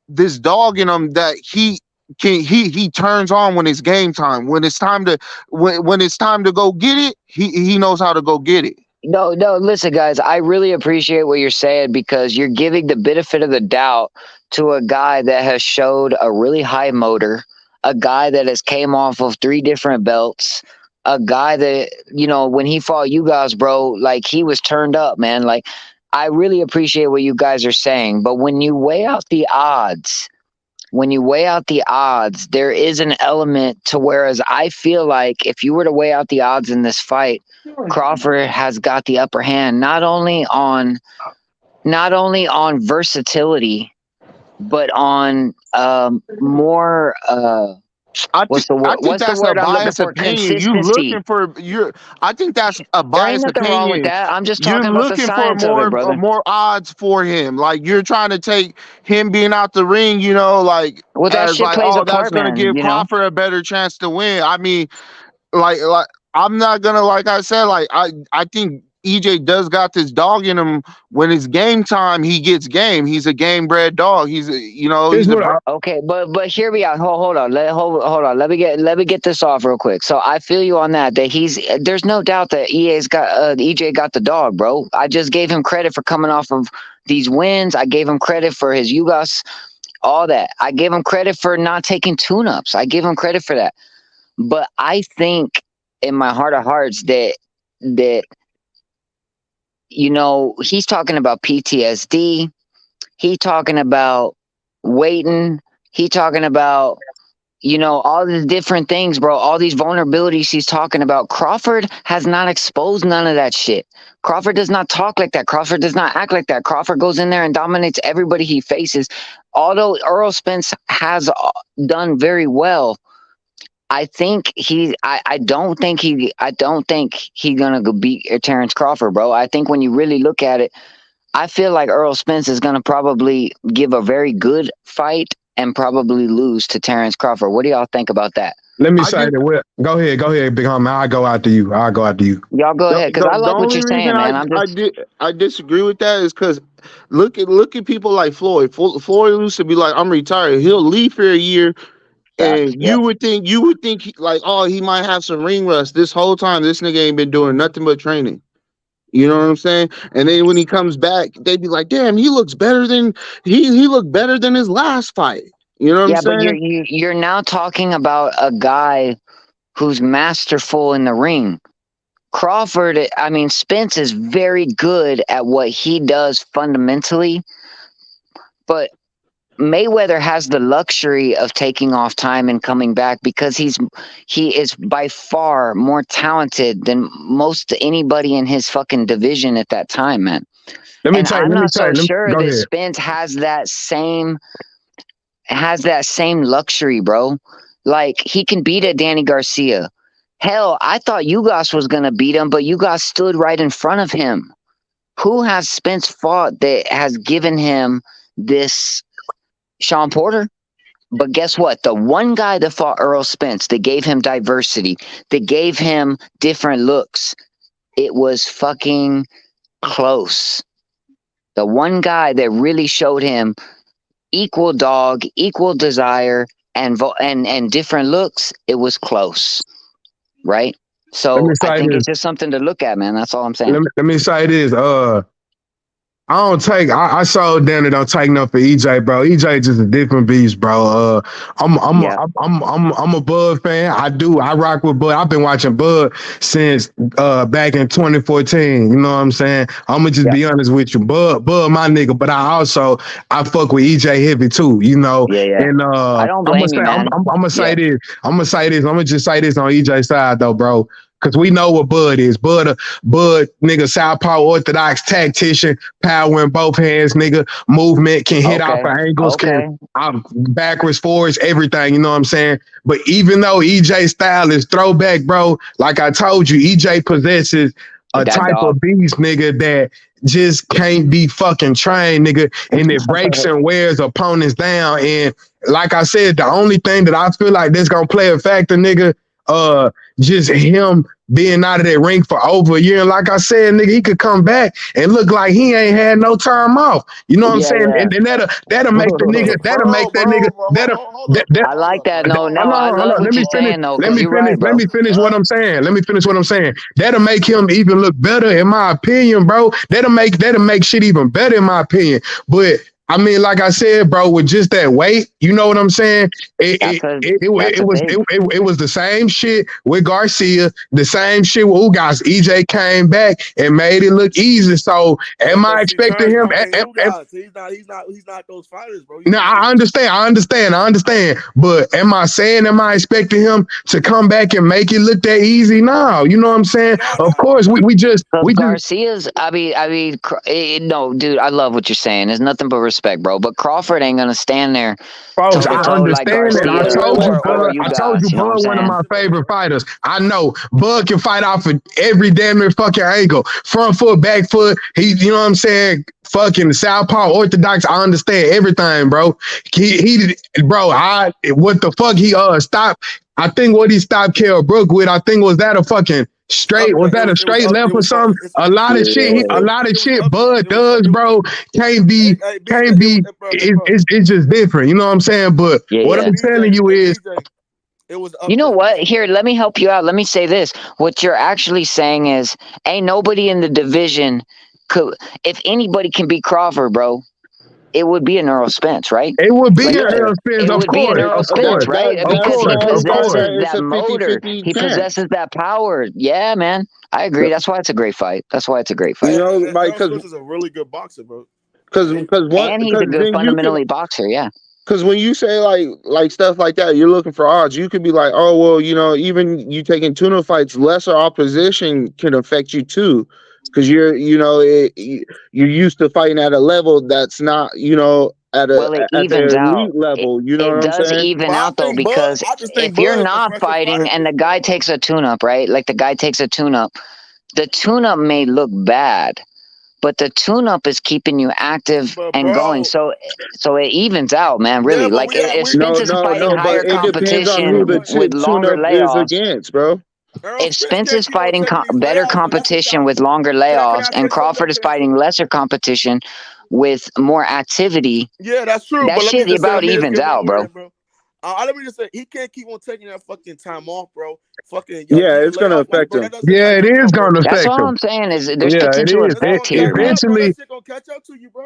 this dog in him that he turns on when it's game time. When it's time to when it's time to go get it, he knows how to go get it. No, listen, guys, I really appreciate what you're saying because you're giving the benefit of the doubt to a guy that has showed a really high motor, a guy that has came off of 3 different belts, a guy that, you know, when he fought you guys, bro, like he was turned up, man. Like, I really appreciate what you guys are saying, but when you weigh out the odds, there is an element to whereas I feel like if you were to weigh out the odds in this fight, Crawford has got the upper hand, not only on versatility, but on more what's the I word? think What's the that's a word I'm looking biased for? opinion. You Consistency. looking for I think that's a There ain't biased nothing wrong with opinion. that. I'm just You're talking about the looking for science of it, brother. more odds for him. Like you're trying to take him being out the ring, you know, like Well, that as shit like, plays a oh, that's part, gonna man. give You know. Crawford a better chance to win. I mean, like I'm not gonna, like I said, like I think EJ does got this dog in him. When it's game time, he gets game. He's a game bred dog. He's a, you know, Here's he's a what Okay, but hear me out. Hold on. Hold on. Let me get this off real quick. So I feel you on that. That there's no doubt that EJ got the dog, bro. I just gave him credit for coming off of these wins. I gave him credit for his UGAS, all that. I gave him credit for not taking tune-ups. I give him credit for that. But I think in my heart of hearts that you know, he's talking about PTSD. He talking about waiting. He talking about, you know, all these different things, bro. All these vulnerabilities he's talking about. Crawford has not exposed none of that shit. Crawford does not talk like that. Crawford does not act like that. Crawford goes in there and dominates everybody he faces. Although Earl Spence has done very well, I think I don't think he's gonna go beat Terrence Crawford, bro. I think when you really look at it, I feel like Earl Spence is gonna probably give a very good fight and probably lose to Terrence Crawford. What do y'all think about that? Let me say that. Go ahead, Big Homie. I'll go after you. Y'all go ahead, because I The like what only you're reason saying, man. I'm just I disagree with that is because look at people like Floyd. Floyd used to be like, I'm retired. He'll leave for a year, facts. and Yep. you would think like, oh, he might have some ring rust. This whole time, this nigga ain't been doing nothing but training. You know what I'm saying? And then when he comes back, they'd be like, damn, he looks better than he looked better than his last fight. You know what I'm Yeah, but saying? you're now talking about a guy who's masterful in the ring. Crawford, I mean, Spence is very good at what he does fundamentally, but Mayweather has the luxury of taking off time and coming back because he is by far more talented than most anybody in his fucking division at that time, man. And I'm not so sure Go that ahead. Spence has that same luxury, bro. Like he can beat a Danny Garcia. Hell, I thought Ugas was gonna beat him, but Ugas stood right in front of him. Who has Spence fought that has given him this? Sean Porter. But guess what? The one guy that fought Earl Spence, that gave him diversity, that gave him different looks, it was fucking close. The one guy that really showed him equal dog, equal desire, and different looks, it was close, right? So I think it's just something to look at, man. That's all I'm saying. Let me say this. I saw down that don't take nothing for EJ, bro. EJ just a different beast, bro. I'm a Bud fan. I rock with Bud. I've been watching Bud since back in 2014. You know what I'm saying? I'ma just be honest with you. Bud my nigga, but I fuck with EJ heavy too, you know. Yeah. And I don't blame you, man. I'm gonna say this. I'm gonna just say this on EJ's side though, bro. Cause we know what Bud is. Bud, nigga, Southpaw Orthodox tactician, power in both hands, nigga. Movement, can hit off of angles, can backwards, forwards, everything. You know what I'm saying? But even though EJ's style is throwback, bro, like I told you, EJ possesses a type of beast, nigga, that just can't be fucking trained, nigga. And it breaks and wears opponents down. And like I said, the only thing that I feel like that's gonna play a factor, nigga, just him being out of that ring for over a year. And like I said, nigga, he could come back and look like he ain't had no time off. You know what I'm saying? And that'll make the nigga, I like that. No, I love what you're saying, though. Let me finish what I'm saying. That'll make him even look better, in my opinion, bro. That'll make shit even better, in my opinion. But I mean, like I said, bro, with just that weight, you know what I'm saying? It was the same shit with Garcia, the same shit with Ugas. EJ came back and made it look easy. So, am I expecting him? He's not those fighters, bro. No, I understand. But am I expecting him to come back and make it look that easy? No, you know what I'm saying? Of course, we just Garcia's. No, dude, I love what you're saying. There's nothing but respect, bro. But Crawford ain't gonna stand there. Folks, I understand that. I told you, Bud, one of my favorite fighters. I know Bud can fight off of every damn near fucking angle, front foot, back foot. You know what I'm saying? Fucking Southpaw Orthodox. I understand everything, bro. What the fuck he stopped? I think what he stopped Kell Brook with, I think was that a fucking straight? Was that a straight left or something? A lot of shit Bud does, bro. Can't be. It's just different. You know what I'm saying? But what I'm telling you is, you know what? Here, let me help you out. Let me say this. What you're actually saying is, ain't nobody in the division could. If anybody can beat Crawford, bro, it would be an Earl Spence, right? It would be an Earl Spence, of course. Right? Because he possesses that motor. He possesses that power. Yeah, man. I agree. That's why it's a great fight. You know, like, because Spence is a really good boxer, bro. And he's a good fundamentally boxer, yeah. Because when you say like stuff like that, you're looking for odds. You could be like, oh well, you know, even you taking tuna fights, lesser opposition can affect you too. Because you're used to fighting at a level that's not, you know, at the elite level. You know what I'm saying? It does even out though, because if you're not fighting and the guy takes a tune-up, right? Like the guy takes a tune-up, the tune-up may look bad, but the tune-up is keeping you active and going. So it evens out, man. Really, like if Spence is fighting higher competition with longer layoffs against, bro. If Spence is fighting better competition with longer layoffs and Crawford is fighting lesser competition with more activity, yeah, that's true. That shit about evens out, bro. Let me just say, he can't keep on taking that fucking time off, bro. It's gonna affect him. Yeah, it is gonna affect him. That's all I'm saying is there's potential effect here.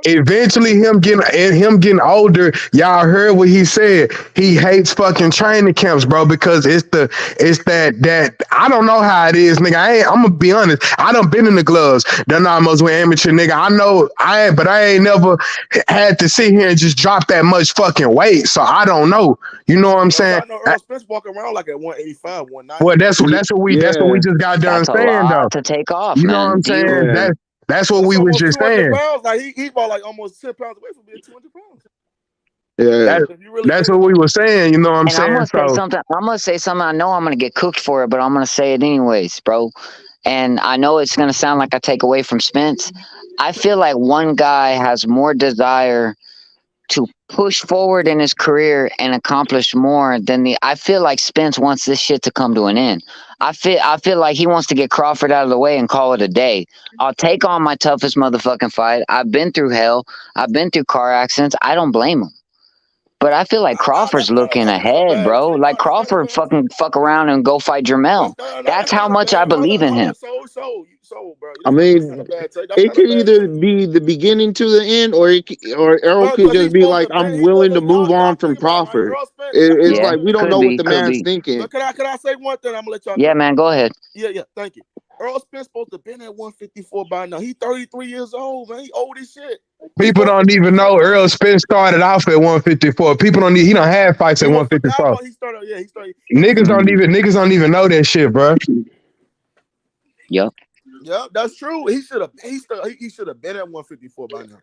Eventually, him getting older. Y'all heard what he said. He hates fucking training camps, bro, because it's that I don't know how it is, nigga. I'm gonna be honest. I done been in the gloves. Done almost with amateur, nigga. I know but I ain't never had to sit here and just drop that much fucking weight. So I don't know. You know what I'm saying? I know Earl Spence walking around like at 185, 190. Well, that's what we just got done saying, though. To take off, you know what I'm saying? That's what we was just saying. Pounds. Like he bought like almost 10 pounds away from being 200 pounds. Yeah, that's what we were saying. You know what I'm saying? I'm gonna say something. I know I'm gonna get cooked for it, but I'm gonna say it anyways, bro. And I know it's gonna sound like I take away from Spence. I feel like one guy has more desire to push forward in his career and accomplish more than I feel like Spence wants this shit to come to an end. I feel like he wants to get Crawford out of the way and call it a day. I'll take on my toughest motherfucking fight. I've been through hell. I've been through car accidents. I don't blame him. But I feel like Crawford's looking ahead, bro. Like Crawford fuck around and go fight Jermell. That's how much I believe in him. So, bro. I mean, it could either be the beginning to the end, or Errol could just be like, "I'm willing to move on from Crawford." It's like we don't know what the man's thinking. Could I say one thing? I'm gonna let y'all. Yeah, man, go ahead. Yeah, thank you. Earl Spence supposed to have been at 154 by now. He's 33 years old, man. He old as shit. People don't even know Earl Spence started off at 154. People don't. He don't have fights at 154. He started. Niggas don't even know that shit, bro. Yep. Yep, that's true. He should have been at 154 by now.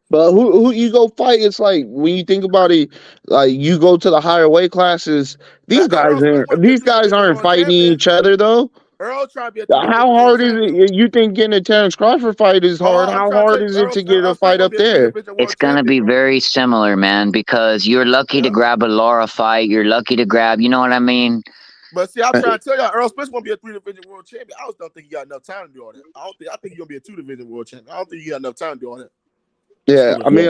But who you go fight? It's like when you think about it, like you go to the higher weight classes. These guys aren't fighting each other though. Earl trying to be how hard is it? You think getting a Terrence Crawford fight is hard? How hard is it to get a fight up there? It's gonna be very similar, man, because you're lucky to grab a Laura fight. You're lucky to grab, you know what I mean? But see, I'm trying to tell y'all, Earl Spence won't be a 3-division world champion. I don't think he got enough time to do all that. I think he's gonna be a 2-division world champion. I don't think he got enough time to do all that. Yeah, I mean,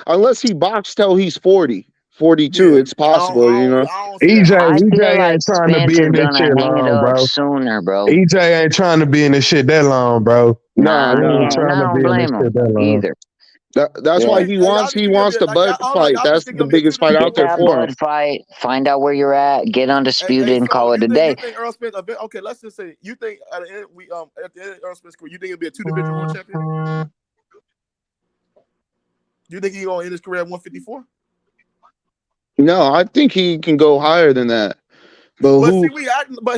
unless he boxed till he's 40, 42, it's possible, you know. EJ ain't trying to be in this shit long, bro. Sooner, bro. EJ ain't trying to be in this shit that long, bro. Nah, trying to be in this shit that long either. That's why he wants the Bud fight. That's the biggest fight out there for him. Fight, find out where you're at, get undisputed, and call it a day. You think Earl Spence? Okay, let's just say you think at the end of Earl Spence's career, you think he'll be a 2-division world champion? You think he's gonna end his career at 154? No, I think he can go higher than that. But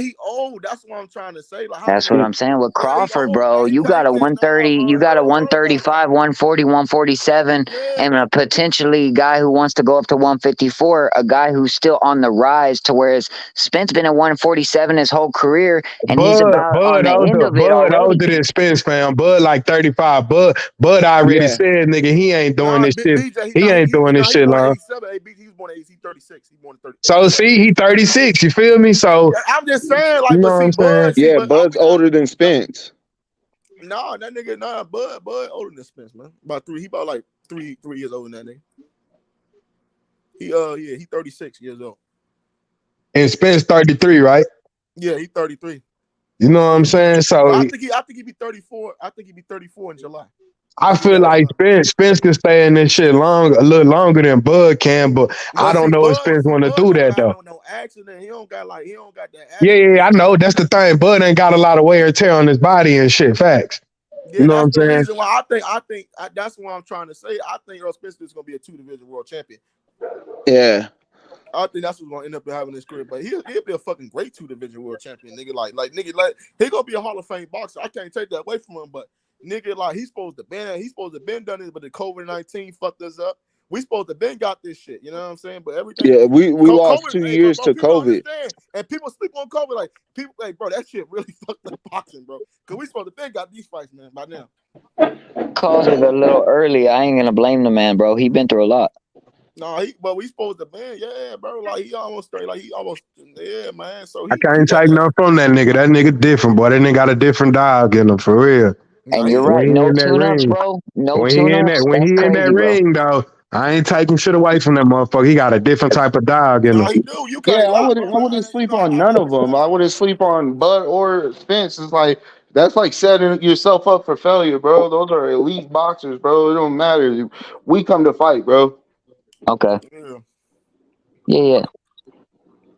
he old. That's what I'm trying to say. Like, that's what I'm saying with Crawford, bro. You got a 130, you got a 135, 140, 147, and a potentially guy who wants to go up to 154, a guy who's still on the rise to whereas Spence been at 147 his whole career, and he's about on the end of it already. Older than Spence, fam. Bud like 35. Bud already said, nigga, he ain't doing this shit. He ain't doing this shit long. He's born 36. He's born 36. So see, he 36. You feel me? So I'm just saying, like, you know what I'm saying? Yeah, Bud's older than Spence. No, that nigga, Bud older than Spence, man. He about like three years older than that nigga. He 36 years old. And Spence 33, right? Yeah, he 33. You know what I'm saying? So I think he be 34. I think he be 34 in July. I feel like Spence can stay in this shit a little longer than Bud can, but I don't know if Spence want to do that though. No accident. He don't got that. Yeah, I know. That's the thing. Bud ain't got a lot of wear and tear on his body and shit. Facts. Yeah, you know what I'm saying? Why I think that's what I'm trying to say. I think Earl Spence is gonna be a 2-division world champion. Yeah. I think that's what's gonna end up having his career, but he'll be a fucking great 2-division world champion, nigga. Like he gonna be a Hall of Fame boxer. I can't take that away from him, but nigga, like he's supposed to been done it, but the COVID-19 fucked us up. We supposed to been got this shit, you know what I'm saying? But everything. Yeah, we lost 2 years to COVID. And people sleep on COVID. Like people, like bro, that shit really fucked up boxing, bro. Cause we supposed to been got these fights, man, by now. Called it a little early. I ain't gonna blame the man, bro. He been through a lot. No, but we supposed to been, yeah, bro. Like he almost, yeah, man. So I can't take nothing from that nigga. That nigga different, boy. That nigga got a different dog in him, for real. And you're right. No tune-ups, bro. No tune-ups. When he in that ring, though, I ain't taking shit away from that motherfucker. He got a different type of dog in him. I wouldn't sleep on none of them. I wouldn't sleep on Bud or Spence. It's like that's like setting yourself up for failure, bro. Those are elite boxers, bro. It don't matter. We come to fight, bro. Okay. Yeah.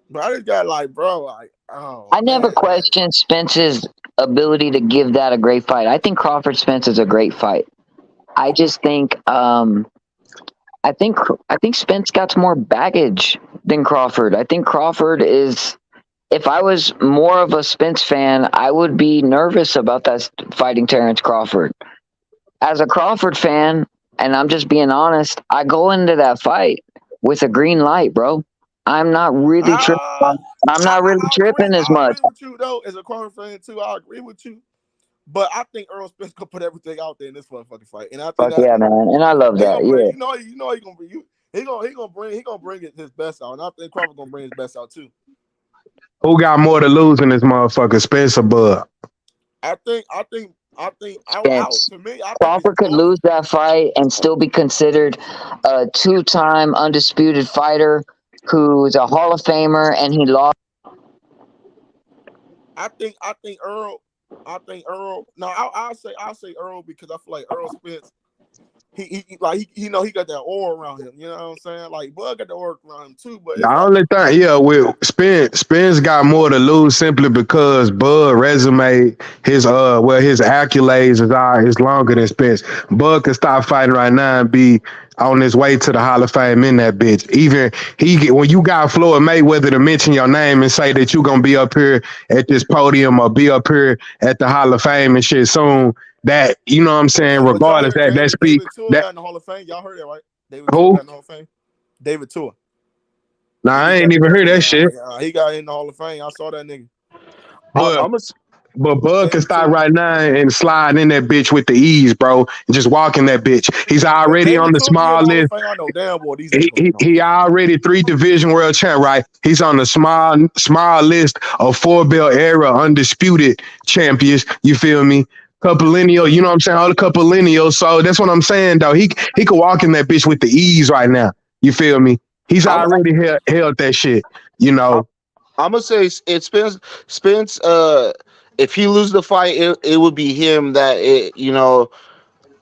But I just got like, bro, like, oh. I never questioned Spence's ability to give that a great fight. I think Crawford Spence is a great fight. I just think I think Spence got more baggage than Crawford. I think Crawford is, if I was more of a Spence fan, I would be nervous about that fighting Terrence Crawford. As a Crawford fan, and I'm just being honest, I go into that fight with a green light, bro. I'm not really tripping. I'm not really tripping as much. I agree with you though, as a Crawford fan too. I agree with you. But I think Earl Spence gonna put everything out there in this motherfucking fight, and I think yeah, man, and I love that. Yeah, you know he gonna bring his best out, and I think Crawford gonna bring his best out too. Who got more to lose in this motherfucker, Spence or Bud? I think I think Spence. to me, I think it's Crawford could both. lose that fight and still be considered a two-time undisputed fighter who's a Hall of Famer, and he lost. I think Earl. I think Earl. No, I'll say Earl because I feel like Earl Spence. He got that aura around him. You know what I'm saying? Like Bud got the aura around him too, but The it's like only thing, yeah, with Spence got more to lose simply because Bud resume, his his accolades is longer than Spence. Bud could stop fighting right now and be on his way to the Hall of Fame in that bitch. Even when you got Floyd Mayweather to mention your name and say that you gonna be up here at this podium or be up here at the Hall of Fame and shit soon, that you know what I'm saying, but y'all regardless heard that speak David Tua that got in the Hall of Fame. Y'all heard that right? David Tua who? got in the Hall of Fame. David Tua. Nah, I ain't even heard that shit. He got in the Hall of Fame. I saw that nigga. But I'm a, But Bud can David start Tua. right now and slide in that bitch with the ease, bro. And just walk in that bitch. He's If already on David the Tua be in small the Hall of list. Fame, I know damn well these niggas gonna be in He, the Hall of he Fame. already 3 division world champ, right? He's on the small list of 4-belt era undisputed champions. You feel me? Couple lineal, you know what I'm saying? All a couple lineal. So that's what I'm saying, though. He could walk in that bitch with the ease right now. You feel me? He's I'm already held that shit. You know. I'm gonna say it Spence. If he loses the fight, it would be him that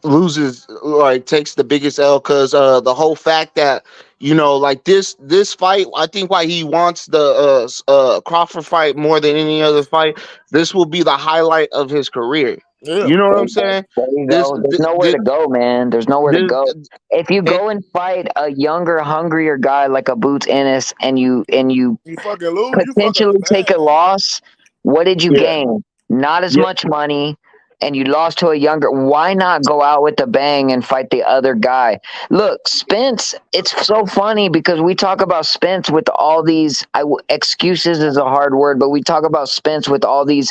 loses, like takes the biggest L, because the whole fact that like this fight, I think why he wants the Crawford fight more than any other fight. This will be the highlight of his career. Yeah. You know what I'm saying? There you This, go. There's this, nowhere to go, man. There's nowhere to this, go. If you and go and fight a younger, hungrier guy like a Boots Ennis, and you You fucking lose, you fuck up the potentially take bag, a man. loss, what did you yeah, gain? Not as yeah, much money, and you lost to a younger. Why not go out with a bang and fight the other guy? Look, Spence, it's so funny because we talk about Spence with all these excuses is a hard word, but we talk about Spence with all these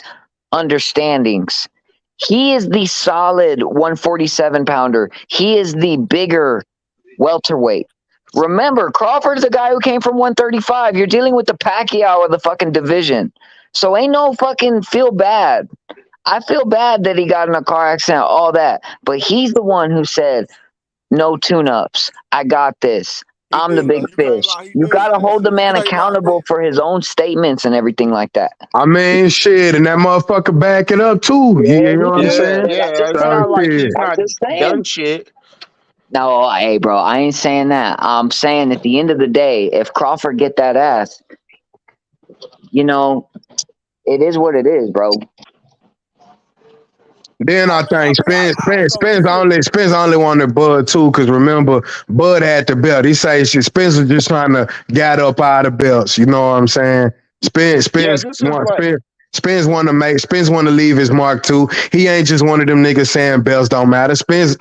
understandings. He is the solid 147 pounder. He is the bigger welterweight. Remember, Crawford's the guy who came from 135. You're dealing with the Pacquiao of the fucking division. So ain't no fucking feel bad. I feel bad that he got in a car accident, all that. But he's the one who said, no tune-ups. I got this. He I'm the did big though. You can't fish. lie. He You did got say to that hold the shit. You man can't lie. accountable for his own statements and everything like that. I mean, shit, and that motherfucker back it up too. Yeah, You know what he I'm did. saying? But I'm just It's So saying. not like shit. he's I'm not just saying. done shit. No, hey, bro, I ain't saying that. I'm saying at the end of the day, if Crawford get that ass, it is what it is, bro. Then I think I don't know. Spence only wanted Bud too, because remember, Bud had the belt. He says Spence was just trying to get up out of belts. You know what I'm saying? Yeah, this is what. Spence want to leave his mark too. He ain't just one of them niggas saying belts don't matter. Spence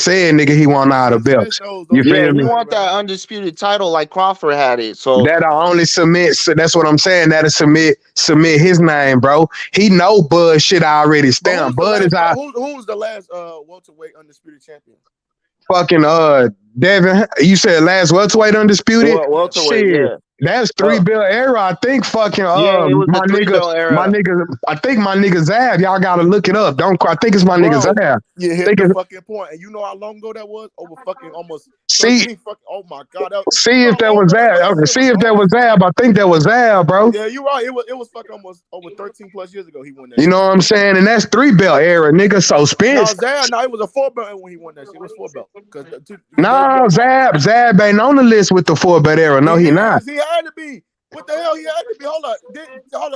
said nigga he want out of belts. You Yeah, feel he me? want that undisputed title like Crawford had it. So That'll only submit. So that's what I'm saying. That'll submit his name, bro. He know Bud shit already But stamped. Bud is out. who's the last welterweight undisputed champion? Fucking Devin. You said last welterweight undisputed. Yeah. welterweight, Shit. yeah. That's 3-belt era. I think fucking Yeah, it was the my three nigga belt my era. nigga I think my nigga Zav. Y'all gotta look it up. I think it's my nigga Bro, Zav. you hit Think the it's, fucking point. And you know how long ago that was? Over fucking almost see 13 fucking. Oh my god, see if bro, that was longer, bro. Zav. That Okay, shit see was if that longer. was Zav. I think that was Zav, bro. Yeah, you're right. It was fucking almost over 13 plus years ago he won that You know shit. what I'm saying? And that's 3-belt era, nigga. So No, Spence. it was a 4-belt when he won that shit. It was 4-belt. Because No, Zab ain't on the list with the 4-belt era. No, he not. He had to be. What the hell? He had to be. Hold up.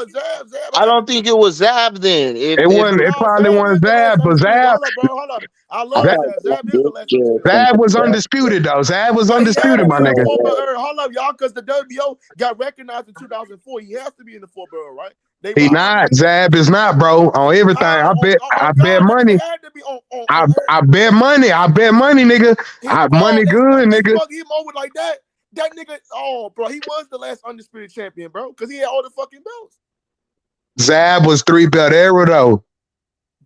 Zab I had to don't be. think it was Zab then. It wasn't. It No, probably Zab wasn't is the last Zab, but undisputed. Hold up, bro. Hold up. I love Zab, Zab. Zab is the last undisputed. Zab was undisputed though. Zab was But he had to undisputed, be my in the nigga. 4-belt era. Hold up, y'all, because the WBO got recognized in 2004. He has to be in the 4-belt era, right? He not. Zab is not, bro. On everything. I bet God, that nigga money. had to be on I bet money. I bet money, nigga. Money good, they nigga. fuck him over like that. That nigga, bro, he was the last undisputed champion, bro, because he had all the fucking belts. Zab was 3-belt era though.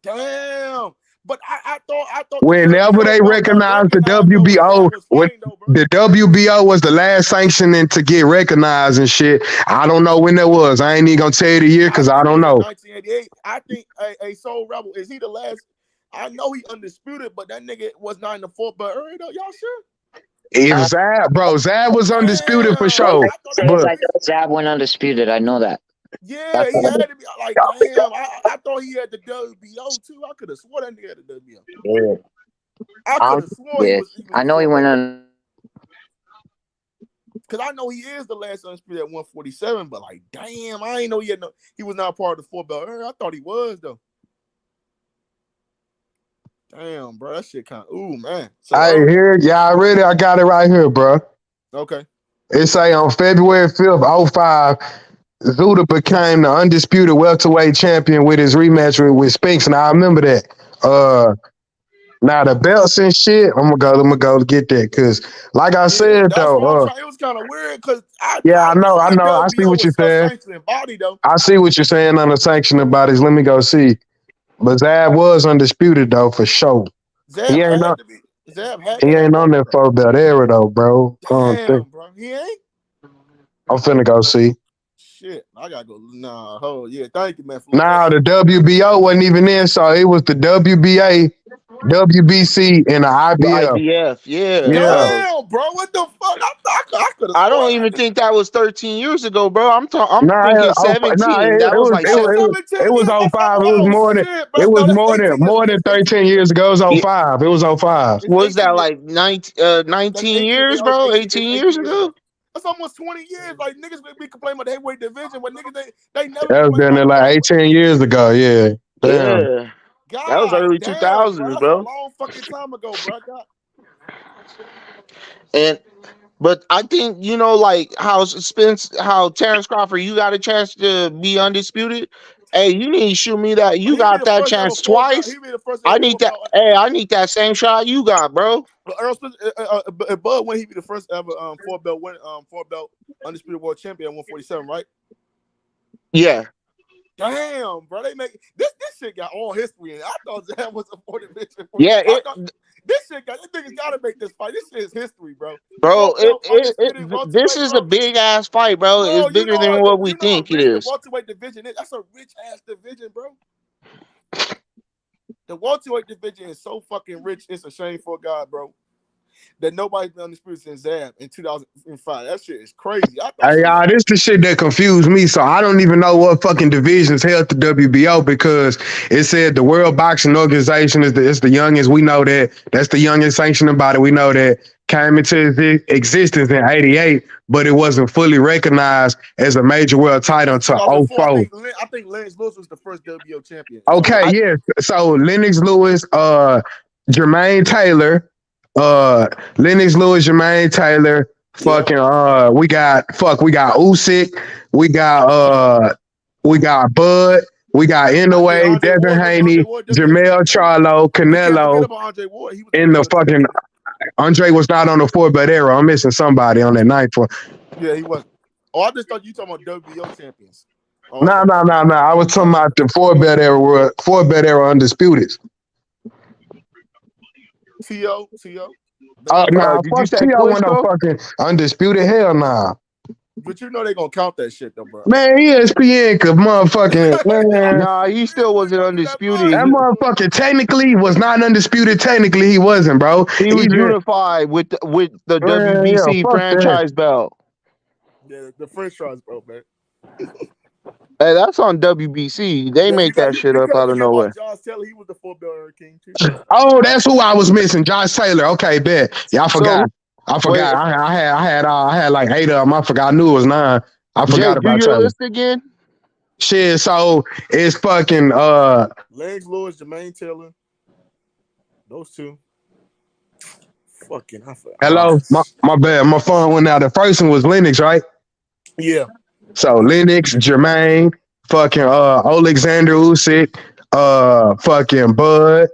Damn. But I thought the Whenever WBO they recognized the recognized though when WBO, Zab was fighting though, bro. the WBO was the last sanctioning to get recognized and shit. I don't know when that was. I ain't even gonna tell you the year because I don't know. 1988. I think a Soul Rebel is he the last? I know he undisputed, but that nigga was not in the fourth. But though, y'all sure? If Zab, bro, Zab was undisputed for sure. Says I know Zab went undisputed. I know that. Yeah, he had to be like, damn. I thought he had the WBO too. I could have swore that nigga had the WBO. Yeah. I could have sworn he was I know he went on. Because I know he is the last undisputed at 147, but like, damn, I ain't know he was not part of the 4-belt. I thought he was though. Damn, bro, that shit kind of man. So, I hear y'all ready? I got it right here, bro. Okay. It say on February 5th, 05, Zuda became the undisputed welterweight champion with his rematch with Spinks, and I remember that. Now the belts and shit, I'm gonna go get that because, like I said though, it was kind of weird because I know. I see what you're saying. Body, though. I see what you're saying on the sanctioning bodies. Let me go see. But Zab was undisputed though for sure. He ain't on that 4-belt era though, bro. Damn, bro, he ain't. I'm finna go see. Shit, I gotta go. Nah, yeah, thank you, man. Nah, the WBO wasn't even in, so it was the WBA, WBC, and the IBF. IBF, yeah. Damn, bro, what the fuck? I could have. I don't even think that was 13 years ago, bro. I'm thinking 17. That was like 17. It was 05. It was more than shit, bro. more than 13 years ago. It was 05. It was 05. Was that like 19 years, bro? 18 years ago? That's almost 20 years. Like niggas be complaining about the heavyweight division, but niggas they never. That was been there like 18 years ago. Yeah. Damn. Yeah. That was early 2000s, bro. That's a long fucking time ago, bro. But I think like how Terrence Crawford, you got a chance to be undisputed. Hey, you need to shoot me that. You got that chance twice. I need that. Hey, I need that same shot you got, bro. Bud when he be the first ever 4-belt win 4-belt undisputed world champion at 147, right? Yeah. Damn, bro, they make this shit got all history in it. I thought that was a 40 division. Yeah, this niggas gotta make this fight. This shit is history, bro. Bro, this is a big ass fight, bro. It's bigger than what we think it is. The welterweight division, that's a rich ass division, bro. The welterweight division is so fucking rich. It's a shame for God, bro, that nobody's been undisputed since Zab in 2005. That shit is crazy. Hey, y'all, this the shit that confused me. So I don't even know what fucking divisions held the WBO because it said the World Boxing Organization is the youngest. We know that. That's the youngest sanctioning body. We know that. Came into existence in 88, but it wasn't fully recognized as a major world title until 04. I think Lennox Lewis was the first WBO champion. Okay, yeah. So Lennox Lewis, Jermaine Taylor, Lennox Lewis, Jermaine Taylor, we got Usyk, we got Bud, we got Inoue, Devin Haney, Jermell Charlo, Canelo, in the fucking Andre was not on the 4-belt era. I'm missing somebody on that ninth one. Yeah, he was. Oh, I just thought you talking about WBO champions. No. I was talking about the 4-belt era, 4-belt era undisputed. T.O. Nah, fuck T.O. when no fucking undisputed. Hell nah. But you know they gonna count that shit though, bro. Man, ESPN could motherfucking man. Nah, he still wasn't undisputed. That motherfucker technically was not undisputed. Technically, he wasn't, bro. He was unified with the WBC franchise belt. Yeah, the franchise belt, man. Hey, that's on WBC. They make that shit up out of nowhere. Josh Taylor, he was the 4-belt king too. Oh, that's who I was missing. Josh Taylor. Okay, bet. Yeah, I forgot. I had like 8 of them. I forgot. I knew it was 9. I forgot about your list again. Shit. So it's fucking Lennox Lewis, Jermaine Taylor. Those two. Fucking. Hello, my bad. My phone went out. The first one was Lennox, right? Yeah. So Lennox, Jermaine, fucking Alexander Usyk, fucking Bud,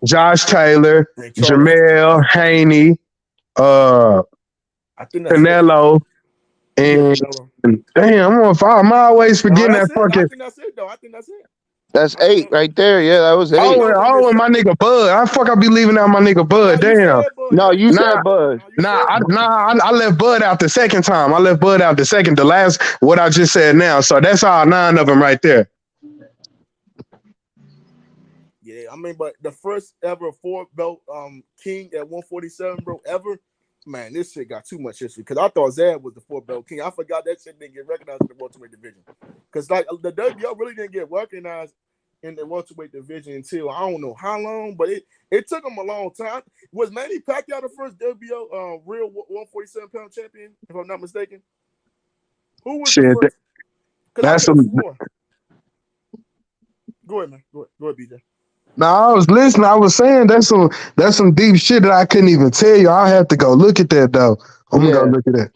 Josh Taylor, Jermell Haney, Canelo, and damn, I'm always forgetting that fucking. I think that's it though. I think that's it. That's 8 right there. Yeah, that was 8. Oh, and my nigga Bud. How the fuck I be leaving out my nigga Bud? No, you Damn. said Bud. No, you Nah, said Bud. I left Bud out the second time. I left Bud out the second, the last, what I just said now. So that's all 9 of them right there. Yeah, I mean, but the first ever 4-belt king at 147, bro, ever. Man, this shit got too much history. Because I thought Zab was the 4-belt king. I forgot that shit didn't get recognized in the welterweight division. Because like the WBO really didn't get recognized in the welterweight division until I don't know how long, but it took him a long time. Was Manny Pacquiao the first WBO real 147-pound champion, if I'm not mistaken? Who was the first? That's some. Go ahead, man. Go ahead, BJ. No, I was listening. I was saying that's some deep shit that I couldn't even tell you. I'll have to go look at that though. I'm gonna go look at that.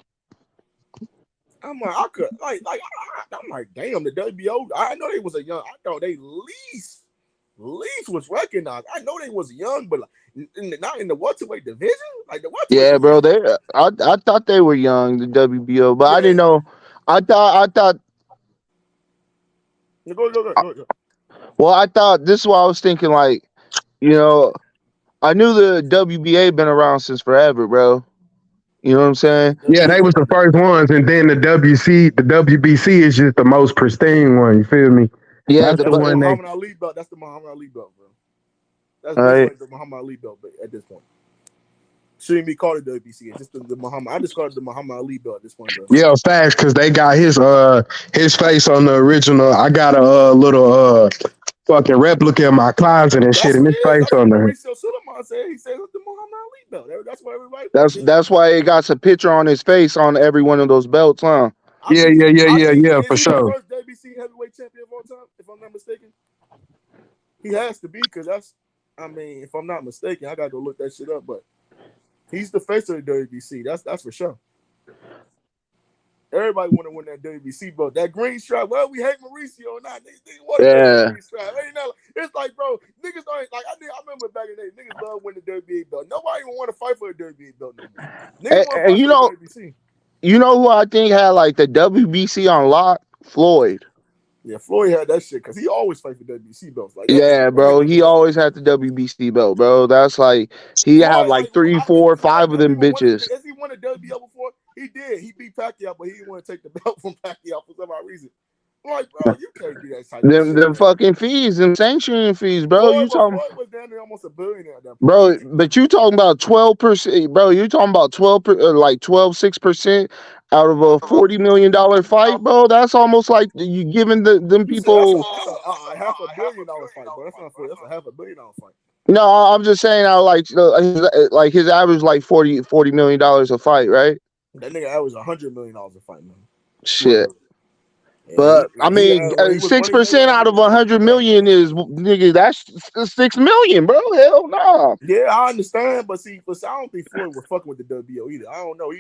I'm like, I'm like, damn, the WBO. I know they was a young. I thought they least was recognized. I know they was young, but like, not in the welterweight division. Like the welterweight. Yeah, bro. I thought they were young, the WBO, but I didn't know. I thought. Go. Well, I thought this is what I was thinking. Like, I knew the WBA been around since forever, bro. You know what I'm saying? Yeah, they was the first ones, and then the WBC is just the most pristine one. You feel me? Yeah, that's the Muhammad Ali belt. That's the Muhammad Ali belt, bro. That's like the Muhammad Ali belt at this point. Shouldn't be called the WBC. It's just the Muhammad. I just called it the Muhammad Ali belt at this point, bro. Yeah, facts, because they got his face on the original. I got a little fucking replica in my closet and shit, and his face on there. He said it's the Muhammad Ali belt. That's why everybody. That's why it got a picture on his face on every one of those belts, huh? Yeah, for sure. The first WBC heavyweight champion of all time, if I'm not mistaken. He has to be, because that's. I mean, if I'm not mistaken, I gotta go look that shit up, but he's the face of the WBC. That's for sure. Everybody want to win that WBC belt. That green stripe. Well, we hate Mauricio or not. They want that green stripe. It's like, bro, niggas don't like. I remember back in the day, niggas love winning the WBA belt. Nobody even want to fight for a WBA belt no more. Niggas want to fight for the WBC. You know who I think had like the WBC on lock? Floyd. Yeah, Floyd had that shit because he always fight for WBC belts. Like, yeah, bro. He always had the WBC belt, bro. That's like he had like 3, 4, 5 of them bitches. Has he won a WBO before? He did. He beat Pacquiao, but he didn't want to take the belt from Pacquiao for some odd reason. I'm like, bro, you can't do that type of shit. Them fucking fees, them sanctioning fees, bro. Floyd was down there almost $1 billion at that point. Bro, but you talking about 12%, bro. You talking about 6% out of a $40 million fight, bro. That's almost like you giving them people. That's a $500 million fight, bro. That's not fair. That's a $500 million fight. No, I'm just saying, like his average like $40 million a fight, right? That nigga averaged $100 million a fight, man. Shit. But I mean, 6% out of 100 million is nigga. That's $6 million, bro. Hell no. Nah. Yeah, I understand, but I don't think Floyd was fucking with the WBO either. I don't know.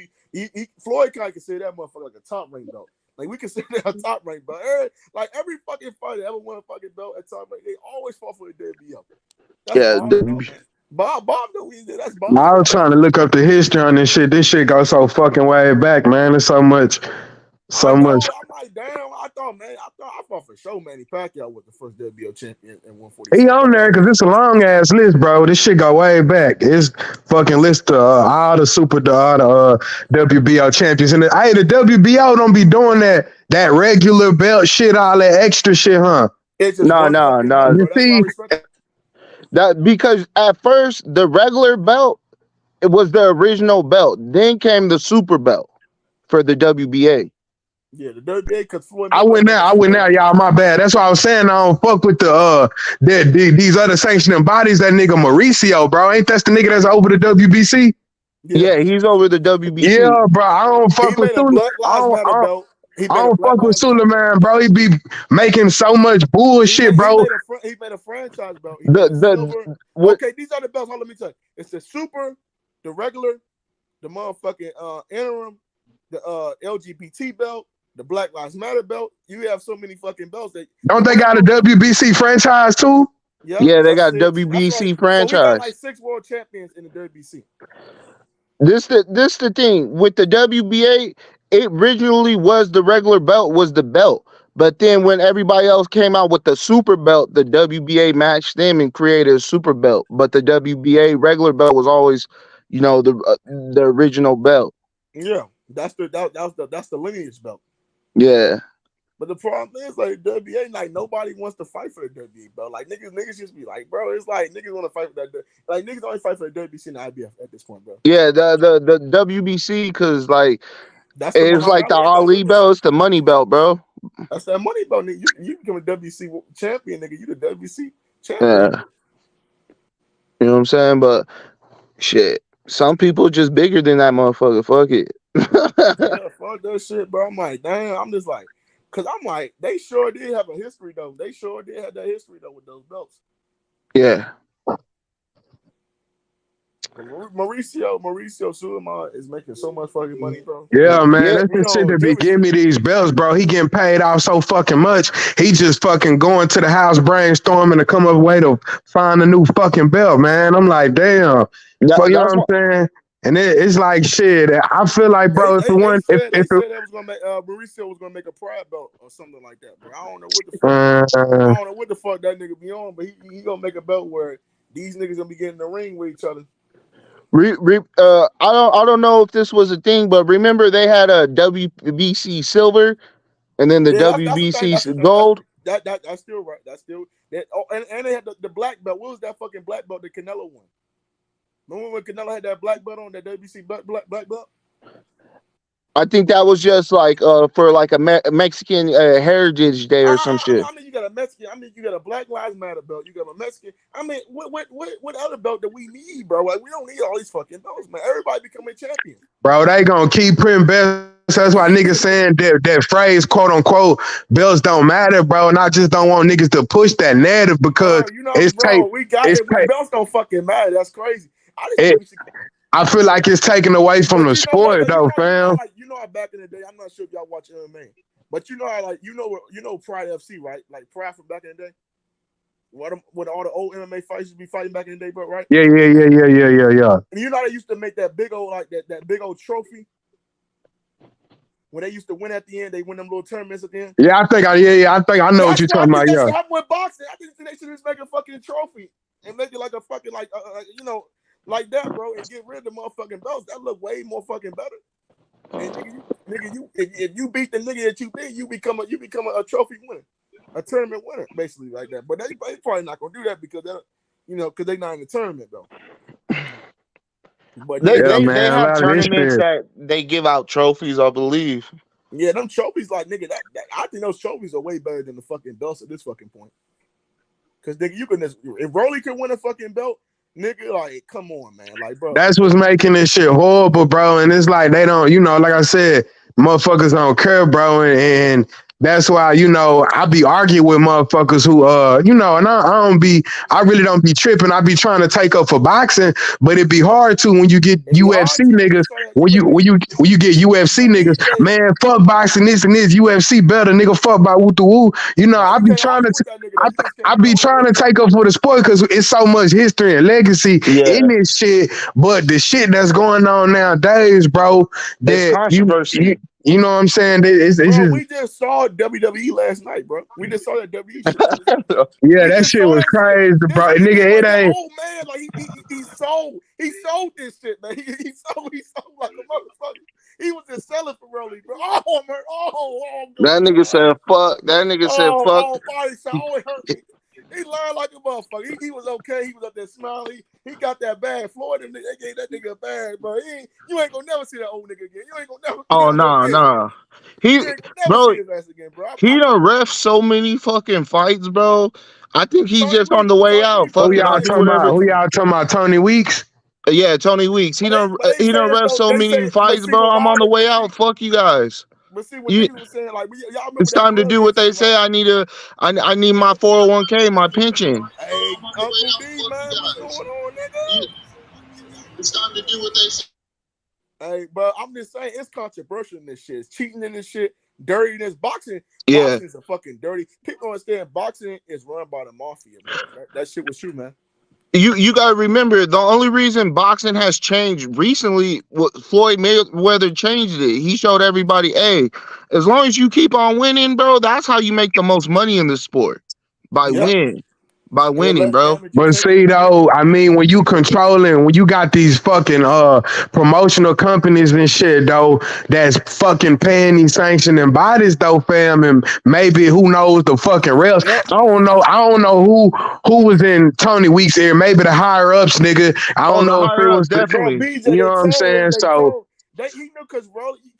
Floyd kind of consider that motherfucker like a top rank belt. Like we consider that a top rank belt. Every fucking fighter ever won a fucking belt at top rank, they always fought for the WBO. Bob knew he did. That's Bob. I was trying to look up the history on this shit. This shit goes so fucking way back, man. There's so much. I'm like, damn. I thought for sure Manny Pacquiao was the first WBO champion in 140. He on there because it's a long ass list, bro. This shit go way back. It's fucking list of all the WBO champions. And the WBO don't be doing that regular belt shit, all that extra shit, huh? No. You see, that because at first the regular belt, it was the original belt. Then came the super belt for the WBA. Yeah, the WBA because Floyd. I went now, y'all. My bad. That's why I was saying I don't fuck with these other sanctioning bodies. That nigga Mauricio, bro. Ain't that the nigga that's over the WBC? Yeah, he's over the WBC. Yeah, bro. I don't fuck with Sula. I don't fuck with Suleiman, bro. He be making so much bullshit, bro. He made a franchise belt. Okay, these are the belts. Let me tell you. It's the super, the regular, the motherfucking interim, the LGBT belt, the Black Lives Matter belt. You have so many fucking belts that don't they got a WBC franchise too? Yeah, they got WBC franchise. So we got like 6 world champions in the WBC. This the thing with the WBA. It originally was the regular belt was the belt, But then when everybody else came out with the super belt, the WBA matched them and created a super belt. But the WBA regular belt was always, the original belt. Yeah, that's the lineage belt. Yeah. But the problem is, like, WBA, like, nobody wants to fight for the WBA belt. Like, niggas just be like, bro, it's like niggas want to fight for that. Like, niggas only fight for the WBC and the IBF at this point, bro. Yeah, the WBC, because like that's the it's Muhammad like the Ali Ali belt, it's the money belt, bro. That's that money belt, nigga. You become a WBC champion, nigga. You the WBC champion. Yeah. You know what I'm saying? But shit, some people just bigger than that motherfucker. Fuck it. Yeah, fuck that shit, bro. I'm like, damn. I'm just like, cause I'm like, they sure did have a history though. They sure did have that history though with those belts. Yeah. Mauricio Sulaiman is making so much fucking money, bro. Yeah, man, that's the shit that be giving me these belts, bro. He getting paid out so fucking much. He just fucking going to the house brainstorming to come up with a way to find a new fucking belt, man. I'm like, damn. So, you know what I'm saying? And it's like shit. I feel like, bro, they said that was gonna make Mauricio was gonna make a pride belt or something like that, bro. I don't know what the fuck. I don't know what the fuck that nigga be on, but he gonna make a belt where these niggas gonna be getting in the ring with each other. I don't know if this was a thing, but remember they had a WBC silver and then the WBC gold. That's still right. That's still that. Oh, and they had the black belt. What was that fucking black belt? The Canelo one. Remember when Canelo had that black belt on, that WBC black belt? I think that was just like for like a Mexican Heritage Day or some shit. I mean, you got a Mexican. I mean, you got a Black Lives Matter belt. You got a Mexican. I mean, what other belt do we need, bro? Like, we don't need all these fucking belts, man. Everybody becoming champion. Bro, they gonna keep printing belts. That's why niggas saying that phrase, quote unquote, belts don't matter, bro. And I just don't want niggas to push that narrative because Belts don't fucking matter. That's crazy. I feel like it's taken away from the sport, though, fam. You know how back in the day, I'm not sure if y'all watch MMA, but you know how, like, you know Pride FC, right? Like Pride from back in the day. What all the old MMA fighters used to be fighting back in the day, bro, right? Yeah. And you know how they used to make that big old, like, that big old trophy when they used to win at the end. They win them little tournaments at the end. Yeah, I think I know what you're talking about. Yeah, that's happened with boxing. I think they should just make a fucking trophy and make it like a fucking like that, bro, and get rid of the motherfucking belts. That look way more fucking better. And nigga, if you beat the nigga that you beat, you become a trophy winner, a tournament winner, basically, like that. But they probably not gonna do that because they not in the tournament though. But they have tournaments that they give out trophies, I believe. Yeah, them trophies, like, nigga, I think those trophies are way better than the fucking belts at this fucking point. Because nigga, you can just, if Rolly could win a fucking belt, nigga, like, come on, man. Like, bro. That's what's making this shit horrible, bro. And it's like they don't, like I said, motherfuckers don't care, bro. And that's why, I be arguing with motherfuckers who, and I really don't be tripping. I be trying to take up for boxing, but it be hard to when you get UFC niggas, when you get UFC niggas, man, fuck boxing, this and this, UFC better, nigga, fuck by woo to woo. I be trying to take up for the sport because it's so much history and legacy in this shit. But the shit that's going on nowadays, bro, that you know what I'm saying? We just saw WWE last night, bro. We just saw that WWE shit. Yeah, that shit was crazy, bro. Nigga, it ain't. Oh man, like he sold this shit, man. He sold like a motherfucker. He was just selling for Rolly, bro. Oh man, that nigga said fuck. That nigga said fuck. Body shot. Oh, it hurt me. He learned like a motherfucker. He was okay. He was up there smiling. He got that bag. Floyd and they gave that nigga a bag, bro. You ain't gonna never see that old nigga again. You ain't gonna never. Oh nah. He done ref so many fucking fights, bro. I think he's just on the way out. Who y'all talking about? Tony Weeks? Yeah, Tony Weeks. He done ref so many fights, bro. I'm on the way out. Fuck you guys. But see, what niggas was saying, like, y'all remember it's time to do what they say. I need my 401k, my pension. Hey, Uncle D, man, what's going on, nigga? It's time to do what they say. Hey, but I'm just saying, it's controversial in this shit. It's cheating in this shit, dirty in this boxing. Yeah. Boxing is a fucking dirty. People don't understand boxing is run by the mafia, man. That shit was true, man. You gotta remember, the only reason boxing has changed recently, Floyd Mayweather changed it. He showed everybody, hey, as long as you keep on winning, bro, that's how you make the most money in the sport. By Yep. winning, bro. But see though, I mean, when you controlling, when you got these fucking promotional companies and shit though, that's fucking paying these sanctioning bodies though, fam, and maybe who knows the fucking refs. I don't know who was in Tony Week's ear. Maybe the higher ups, nigga. I Oh, don't the know if it higher ups, was the, Bro, definitely. BJ, you know they what I'm told him. saying? So You know, because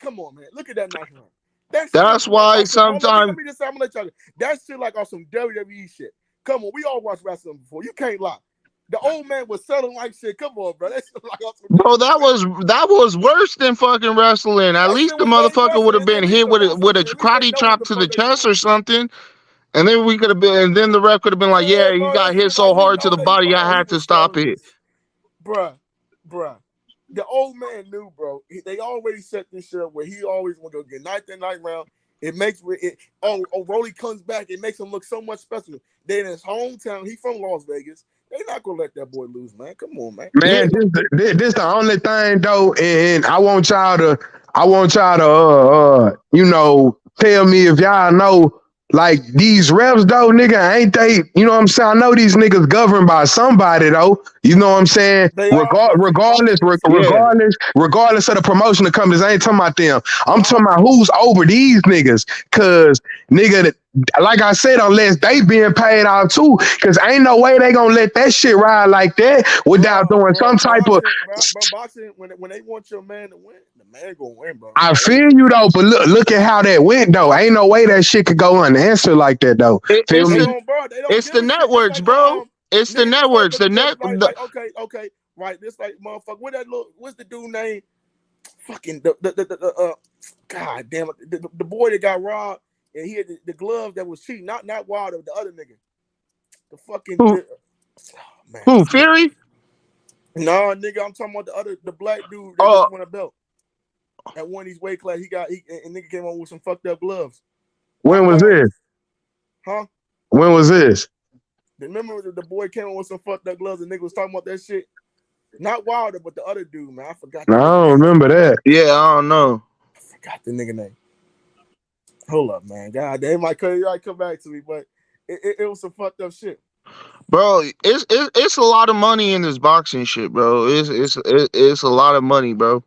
come on, man, look at that knife round. That shit That's why like some. Hold on, sometimes, let me just say, I'm gonna let y'all. That shit like on some WWE shit. Come on, we all watched wrestling before. You can't lie. The old man was selling like shit. Come on, bro. That shit like on some bro, WWE. that was worse than fucking wrestling. At That least shit the was less motherfucker would wrestling. have been At least hit the refs, with a at least they karate know what chop the to the fuck they chest doing. or something. And then we could have been, and then the ref could have been like, Yeah, yeah, you bro. got That hit shit like so he hard to know the that he body, I he had to was stop selling it. this, bruh. The old man knew, bro. They already set this shit up where he always want to get night round. It makes it. Oh, Rolly comes back. It makes him look so much special. Then in his hometown, he from Las Vegas. They not gonna let that boy lose, man. Come on, man. man, this the only thing though, and I want y'all to you know, tell me if y'all know like these refs though, nigga, ain't they? You know what I'm saying? I know these niggas governed by somebody though. You know what I'm saying? They are, but see, Yeah. Regardless of the promotion of companies, I ain't talking about them. I'm talking about who's over these niggas. Cause nigga, like I said, unless they being paid out too, cause ain't no way they gonna let that shit ride like that without doing some type of. boxing. When they want your man to win, the man gonna win, bro. I Like, feel you though, but look at how that went though. Ain't no way that shit could go unanswered like that though. Feel It's me? bro, they don't it's give the a shit. This networks, like bro. It's the nigga, this like networks. The net. like okay, right. This like motherfucker. What's the dude name? Fucking God damn it, the boy that got robbed and he had the glove that was cheating. Not Wilder, the other nigga. The fucking man. Who, Fury? No, nigga, I'm talking about the black dude that just won a belt. At one of these weight class, and nigga came on with some fucked up gloves. When was this? Huh? When was this? Remember the boy came on with some fucked up gloves and nigga was talking about that shit? Not Wilder, but the other dude, man. I forgot the No, I nigga don't name. remember that. Yeah, I don't know. I forgot the nigga name. Hold up, man. God, they might come back to me, but it was some fucked up shit. Bro, it's a lot of money in this boxing shit, bro. It's a lot of money, bro.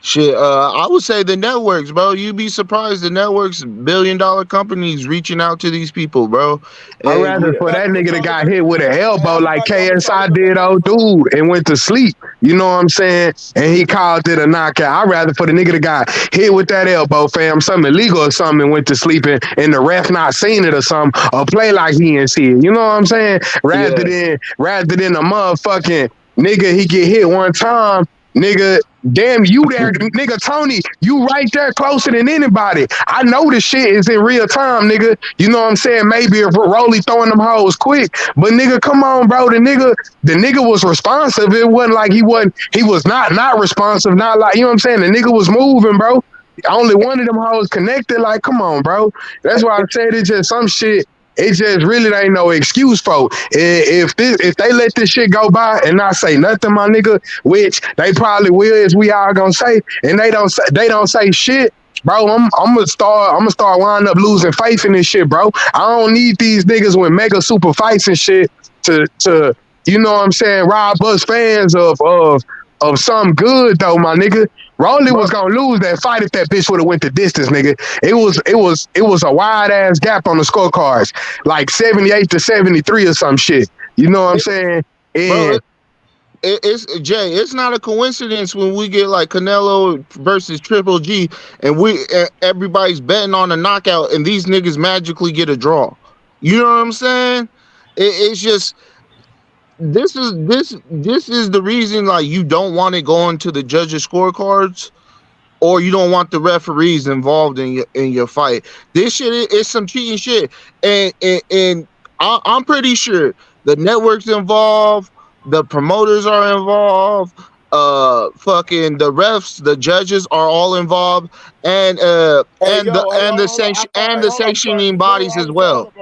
Shit, I would say the networks, bro. You'd be surprised the networks, $1 billion companies reaching out to these people, bro. I'd And rather for that nigga that got hit with an elbow I'm like gonna try to KSI put that did, money old for him. dude, and went to sleep. You know what I'm saying? And he called it a knockout. I'd rather for the nigga that got hit with that elbow, fam, something illegal or something, and went to sleep and the ref not seen it or something, or play like he ain't see it. You know what I'm saying? Rather than a motherfucking nigga, he get hit one time, nigga. Damn, you there, nigga, Tony, you right there closer than anybody. I know this shit is in real time, nigga. You know what I'm saying? Maybe if Rolly throwing them hoes quick, but nigga, come on, bro. The nigga was responsive. It wasn't like he was not responsive, not like, you know what I'm saying? The nigga was moving, bro. Only one of them hoes connected. Like, come on, bro. That's why I said it's just some shit. It just really ain't no excuse for. If they let this shit go by and not say nothing, my nigga, which they probably will, as we all gonna say, and they don't say shit, bro. I'm gonna start winding up losing faith in this shit, bro. I don't need these niggas with mega super fights and shit to you know what I'm saying, rob us fans of something good though, my nigga. Rolly was gonna lose that fight if that bitch would have went the distance, nigga. It was a wide ass gap on the scorecards, like 78-73 or some shit. You know what I'm saying? bro, it's Jay. It's not a coincidence when we get like Canelo versus Triple G, and everybody's betting on a knockout, and these niggas magically get a draw. You know what I'm saying? It's just this is the reason, like, you don't want it going to the judges' scorecards, or you don't want the referees involved in your fight. This shit is some cheating shit, and I'm pretty sure the networks involved, the promoters are involved, fucking the refs, the judges are all involved, and the sanctioning bodies as well.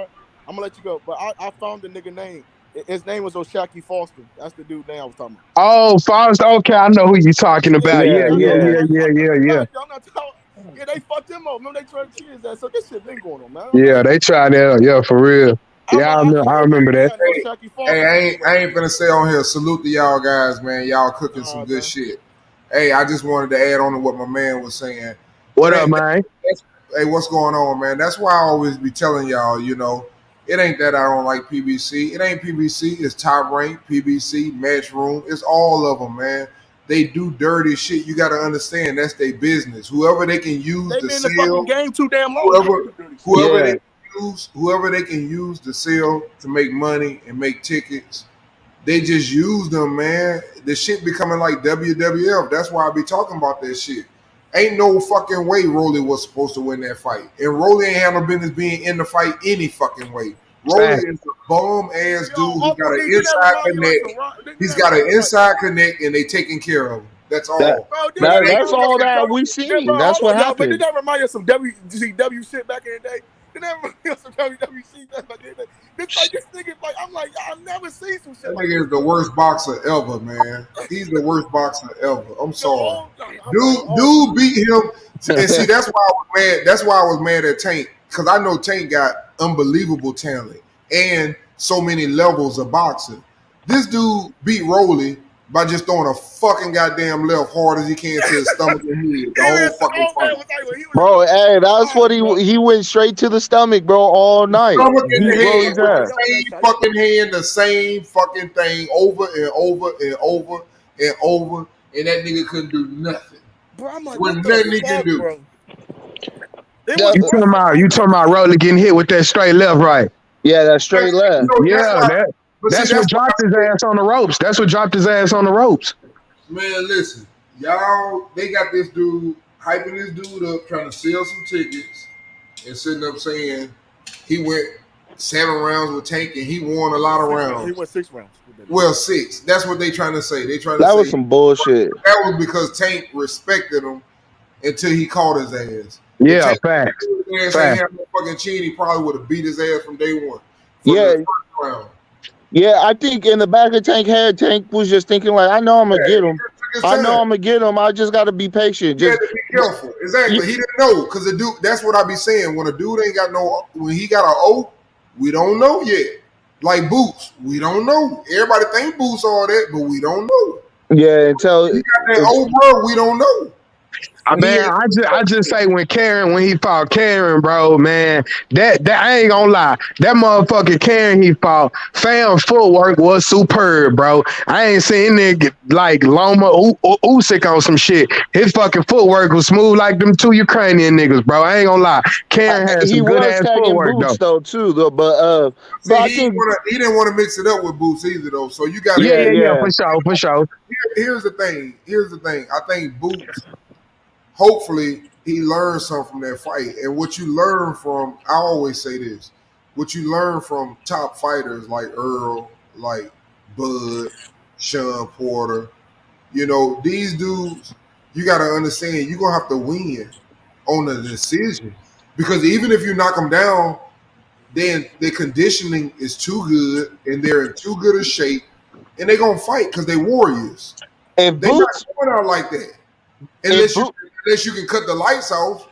I'm gonna let you go, but I found the nigga name. His name was Oshaki Foster. That's the dude name I was talking about. Oh, Foster. Okay, I know who you're talking about. Yeah. I'm not talking. Yeah, they fucked him up. Remember they tried to cheat his ass. So this shit been going on, man. Yeah, they tried that. Yeah, for real. Yeah, I remember that. Hey, I ain't finna stay on here. Salute to y'all guys, man. Y'all cooking some good shit. Hey, I just wanted to add on to what my man was saying. What up, man? Hey, what's going on, man? That's why I always be telling y'all, it ain't that I don't like PBC. It ain't PBC. It's Top Rank, PBC, Matchroom. It's all of them, man. They do dirty shit. You got to understand that's their business. Whoever they can use they to been sell, in the fucking game too damn long. whoever they can use to sell to make money and make tickets, they just use them, man. The shit becoming like WWF. That's why I be talking about that shit. Ain't no fucking way Rolly was supposed to win that fight. And Rolly ain't have no business being in the fight any fucking way. Rolly is a bum ass dude who got an inside connect. He's got an inside connect and they taking care of him. That's all. That's all that we seen. That's what happened. But did that remind you of some WCW shit back in the day? Did that remind you of some WWC back in the day? This nigga, I'm like, I've never seen some shit. That nigga is the worst boxer ever, man. He's the worst boxer ever. I'm sorry. Dude beat him. And see, that's why I was mad. That's why I was mad at Tank. Because I know Tank got unbelievable talent and so many levels of boxing. This dude beat Rolly by just throwing a fucking goddamn left hard as he can to his stomach and head. The whole fucking fight. Bro, hey, that's what he went straight to the stomach, bro, all night. Stomach in the head, the same fucking hand, the same fucking thing over and over and over and over, and that nigga couldn't do nothing. Bro, I'm like, what nothing he can do. Bro. You talking about Rolly getting hit with that straight left, right? Yeah, that straight left. Yeah, that's what dropped his ass on the ropes. That's what dropped his ass on the ropes. Man, listen, y'all, they got this dude hyping this dude up, trying to sell some tickets, and sitting up saying he went 7 rounds with Tank and he won a lot of rounds. He went 6 rounds. Well, 6. That's what they trying to say. They trying to that say was some bullshit. That was because Tank respected him until he caught his ass. Yeah, facts. Ain't have no fucking chin, he probably would have beat his ass from day one. Yeah. The first round. Yeah, I think in the back of Tank head, Tank was just thinking like, I know I'm gonna get him. I know I'm gonna get him. I just gotta be patient. Just be careful. Exactly. He didn't know because the dude. That's what I be saying. When a dude ain't got no, when he got an O, we don't know yet. Like Boots, we don't know. Everybody think Boots all that, but we don't know. Yeah, until he got that O, bro. We don't know. Man, I just say when he fought Karen, bro, man, that I ain't gonna lie, that motherfucking Karen he fought, fam footwork was superb, bro. I ain't seen nigga like Loma Usyk on some shit. His fucking footwork was smooth like them 2 Ukrainian niggas, bro. I ain't gonna lie. Karen had some good ass footwork though too, but see, I think he didn't want to mix it up with Boots either though. So you got yeah, for sure. Here's the thing. I think Boots. Hopefully, he learned something from that fight. And what you learn from, I always say this, what you learn from top fighters like Earl, like Bud, Sean Porter, these dudes, you got to understand, you're going to have to win on a decision. Because even if you knock them down, then their conditioning is too good and they're in too good a shape and they're going to fight because they're warriors. They're not going out like that. Unless you can cut the lights off,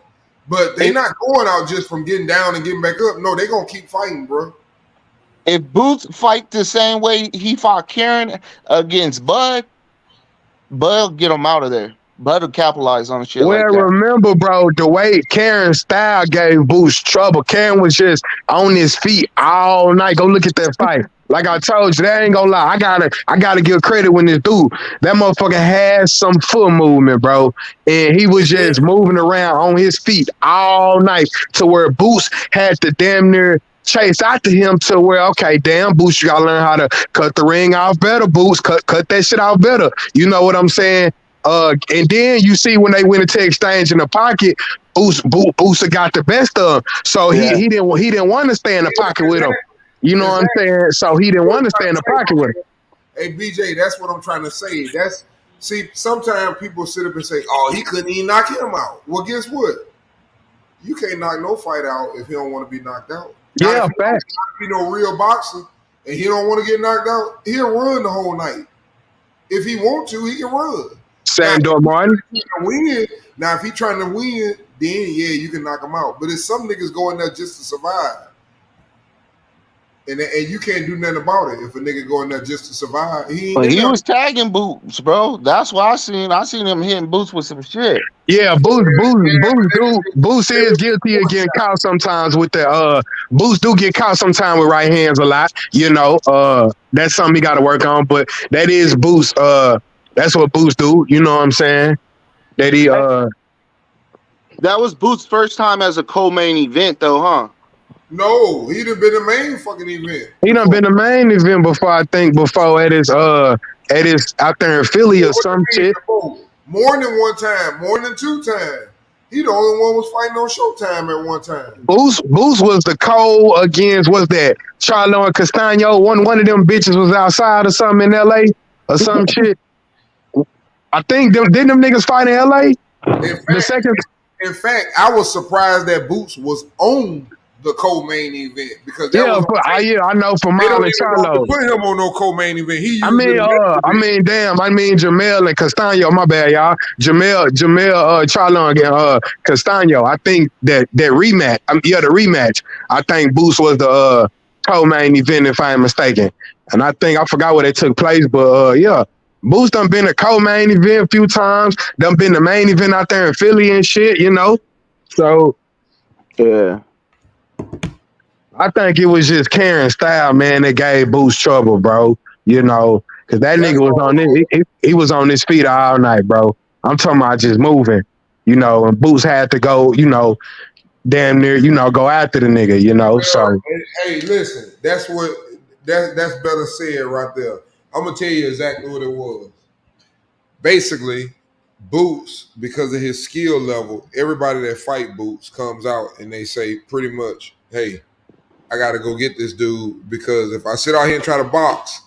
but they're not going out just from getting down and getting back up. No, they're going to keep fighting, bro. If Boots fight the same way he fought Karen against Bud get him out of there. Bud will capitalize on shit like that. Remember, bro, the way Karen's style gave Boots trouble. Karen was just on his feet all night. Go look at that fight. Like I told you, that ain't gonna lie. I gotta give credit when this dude, that motherfucker had some foot movement, bro. And he was just moving around on his feet all night to where Boots had to damn near chase after him to where, okay, damn, Boots, you gotta learn how to cut the ring off better, Boots. Cut that shit off better. You know what I'm saying? And then you see when they went into exchange in the pocket, Boots got the best of him. So he didn't want to stay in the pocket with him. You know what I'm saying? So he didn't want to stay in the pocket with him. Hey, BJ, that's what I'm trying to say. Sometimes people sit up and say, oh, he couldn't even knock him out. Well, guess what? You can't knock no fight out if he don't want to be knocked out. Yeah, facts. If you no real boxer, and he don't want to get knocked out, he'll run the whole night. If he want to, he can run. Sandor Martin. Now, if he trying to win, then yeah, you can knock him out. But it's some niggas going there just to survive. And you can't do nothing about it if a nigga going there just to survive. He was tagging Boots, bro. That's what I seen. I seen him hitting Boots with some shit. Yeah, Boots is guilty of getting caught sometimes with the Boots do get caught sometimes with right hands a lot. You know, that's something he got to work on. But that is Boots. That's what Boots do. You know what I'm saying? That he That was Boots' first time as a co-main event, though, huh? No, he done been the main fucking event. He done been the main event before. I think before at his out there in Philly or some shit. More than one time, more than 2 times. He the only one was fighting on Showtime at one time. Boots was the co against what's that? Charlo and Castano. One of them bitches was outside or something in LA or some shit. I think didn't them niggas fight in LA? In fact, I was surprised that Boots was on the co-main event because that was I know for Mile and Charlo. Put him on no co-main event. Jamel and Castano. My bad, y'all. Jamel, Charlo and Castano. I think that rematch. The rematch. I think Boots was the co-main event if I am mistaken, and I forgot where they took place, but yeah. Boots done been a co-main event a few times. Done been the main event out there in Philly and shit, you know. So yeah. I think it was just Karen's style, man, that gave Boots trouble, bro. You know, because that nigga was on this, he was on his feet all night, bro. I'm talking about just moving, you know, and Boots had to go, you know, damn near, you know, go after the nigga, you know. So hey, listen, that's better said right there. I'm gonna tell you exactly what it was. Basically, Boots, because of his skill level, everybody that fight Boots comes out and they say pretty much, hey, I gotta go get this dude because if I sit out here and try to box,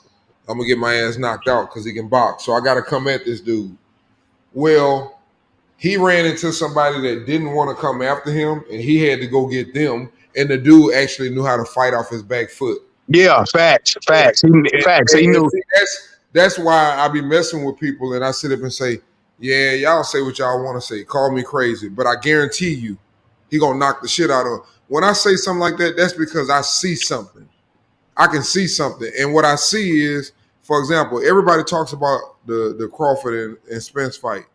I'm gonna get my ass knocked out because he can box. So I gotta come at this dude. Well, he ran into somebody that didn't want to come after him and he had to go get them. And the dude actually knew how to fight off his back foot. Yeah, facts. He knew. That's why I be messing with people and I sit up and say, yeah, y'all say what y'all want to say. Call me crazy. But I guarantee you, he gonna knock the shit out of him. When I say something like that, that's because I see something. I can see something. And what I see is, for example, everybody talks about the Crawford and Spence fight.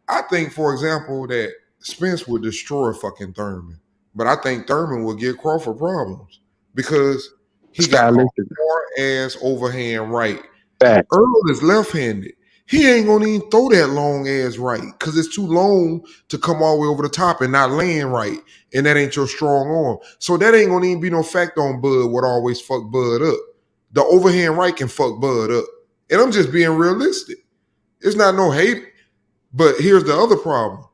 I think, for example, that Spence would destroy fucking Thurman. But I think Thurman will give Crawford problems because he got more ass overhand right. Earl is left-handed. He ain't gonna even throw that long ass right because it's too long to come all the way over the top and not land right. And that ain't your strong arm. So that ain't gonna even be no fact on Bud what always fuck Bud up. The overhand right can fuck Bud up. And I'm just being realistic. It's not no hate. But here's the other problem.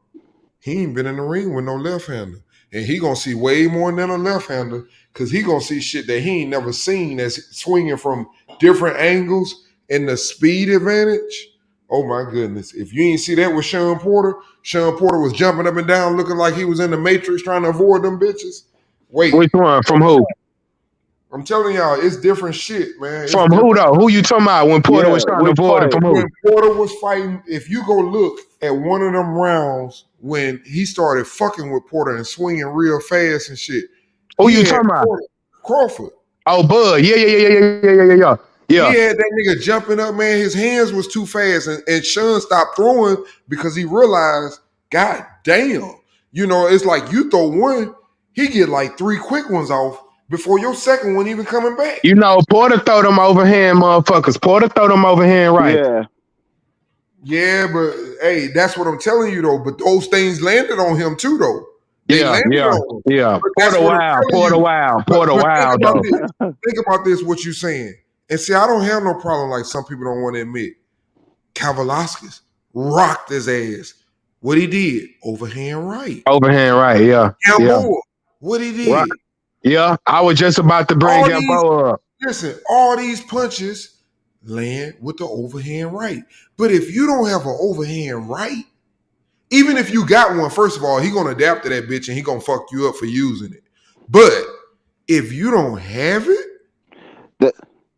He ain't been in the ring with no left-hander. And he gonna see way more than a left-hander because he gonna see shit that he ain't never seen that's swinging from different angles and the speed advantage. Oh my goodness. If you ain't see that with Sean Porter was jumping up and down looking like he was in the Matrix trying to avoid them bitches. Wait. Which one? From who? I'm telling y'all, it's different shit, man. From who though? Who you talking about when Porter was trying to avoid it? From who? When Porter was fighting, if you go look at one of them rounds when he started fucking with Porter and swinging real fast and shit. Who you talking about? Crawford. Oh, Bud. Yeah. He had that nigga jumping up, man. His hands was too fast. And Sean stopped throwing because he realized, God damn. You know, it's like you throw one, he get like 3 quick ones off before your second one even coming back. You know, Porter throw them overhand motherfuckers. Porter throw them overhand right. Yeah, but hey, that's what I'm telling you though. But those things landed on him too though. Yeah. Porter wild though. Think about this, what you saying. And see, I don't have no problem like some people don't want to admit. Kavaliauskas rocked his ass. What he did? Overhand right, yeah. Gamboa, what he did? Right. Yeah, I was just about to bring Gamboa up. Listen, all these punches land with the overhand right. But if you don't have an overhand right, even if you got one, first of all, he gonna adapt to that bitch and he gonna fuck you up for using it. But if you don't have it,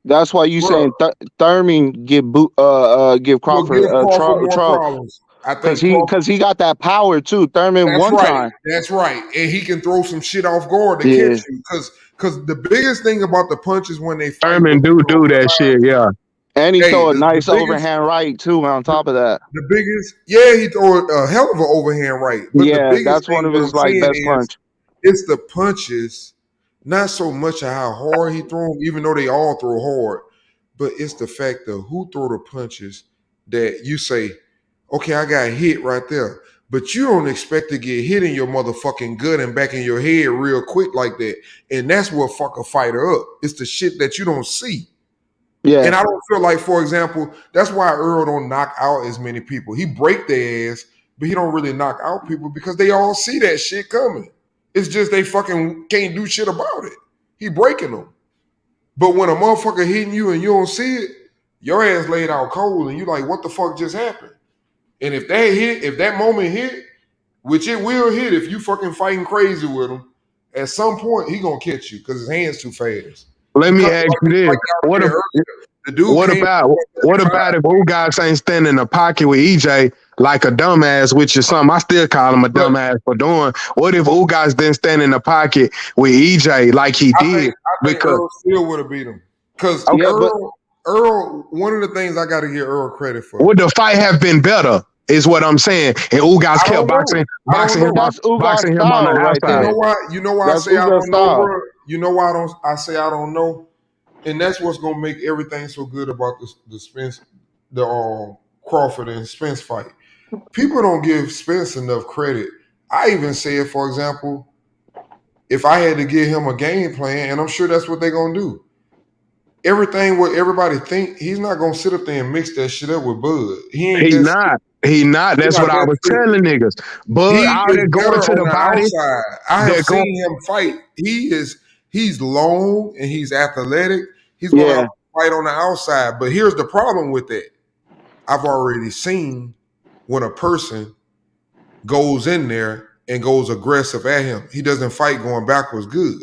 That's why you Bro, saying Thurman give will Crawford give Crawford more trouble problems. I because think Crawford. he got that power too. Thurman That's one right. time. That's right. And he can throw some shit off guard to Yeah. catch you. Because the biggest thing about the punches when they fight Thurman with do people on that the line, shit, yeah. And he hey, throw a the nice biggest, overhand right too on the, top of that. the biggest, yeah, he throw a hell of an overhand right. But the Yeah, biggest that's one thing, of what his I'm like saying best is, punch. it's the punches, not so much of how hard he throw them, even though they all throw hard, but it's the fact of who throw the punches that you say, okay, I got hit right there. But you don't expect to get hit in your motherfucking gut and back in your head real quick like that. And that's what fuck a fighter up. It's the shit that you don't see. Yeah. And I don't feel like, for example, that's why Earl don't knock out as many people. He break their ass, but he don't really knock out people because they all see that shit coming. It's just they fucking can't do shit about it. He breaking them. But when a motherfucker hitting you and you don't see it, your ass laid out cold and you like, what the fuck just happened? And if that moment hit, which it will hit if you fucking fighting crazy with him, at some point he gonna catch you because his hands too fast. Let He me come ask like, you this: like y'all said earlier. The dude What came about from what 135. about if Ugas ain't standing in the pocket with EJ like a dumbass, which is something I still call him a But dumbass for doing? What if Ugas didn't stand in the pocket with EJ like he did? I think Because Earl still would have beat him. Because okay, but Earl, one of the things I gotta give Earl credit for. would the fight have been better? Is what I'm saying. And Ugas I kept don't know. I don't know. That's Ugas boxing him on the style right You outside. know there. why? You know why I That's say I Ugas don't know, style. bro? You know why I say I don't know? And that's what's gonna make everything so good about the Spence, the Crawford and Spence fight. People don't give Spence enough credit. I even said, for example, if I had to give him a game plan, and I'm sure that's what they're gonna do. Everything what everybody think, he's not gonna sit up there and mix that shit up with Bud. He ain't He that not. He not. He's That's not what I that was serious. telling niggas. He But all is that going better to on the the body, outside. I have they're going. seen him fight. He's long and he's athletic. He's gonna Yeah. fight on the outside. But here's the problem with that. I've already seen when a person goes in there and goes aggressive at him. He doesn't fight going backwards good.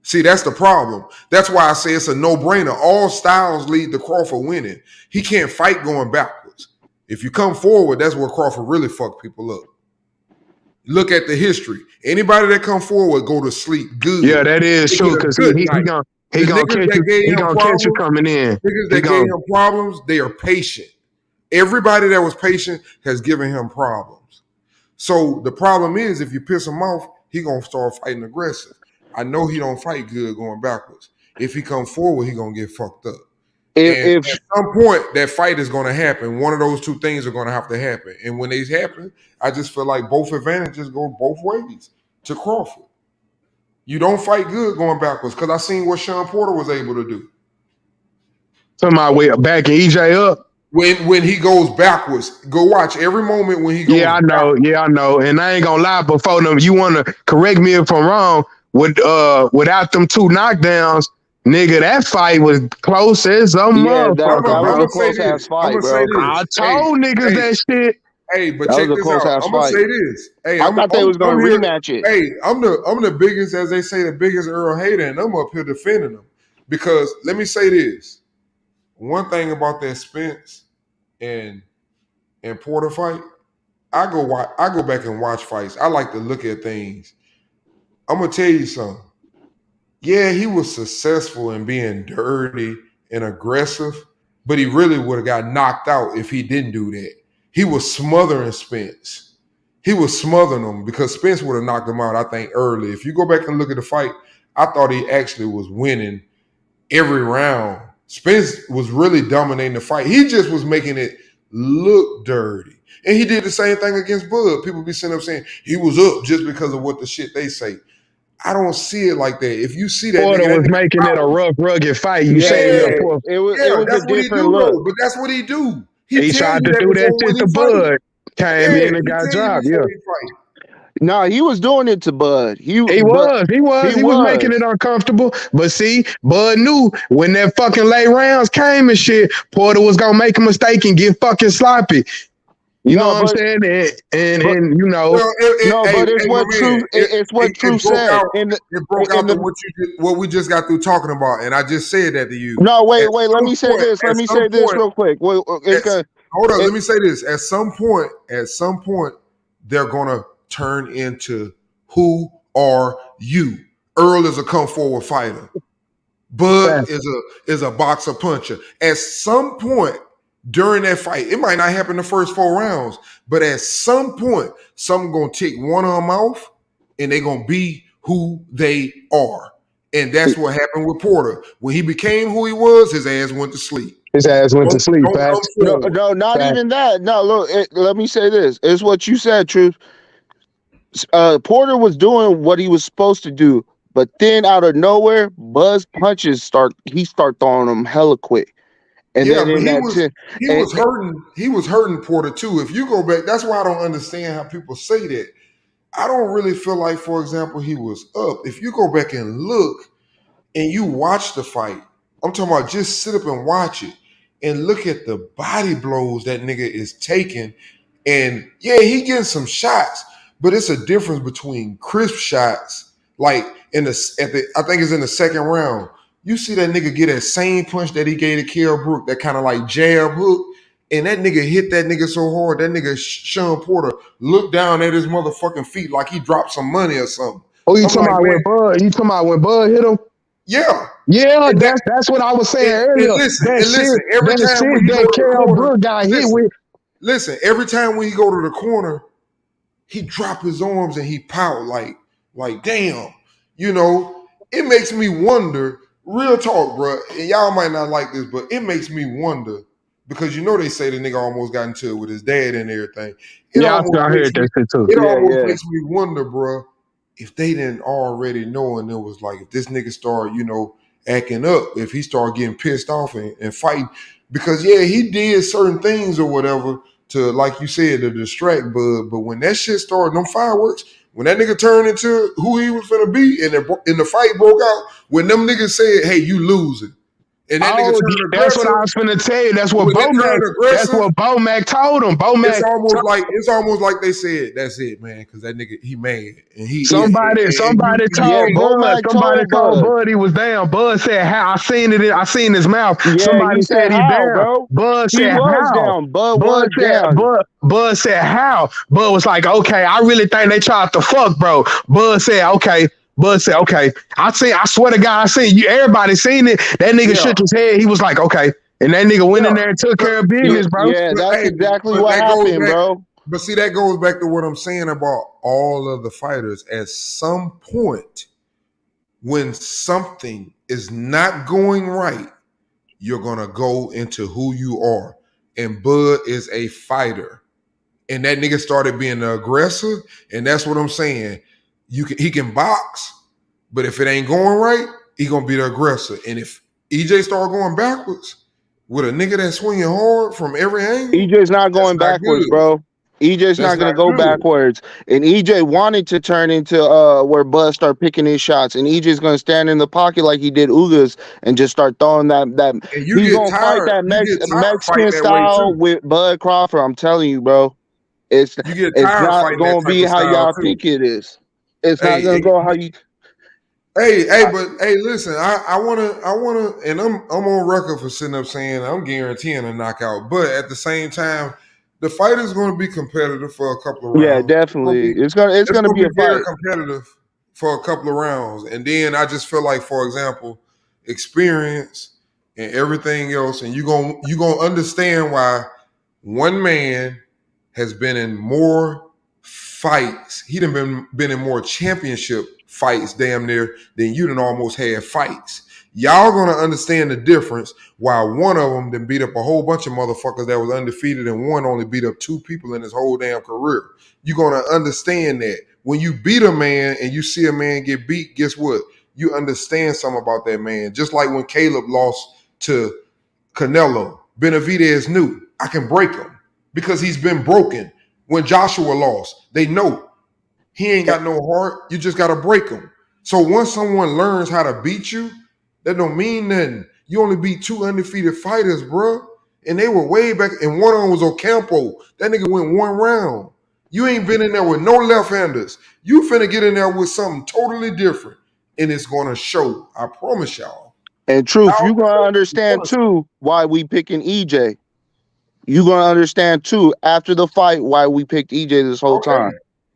See, that's the problem. That's why I say it's a no-brainer. All styles lead to Crawford winning. He can't fight going backwards. If you come forward, that's where Crawford really fuck people up. Look at the history. Anybody that come forward go to sleep good. Yeah, that is They true. get a Cause good he night. gonna The he gonna niggas catch that you. gave He him gonna catch you problems, coming in. niggas He that gave gonna. him problems, they are patient. Everybody that was patient has given him problems. So the problem is, if you piss him off, he gonna start fighting aggressive. I know he don't fight good going backwards. If he come forward, he gonna get fucked up. And If at some point, that fight is gonna happen. One of those two things are gonna have to happen. And when they happen, I just feel like both advantages go both ways to Crawford. You don't fight good going backwards because I seen what Sean Porter was able to do. To my way backing EJ up. When he goes backwards, go watch every moment when he goes Yeah, I know. backwards. Yeah, I know. And I ain't gonna lie. Before them, you wanna correct me if I'm wrong. Without them two knockdowns, nigga, that fight was close as a yeah, that motherfucker, that I'm was bro. a gonna say close ass this. I'm fight, gonna say bro. I this. told niggas Hey, that shit. hey, but That check was a this close out. ass I'm gonna fight. say this. Hey, I thought they was I'm gonna here. rematch it. Hey, I'm the biggest, as they say, the biggest Earl hater, and I'm up here defending him because let me say this. One thing about that Spence and Porter fight, I go back and watch fights. I like to look at things. I'm gonna tell you something. Yeah, he was successful in being dirty and aggressive, but he really would have got knocked out if he didn't do that. He was smothering Spence. He was smothering him because Spence would have knocked him out, I think, early. If you go back and look at the fight, I thought he actually was winning every round. Spence was really dominating the fight. He just was making it look dirty. And he did the same thing against Bud. People be sitting up saying he was up just because of what the shit they say. I don't see it like that. If you see that Porter nigga, that was nigga making it a power. rough, rugged fight. You Yeah, saying Yeah, Porter, it yeah, was a that's what he different do look. though. But that's what he do. He he tell tried you to that do that before when shit he to fight. Bud. Came Yeah, in and he got tell you dropped. Yeah. before he fight. No, he was doing it to Bud. He But was, he he was making it was. uncomfortable. But see, Bud knew when that fucking late rounds came and shit, Porter was gonna make a mistake and get fucking sloppy. You know what I'm saying? And you know, Well, but it's hey, what my man, Truth. It's what Truth said it broke out in to the. what we just got through talking about, and I just said that to you. No, wait. At Let some me say point, this. at Let me some say this point, real quick. Well, it's gonna. hold on. Let me say this. At some point, they're gonna turn into who are you? Earl is a come forward fighter. Bud is a boxer puncher. At some point during that fight, it might not happen the first 4 rounds, but at some point, someone gonna take one of them off, and they're gonna be who they are. And that's what happened with Porter. When he became who he was, his ass went to sleep. His ass went to sleep. Don't come forward. No, not even that. No, look. Let me say this. It's what you said, Truth. Porter was doing what he was supposed to do, but then out of nowhere, Buzz punches start throwing them hella quick. And yeah, then but he was hurting Porter too. If you go back, that's why I don't understand how people say that. I don't really feel like, for example, he was up. If you go back and look and you watch the fight, I'm talking about just sit up and watch it and look at the body blows that nigga is taking. And yeah, he getting some shots, but it's a difference between crisp shots, like I think it's in the second round. You see that nigga get that same punch that he gave to Kell Brook, that kind of like jab hook, and that nigga hit that nigga so hard, that nigga Sean Porter looked down at his motherfucking feet like he dropped some money or something. Oh, you talking about when Bud? You talking about when Bud hit him? Yeah. Yeah, that's what I was saying earlier. Listen, every time when he go to the Kell corner, Brook got hit with. Listen, every time when he go to the corner, he drop his arms and he pout like damn. You know, it makes me wonder, real talk, bro. And y'all might not like this, but it makes me wonder, because you know they say the nigga almost got into it with his dad and everything. It I almost heard that shit too. makes me wonder, bro, if they didn't already know, and it was like, if this nigga start, you know, acting up, if he start getting pissed off and fighting, because yeah, he did certain things or whatever to, like you said, to distract Bud. But when that shit started, them fireworks, when that nigga turned into who he was finna be, and the fight broke out, when them niggas said, "Hey, you losing," and that nigga turned aggressive. That's what I was finna tell you. That's what Bo Mac told him. Bo Mac. It's almost like they said, "That's it, man," because that nigga he mad and he somebody told Bud he was down. Bud said how I seen his mouth. Yeah, somebody said he down. Bro. Bud said was how. Down. Bud was down. Bud said how. Bud was like, okay, I really think they tried to fuck, bro. Bud said, okay. I swear to God, I seen you. Everybody seen it. That nigga shook his head. He was like, okay. And that nigga went in there and took care of business, bro. Yeah, that's exactly what happened, bro. But see, that goes back to what I'm saying about all of the fighters. At some point, when something is not going right, you're going to go into who you are. And Bud is a fighter. And that nigga started being the aggressor. And that's what I'm saying. He can box, but if it ain't going right, he going to be the aggressor. And if EJ start going backwards with a nigga that's swinging hard from every angle, EJ's not going backwards, bro. EJ's not going to go backwards. And EJ wanted to turn into where Bud start picking his shots. And EJ's going to stand in the pocket like he did Ugas and just start throwing that. He's going to fight that Mexican style with Bud Crawford. I'm telling you, bro. It's not going to be how y'all think it is. It's not going to go how you... Hey, listen, I wanna, and I'm on record for sitting up saying I'm guaranteeing a knockout, but at the same time, the fight is going to be competitive for a couple of rounds. Yeah, definitely. It's gonna be a very fight. competitive for a couple of rounds, and then I just feel like, for example, experience and everything else, and you gonna understand why one man has been in more fights. He done been in more championship fights damn near than you done almost had fights. Y'all gonna understand the difference while one of them then beat up a whole bunch of motherfuckers that was undefeated and one only beat up 2 people in his whole damn career. You're gonna understand that. When you beat a man and you see a man get beat, guess what? You understand something about that man. Just like when Caleb lost to Canelo, Benavidez knew, I can break him because he's been broken. When Joshua lost, they know he ain't got no heart. You just got to break him. So once someone learns how to beat you, that don't mean nothing. You only beat 2 undefeated fighters, bro. And they were way back, and one of them was Ocampo. That nigga went one round. You ain't been in there with no left-handers. You finna get in there with something totally different, and it's gonna show. I promise y'all. And truth, you gonna understand too why we picking EJ. You gonna understand too after the fight why we picked EJ this whole time.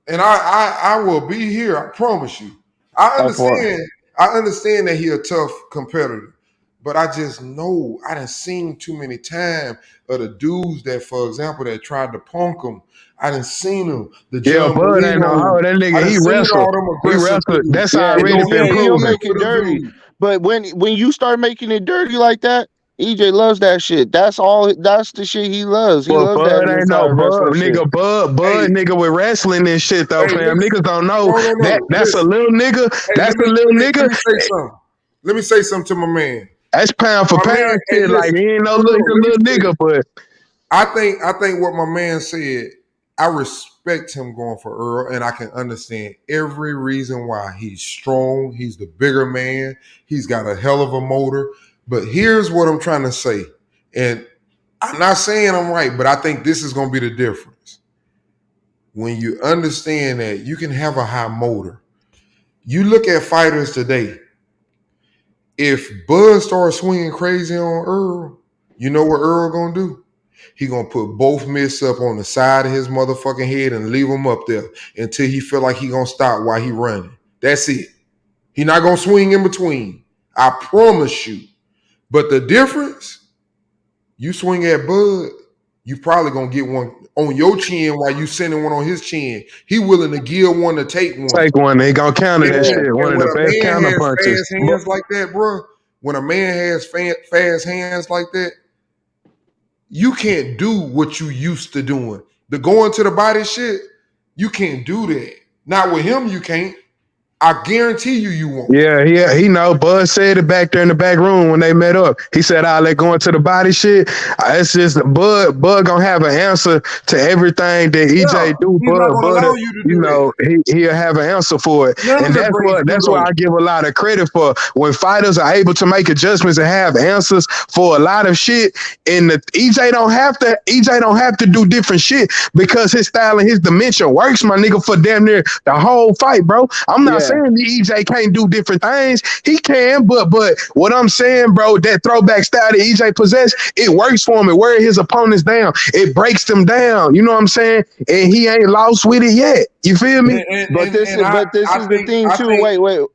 And I will be here. I promise you. I understand that he a tough competitor, but I just know I done seen too many times of the dudes that, for example, that tried to punk him. I done seen them. The John Bud ain't no hoe. That nigga, he wrestled. He wrestled. That's already been he'll proven. make it dirty. But when you start making it dirty like that, EJ loves that shit. That's all. That's the shit he loves. He loves that Bud ain't no inside wrestling Bud, shit. nigga. Bud, nigga with wrestling and shit though, fam. Niggas don't know No. that's a little nigga. That's a little nigga. Let me say something. Let me say something to my man. That's pound for pound shit. Like he ain't no little, he's a little nigga, but I think what my man said. I respect him going for Earl, and I can understand every reason why. He's strong. He's the bigger man. He's got a hell of a motor. But here's what I'm trying to say, and I'm not saying I'm right, but I think this is going to be the difference. When you understand that you can have a high motor, you look at fighters today. If Bud starts swinging crazy on Earl, you know what Earl going to do? He gonna put both mitts up on the side of his motherfucking head and leave them up there until he feel like he gonna stop while he running. That's it. He not gonna swing in between. I promise you. But the difference, you swing at Bud, you probably gonna get one on your chin while you sending one on his chin. He willing to give one to take one. Take one. They gonna counter that shit. One of the best counter punches. Fast hands like that, bro. When a man has fast hands like that, you can't do what you used to doing. The going to the body shit, you can't do that. Not with him, you can't. I guarantee you won't. Yeah, he know. Bud said it back there in the back room when they met up. He said, "I'll let go into the body shit." It's just Bud gonna have an answer to everything that EJ do. Bud, you know, he'll have an answer for it, and that's what I give a lot of credit for. When fighters are able to make adjustments and have answers for a lot of shit, and EJ don't have to do different shit because his style and his dimension works, my nigga, for damn near the whole fight, bro. I'm not saying the EJ can't do different things. He can, but what I'm saying, bro, that throwback style that EJ possess, it works for him. It wears his opponents down. It breaks them down. You know what I'm saying? And he ain't lost with it yet. You feel me? But this is the thing too. Wait.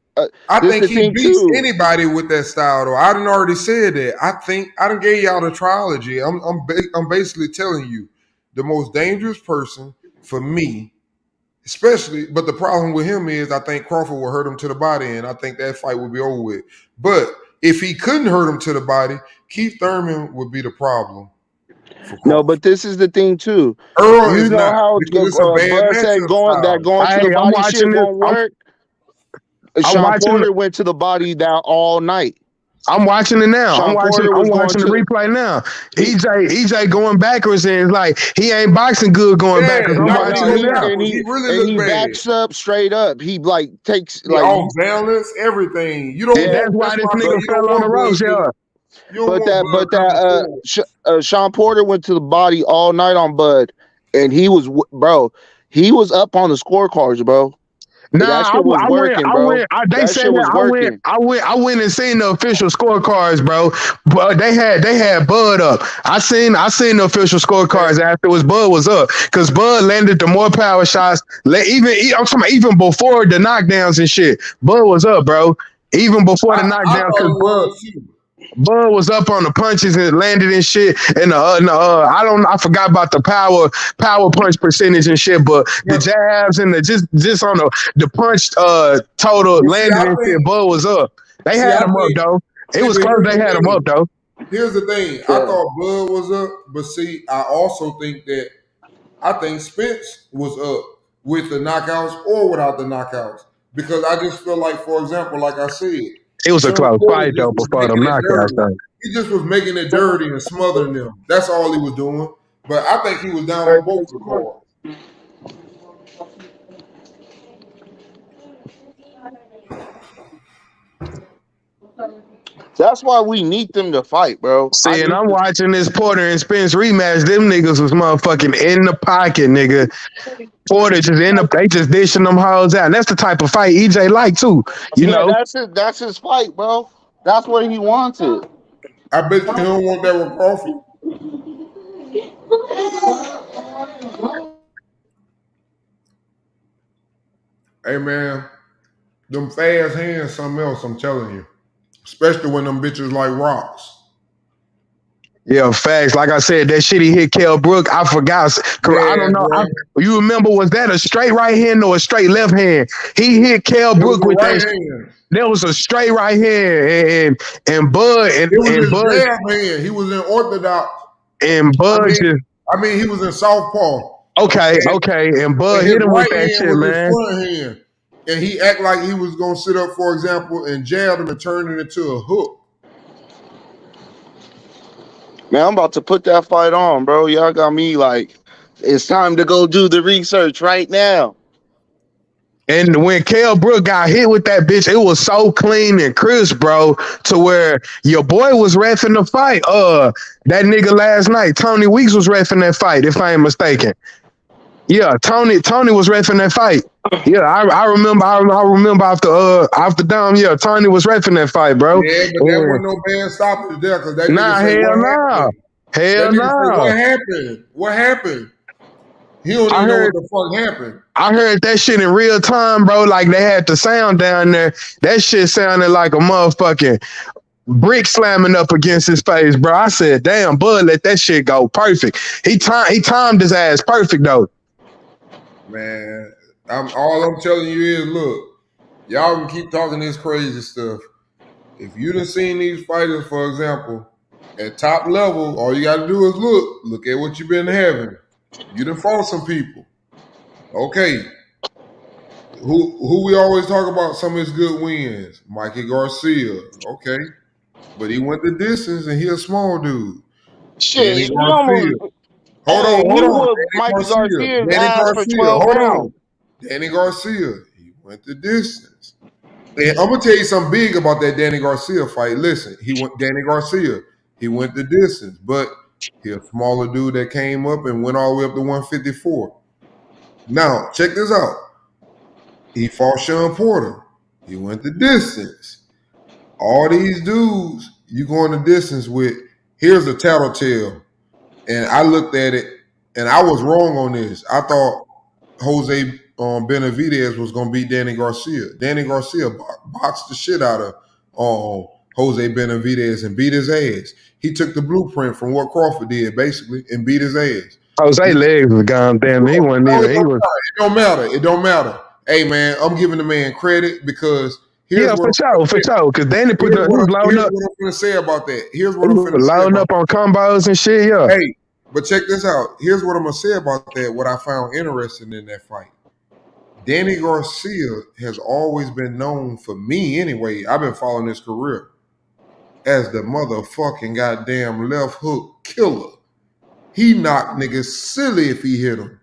I think he beats anybody with that style, though. I done already said that. I done gave y'all the trilogy. I'm basically telling you, the most dangerous person for me, especially, but the problem with him is I think Crawford will hurt him to the body, and I think that fight would be over with. But if he couldn't hurt him to the body, Keith Thurman would be the problem. No, but this is the thing too. Earl you is know not, how Bud said going to the body shit won't work. Sean Porter went to the body down all night. I'm watching it now. I'm watching the replay now. EJ going backwards, and it's like he ain't boxing good going backwards. I'm watching it now. And he backs up straight up. He like takes like off balance, everything. You don't. That's why this nigga fell on the ropes, yeah. But Sean Porter went to the body all night on Bud, and he was up on the scorecards, bro. Nah, that shit was working, bro. I went and seen the official scorecards, bro. But they had Bud up. I seen the official scorecards afterwards. Bud was up because Bud landed the more power shots. I'm talking about even before the knockdowns and shit. Bud was up, bro. Even before the knockdown, because Bud was up on the punches and landed and shit. And I forgot about the power punch percentage and shit, but the jabs and the just on the punch total landed and shit, Bud was up. They had him up though. It was close. They had him up though. Here's the thing. I thought Bud was up, but see, I also think Spence was up with the knockouts or without the knockouts. Because I just feel like, for example, like I said, it was a close fight though before them knockouts. He just was making it dirty and smothering them. That's all he was doing. But I think he was down on both the cards. That's why we need them to fight, bro. See, and I'm watching this Porter and Spence rematch. Them niggas was motherfucking in the pocket, nigga. Porter just they just dishing them hoes out. And that's the type of fight EJ like too. You know, that's it. That's his fight, bro. That's what he wanted. I bet you don't want that with Crawford. Hey man, them fast hands, something else. I'm telling you, especially when them bitches like rocks. Yeah, facts. Like I said, that shit he hit Kell Brook, I forgot. I don't know. You remember, was that a straight right hand or a straight left hand? He hit Kell Brook with right that. Hand. There was a straight right hand, and Bud and it was and his Bud jab hand. He was in orthodox. And Bud I mean, he was in southpaw. Okay, and Bud hit him with that shit, man. His front hand, and he act like he was gonna sit up, for example, and jab him and turn it into a hook. Man, I'm about to put that fight on, bro. Y'all got me like, it's time to go do the research right now. And when Kell Brook got hit with that bitch, it was so clean and crisp, bro, to where your boy was reffing the fight. That nigga last night, Tony Weeks was reffing that fight, if I ain't mistaken. Yeah, Tony was reffing that fight. Yeah, I remember off the dome. Yeah, Tony was reffing that fight, bro. Yeah, but there wasn't no bad stoppage there because that nah, nigga said, hell no. What happened? What happened? He don't even know what the fuck happened. I heard that shit in real time, bro. Like they had the sound down there. That shit sounded like a motherfucking brick slamming up against his face, bro. I said, damn, Bud, let that shit go perfect. He timed his ass perfect though. Man, all I'm telling you is, look, y'all can keep talking this crazy stuff. If you done seen these fighters, for example, at top level, all you got to do is look at what you've been having. You done fought some people. Okay. Who we always talk about some of his good wins? Mikey Garcia. Okay. But he went the distance and he a small dude. Shit, Danny Garcia. Hold on. Mikey Garcia Danny Garcia. For 12 rounds. Danny Garcia. He went the distance. And I'm gonna tell you something big about that Danny Garcia fight. Listen, Danny Garcia. He went the distance, but he a smaller dude that came up and went all the way up to 154. Now, check this out. He fought Sean Porter. He went the distance. All these dudes you going the distance with, here's a tattletale. And I looked at it, and I was wrong on this. I thought Jose Benavidez was going to beat Danny Garcia. Danny Garcia boxed the shit out of Jose Benavidez and beat his ass. He took the blueprint from what Crawford did, basically, and beat his ass. Jose legs was gone, damn. He wasn't even. It don't matter. It don't matter. Hey, man, I'm giving the man credit because for sure. Because Danny put the here's what I'm going to say about that. Here's what I'm going to say. Loading up on combos and shit, yeah. Hey, but check this out. Here's what I'm going to say about that, what I found interesting in that fight. Danny Garcia has always been known, for me anyway, I've been following his career, as the motherfucking goddamn left hook killer. He knocked niggas silly if he hit him.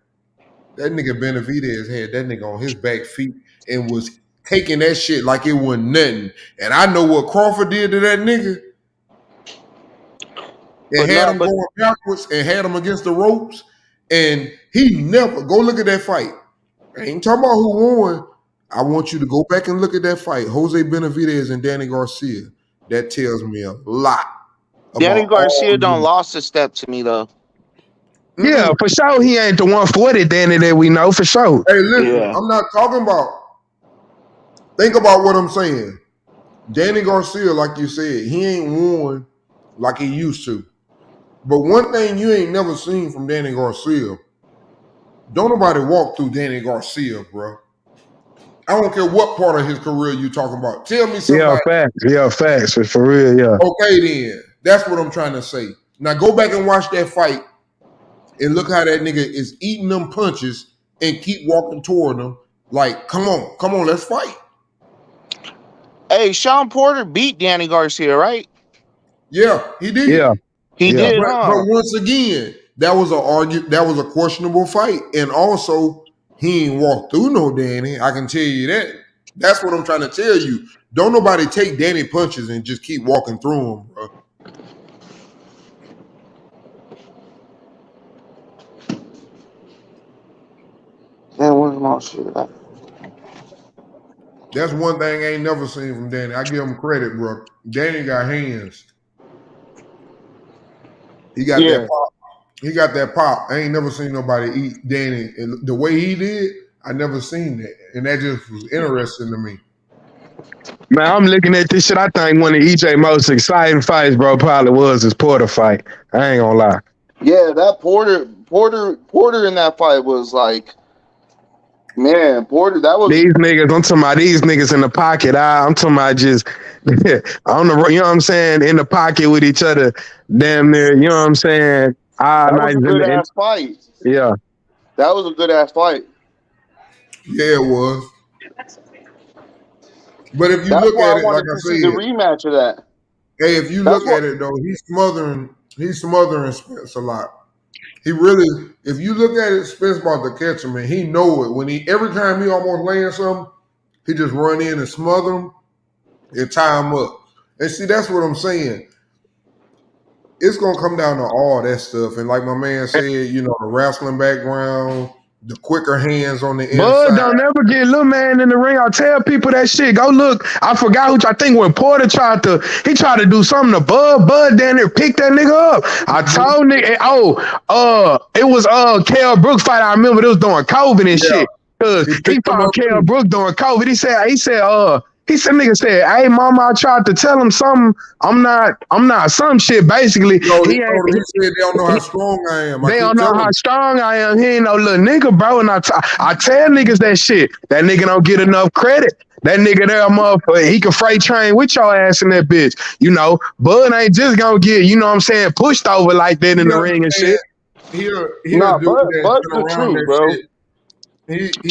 That nigga Benavidez had that nigga on his back feet and was taking that shit like it wasn't nothing. And I know what Crawford did to that nigga. And had him going backwards and had him against the ropes. And he never, go look at that fight. I ain't talking about who won. I want you to go back and look at that fight. Jose Benavidez and Danny Garcia. That tells me a lot. Danny Garcia don't lost a step to me though. Yeah, for sure. He ain't the 140 Danny that we know, for sure. Hey, listen, I'm not talking about. Think about what I'm saying. Danny Garcia, like you said, he ain't won like he used to. But one thing you ain't never seen from Danny Garcia, don't nobody walk through Danny Garcia, bro. I don't care what part of his career you talking about. Tell me somebody. Yeah, facts. For real, yeah. Okay, then. That's what I'm trying to say. Now go back and watch that fight and look how that nigga is eating them punches and keep walking toward them. Like, come on, let's fight. Hey, Sean Porter beat Danny Garcia, right? Yeah, he did. Yeah. He did. But once again, that was a questionable fight. And also, he ain't walked through no Danny. I can tell you that. That's what I'm trying to tell you. Don't nobody take Danny punches and just keep walking through them, bro. Man, where's my shit at? That's one thing I ain't never seen from Danny. I give him credit, bro. Danny got hands. He got that pop. He got that pop. I ain't never seen nobody eat Danny. And the way he did, I never seen that. And that just was interesting to me. Man, I'm looking at this shit. I think one of EJ most exciting fights, bro, probably was his Porter fight. I ain't gonna lie. Yeah, that Porter in that fight was like, man, Porter. That was these niggas. I'm talking about these niggas in the pocket. I'm talking about just on the, you know what I'm saying, in the pocket with each other, damn near. You know what I'm saying? That was a good ass fight. Yeah, that was a good ass fight. Yeah, it was. But if you That's look why at I it, wanted like I to see said, the rematch of that. Hey, if you look at it though, he's smothering Spence a lot. He really, if you look at it, Spence about to catch him, and he know it. When every time he almost lands something, he just run in and smother him and tie him up. And see, that's what I'm saying. It's gonna come down to all that stuff. And like my man said, you know, the wrestling background, the quicker hands on the Bud inside. don't never get little man in the ring. I tell people that shit. Go look. I forgot who. I think when Porter tried to do something to Bud. Bud down there picked that nigga up. I told nigga, it was Kell Brook fight. I remember it was during COVID and shit. Cause he fought Kell Brook during COVID. He said, nigga said, hey mama, I tried to tell him something. I'm not some shit. Basically, he said they don't know how strong I am. They don't know how strong I am. He ain't no little nigga, bro. And I tell niggas that shit. That nigga don't get enough credit. That nigga there, motherfucker, he can freight train with your ass in that bitch. You know, Bud ain't just gonna get, you know what I'm saying, pushed over like that in the ring and shit. He's a dude that's been around that shit.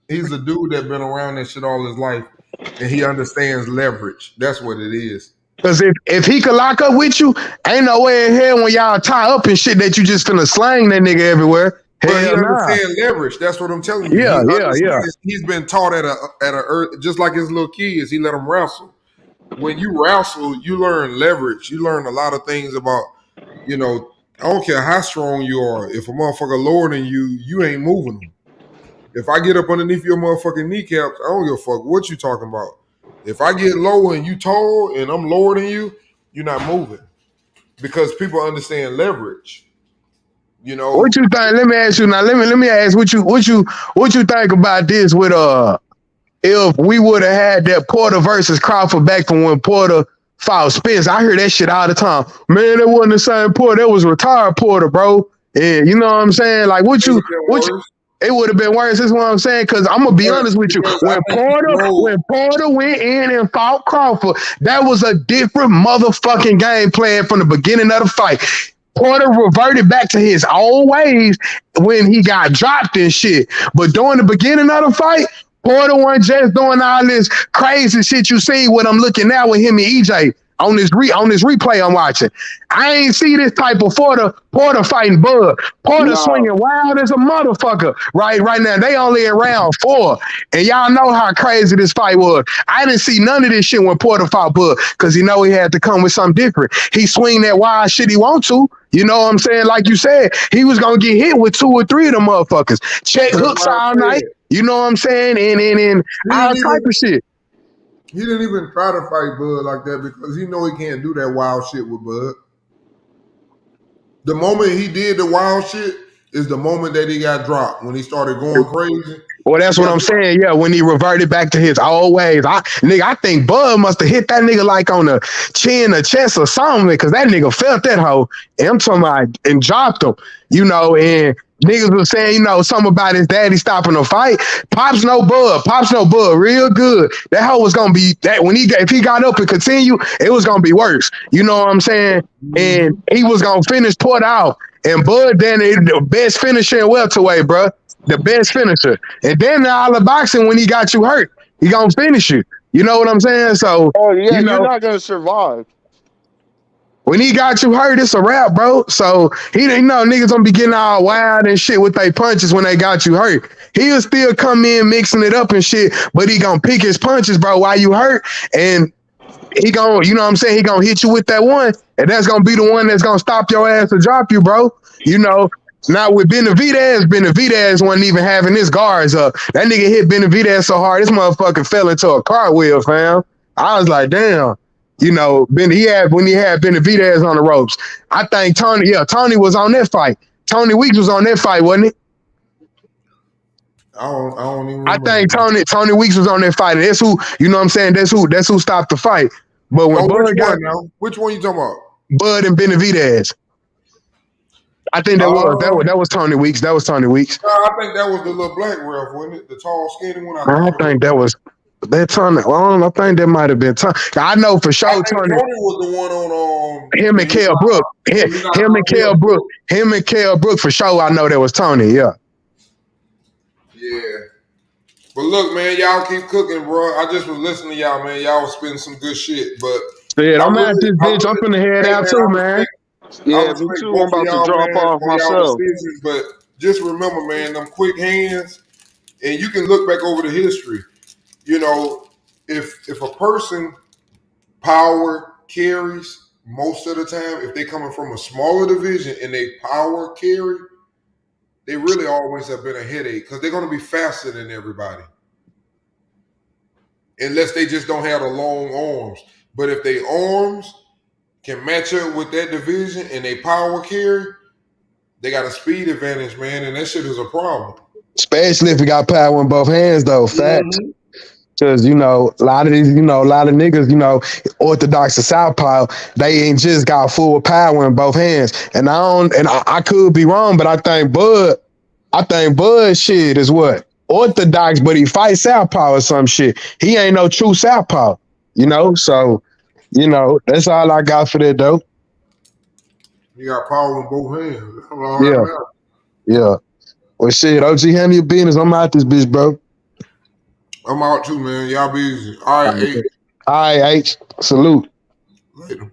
He's a dude that's been around that shit all his life, and he understands leverage. That's what it is. Because if he could lock up with you, ain't no way in hell when y'all tie up and shit that you just finna slang that nigga everywhere. But he understands leverage. That's what I'm telling you. Yeah. He's been taught at a just like his little kids. He let them wrestle. When you wrestle, you learn leverage. You learn a lot of things about, you know, I don't care how strong you are. If a motherfucker lower than you, you ain't moving them. If I get up underneath your motherfucking kneecaps, I don't give a fuck what you talking about. If I get lower and you tall and I'm lower than you, you're not moving. Because people understand leverage. You know. What you think? Let me ask you now. Let me ask what you think about this with if we would have had that Porter versus Crawford back from when Porter fought Spence. I hear that shit all the time. Man, it wasn't the same Porter. That was retired Porter, bro. And you know what I'm saying? Like it would have been worse. That's what I'm saying. Because I'm gonna be honest with you. When Porter went in and fought Crawford, that was a different motherfucking game plan from the beginning of the fight. Porter reverted back to his old ways when he got dropped and shit. But during the beginning of the fight, Porter wasn't just doing all this crazy shit you see what I'm looking at with him and EJ on this replay I'm watching. I ain't see this type of Porter fighting Bud. Porter swinging wild as a motherfucker right now. They only in round 4. And y'all know how crazy this fight was. I didn't see none of this shit when Porter fought Bud because he know he had to come with something different. He swing that wild shit he want to. You know what I'm saying? Like you said, he was going to get hit with 2 or 3 of them motherfuckers. Check hooks all night. You know what I'm saying? And all type of shit. He didn't even try to fight Bud like that because he know he can't do that wild shit with Bud. The moment he did the wild shit is the moment that he got dropped, when he started going crazy. Well, that's what I'm saying. Yeah, when he reverted back to his old ways. I think Bud must have hit that nigga like on the chin or chest or something because that nigga felt that hoe. And I'm talking about and dropped him, you know, and niggas was saying, you know, something about his daddy stopping the fight. Pops no Bud real good. That hoe was gonna be that if he got up and continue, it was gonna be worse. You know what I'm saying? And he was gonna finish Porter out. And Bud then the best finisher in welterweight, bro. The best finisher. And then all the boxing, when he got you hurt, he gonna finish you. You know what I'm saying? So you're not gonna survive. When he got you hurt, it's a wrap, bro. So he didn't know niggas gonna be getting all wild and shit with their punches when they got you hurt. he'll still come in mixing it up and shit, but he gonna pick his punches, bro, while you hurt, and he gonna, you know what I'm saying, he gonna hit you with that one, and that's gonna be the one that's gonna stop your ass or drop you, bro. You know, now with Benavidez wasn't even having his guards up. That nigga hit Benavidez so hard, this motherfucker fell into a cartwheel, fam. I was like, damn. You know, when he had Benavidez on the ropes. I think Tony was on that fight. Tony Weeks was on that fight, wasn't he? I don't even I remember. think Tony Weeks was on that fight. And that's who, you know what I'm saying? That's who stopped the fight. But when which one you talking about? Bud and Benavidez. I think that was Tony Weeks. That was Tony Weeks. No, I think that was the little black ref, wasn't it? The tall, skinny one. I think that was that Tony. I think that might have been Tony. I know for sure Tony was the one on him and Kell Brook. Him and Kell Brook for sure. I know that was Tony. Yeah. Yeah. But look, man, y'all keep cooking, bro. I just was listening to y'all, man. Y'all was spitting some good shit. But yeah, I'm at this bitch. I'm finna head out too, man. Yeah, me too. I'm about to drop off myself. But just remember, man, them quick hands, and you can look back over the history. You know, if a person power carries most of the time, if they coming from a smaller division and they power carry, they really always have been a headache because they're going to be faster than everybody. Unless they just don't have the long arms. But if they arms can match up with that division and they power carry, they got a speed advantage, man, and that shit is a problem. Especially if you got power in both hands, though. Facts. Because, you know, a lot of niggas, you know, orthodox or southpaw, they ain't just got full power in both hands. And I could be wrong, but I think Bud shit is what? Orthodox, but he fights southpaw or some shit. He ain't no true southpaw, you know? So, you know, that's all I got for that, though. You got power in both hands. Yeah. Well, shit, OG, handle your business. I'm out this bitch, bro. I'm out too, man. Y'all be easy. All right, H. All right, H. Salute. Later.